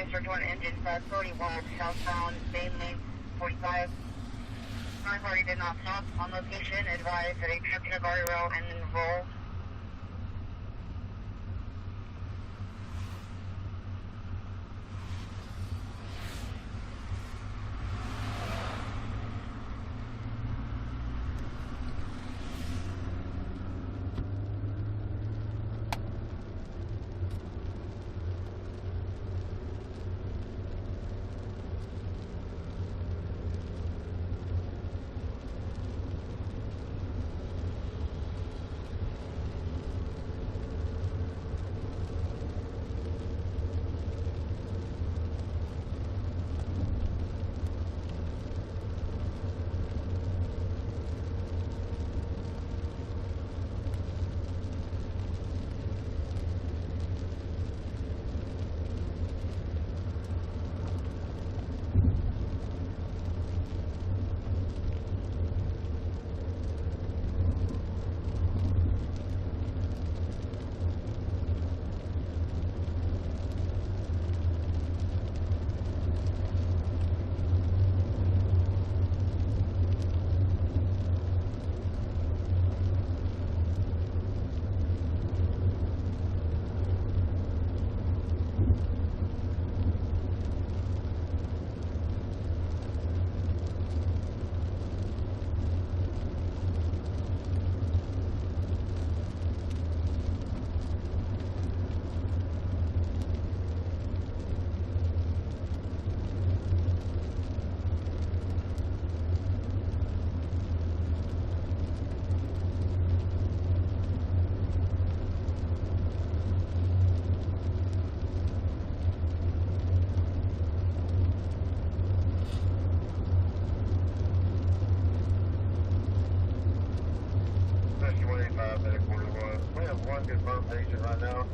I: Mr. Jordan, engine 541, southbound, main lane 45. Car party did not stop on location. Advised that a truck in a guardrail and then roll.
G: confirmed patient right now.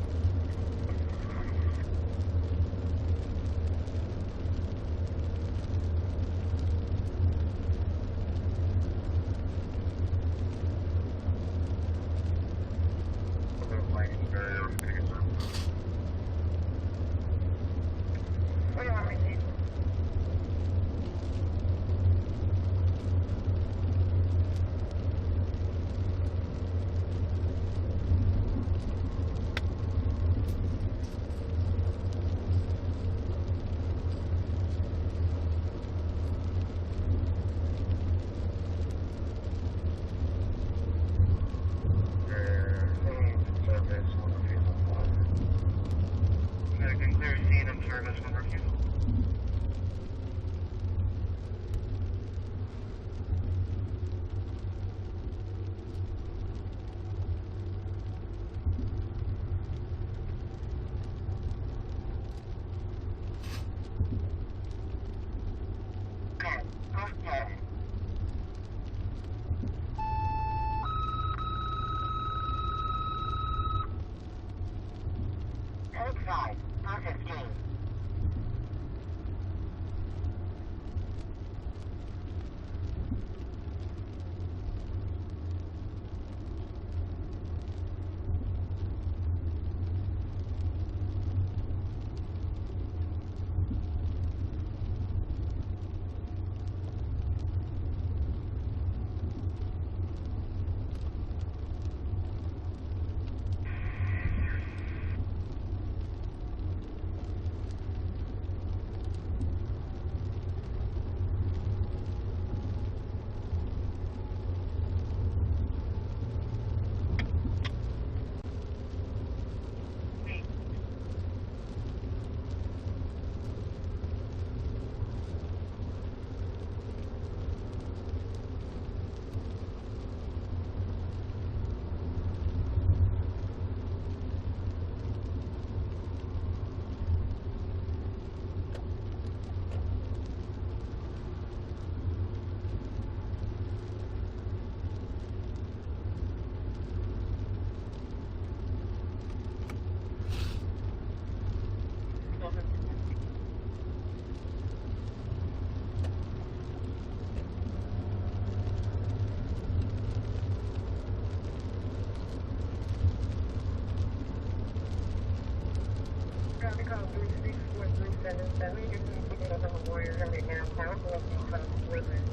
I: 377, you're going to pick up on the Warrior Henry downtown, looking from Woodland.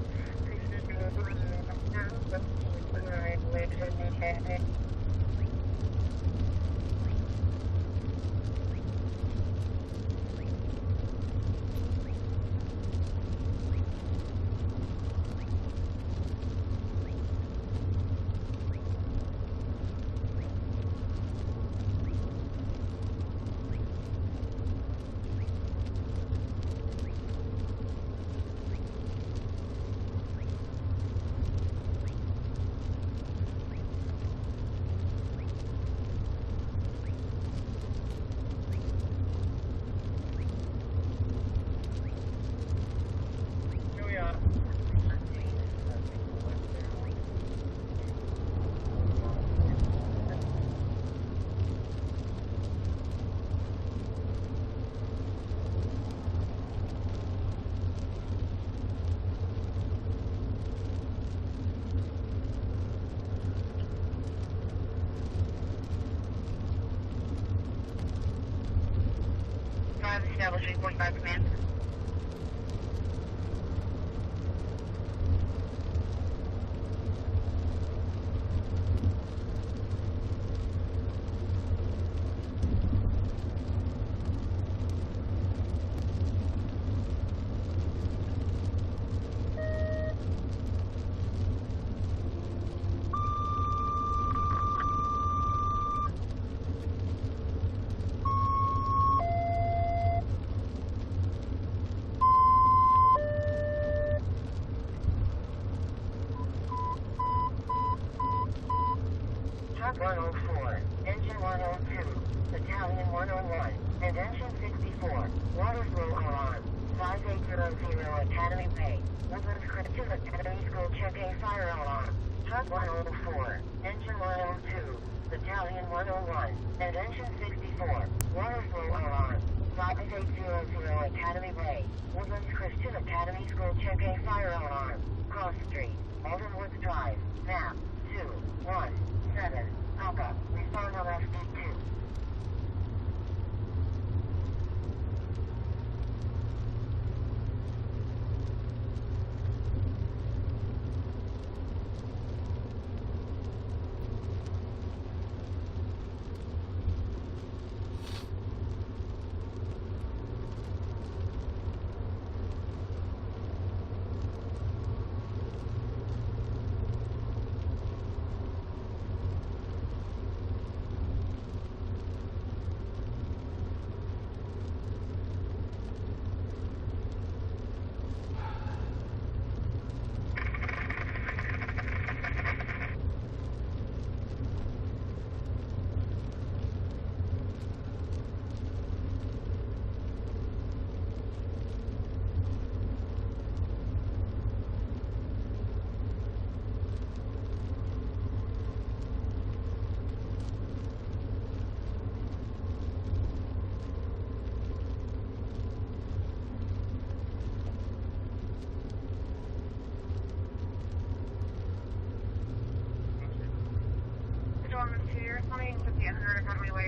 I: Please just be over to the downtown, looking to the right, way to the cafe. Establishing 45 command. Truck 104, engine 102, battalion 101, and engine 64, water flow alarm, 5800 Academy Bay, Woodlands Christian Academy School check a fire alarm. Truck 104, engine 102, battalion 101, and engine 64, water flow alarm, 5800 Academy Bay, Woodlands Christian Academy School check a fire alarm. Cross Street, Alden Woods Drive, map 217. Papa, respond on SD2.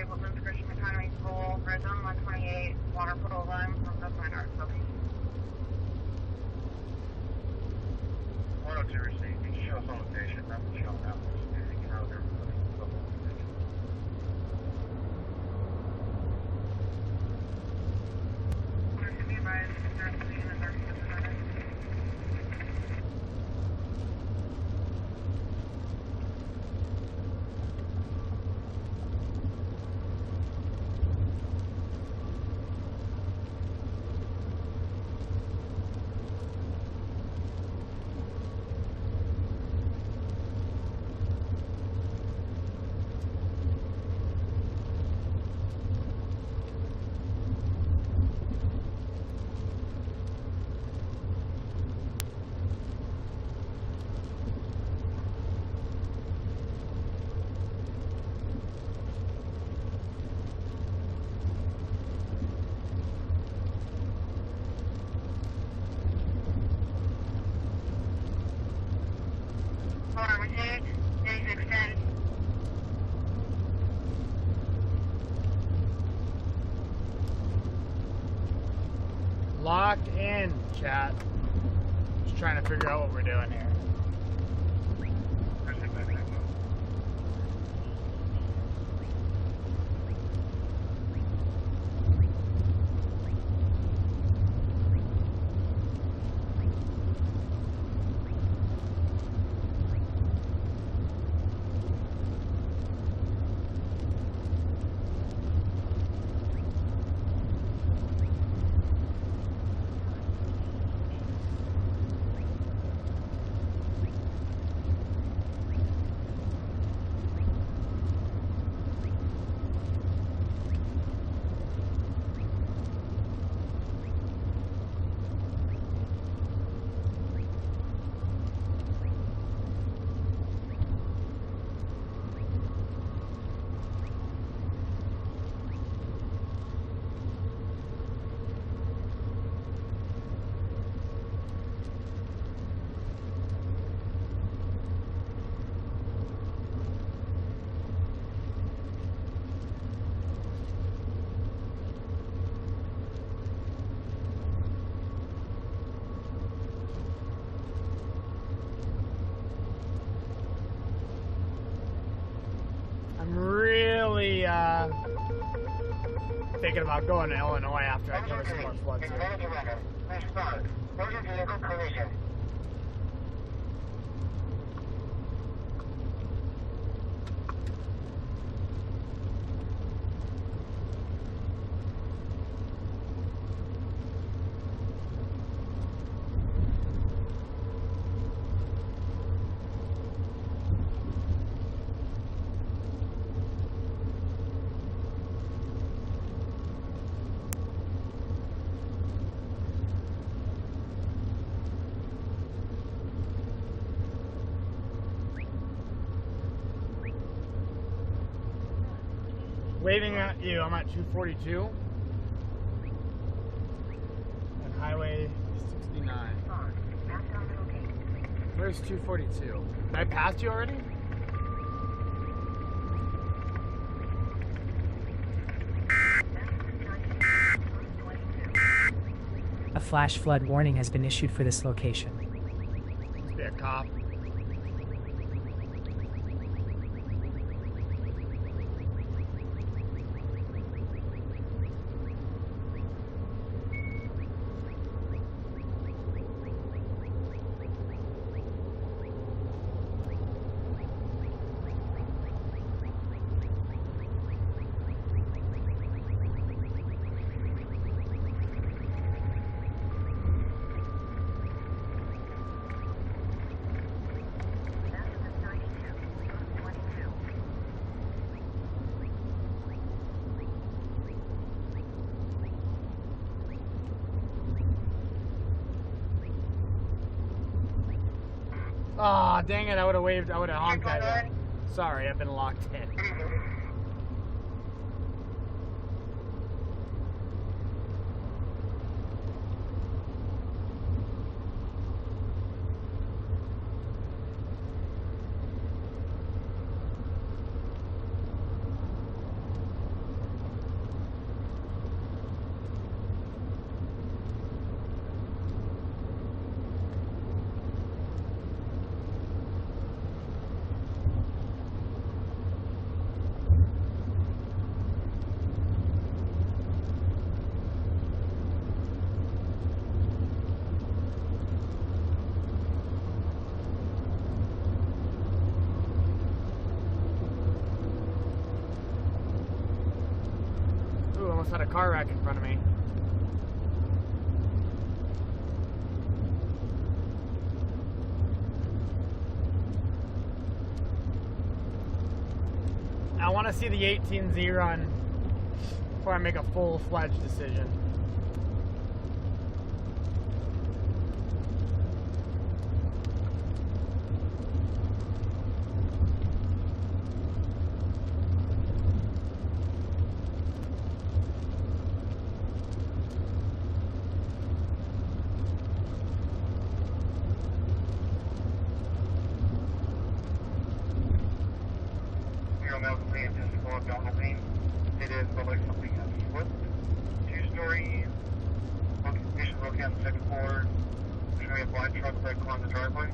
I: Woodlands Christian Academy School, Red Zone 128, water flow line from the North.
D: 102 received. Show us on location. Nothing shown now. You know, they're
A: chat. Just trying to figure out what we're doing here. I'm really thinking about going to Illinois after I cover some more floods here.
I: Respond. Motor vehicle collision.
A: Waving at you, I'm at 242 and Highway 69. Where's 242? Did I pass you already?
C: A flash flood warning has been issued for this location.
A: Must be a cop. Aw, oh, dang it, I would have waved, I would have honked at you. Sorry, I've been locked in. Had a car wreck in front of me. I want to see the 18Z run before I make a full-fledged decision.
F: It is, but like something has flipped. 2-story. Location
G: look on the second floor. There's going to be a black truck that climbed the driveway.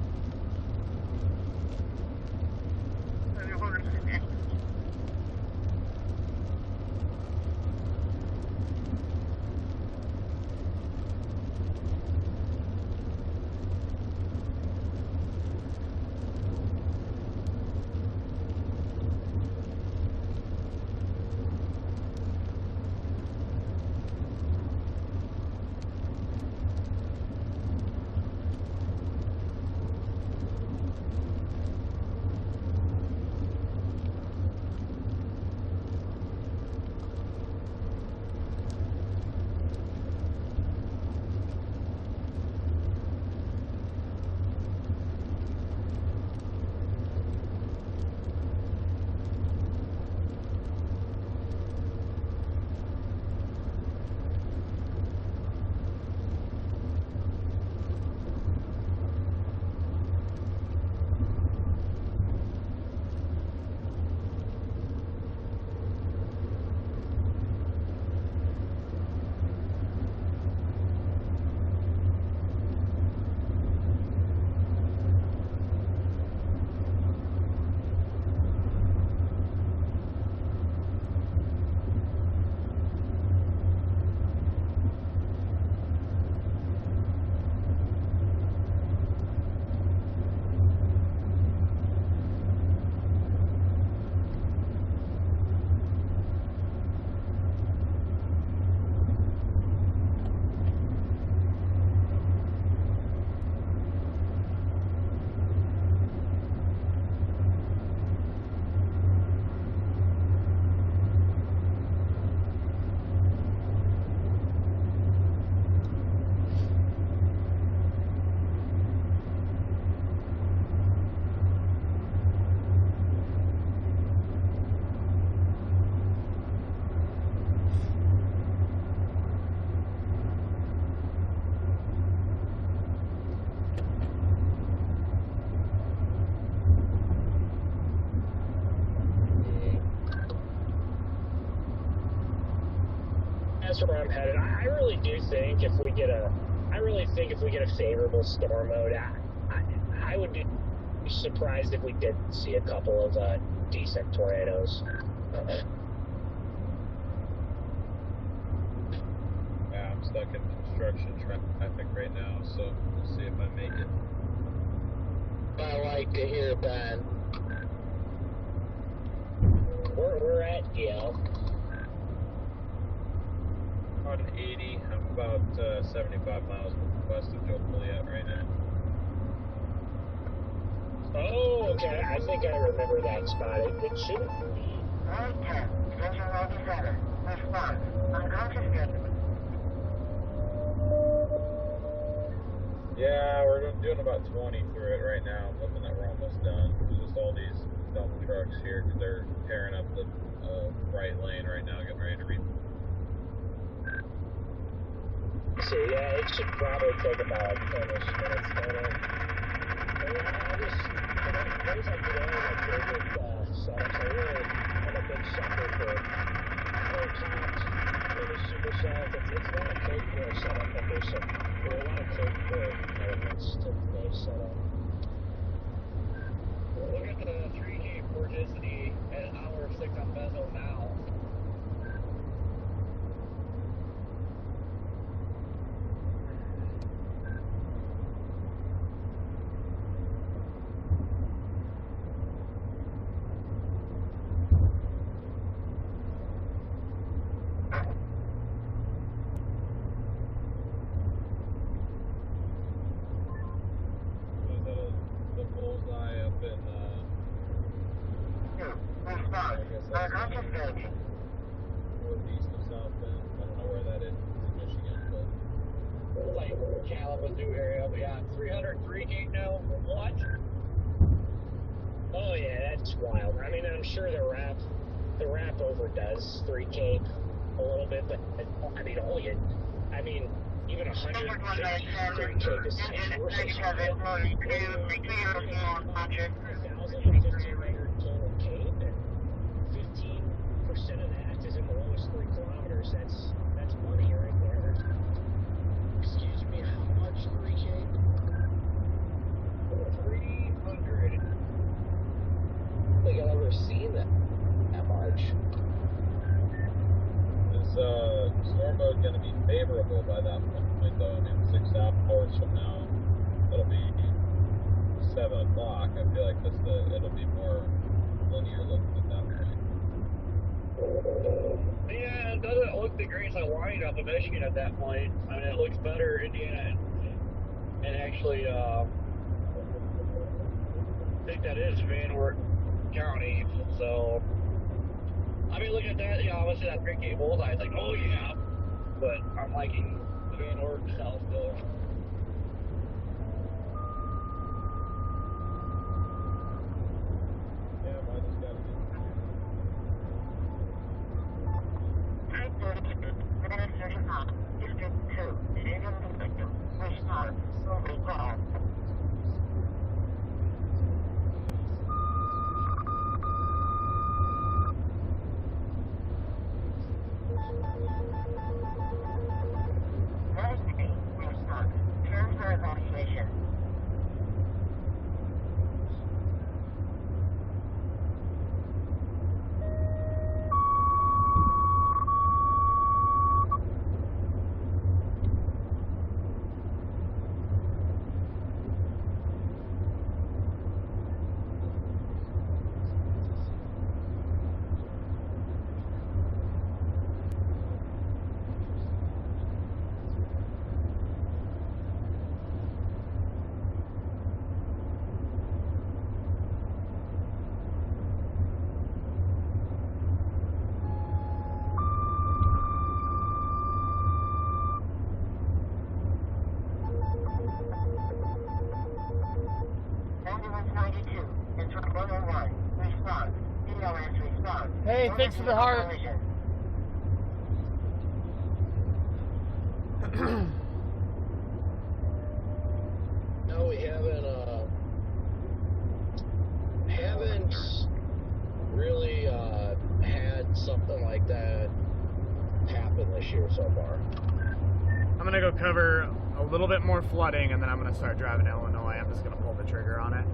L: That's where I'm headed. I really do think if we get a favorable storm mode, I would be surprised if we didn't see a couple of decent tornadoes.
B: Yeah, I'm stuck in construction traffic right now, so we'll see if I make it.
D: I like to hear Ben.
L: We're at Yale.
B: On 80, I'm about 75 miles west of Joliet right now.
L: Oh, okay. I think I remember that spot. It shouldn't be.
B: Yeah, we're doing about 20 through it right now. I'm hoping that we're almost done. There's just all these dump trucks here because they're tearing up the right lane right now, getting ready to read.
L: So yeah, it should probably take about 10-ish minutes total. Those are my favorite setups. I'm a big sucker for really super soft. It's not a cold core setup, but there are a lot of cold core elements to the base setup.
M: Look at the 3G vorticity at hour 6 on Bezo now.
B: Northeast of South Bend. I don't know where that is in Michigan, but
M: like Kalamazoo area. But yeah, 303 gate now. What?
L: Oh yeah, that's wild. I mean, I'm sure the wrap overdoes 3K a little bit, but I mean, even 150 3K is really wild. 1,500 total Cape, and 15% of that is in the lowest 3 kilometers. That's money right there. Excuse me.
D: much.
B: Is storm mode going to be favorable by that point, though? I mean, 6 hours from now, it'll be 7 o'clock. I feel like it'll be more linear looking at that point.
M: Yeah, it doesn't look the greatest line up of Michigan at that point. I mean, it looks better Indiana and actually, I think that is Van Wert County. So, I mean, looking at that, obviously that 3K bullseye, it's like, oh yeah, but I'm liking the Van Wert style still.
A: Hey, thanks for the heart.
D: No, we haven't really had something like that happen this year so far.
A: I'm gonna go cover a little bit more flooding, and then I'm gonna start driving to Illinois. I'm just gonna pull the trigger on it.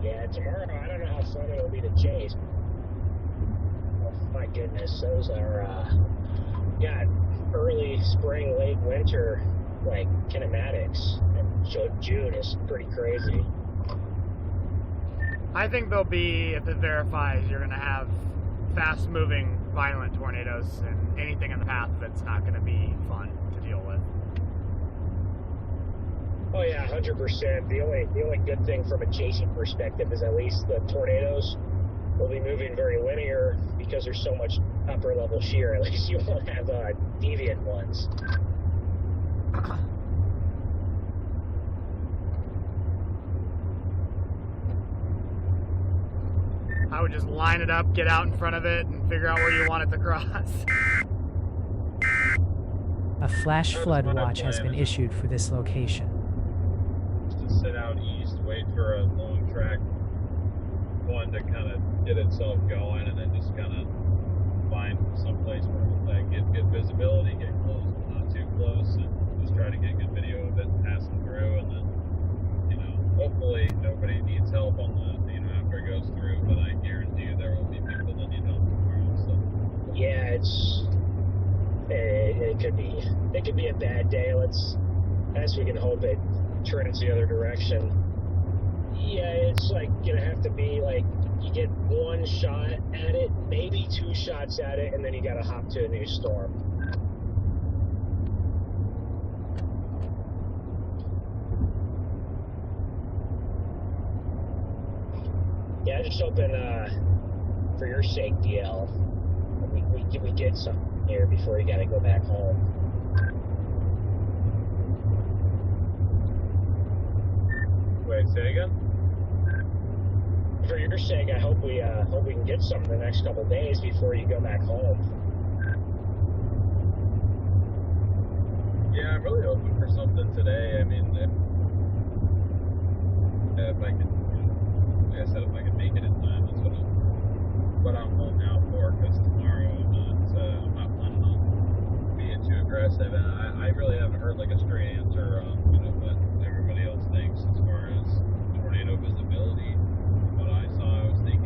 L: Yeah, tomorrow, I don't know how fun it'll be to chase. Oh, my goodness, those are, got early spring, late winter, like, kinematics. And June is pretty crazy.
A: I think there'll be, if it verifies, you're gonna have fast-moving, violent tornadoes, and anything in the path that's not gonna be fun to deal with.
L: Oh yeah, 100%. The only good thing from a chasing perspective is at least the tornadoes will be moving very linear because there's so much upper level shear. At least you won't have deviant ones.
A: I would just line it up, get out in front of it, and figure out where you want it to cross.
C: A flash flood watch has been issued for this location.
B: Sit out east, wait for a long track one to kind of get itself going, and then just kind of find someplace where get good visibility, get close but not too close, and just try to get good video of it passing through, and then hopefully nobody needs help on the after it goes through, but I guarantee you there will be people that need help tomorrow. So
L: yeah, it could be a bad day. As we can hope it turns the other direction. Yeah, it's like gonna have to be like you get one shot at it, maybe 2 shots at it, and then you gotta hop to a new storm. Yeah, I'm just hoping for your sake, DL, we get something here before you gotta go back home.
B: Wait, say again?
L: For your sake, I hope we can get something the next couple days before you go back home.
B: Yeah, I'm really hoping for something today. I mean, if I can, like I said, if I can make it in time, that's what I'm holding out for. Because tomorrow I'm not planning on being too aggressive, and I really haven't heard like a straight answer on what everybody else thinks as far as tornado visibility. What I saw, I was thinking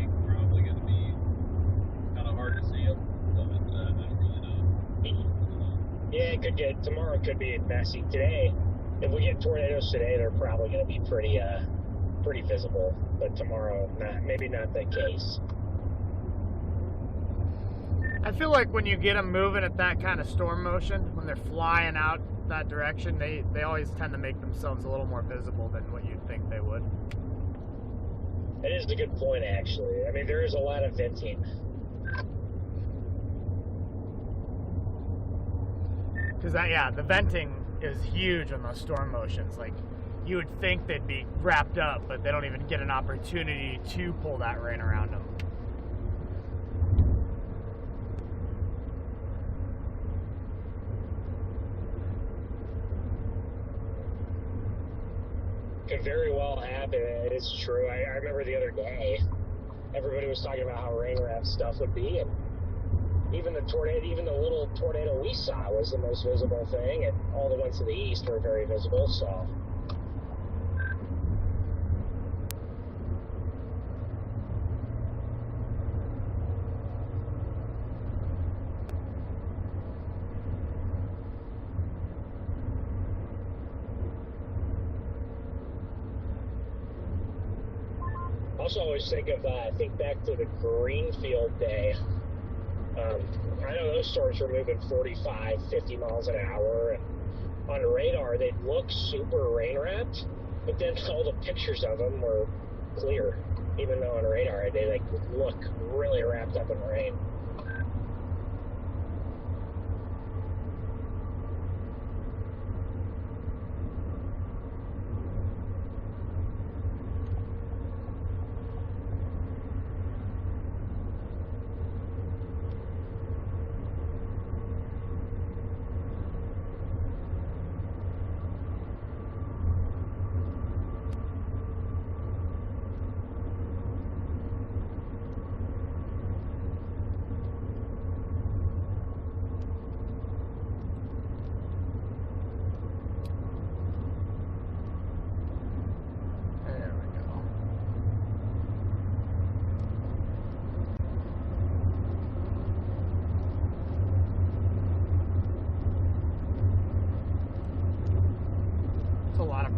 L: tomorrow could be messy. Today, if we get tornadoes today, they're probably going to be pretty visible. But tomorrow, maybe not the case.
A: I feel like when you get them moving at that kind of storm motion, when they're flying out that direction, they always tend to make themselves a little more visible than what you'd think they would.
L: It is a good point, actually. I mean, there is a lot of venting.
A: Because the venting is huge on those storm motions. Like, you would think they'd be wrapped up, but they don't even get an opportunity to pull that rain around them.
L: Could very well happen. It's true. I remember the other day, everybody was talking about how rain wrap stuff would be, and even the little tornado we saw was the most visible thing, and all the ones to the east were very visible. So. Also, always think back to the Greenfield day. I know those storms were moving 45, 50 miles an hour, and on the radar they'd look super rain wrapped, but then all the pictures of them were clear, even though on radar they look really wrapped up in rain.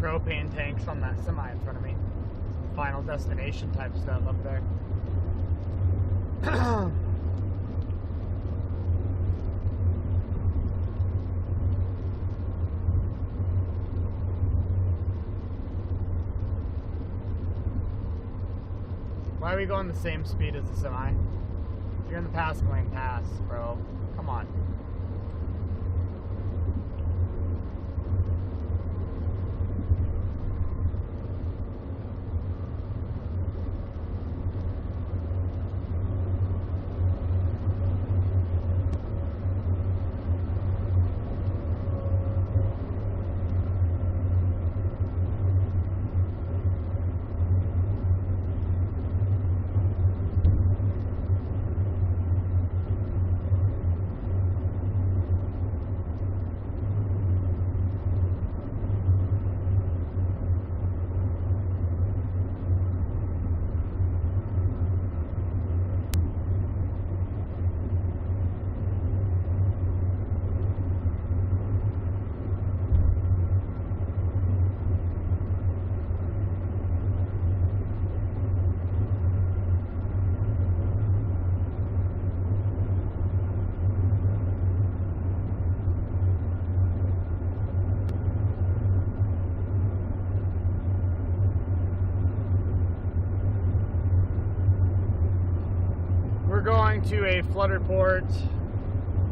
A: Propane tanks on that semi in front of me. Final destination type stuff up there. Why are we going the same speed as the semi? If you're in the passing lane, pass, bro. Come on. To a flood report.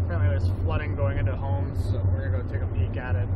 A: Apparently there's flooding going into homes, so we're gonna go take a peek at it.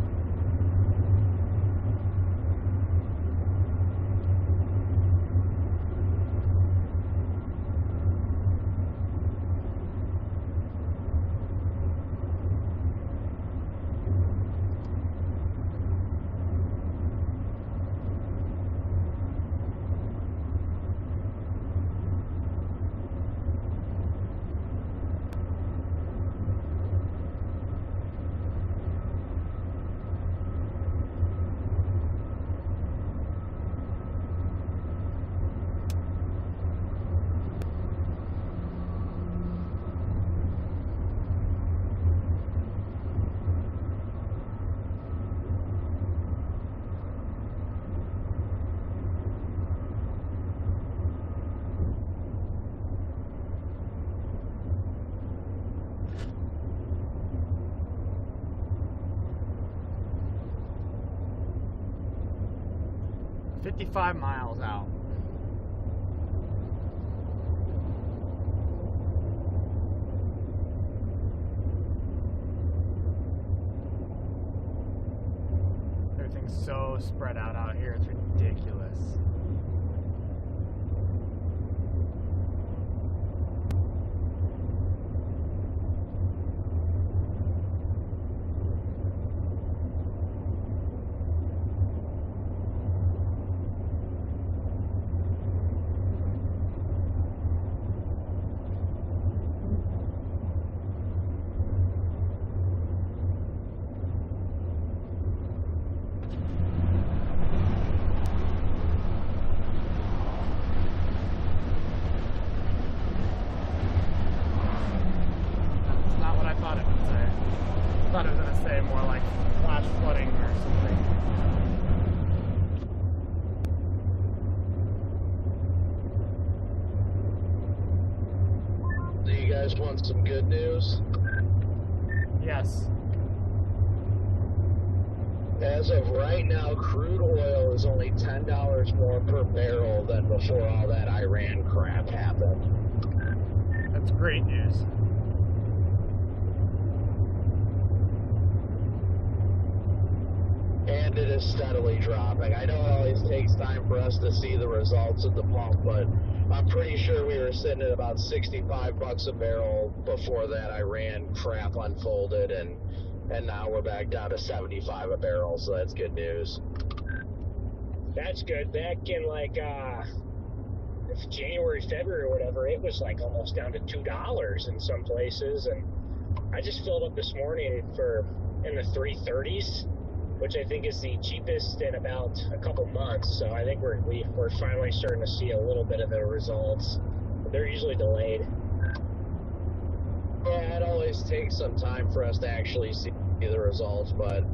A: 55 miles out. Everything's so spread out here, it's ridiculous. More like flash flooding or something.
K: Do you guys want some good news?
A: Yes.
K: As of right now, crude oil is only $10 more per barrel than before all that Iran crap happened.
A: That's great news.
K: And it is steadily dropping. I know it always takes time for us to see the results at the pump, but I'm pretty sure we were sitting at about $65 a barrel before that Iran crap unfolded, and now we're back down to 75 a barrel, so that's good news.
L: That's good. Back in like January, February, or whatever, it was like almost down to $2 in some places, and I just filled up this morning for in the 330s. Which I think is the cheapest in about a couple months. So I think we're finally starting to see a little bit of the results. But they're usually delayed.
K: Yeah, it always takes some time for us to actually see the results, but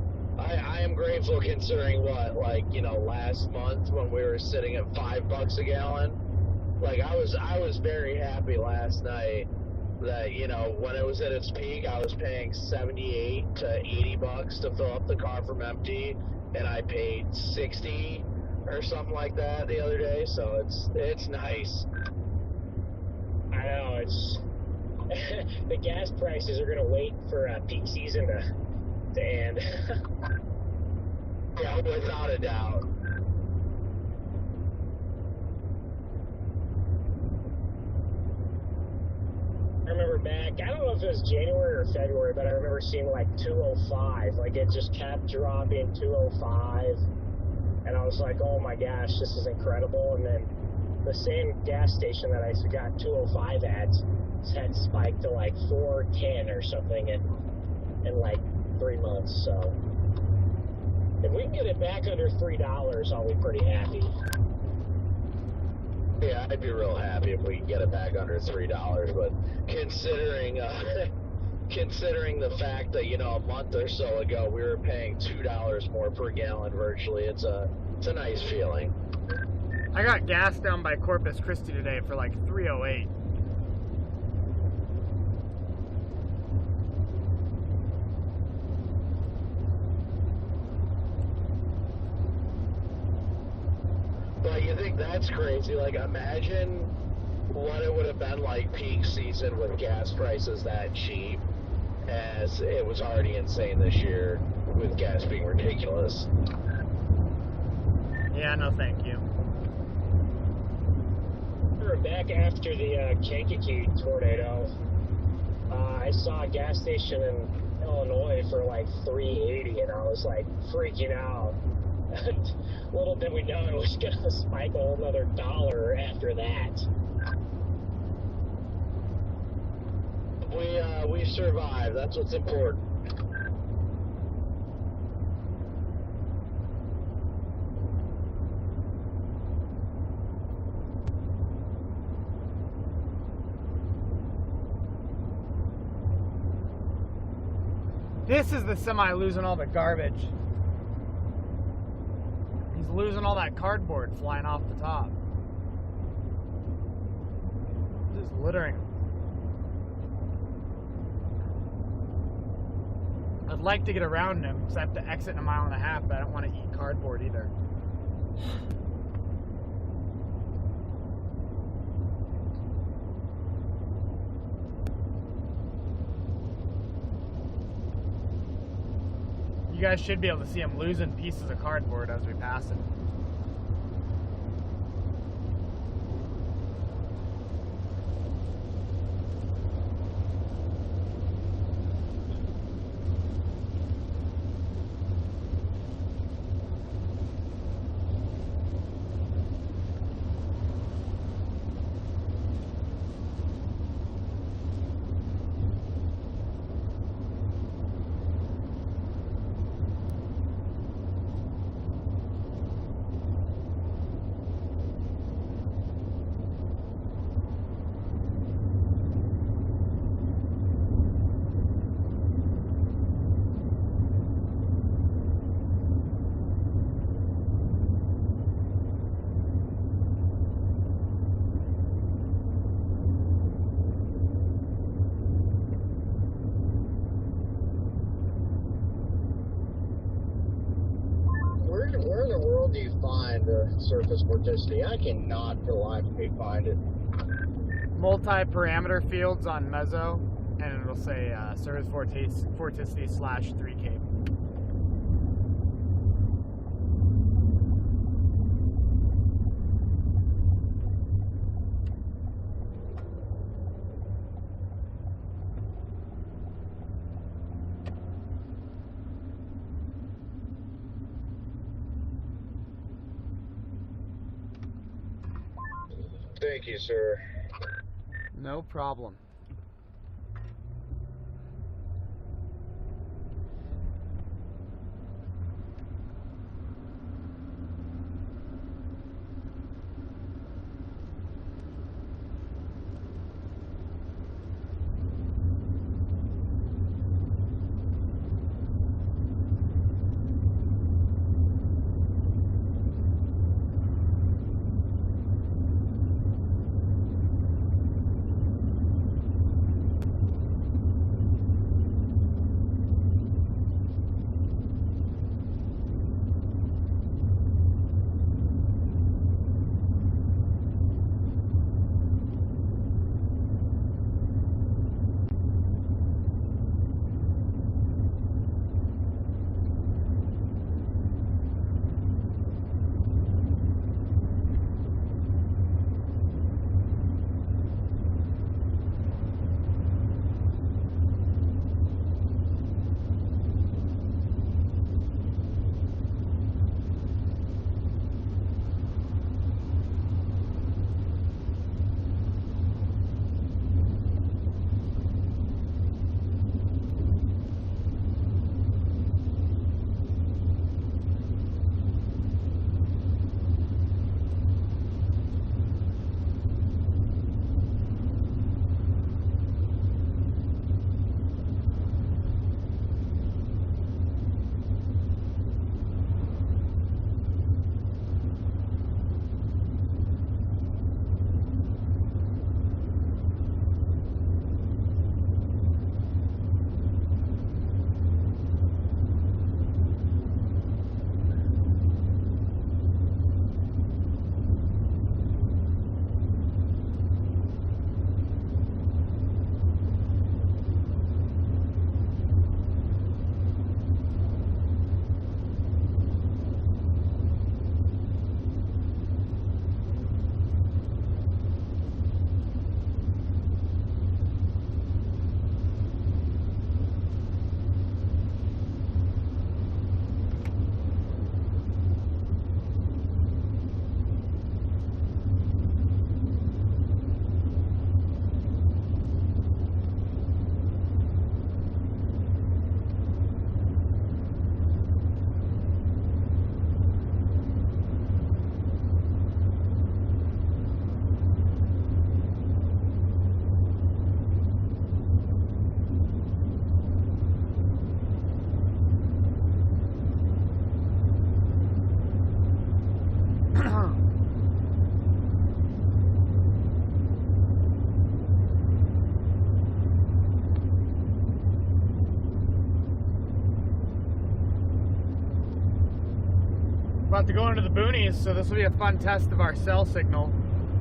K: I am grateful considering last month when we were sitting at $5 a gallon. Like I was very happy last night that, when it was at its peak, I was paying $78 to $80 to fill up the car from empty, and I paid $60 or something like that the other day. So it's nice.
L: I know it's the gas prices are gonna wait for peak season to end.
K: Yeah, without a doubt.
L: I remember back, I don't know if it was January or February, but I remember seeing like 205. Like it just kept dropping 205. And I was like, oh my gosh, this is incredible. And then the same gas station that I got 205 at had spiked to like 410 or something in like 3 months. So if we can get it back under $3, I'll be pretty happy.
K: Yeah, I'd be real happy if we can get it back under $3, but considering the fact that, a month or so ago we were paying $2 more per gallon virtually, it's a nice feeling.
A: I got gas down by Corpus Christi today for like $3.08.
K: But you think that's crazy? Like, imagine what it would have been like peak season with gas prices that cheap, as it was already insane this year with gas being ridiculous.
A: Yeah, no thank you.
L: Back after the Kankakee tornado, I saw a gas station in Illinois for like $3.80, and I was like freaking out. Little did we know it was going to spike a whole another $1 after that.
K: We survived. That's what's important.
A: This is the semi losing all the garbage. He's losing all that cardboard flying off the top. Just littering them. I'd like to get around him, because I have to exit in 1.5 miles, but I don't want to eat cardboard either. You guys should be able to see I'm losing pieces of cardboard as we pass it.
D: Where in the world do you find the surface vorticity? I cannot for the life of me find it.
A: Multi-parameter fields on Mezzo, and it'll say surface vorticity / 3K.
D: Thank you, sir.
A: No problem. About to go into the boonies, so this will be a fun test of our cell signal.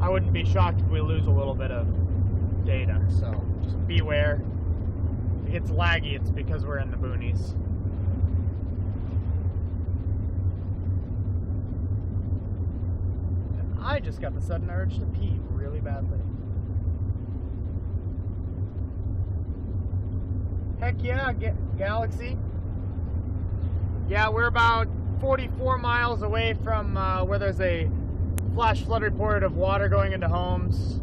A: I wouldn't be shocked if we lose a little bit of data, so just beware. If it gets laggy, it's because we're in the boonies. I just got the sudden urge to pee really badly. Heck yeah, Galaxy. Yeah, we're about 44 miles away from where there's a flash flood report of water going into homes.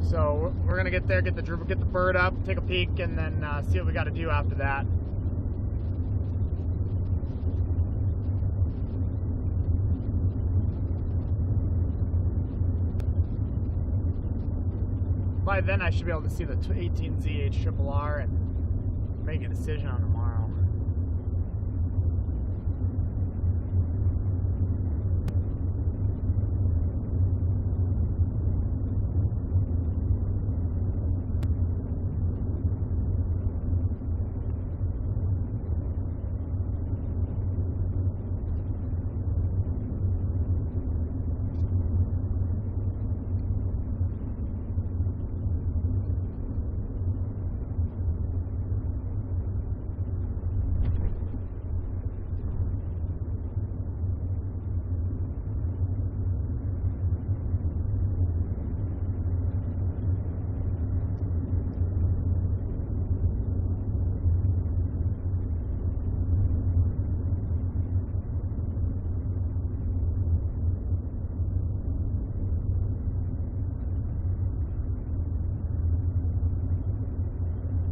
A: So we're gonna get there, get the bird up, take a peek, and then see what we got to do after that. By then I should be able to see the 18ZH-RRR and make a decision on tomorrow.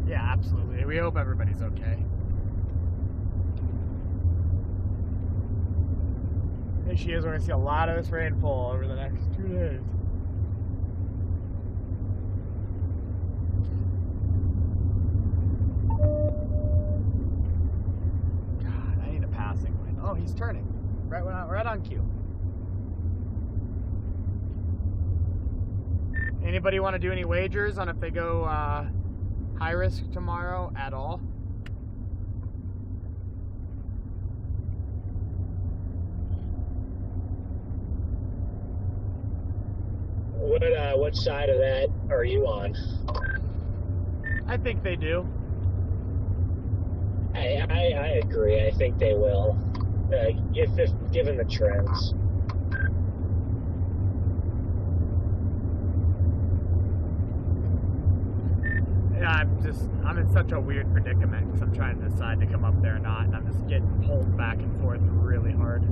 A: Yeah, absolutely. We hope everybody's okay. There she is. We're going to see a lot of this rainfall over the next 2 days. God, I need a passing lane. Oh, he's turning. Right on cue. Anybody want to do any wagers on if they go high risk tomorrow at all?
L: What side of that are you on?
A: I think they do.
L: I agree. I think they will. If given the trends.
A: Yeah, I'm in such a weird predicament because I'm trying to decide to come up there or not, and I'm just getting pulled back and forth really hard.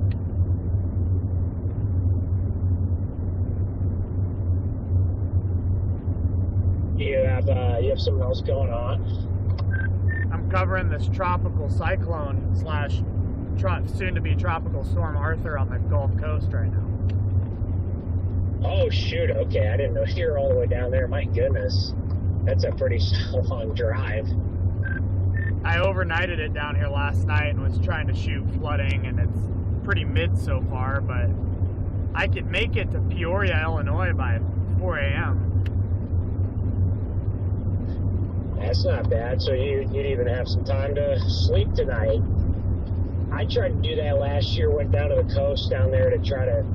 L: You have something else going on?
A: I'm covering this tropical cyclone slash soon-to-be tropical storm Arthur on the Gulf Coast right now.
L: Oh shoot! Okay, I didn't know you were all the way down there. My goodness, that's a pretty long drive.
A: I overnighted it down here last night and was trying to shoot flooding, and it's pretty mid so far, but I could make it to Peoria, Illinois by 4 a.m.
L: That's not bad. So you'd even have some time to sleep tonight. I tried to do that last year. Went down to the coast down there to try to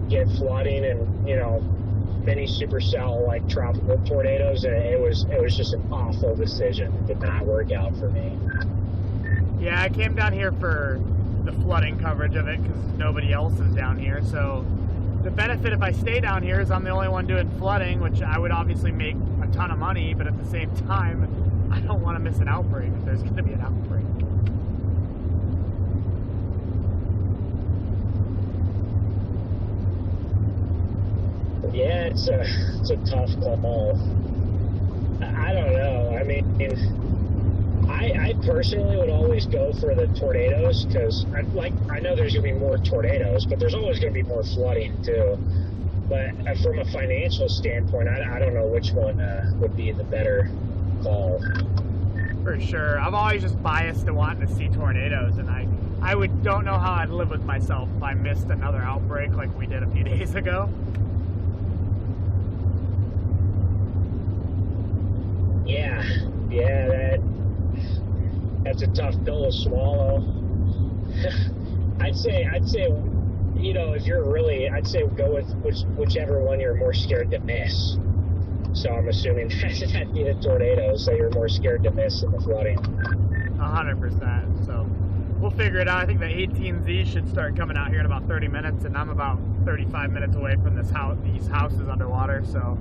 L: get flooding and mini supercell like tropical tornadoes, and it was just an awful decision. It did not work out for me.
A: Yeah, I came down here for the flooding coverage of it because nobody else is down here. So the benefit if I stay down here is I'm the only one doing flooding, which I would obviously make a ton of money, but at the same time, I don't want to miss an outbreak if there's going to be an outbreak.
L: Yeah, it's a tough call. I don't know. I mean, I personally would always go for the tornadoes because I know there's going to be more tornadoes, but there's always going to be more flooding too. But from a financial standpoint, I don't know which one would be the better call.
A: For sure. I'm always just biased to wanting to see tornadoes, and I don't know how I'd live with myself if I missed another outbreak like we did a few days ago.
L: Yeah, that's a tough pill to swallow. I'd say, if you're really, I'd say go with whichever one you're more scared to miss. So I'm assuming that'd be the tornadoes that you're more scared to miss than the flooding.
A: 100%. So we'll figure it out. I think the 18Z should start coming out here in about 30 minutes, and I'm about 35 minutes away from this house, these houses underwater, so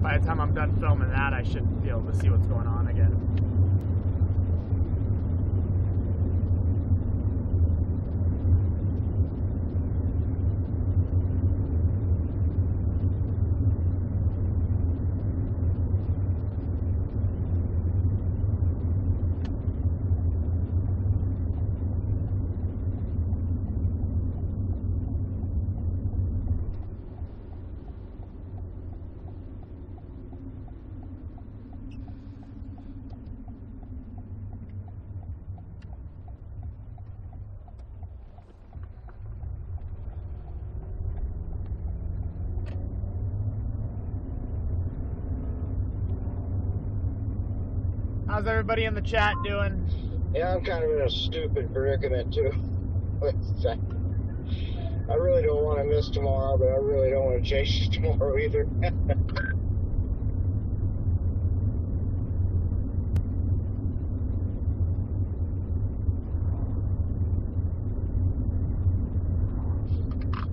A: by the time I'm done filming that, I should be able to see what's going on again. How's everybody in the chat doing?
D: Yeah, I'm kind of in a stupid predicament too. I really don't want to miss tomorrow, but I really don't want to chase you tomorrow either.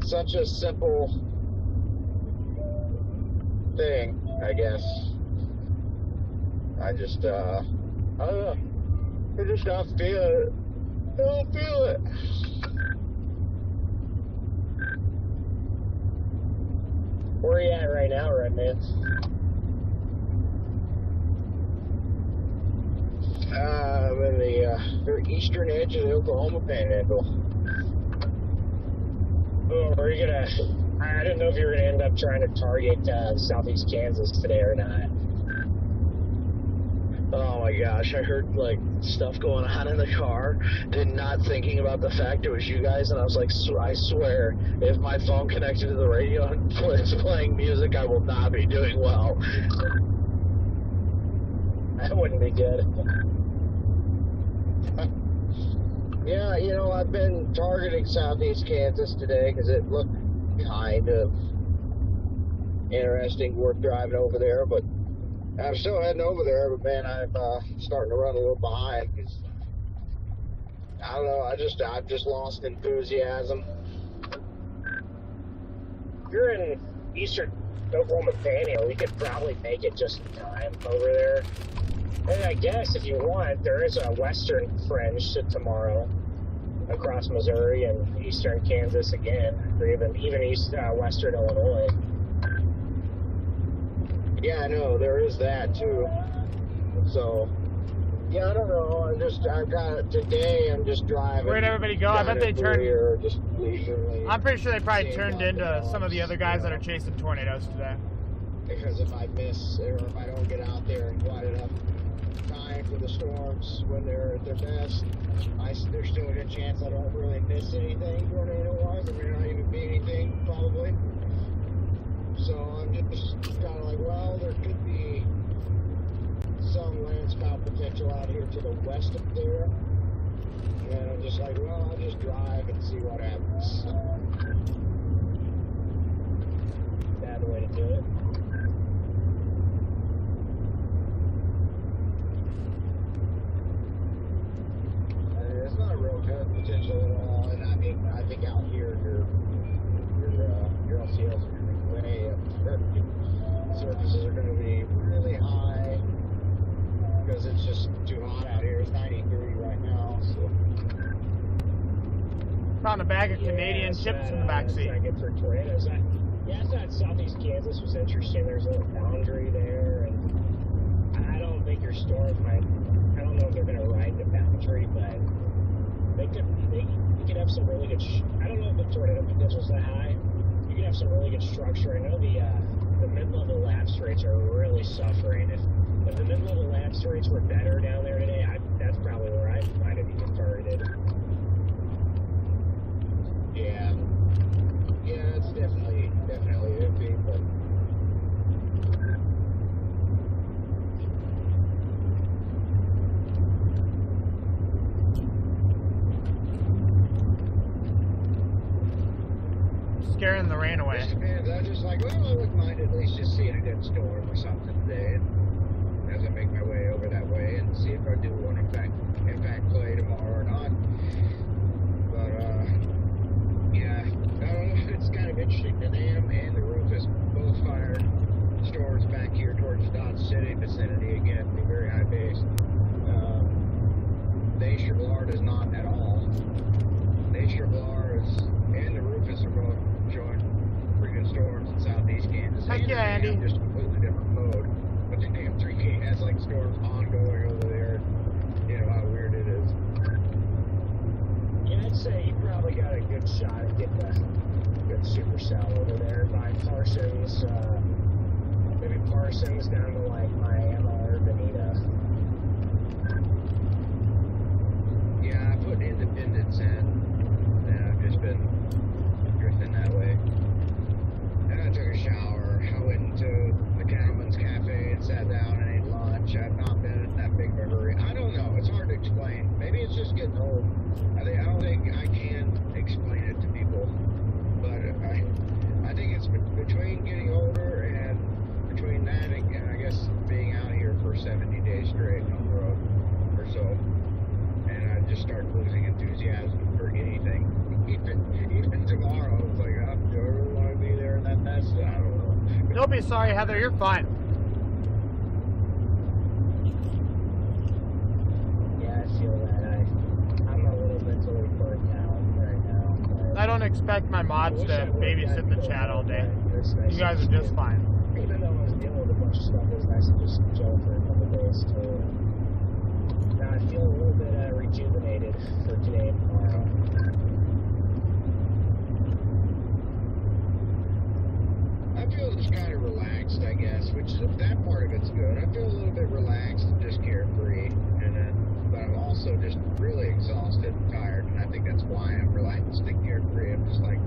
D: Such a simple thing, I guess. I just, I don't know. I just don't feel it. I don't feel it.
L: Where are you at right now, Redman?
D: I'm in the very eastern edge of the Oklahoma Panhandle.
L: Oh, are you gonna? I didn't know if you were gonna end up trying to target southeast Kansas today or not.
D: Oh my gosh, I heard like stuff going on in the car, not thinking about the fact it was you guys, and I was like, I swear, if my phone connected to the radio and it's playing music, I will not be doing well.
L: That wouldn't be good.
D: Yeah, you know, I've been targeting southeast Kansas today because it looked kind of interesting, worth driving over there, but I'm still heading over there, but man, I'm starting to run a little behind because I don't know. I've just lost enthusiasm.
L: If you're in eastern Oklahoma Panhandle, we could probably make it just in time over there. And I guess if you want, there is a western fringe to tomorrow across Missouri and eastern Kansas again, or even east western Illinois.
D: Yeah, I know, there is that too. So, yeah, I don't know. Today I'm just driving.
A: Where'd everybody go? I bet they turned.
D: Just leisurely.
A: I'm pretty sure they probably turned into some of the other guys that are chasing tornadoes today.
D: Because if I miss, or if I don't get out there in quite enough time for the storms when they're at their best, there's still a good chance I don't really miss anything tornado-wise. There may not even be anything, probably. So I'm just kind of like, well, there could be some landspout potential out here to the west of there. And I'm just like, well, I'll just drive and see what happens.
L: Bad way to do it.
D: It's not a real good potential at all. And I mean, I think out here your LCLs are going to be way up there. Surfaces are going to be really high because it's just too hot out here. It's 93 right now. So.
A: Found a bag of Canadian chips in the backseat.
L: It's not good for tornadoes. I thought southeast Kansas was interesting. There's a little boundary there, and I don't think your storms might. I don't know if they're going to ride the boundary, but they could have some really good. I don't know if the tornado potential's that high. You could have some really good structure. I know the mid-level lapse rates are really suffering. If the mid-level lapse rates were better down there today, that's probably where I might have even targeted.
D: Yeah, it's definitely iffy, but
A: scaring the rain away.
D: Just depends. I just like, well, I wouldn't mind at least just seeing a good storm or something today. And as I make my way over that way and see if I do want to in fact play tomorrow or not. vicinity again, be very high based. The Easterblar is not at all. The Easterblar is, and the Rufus are both showing freaking storms in southeast Kansas.
A: Heck yeah, Andy.
D: Just a completely different mode. But the damn 3K has like storms ongoing over there. You know how weird it is.
L: Yeah, I'd say you probably got a good shot at getting a good supercell over there by Parsons. Maybe Parsons down to like Miami or Bonita.
D: Yeah, I put Independence in, and I've just been drifting that way. And I took a shower. I went into the Cattleman's Cafe and sat down and ate lunch. I've not been in that big of a hurry. I don't know. It's hard to explain. Maybe it's just getting old. I don't think I can explain it to people. But I think it's between getting older and between that and I guess being out here for 70 days straight on the road or so. And I just start losing enthusiasm for anything. Even tomorrow, it's like, oh, do I really want to be there? And that's, I don't know.
A: Don't be sorry, Heather. You're fine.
L: Yeah, I feel that. I'm a little mentally burnt out right now.
A: I don't expect my mods to babysit the chat all day. You guys are just fine.
L: Even though I was dealing with a bunch of stuff, it was nice to just chill for a couple days too. Now I feel a little bit rejuvenated for today and tomorrow.
D: I feel just kind of relaxed, I guess, which that part of it's good. I feel a little bit relaxed and just carefree, but I'm also just really exhausted and tired, and I think that's why I'm relaxed and carefree. I'm just like,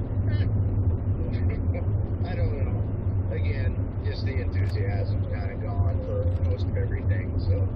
D: I don't know. Again, just the enthusiasm's kind of gone for most of everything, so.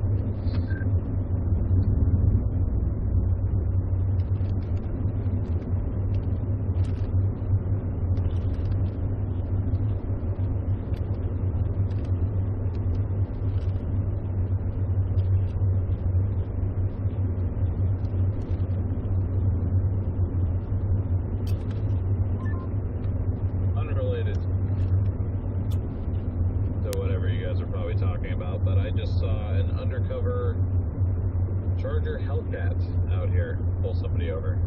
B: Out here, pull somebody over.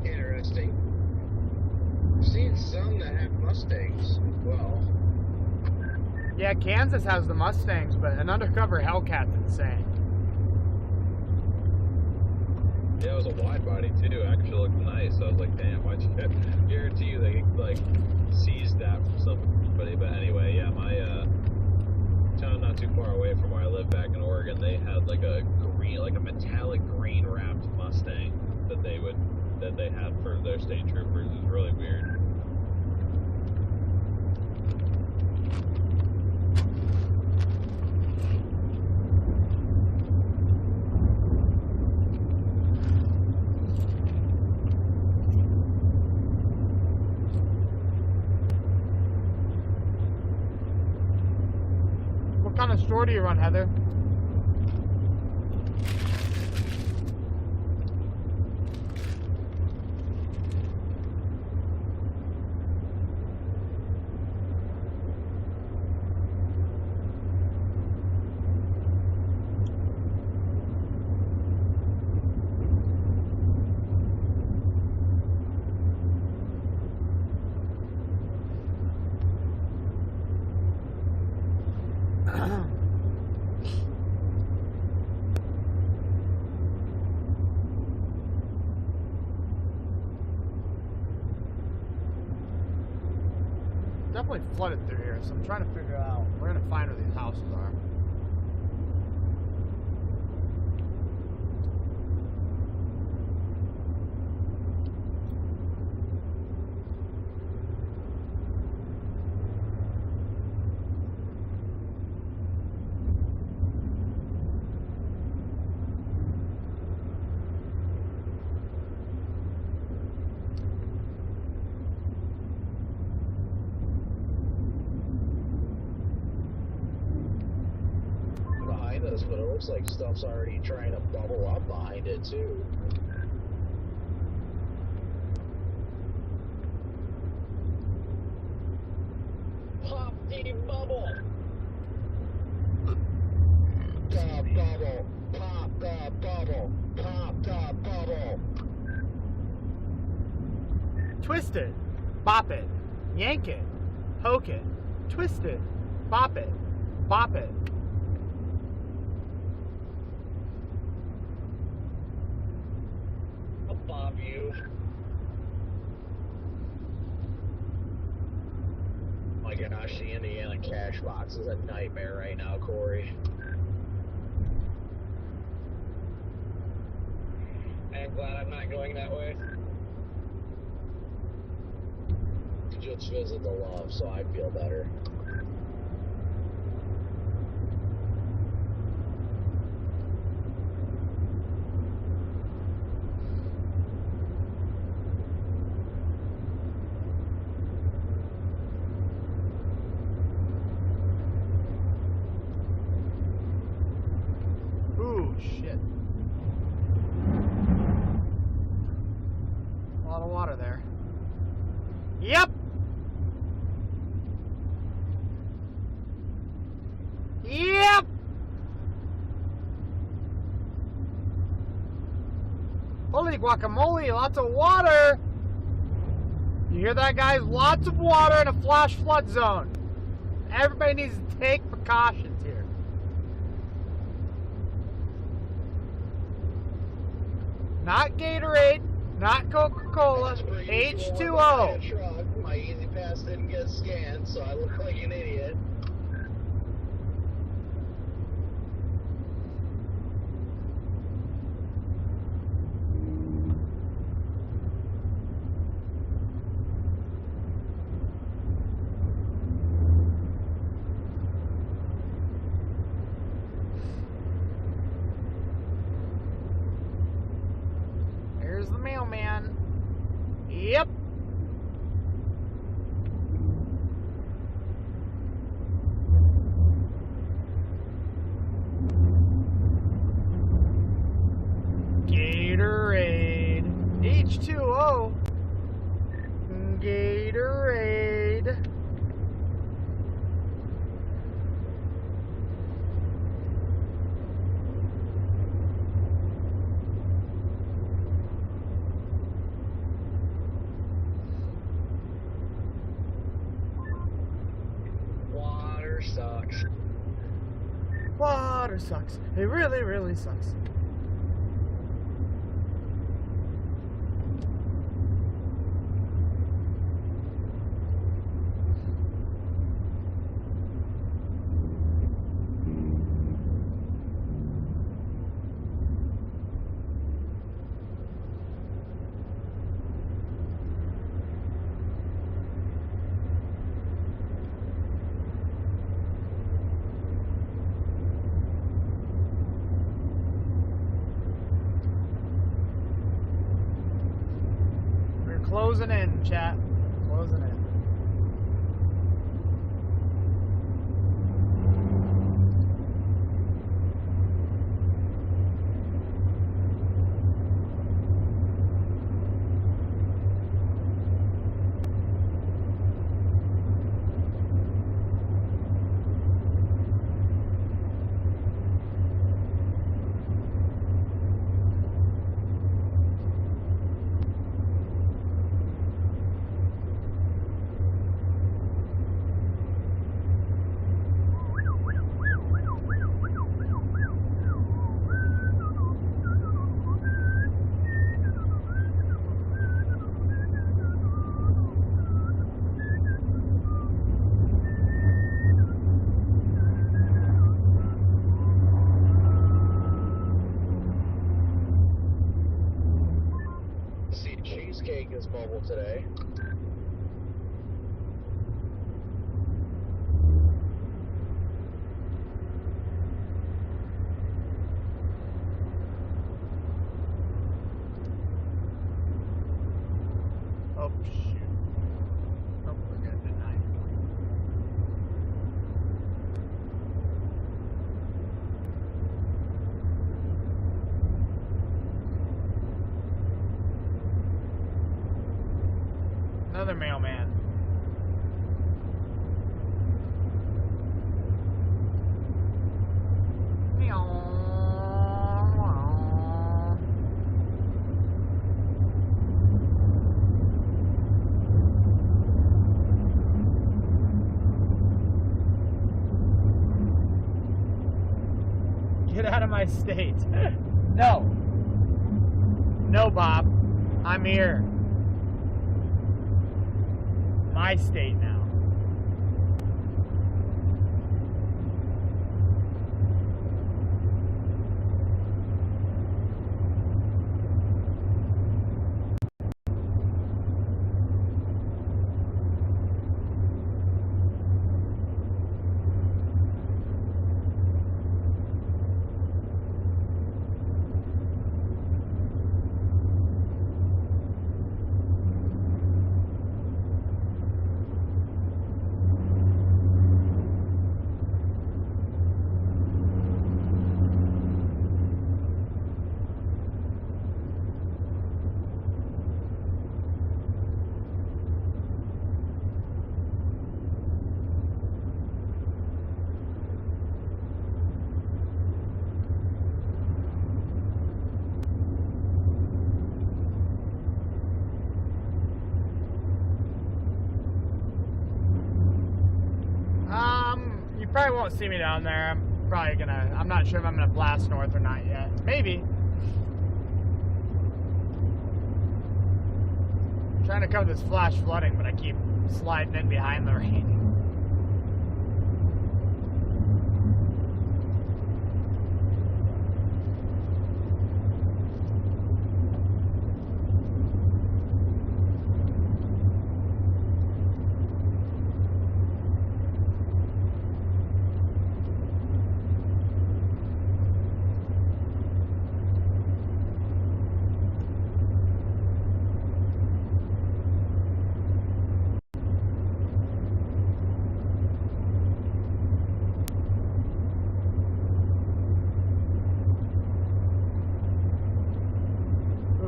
D: Interesting. I've seen some that have Mustangs. Well,
A: yeah, Kansas has the Mustangs, but an undercover Hellcat's insane.
B: Yeah, it was a wide body too. Actually looked nice. I was like, damn, why'd you guarantee you they like seized that from somebody? But anyway, yeah, my town not too far away from where I live back in Oregon, they had like a green, like a metallic green wrapped Mustang that they had for their state troopers. It was really weird.
A: What kind of store do you run, Heather? Definitely flooded through here, so I'm trying to figure out, we're going to find where these houses are.
L: But it looks like stuff's already trying to bubble up behind it too.
M: the bubble.
D: The bubble. Pop the bubble. Pop the bubble.
A: Twist it, bop it, yank it, poke it, twist it, bop it, bop it.
M: I'll bob you.
D: Oh my gosh, the Indiana cash box is a nightmare right now, Corey.
M: I'm glad I'm not going that way.
D: Just visit the love, so I feel better.
A: Ooh, shit. A lot of water there. Yep! Yep! Holy guacamole, lots of water! You hear that, guys? Lots of water in a flash flood zone. Everybody needs to take precautions here. Not Gatorade, not Coca-Cola, H2O.
D: Truck. My Easy Pass didn't get scanned, so I look like an idiot.
A: Here's the mailman. Yep. Gatorade. H2O. Gatorade.
M: Water sucks.
A: Water sucks. It really, really sucks. Closing in, chat. Closing in.
D: See, cheesecake is mobile today.
A: Oh, shoot. Oh, we're good at 9. Another mailman. my state. No. No, Bob. I'm here. My state now. You probably won't see me down there. I'm not sure if I'm gonna blast north or not yet. Maybe. I'm trying to cover this flash flooding, but I keep sliding in behind the rain.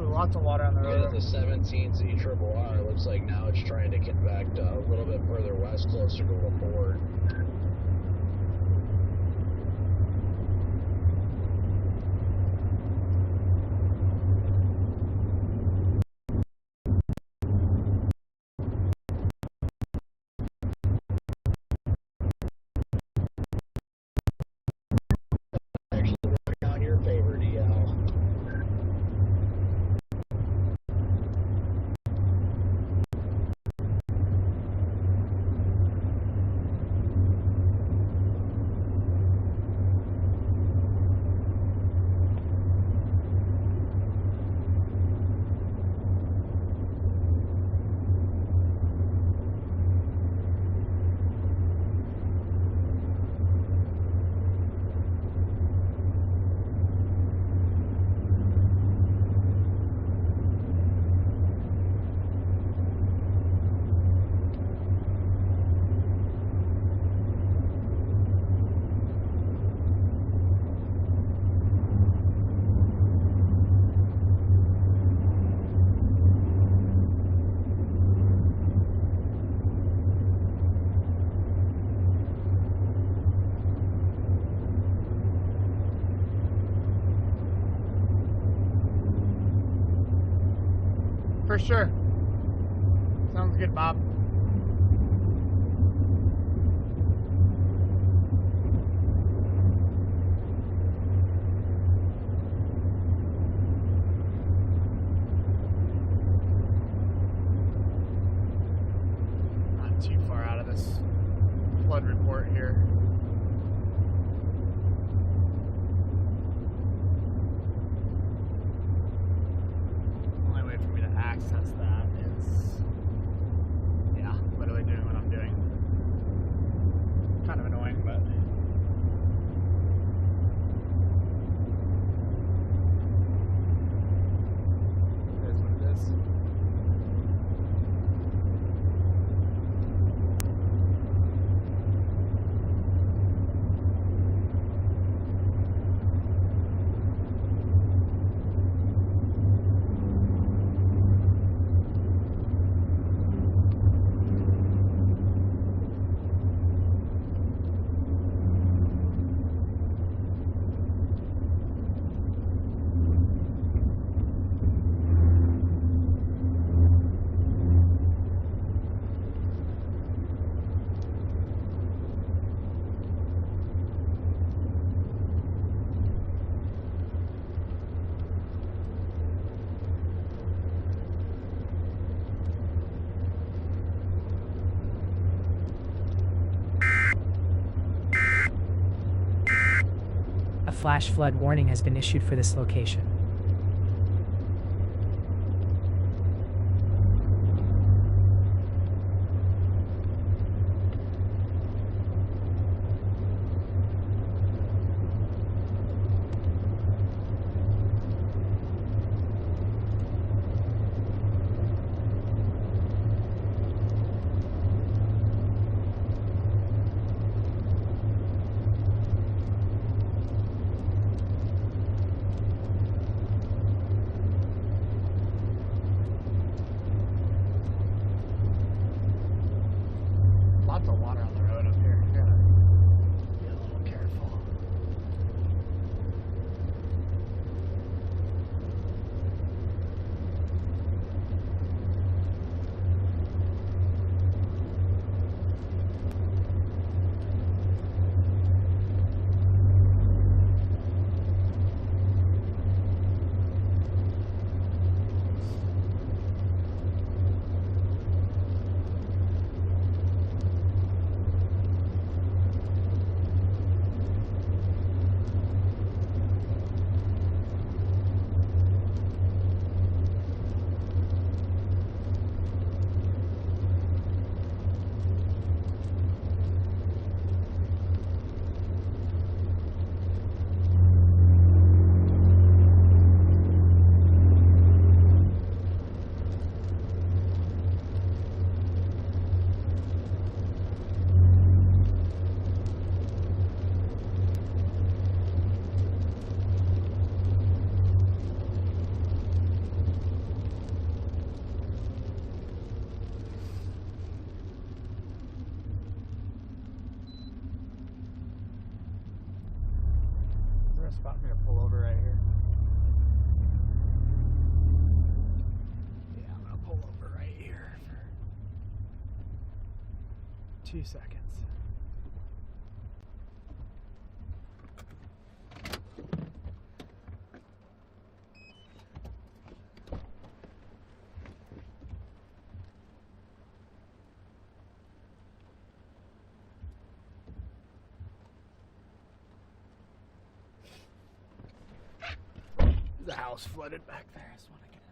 A: Lots of water on the road.
K: The 17Z Triple R looks like now it's trying to get back to a little bit further west, closer to LaPorte. Actually working on your favor, DL.
A: For sure. Sounds good, Bob. Not too far out of this flood report here. Access that is, yeah, literally doing what I'm doing. Kind of annoying, but it is what it is.
C: flash flood warning has been issued for this location.
A: Lots of water on the road up here. Gotta be a little careful. Is there a spot for me to pull over right here? Yeah, I'm gonna pull over right here for 2 seconds. The house flooded back there. I just want to get it.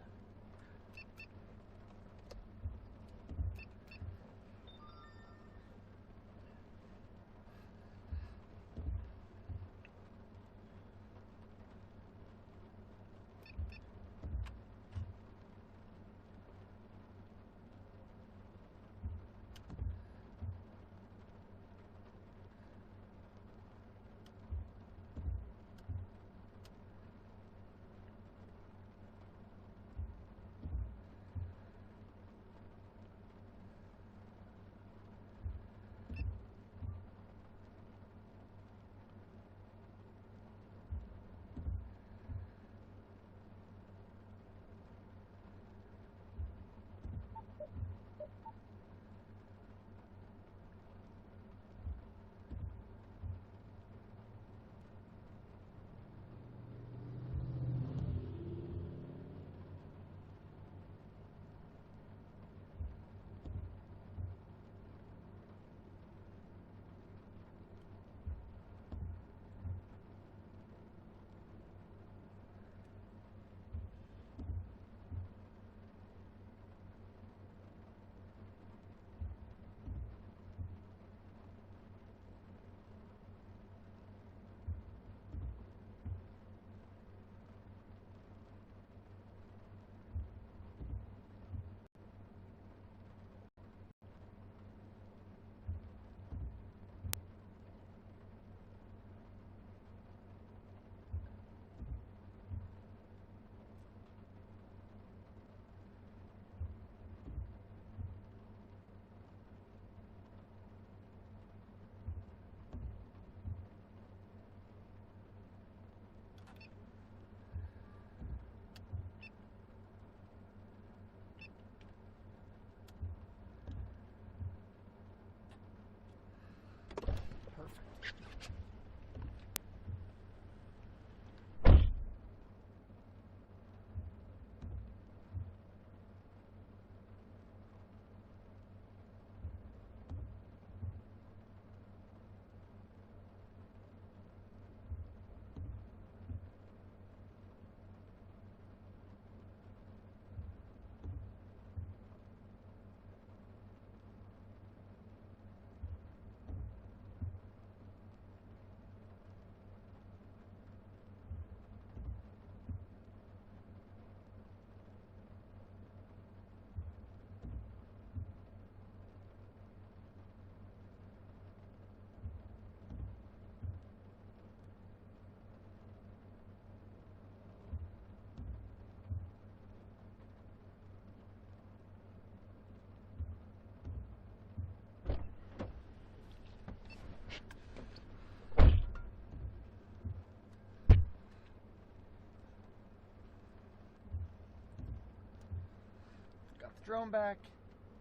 A: drone back.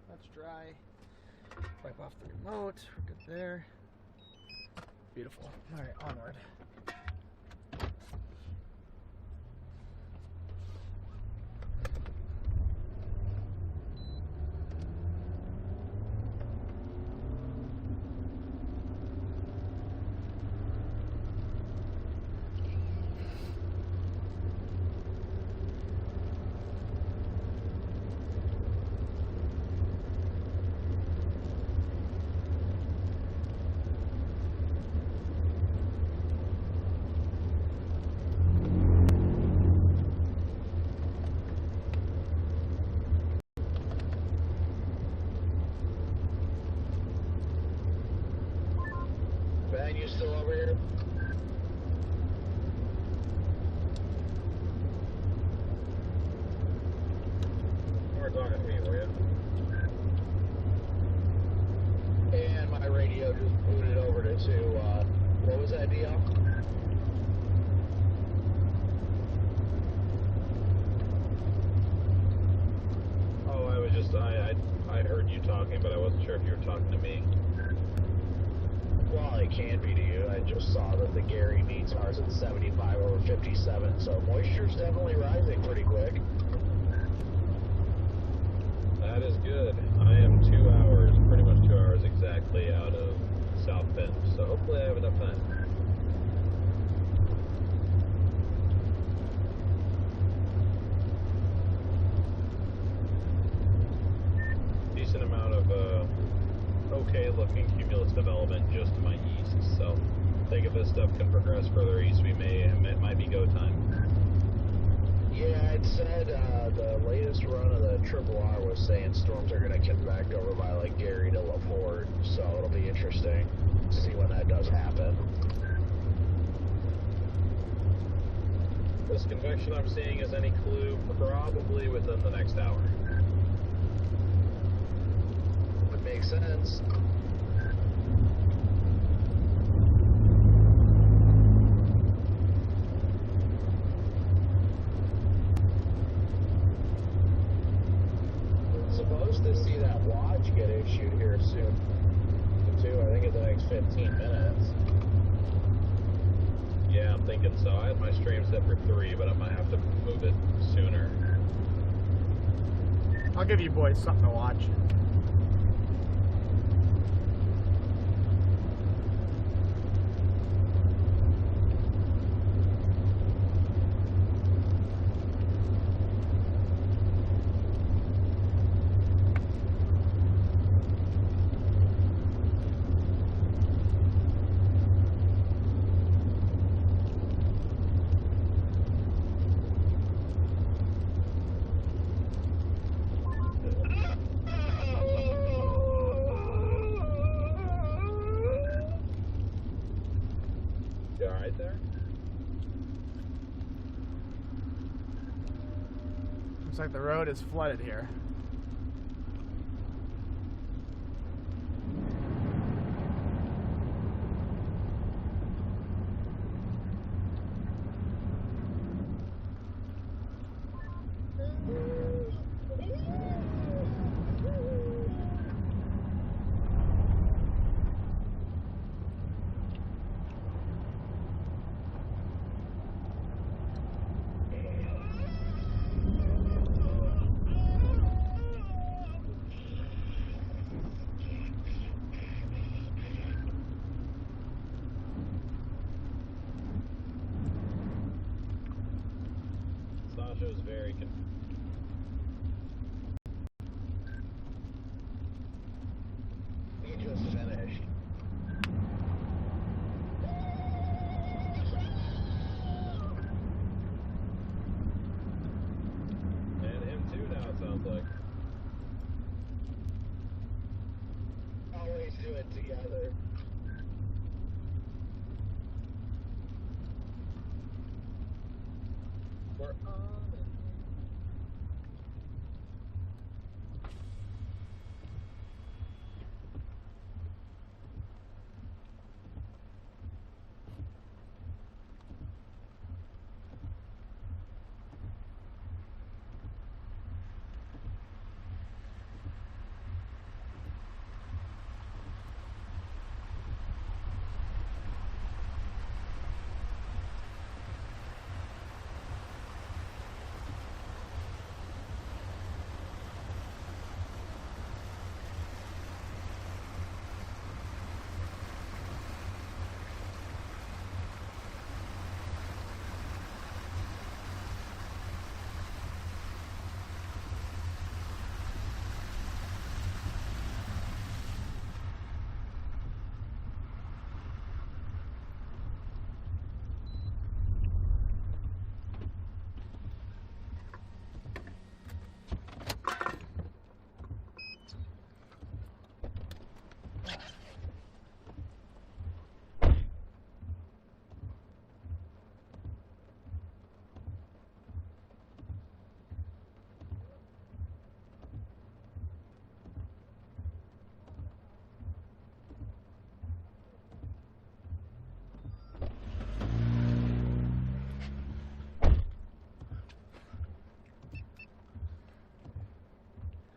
A: That's dry. Wipe off the remote. We're good there. Beautiful. All right, onward.
D: Ben, you still over here?
B: We're talking to me, will you?
D: And my radio just booted over to what was that deal?
B: Oh, I was just, I heard you talking, but I wasn't sure if you were talking to me.
D: Well, it can be to you. I just saw that the Gary meets ours at 75 over 57, so moisture's definitely rising pretty quick.
B: That is good. I am 2 hours, pretty much 2 hours exactly out of South Bend, so hopefully I have enough time. Decent amount of okay looking cumulus development just to my east, so I think if this stuff can progress further east, it might be go time.
D: Yeah, it said the latest run of the Triple R was saying storms are going to come back over by like Gary to LaPorte, so it'll be interesting to see when that does happen.
B: This convection I'm seeing is any clue, probably within the next hour.
D: Would make sense. Supposed to see that watch get issued here soon, too. I think in the next 15 minutes.
B: Yeah, I'm thinking so. I had my stream set for 3, but I might have to move it sooner.
A: I'll give you boys something to watch.
B: You alright there?
A: Looks like the road is flooded here.
B: Sasha is very confused.
D: He just finished.
B: And him too now, it sounds like.
D: Always do it together.
B: We're on it.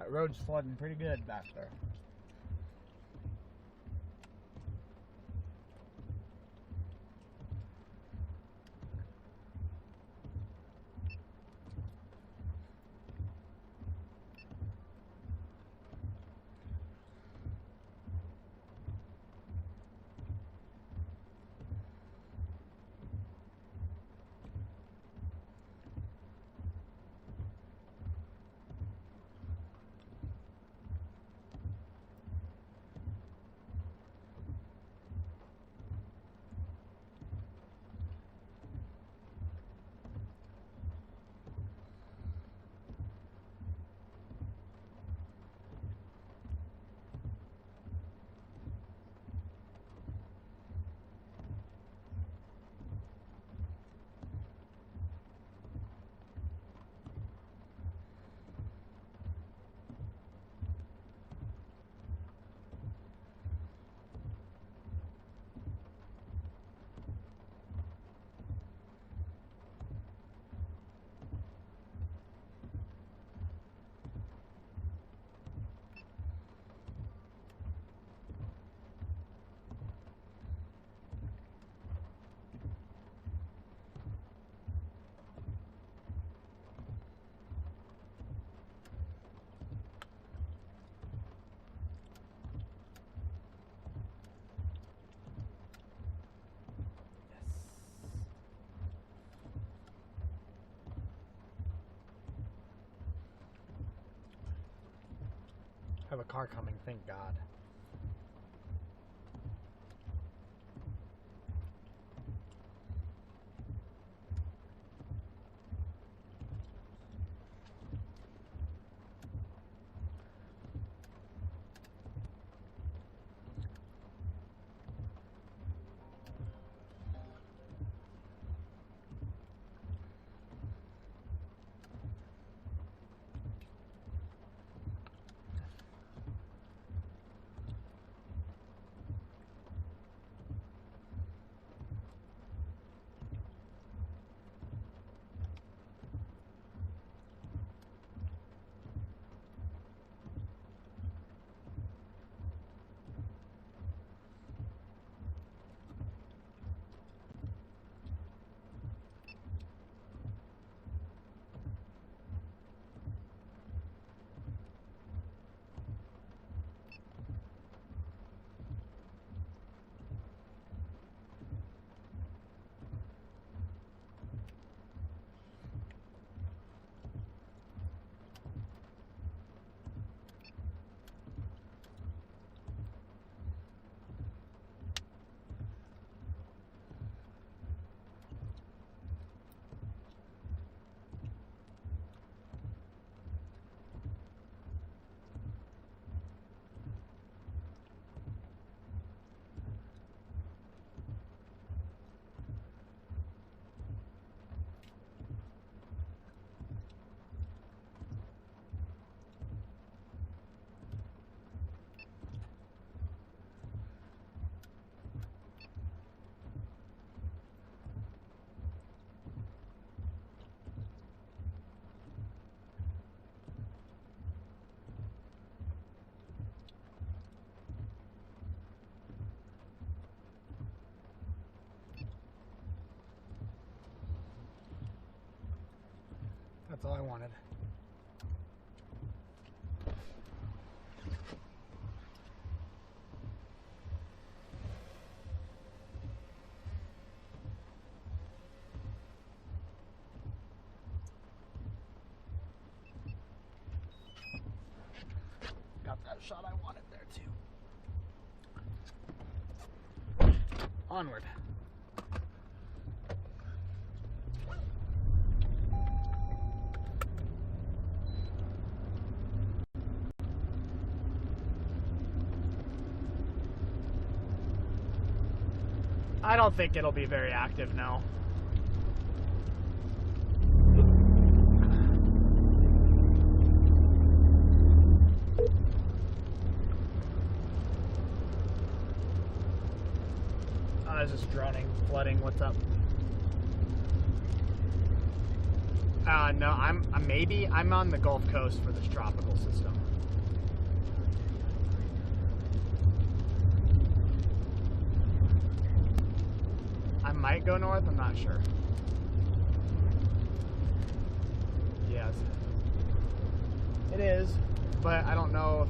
A: road's flooding pretty good back there. I have a car coming, thank God. That's all I wanted. Got that shot I wanted there too. Onward. I don't think it'll be very active now. I was just droning, flooding, what's up? No, I'm on the Gulf Coast for this tropical system. I might go north, I'm not sure. Yes. It is, but I don't know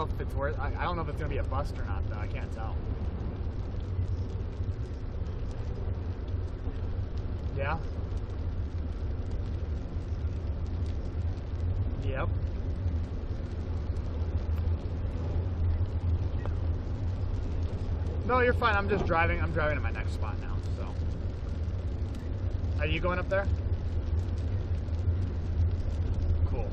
A: if it's worth, I don't know if it's gonna be a bust or not though, I can't tell. Yeah. Yep. No, you're fine. I'm just driving. I'm driving to my next spot now, so. Are you going up there? Cool.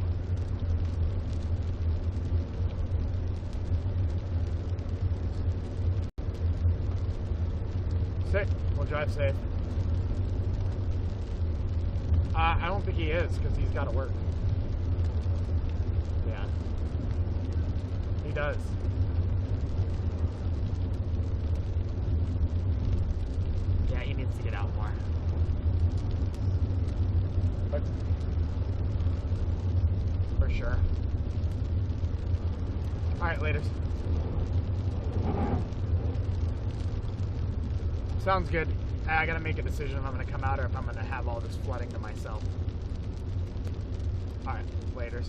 A: Sick. We'll drive safe. I don't think he is, because he's got to work. Yeah. He does. Yeah, he needs to get out more. But for sure. Alright, laters. Sounds good. I gotta make a decision if I'm gonna come out or if I'm gonna have all this flooding to myself. Alright, laters.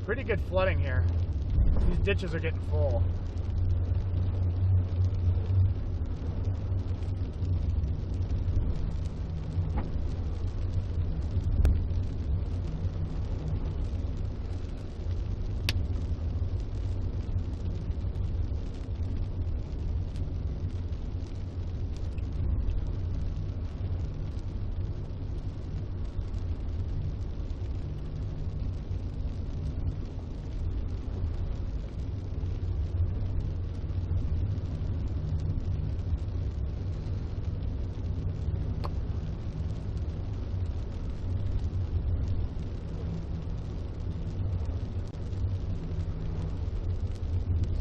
A: Pretty good flooding here. These ditches are getting full.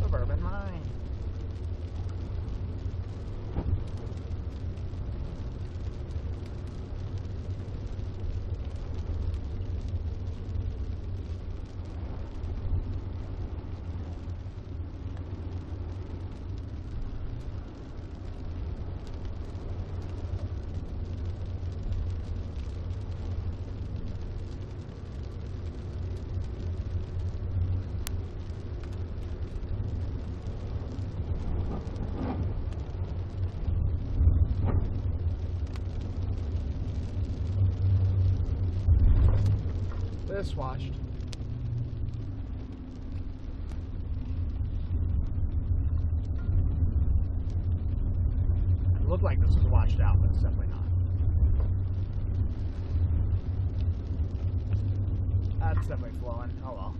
A: Suburban mine. This washed. It looked like this was washed out, but it's definitely not. That's definitely flowing. Oh well.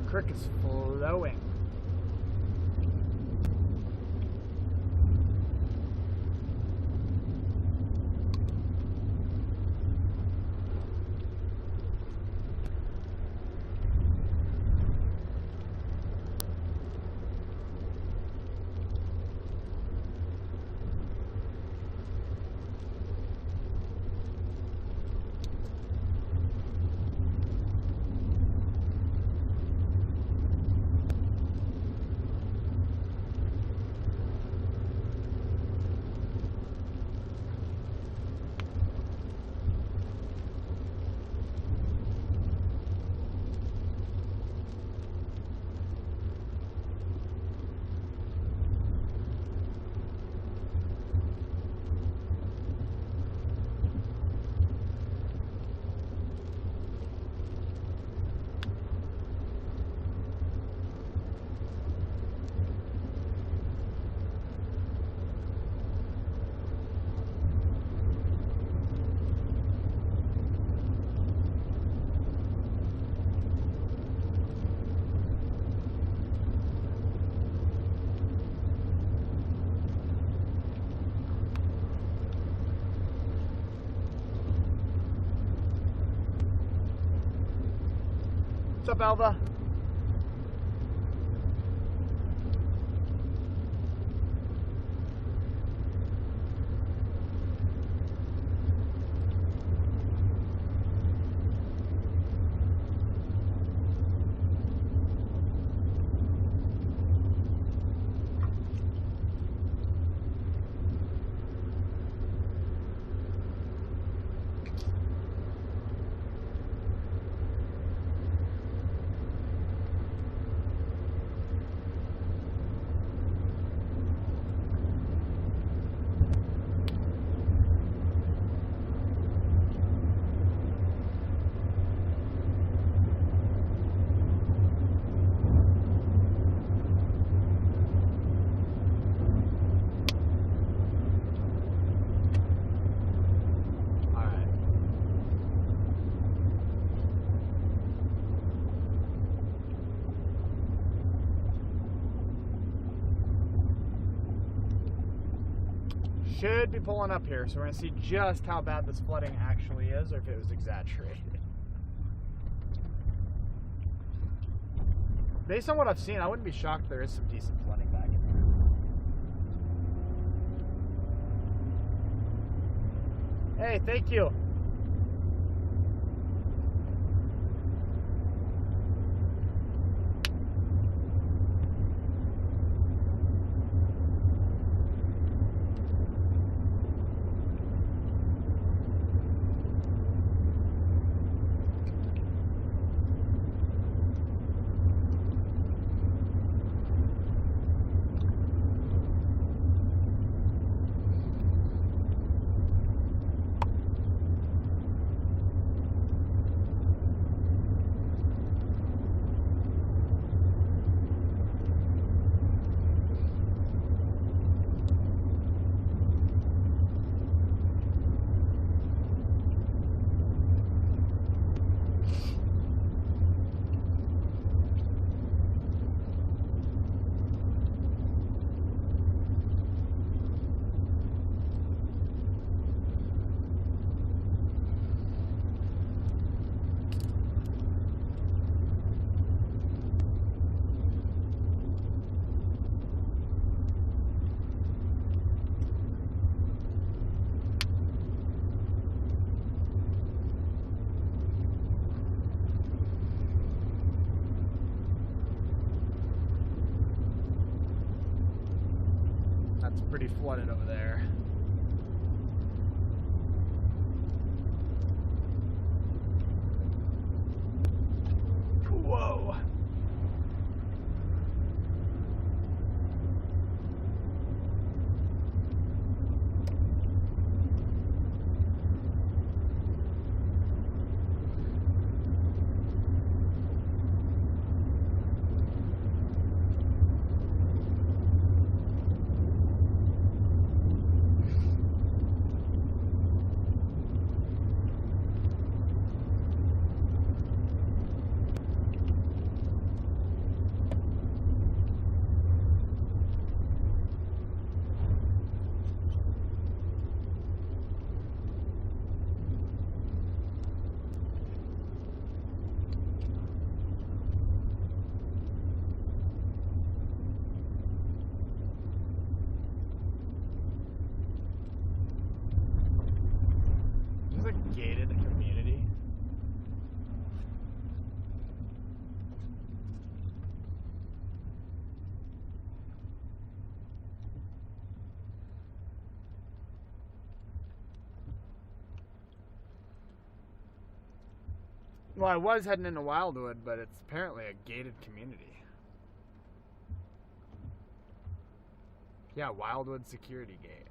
A: creek is flowing. What's up, Alva? Should be pulling up here, so we're going to see just how bad this flooding actually is, or if it was exaggerated. Based on what I've seen, I wouldn't be shocked there is some decent flooding back in here. Hey, thank you. Pretty flooded over there. Whoa. Well, I was heading into Wildwood, but it's apparently a gated community. Yeah, Wildwood Security Gate.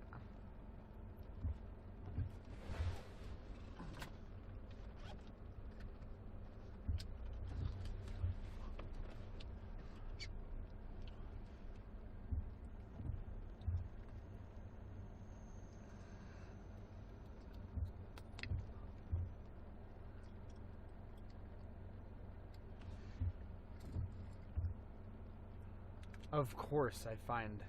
A: Of course, I find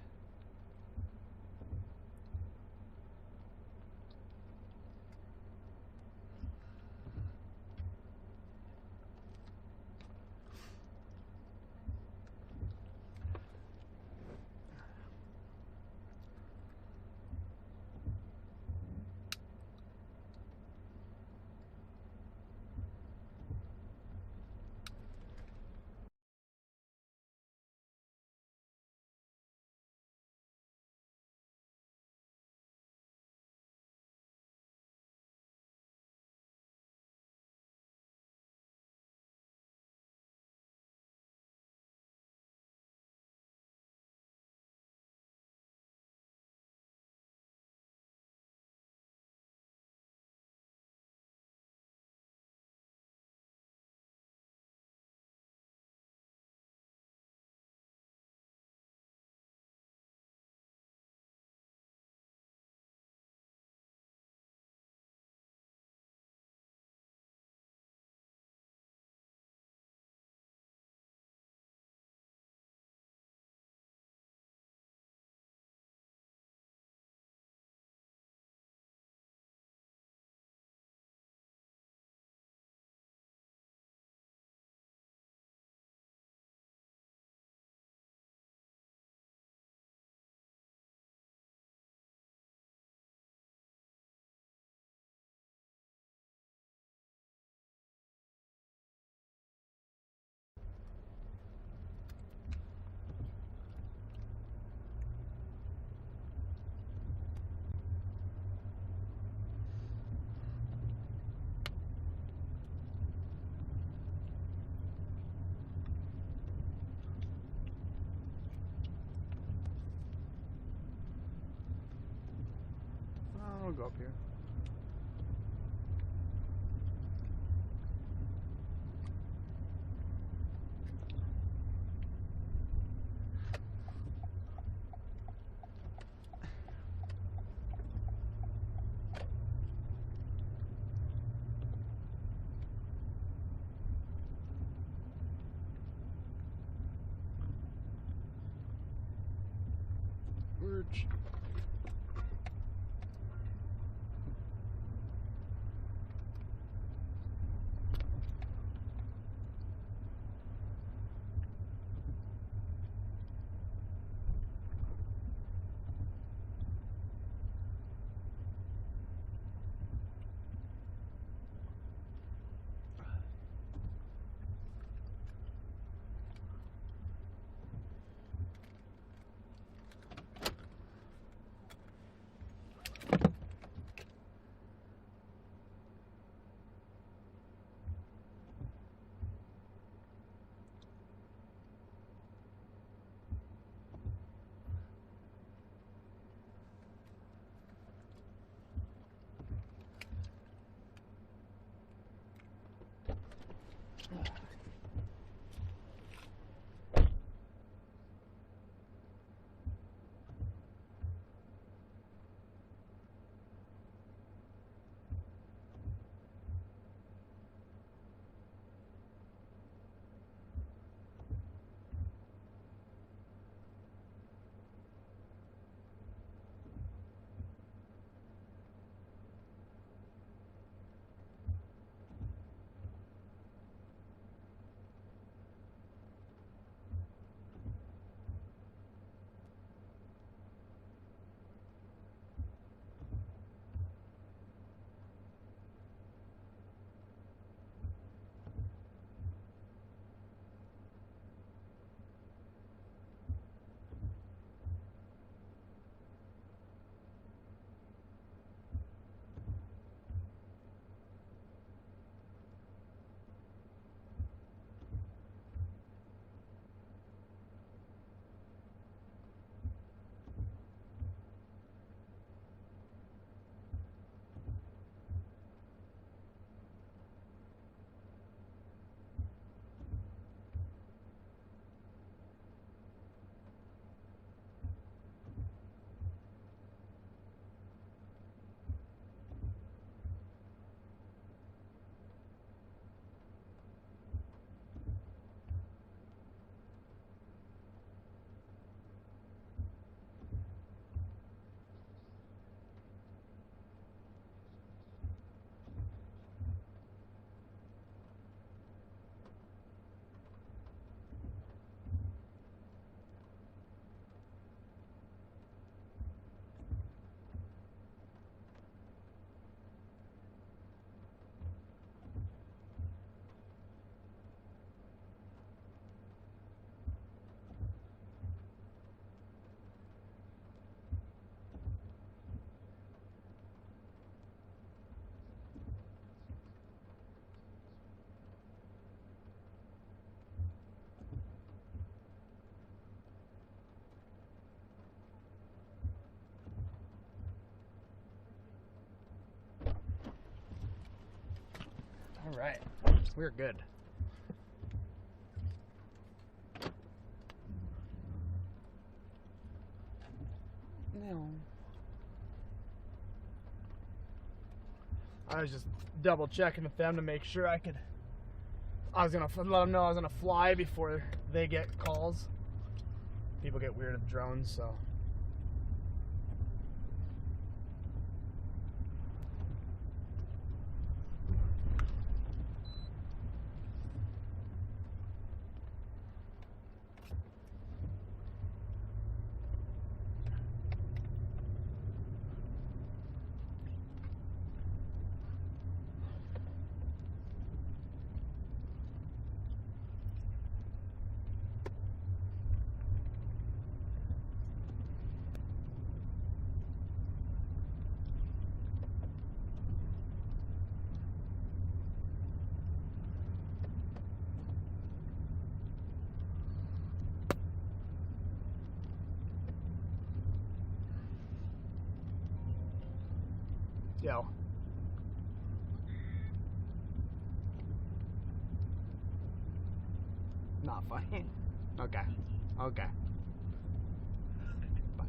A: I'll go up here. Urge. We're good. No. I was just double checking with them to make sure I was gonna let them know I was gonna fly before they get calls. People get weird at drones, so. Yo. Not funny. Okay. Okay. Bye.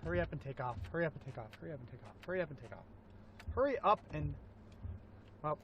A: Hurry up and take off. Hurry up and take off. Hurry up and take off. Hurry up and take off. Hurry up and... Oh.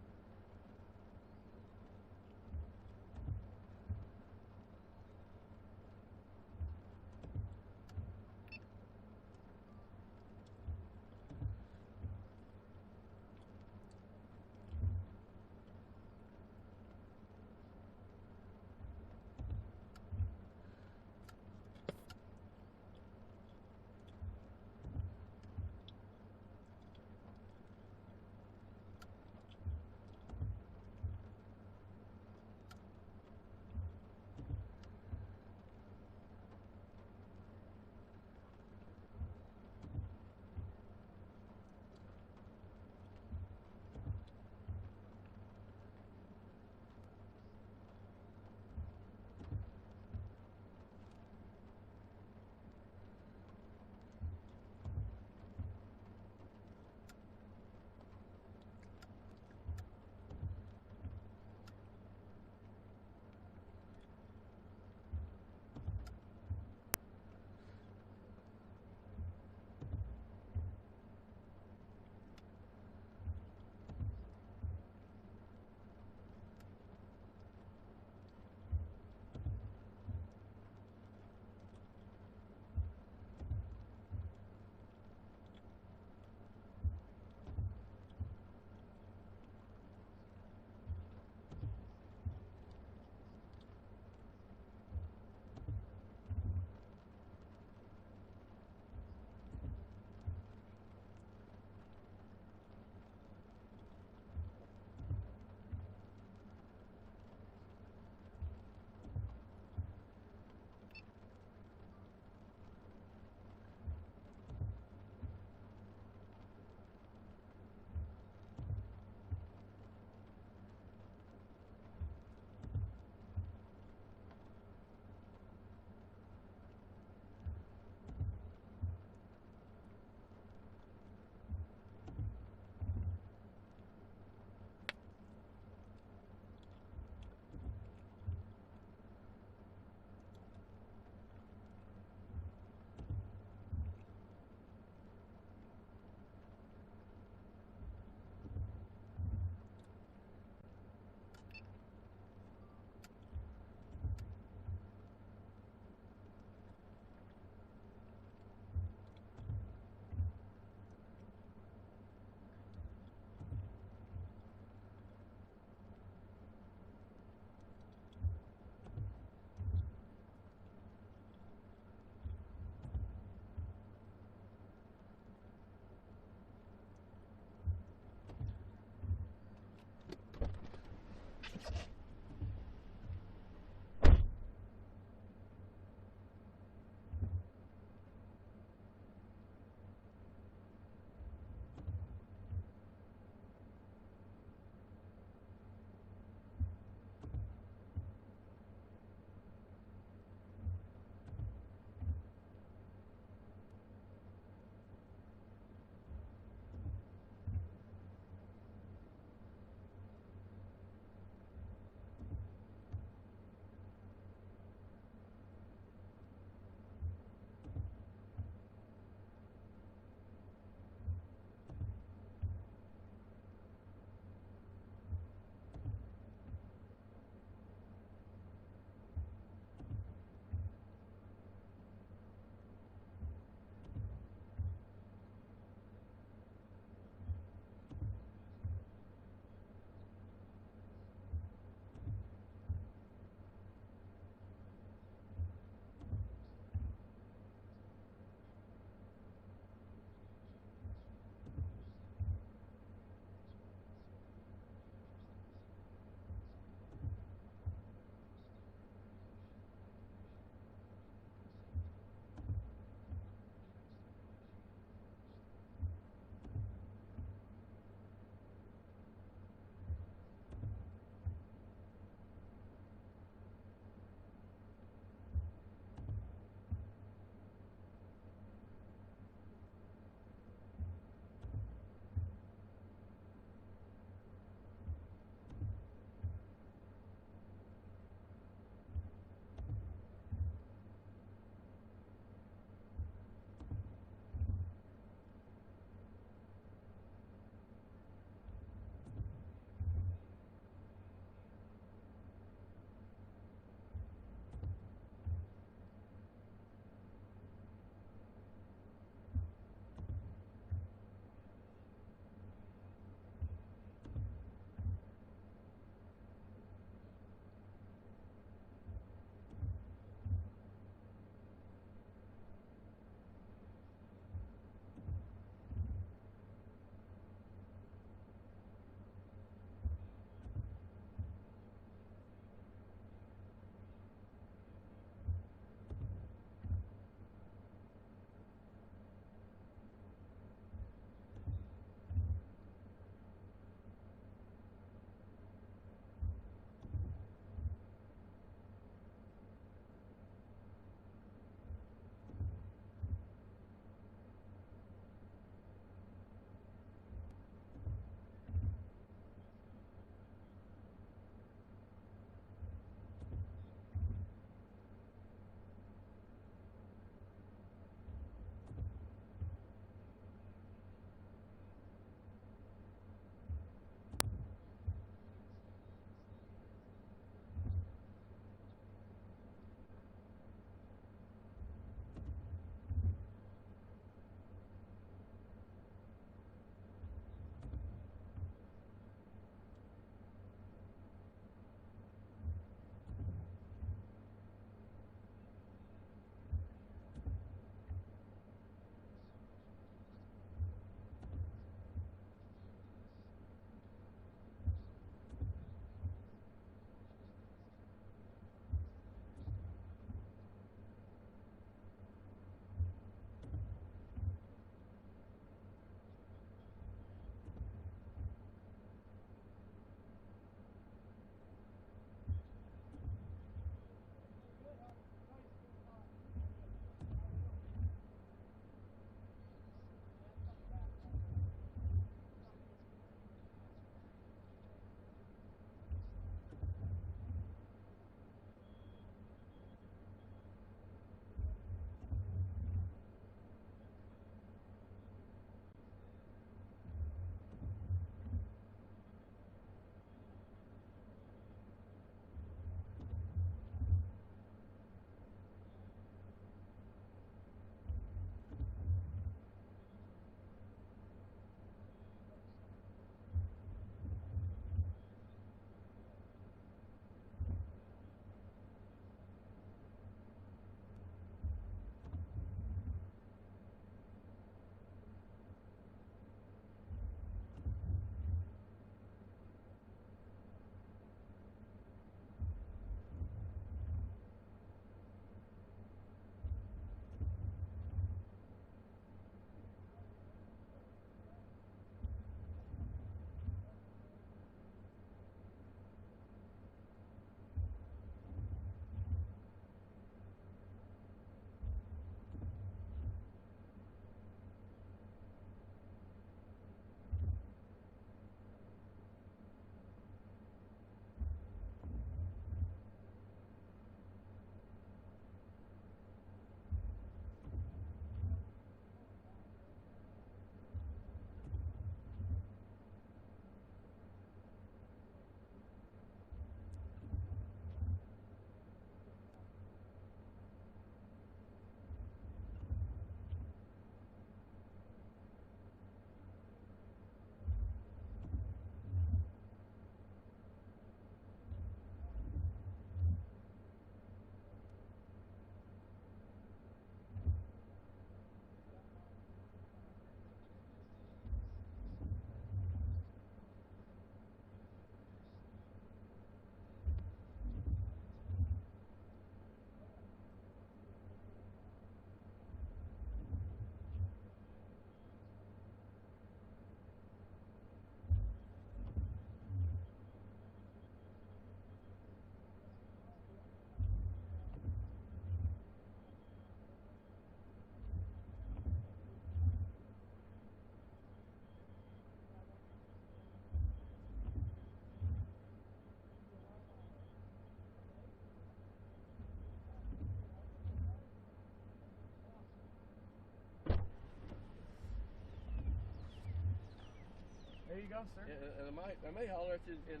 A: There you go, sir.
N: Yeah, and I may holler at you in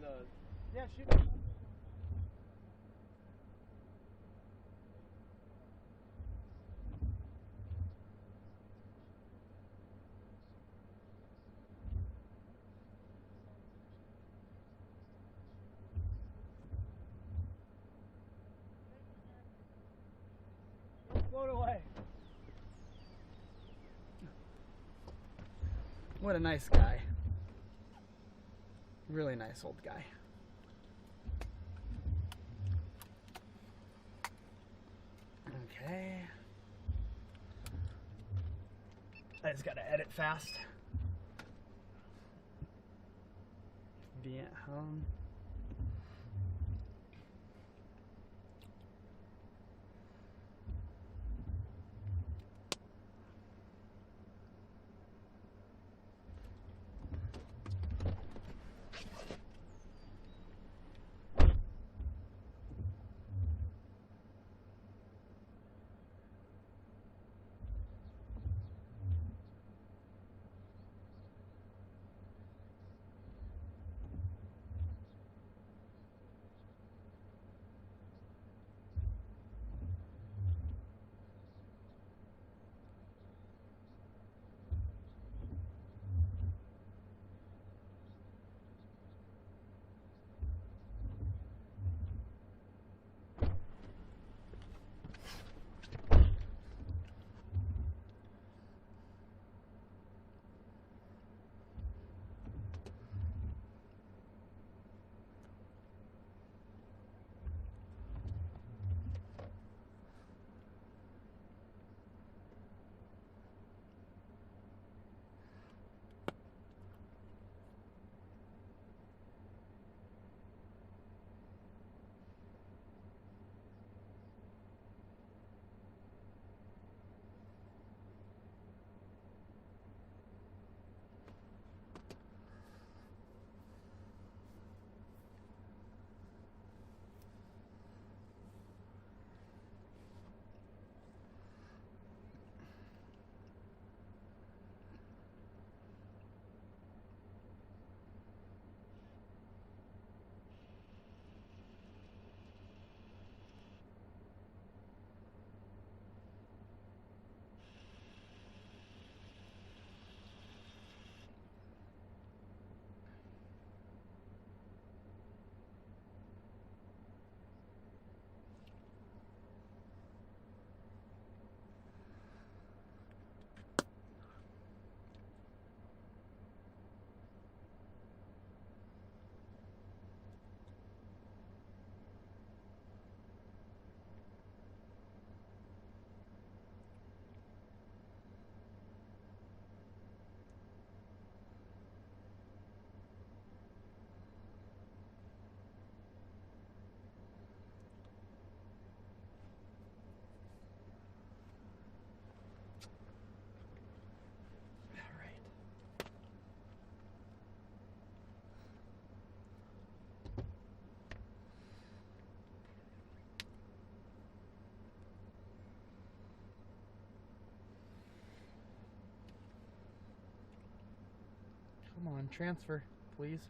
A: Yeah, shoot. Float away. What a nice guy. Really nice old guy. Okay. I just gotta edit fast. Be at home. Come on, transfer, please.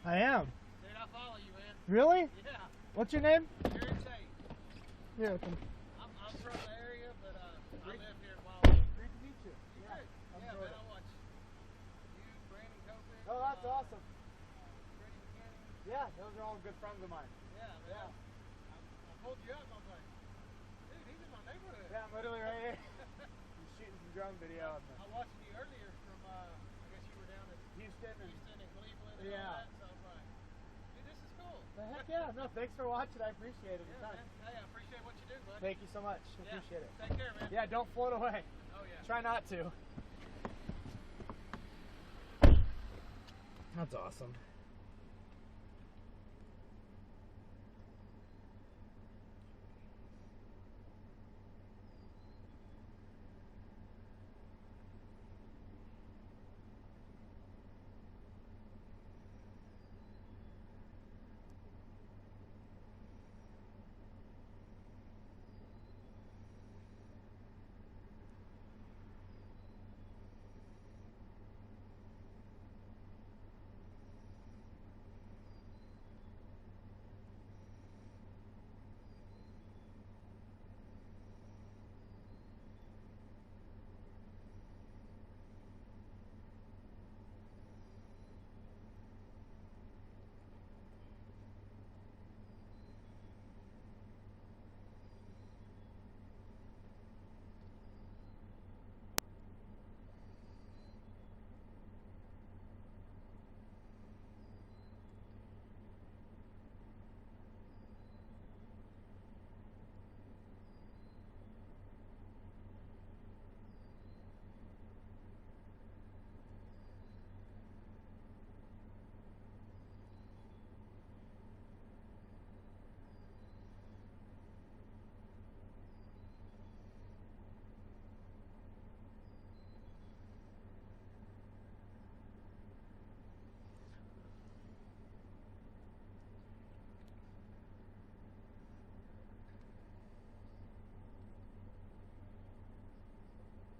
A: I am.
O: Dude, I follow you, man.
A: Really?
O: Yeah.
A: What's your name?
O: Jared Tate.
A: Here.
O: I'm from the area, but I live here in Wildwood.
A: Great to meet you.
O: Yeah, man, I watch you, Brandon Copeland.
A: Oh, that's awesome.
O: Freddie McKinney.
A: Yeah, those are all good friends of mine.
O: Yeah, man. I pulled you up. I was like, dude, he's in my neighborhood.
A: Yeah, I'm literally right here. He's shooting some drone video.
O: I was watching you earlier from, I guess you were down in
A: Houston and
O: Cleveland and
A: yeah.
O: all that, so I was like, dude, this is cool.
A: The heck yeah. No, thanks for watching. I appreciate it.
O: Yeah, man. Hey, I appreciate what you do, bud.
A: Thank you so much.
O: Yeah.
A: Appreciate it.
O: Take care, man.
A: Yeah, don't float away.
O: Oh, yeah.
A: Try not to. That's awesome.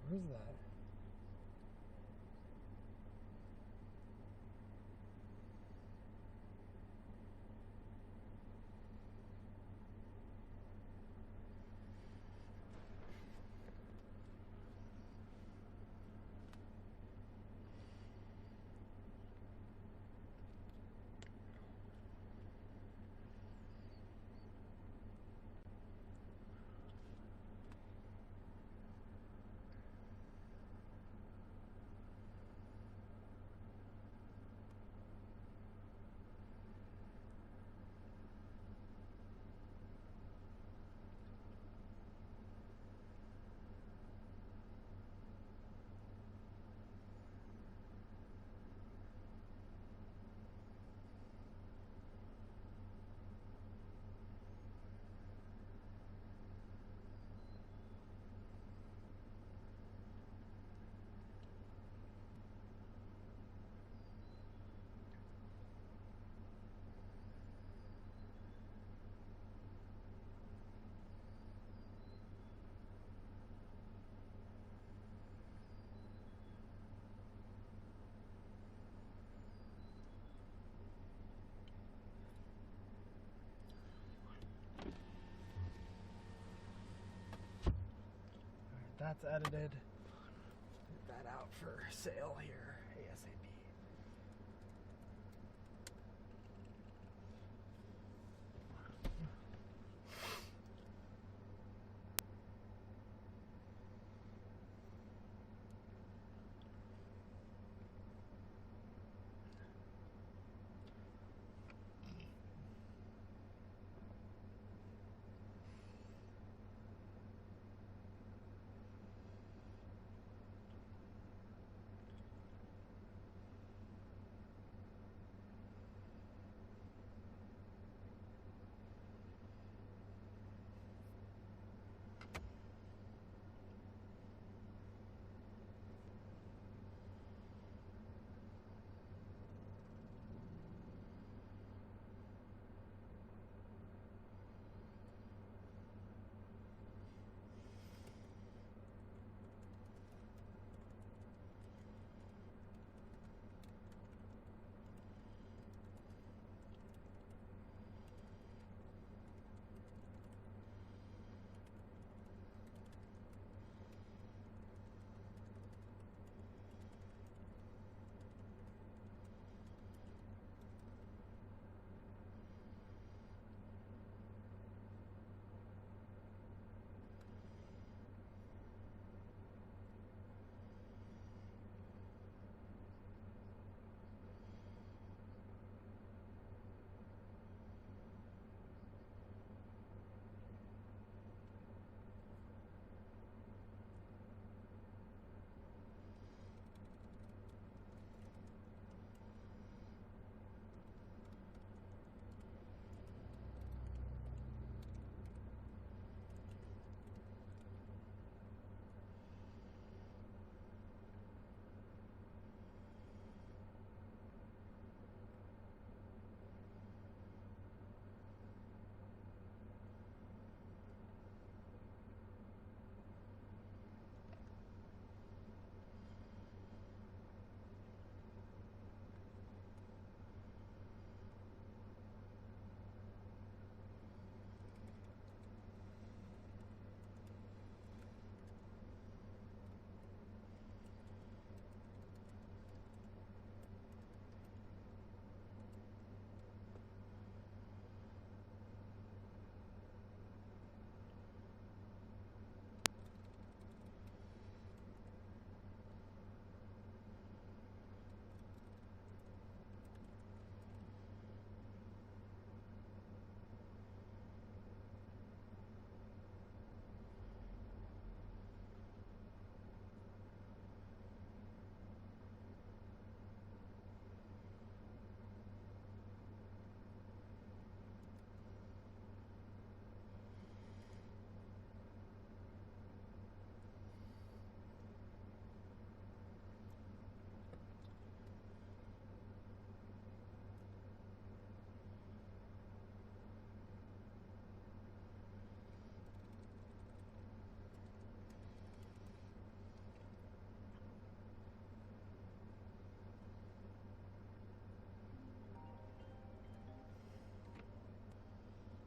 A: Where's that? That's edited. Get that out for sale here ASAP.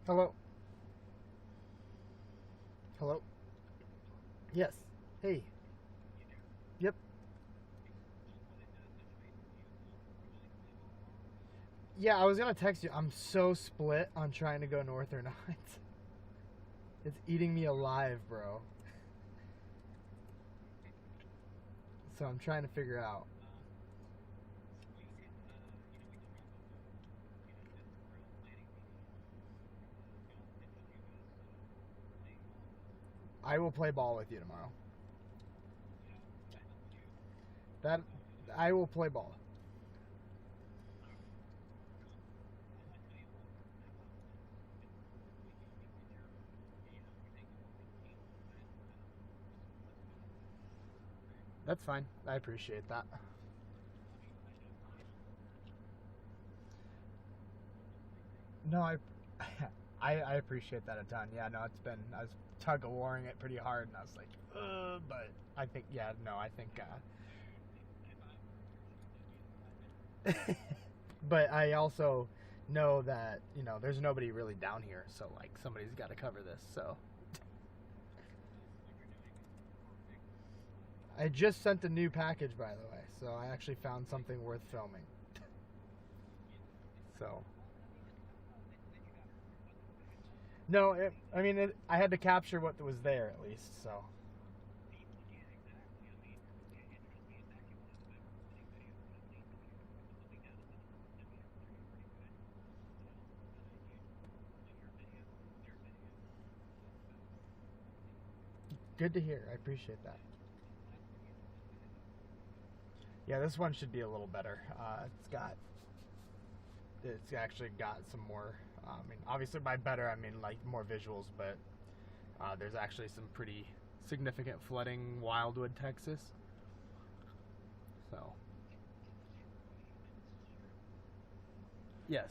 A: Hello. Hello. Yes. Hey. Yep. Yeah, I was gonna text you. I'm so split on trying to go north or not. It's eating me alive, bro. So I'm trying to figure out. I will play ball with you tomorrow. That I will play ball. That's fine. I appreciate that. No, I appreciate that a ton. Yeah, no, it's been, I was tug of warring it pretty hard, and I was like, but I think, yeah, no, I think, but I also know that, you know, there's nobody really down here, so like somebody's got to cover this. So I just sent a new package, by the way, so I actually found something worth filming. So no, I had to capture what was there at least. So good to hear. I appreciate that. Yeah, this one should be a little better. It's actually got some more. I mean, obviously by better I mean like more visuals, but there's actually some pretty significant flooding, Wildwood, Texas. So yes.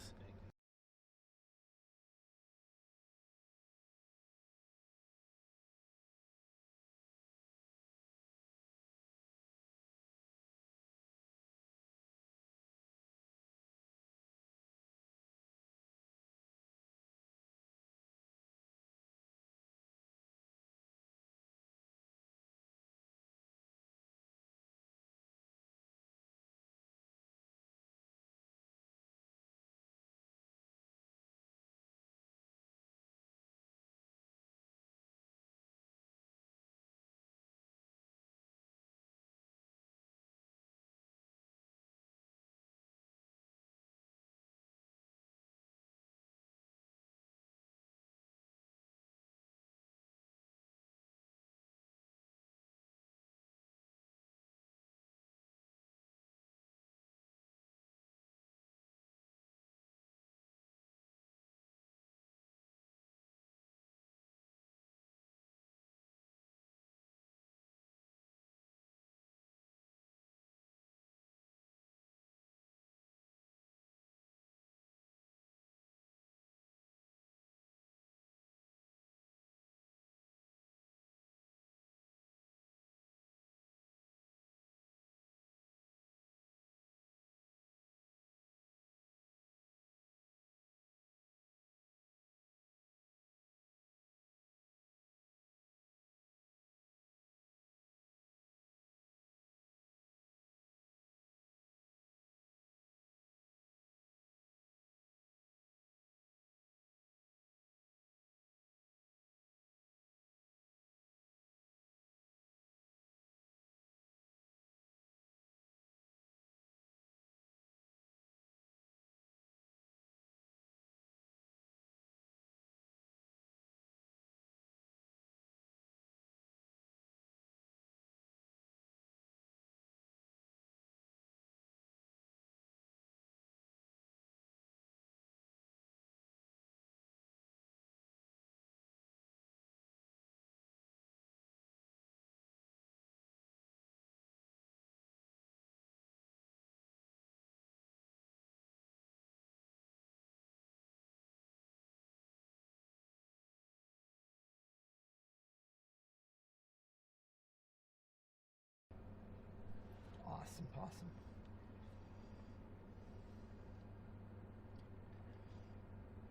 A: Awesome, awesome.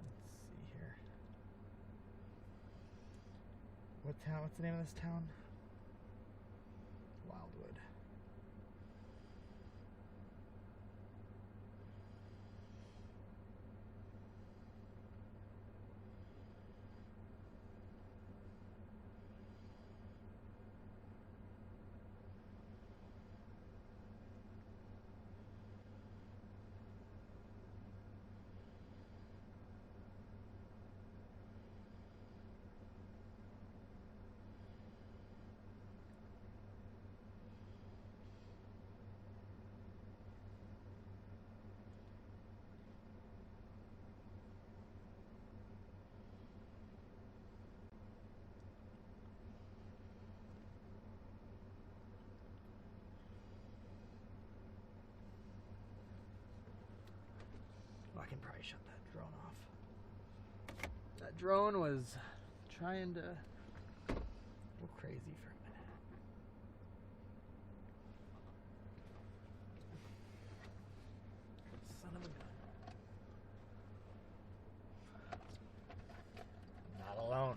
A: Let's see here. town? What's the name of this town? Wildwood. I can probably shut that drone off. That drone was trying to go crazy for a minute. Son of a gun. Not alone.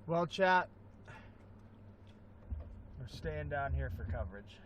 A: Well, chat, we're staying down here for coverage.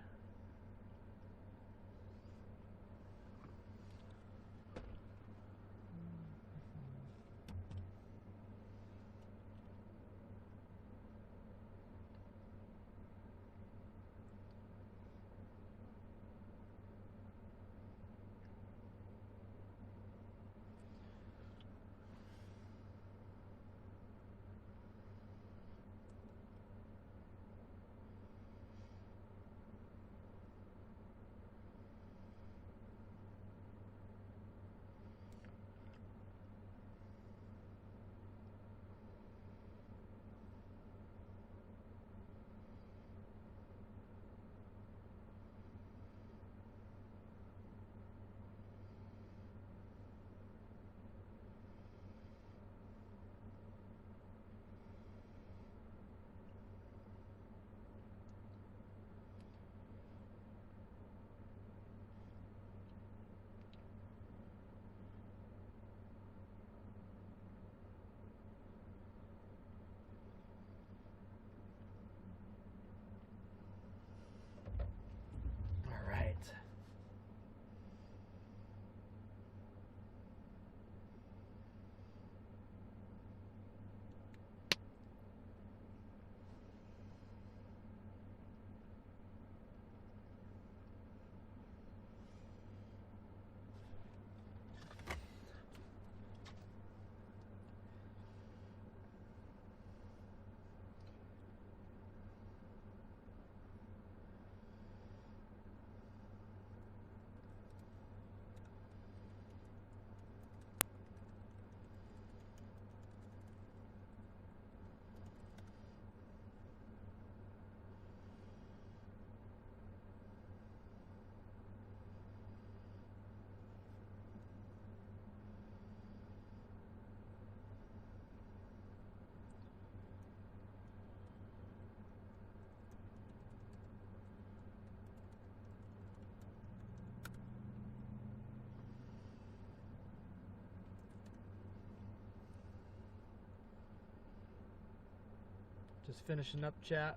A: All right. Just finishing up chat.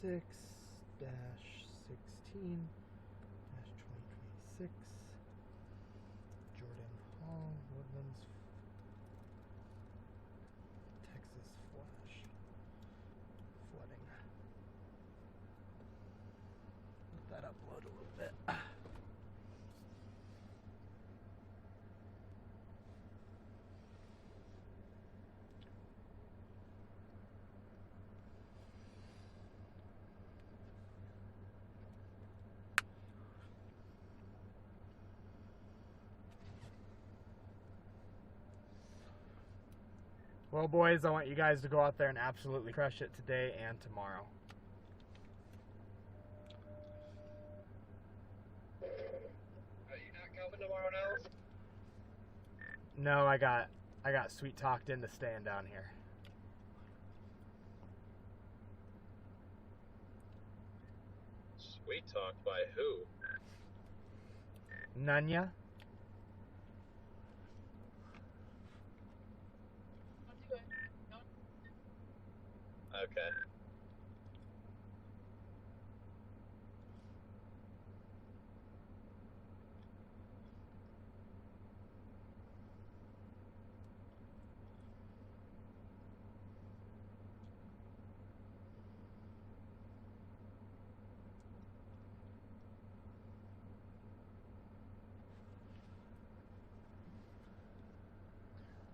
A: 2026-2026 Jordan Hall Woodlands Texas flash flooding. Let that upload a little bit. Well, boys, I want you guys to go out there and absolutely crush it today and tomorrow.
M: Are you not coming tomorrow now?
A: No, I got sweet talked into staying down here.
B: Sweet talked by who?
A: Nunya.
B: Okay.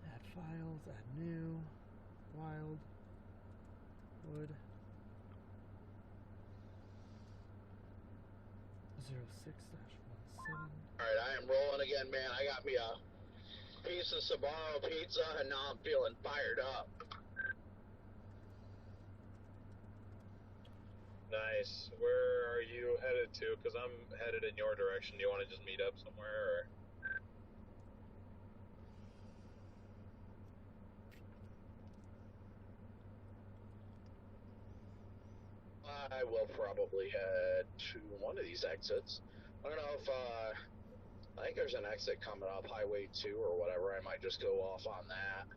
A: Add files, add new, wild, wood, 06-17.
K: Alright, I am rolling again, man. I got me a piece of Sbarro pizza, and now I'm feeling fired up.
B: Nice. Where are you headed to? Because I'm headed in your direction. Do you want to just meet up somewhere, or?
K: I will probably head to one of these exits. I don't know if, I think there's an exit coming up, Highway 2 or whatever. I might just go off on that.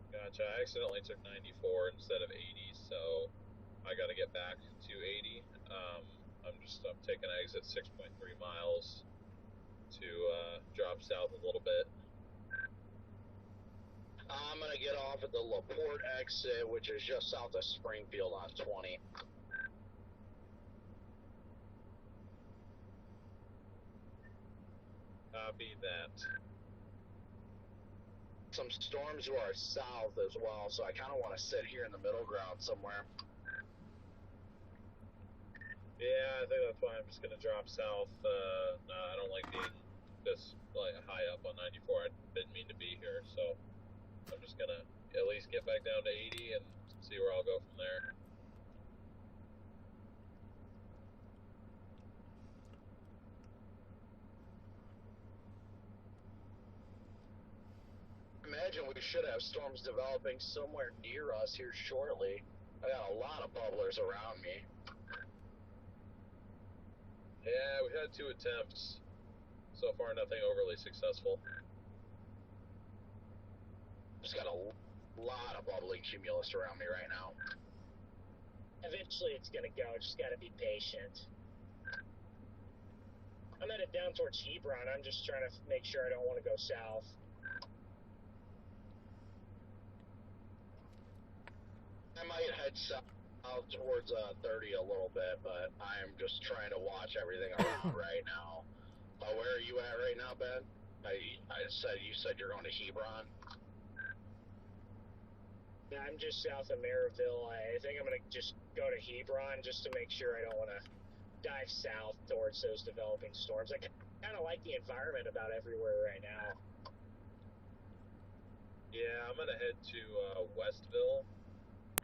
B: Gotcha. I accidentally took 94 instead of 80, so I got to get back to 80. I'm taking exit 6.3 miles to drop south a little bit.
K: I'm going to get off at the LaPorte exit, which is just south of Springfield on 20.
B: Copy that.
K: Some storms to our south as well, so I kind of want to sit here in the middle ground somewhere.
B: Yeah, I think that's why I'm just going to drop south. No, I don't like being this high up on 94. I didn't mean to be here, so I'm just going to at least get back down to 80 and see where I'll go from there.
K: Imagine we should have storms developing somewhere near us here shortly. I got a lot of bubblers around me.
B: Yeah, we had 2 attempts. So far, nothing overly successful.
K: Just got a lot of bubbling cumulus around me right now.
L: Eventually it's gonna go, just gotta be patient. I'm headed down towards Hebron. I'm just trying to make sure I don't want to go south.
K: I might head south towards 30 a little bit, but I am just trying to watch everything around right now. Where are you at right now, Ben? You said you're going to Hebron.
L: Yeah, I'm just south of Maryville. I think I'm gonna just go to Hebron just to make sure I don't want to dive south towards those developing storms. I kind of like the environment about everywhere right now.
B: Yeah, I'm gonna head to Westville,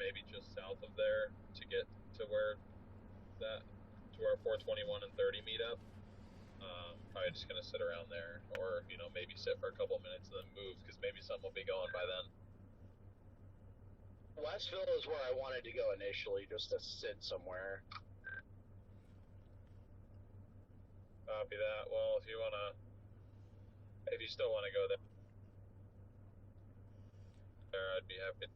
B: maybe just south of there, to get to where 421 and 30 meet up. Probably just gonna sit around there, or maybe sit for a couple minutes and then move, because maybe some will be going by then.
K: Westville is where I wanted to go initially, just to sit somewhere.
B: Copy that. Well, if you still want to go there, I'd be happy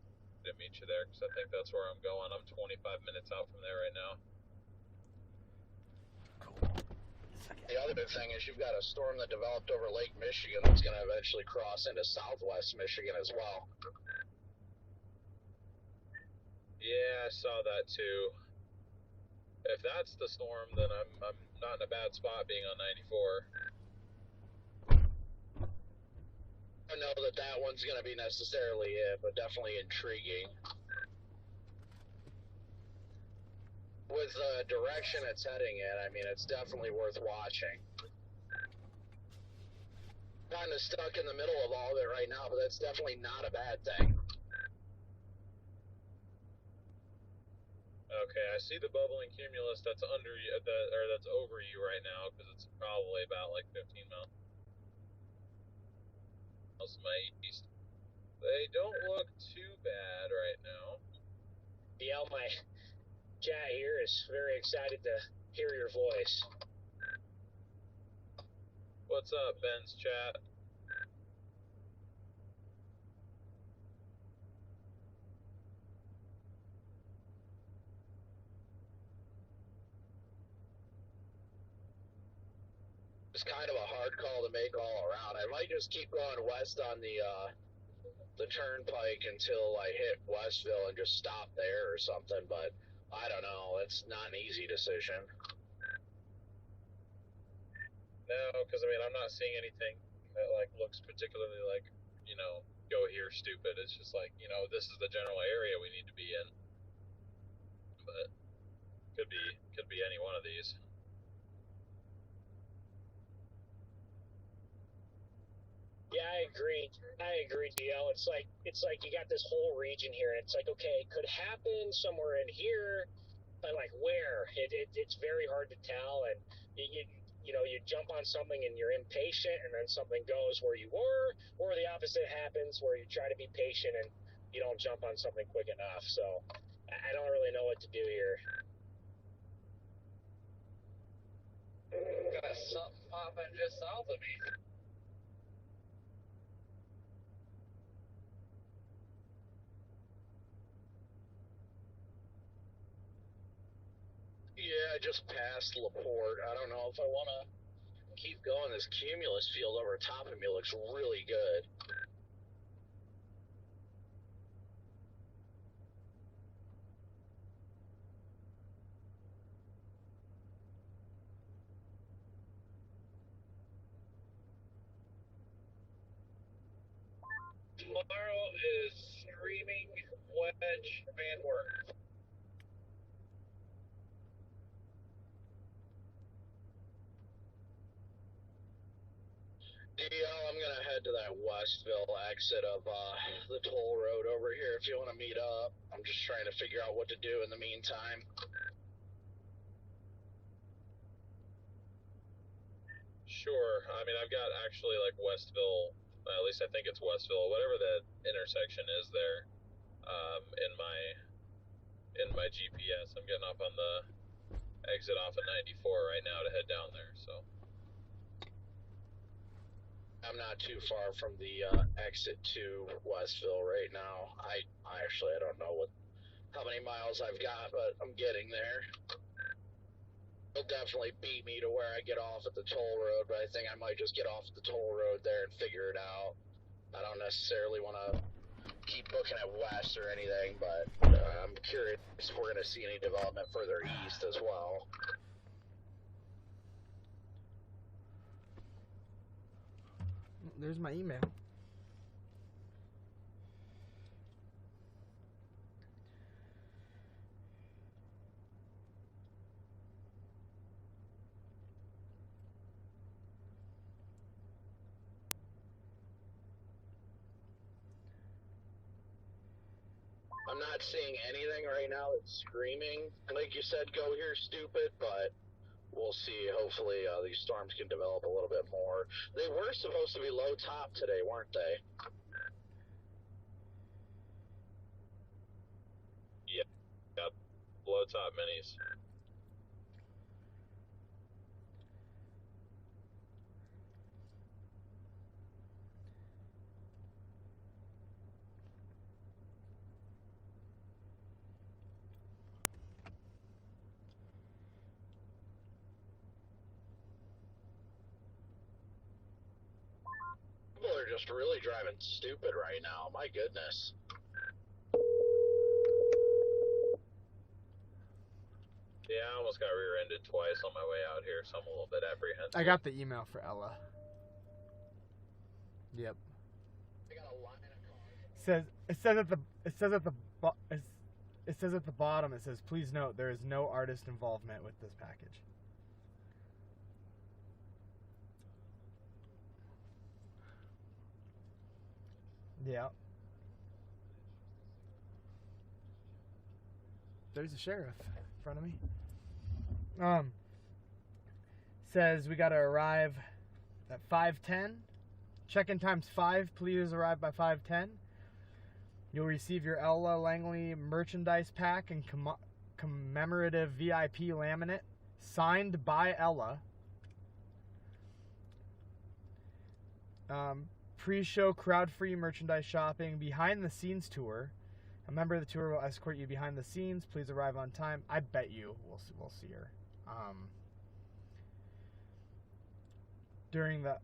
B: to meet you there because I think that's where I'm going. I'm 25 minutes out from there right now.
K: The other big thing is you've got a storm that developed over Lake Michigan that's going to eventually cross into southwest Michigan as well.
B: Yeah, I saw that too. If that's the storm, then I'm not in a bad spot being on 94.
K: I don't know that that one's going to be necessarily it, but definitely intriguing. With the direction it's heading in, I mean, it's definitely worth watching. Kind of stuck in the middle of all of it right now, but that's definitely not a bad thing.
B: Okay, I see the bubbling cumulus that's under you, or that's over you right now, because it's probably about like 15 miles to my east. They don't look too bad right now.
L: Yeah, my chat here is very excited to hear your voice.
B: What's up, Ben's chat?
K: It's kind of a hard call to make all around. I might just keep going west on the turnpike until I hit Westville and just stop there or something, but I don't know. It's not an easy decision.
B: No, because I mean, I'm not seeing anything that like looks particularly like, you know, go here stupid. It's just like, you know, this is the general area we need to be in. But could be any one of these.
L: Yeah, I agree, DL. It's like you got this whole region here, and it's like, okay, it could happen somewhere in here, but like where? It's very hard to tell, and you know, you jump on something and you're impatient, and then something goes where you were, or the opposite happens where you try to be patient and you don't jump on something quick enough. So I don't really know what to do here.
M: Got something popping just south of me.
K: Yeah, I just passed LaPorte. I don't know if I want to keep going. This cumulus field over top of me looks really good.
M: Tomorrow is Screaming Wedge Van Wert.
K: I'm going to head to that Westville exit of the toll road over here if you want to meet up. I'm just trying to figure out what to do in the meantime.
B: Sure. I mean, I've got actually like Westville, at least I think it's Westville, whatever the intersection is there, in my GPS. I'm getting off on the exit off of 94 right now to head down there, so.
K: I'm not too far from the exit to Westville right now. I don't know how many miles I've got, but I'm getting there. It'll definitely beat me to where I get off at the toll road, but I think I might just get off at the toll road there and figure it out. I don't necessarily want to keep looking at west or anything, but I'm curious if we're going to see any development further east as well.
A: There's my email.
K: I'm not seeing anything right now that's screaming. Like you said, go here, stupid, but we'll see. Hopefully these storms can develop a little bit more. They were supposed to be low top today, weren't they?
B: Yep. Low top minis.
K: just really driving stupid right now. My goodness.
B: Yeah, I almost got rear-ended twice on my way out here, so I'm a little bit apprehensive.
A: I got the email for Ella. Yep. It says at the bottom. It says, "Please note there is no artist involvement with this package." Yeah. There's a sheriff in front of me. Says we gotta arrive at 5:10. Check-in time's 5. Please arrive by 5:10. You'll receive your Ella Langley merchandise pack and commemorative VIP laminate signed by Ella. Pre-show crowd-free merchandise shopping, behind-the-scenes tour. A member of the tour will escort you behind the scenes. Please arrive on time. I bet you we'll see her. During the...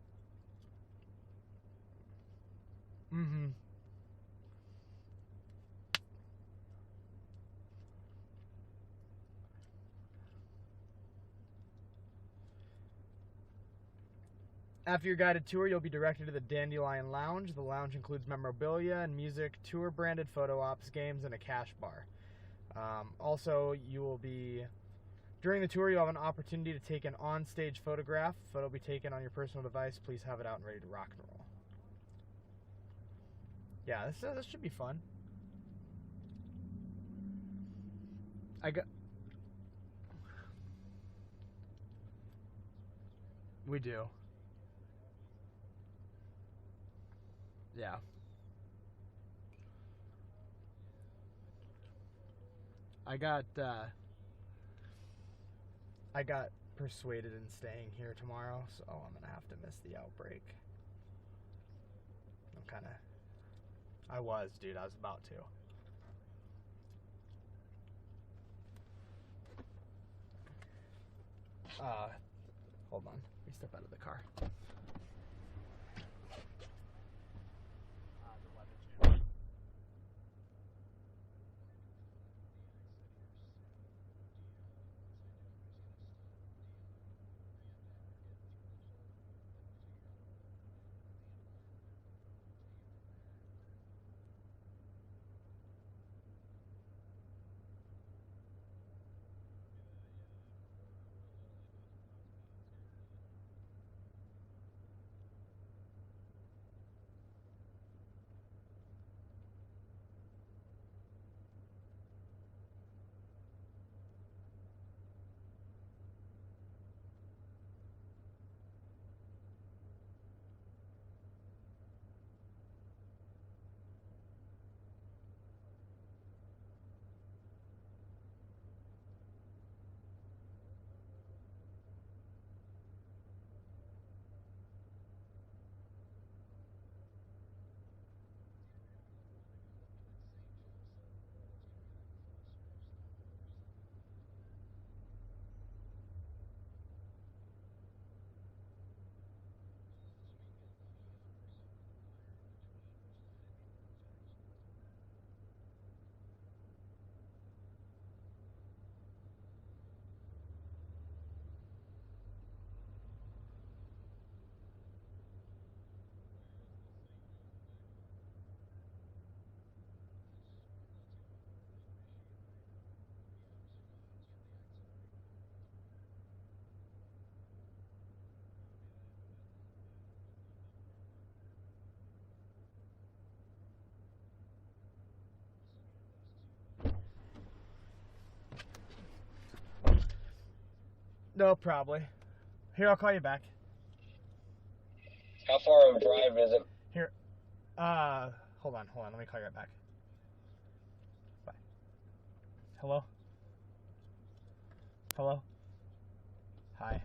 A: After your guided tour, you'll be directed to the Dandelion Lounge. The lounge includes memorabilia and music, tour-branded photo ops, games, and a cash bar. Also, during the tour, you'll have an opportunity to take an on-stage photograph. Photo will be taken on your personal device. Please have it out and ready to rock and roll. Yeah, this should be fun. We do. Yeah. I got persuaded in staying here tomorrow, so I'm gonna have to miss the outbreak. I was about to. Hold on. Let me step out of the car. No, probably. Here, I'll call you back.
L: How far of a drive is it?
A: Here. Hold on. Let me call you right back. Bye. Hello? Hello? Hi.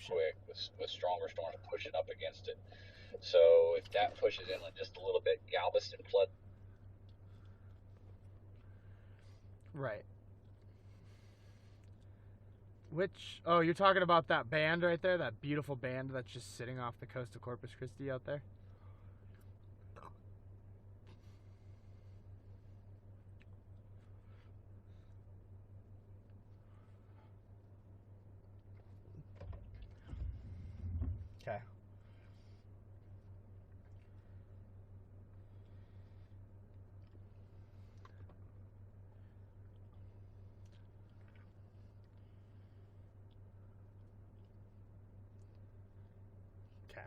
P: quick with stronger storms pushing up against it. So if that pushes inland just a little bit, Galveston flood.
A: Right. Which, oh, you're talking about that band right there? That beautiful band that's just sitting off the coast of Corpus Christi out there? Okay. Okay.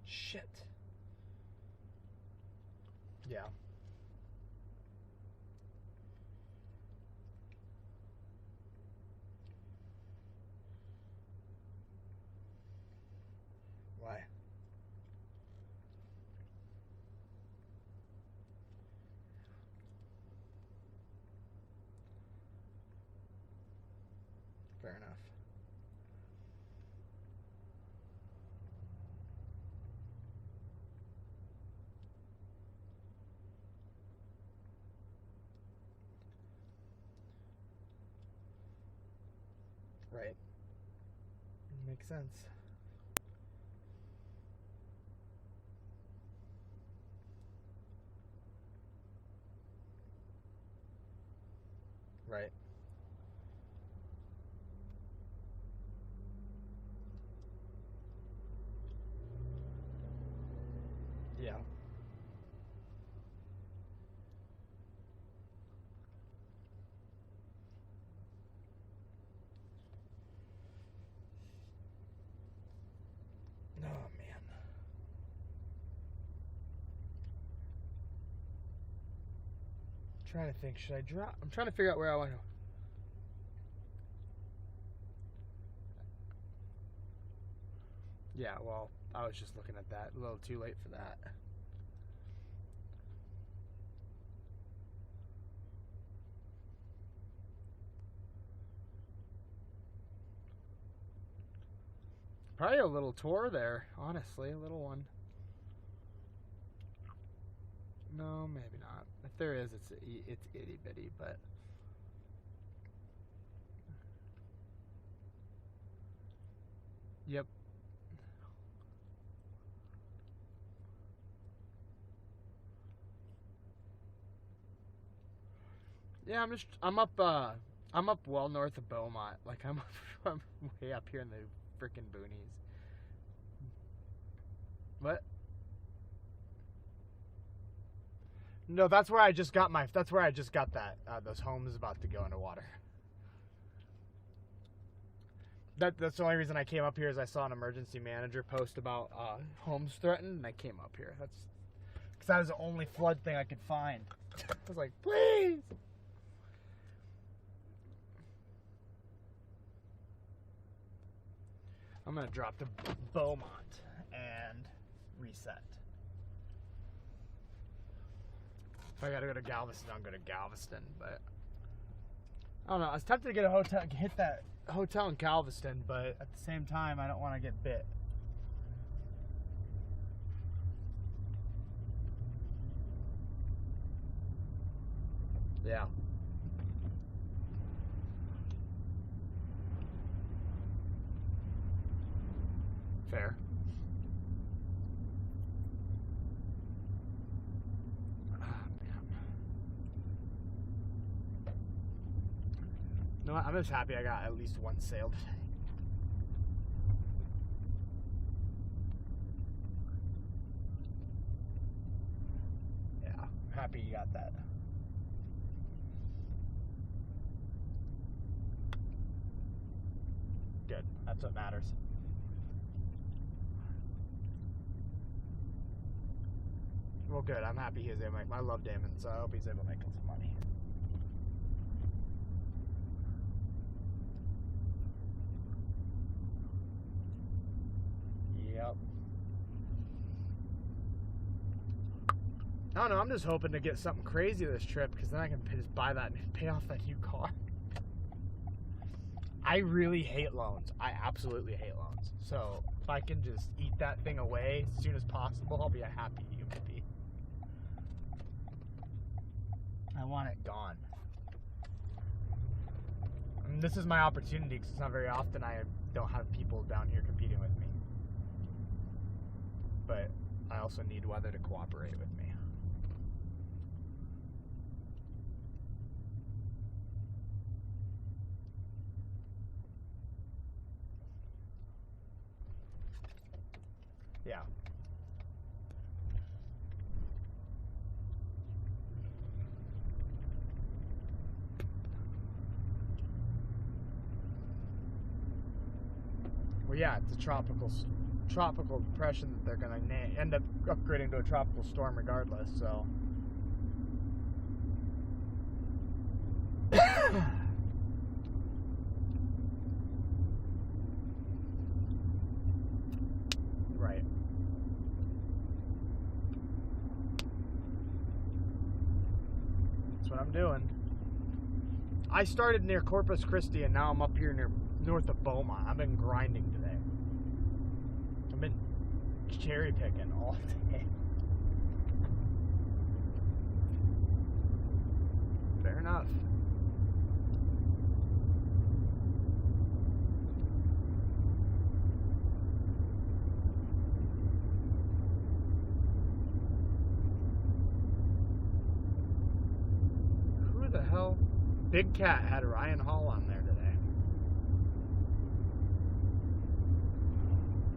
A: Shit. Yeah. Why? Fair enough. Right. Makes sense. Right. Yeah. Oh, man. I'm trying to think. Should I drop? I'm trying to figure out where I want to. Yeah, well, I was just looking at that. A little too late for that. Probably a little tour there, honestly. A little one. No, maybe not. If there is, it's itty bitty, but. Yep. Yeah, I'm up well north of Beaumont. Like I'm way up here in the frickin' boonies. What? No, that's where I just got that those homes about to go underwater. That's the only reason I came up here is I saw an emergency manager post about homes threatened, and I came up here. That's because that was the only flood thing I could find. I was like, please. I'm gonna drop to Beaumont and reset. If I gotta go to Galveston, I'll go to Galveston, but I don't know. I was tempted to get a hotel, hit that hotel in Galveston, but at the same time, I don't want to get bit. Yeah. Fair. No, I'm just happy I got at least one sale today. Yeah, I'm happy you got that. good. That's what matters. Well, good. I'm happy he's able to make. I love Damon, so I hope he's able to make some money. Yep. I don't know. I'm just hoping to get something crazy this trip because then I can just buy that and pay off that new car. I really hate loans. I absolutely hate loans. So if I can just eat that thing away as soon as possible, I'll be a happy human being. I want it gone. And this is my opportunity because it's not very often I don't have people down here competing with me. But I also need weather to cooperate with me. Yeah. Well, yeah, it's a tropical depression that they're going to end up upgrading to a tropical storm regardless, so. Right. That's what I'm doing. I started near Corpus Christi and now I'm up here near north of Beaumont. I've been grinding today. I've been cherry picking all day. Fair enough. Who the hell? Big Cat had Ryan Hall on there today.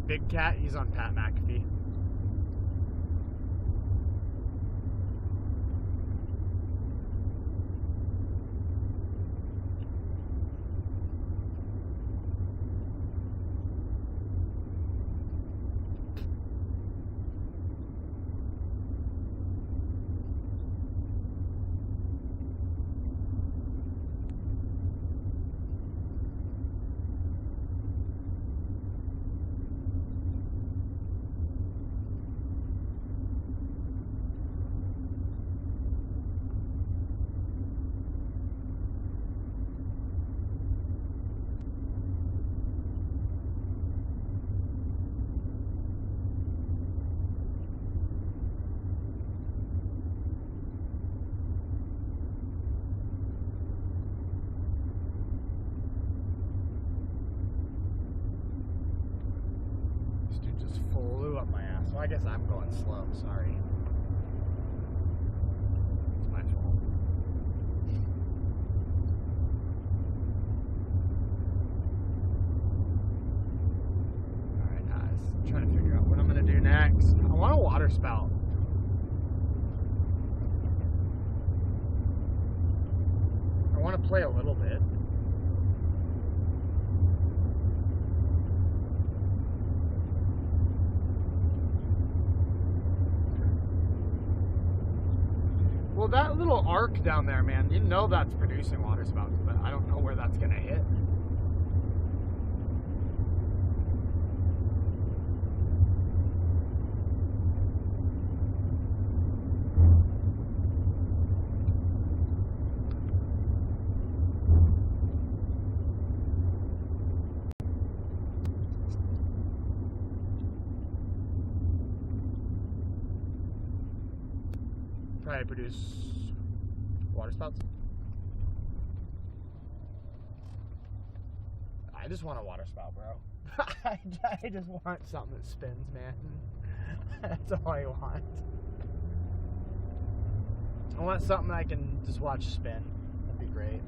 A: Big Cat, he's on Pat McAfee. Well, I guess I'm going slow, sorry. It's my fault. Alright guys, I'm trying to figure out what I'm going to do next. I want a water spout. I want to play a little bit. Well, that little arc down there, man, you know that's producing water spouts, but I don't know where that's going to hit. Probably produce water spouts. I just want a water spout, bro. I just want something that spins, man. That's all I want. I want something I can just watch spin. That'd be great.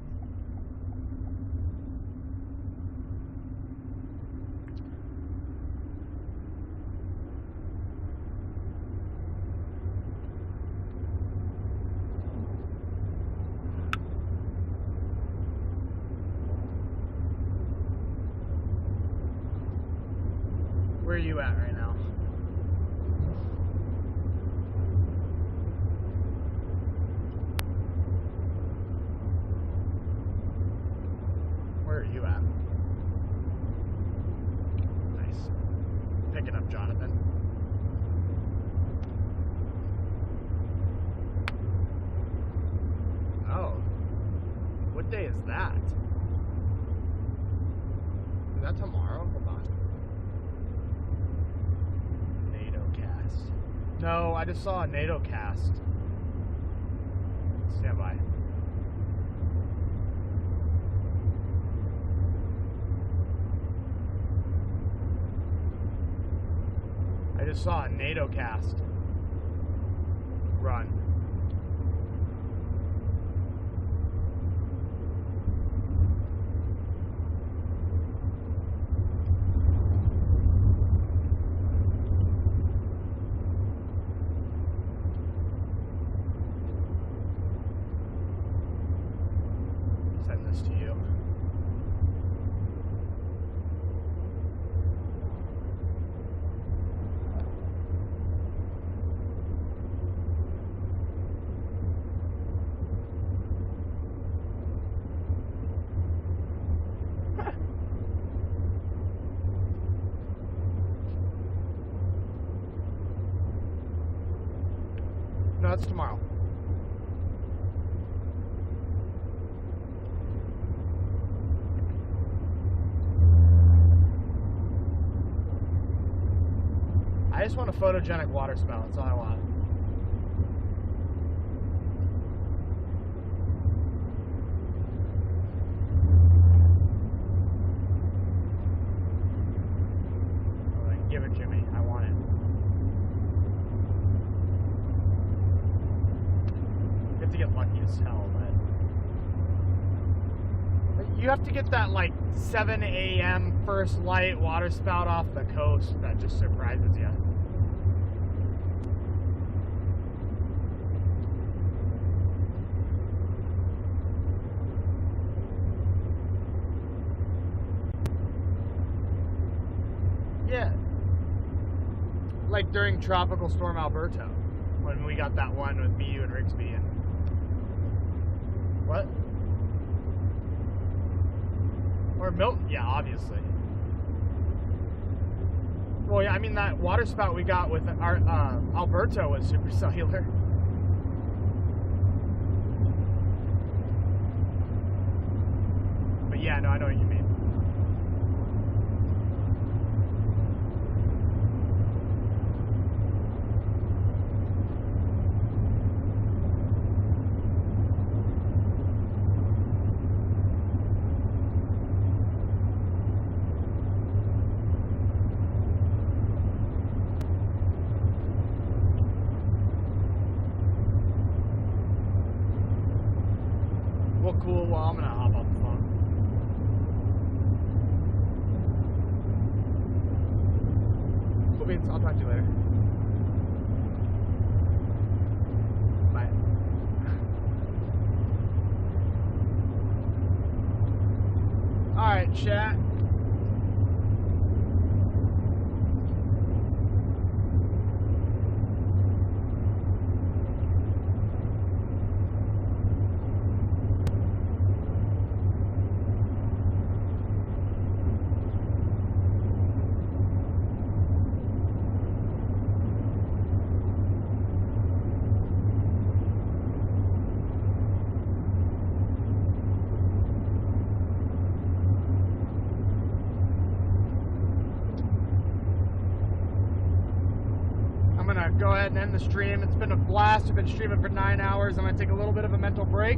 A: Where are you at right now? Where are you at? Nice. Picking up Jonathan. Oh. What day is that? Is that tomorrow? Hold on. NATO cast. No, I just saw a NATO cast. Stand by. I just saw a NATO cast run. Send this to you. No, it's tomorrow. I just want a photogenic water spout. That's all I want. Oh, then give it to me. I want it. You have to get lucky as hell, but you have to get that like 7 a.m. first light water spout off the coast that just surprises you. Yeah. Like during Tropical Storm Alberto, when we got that one with me, you, and Rigsby, and what? Or Milton, yeah, obviously. Well, yeah, I mean, that water spout we got with our Alberto was super cellular. But yeah, no, I know what you mean. Well, cool. Well, I'm gonna hop off the phone. Cool beans. I'll talk to you later. Bye. All right, chat. Go ahead and end the stream. It's been a blast. I've been streaming for 9 hours. I'm going to take a little bit of a mental break.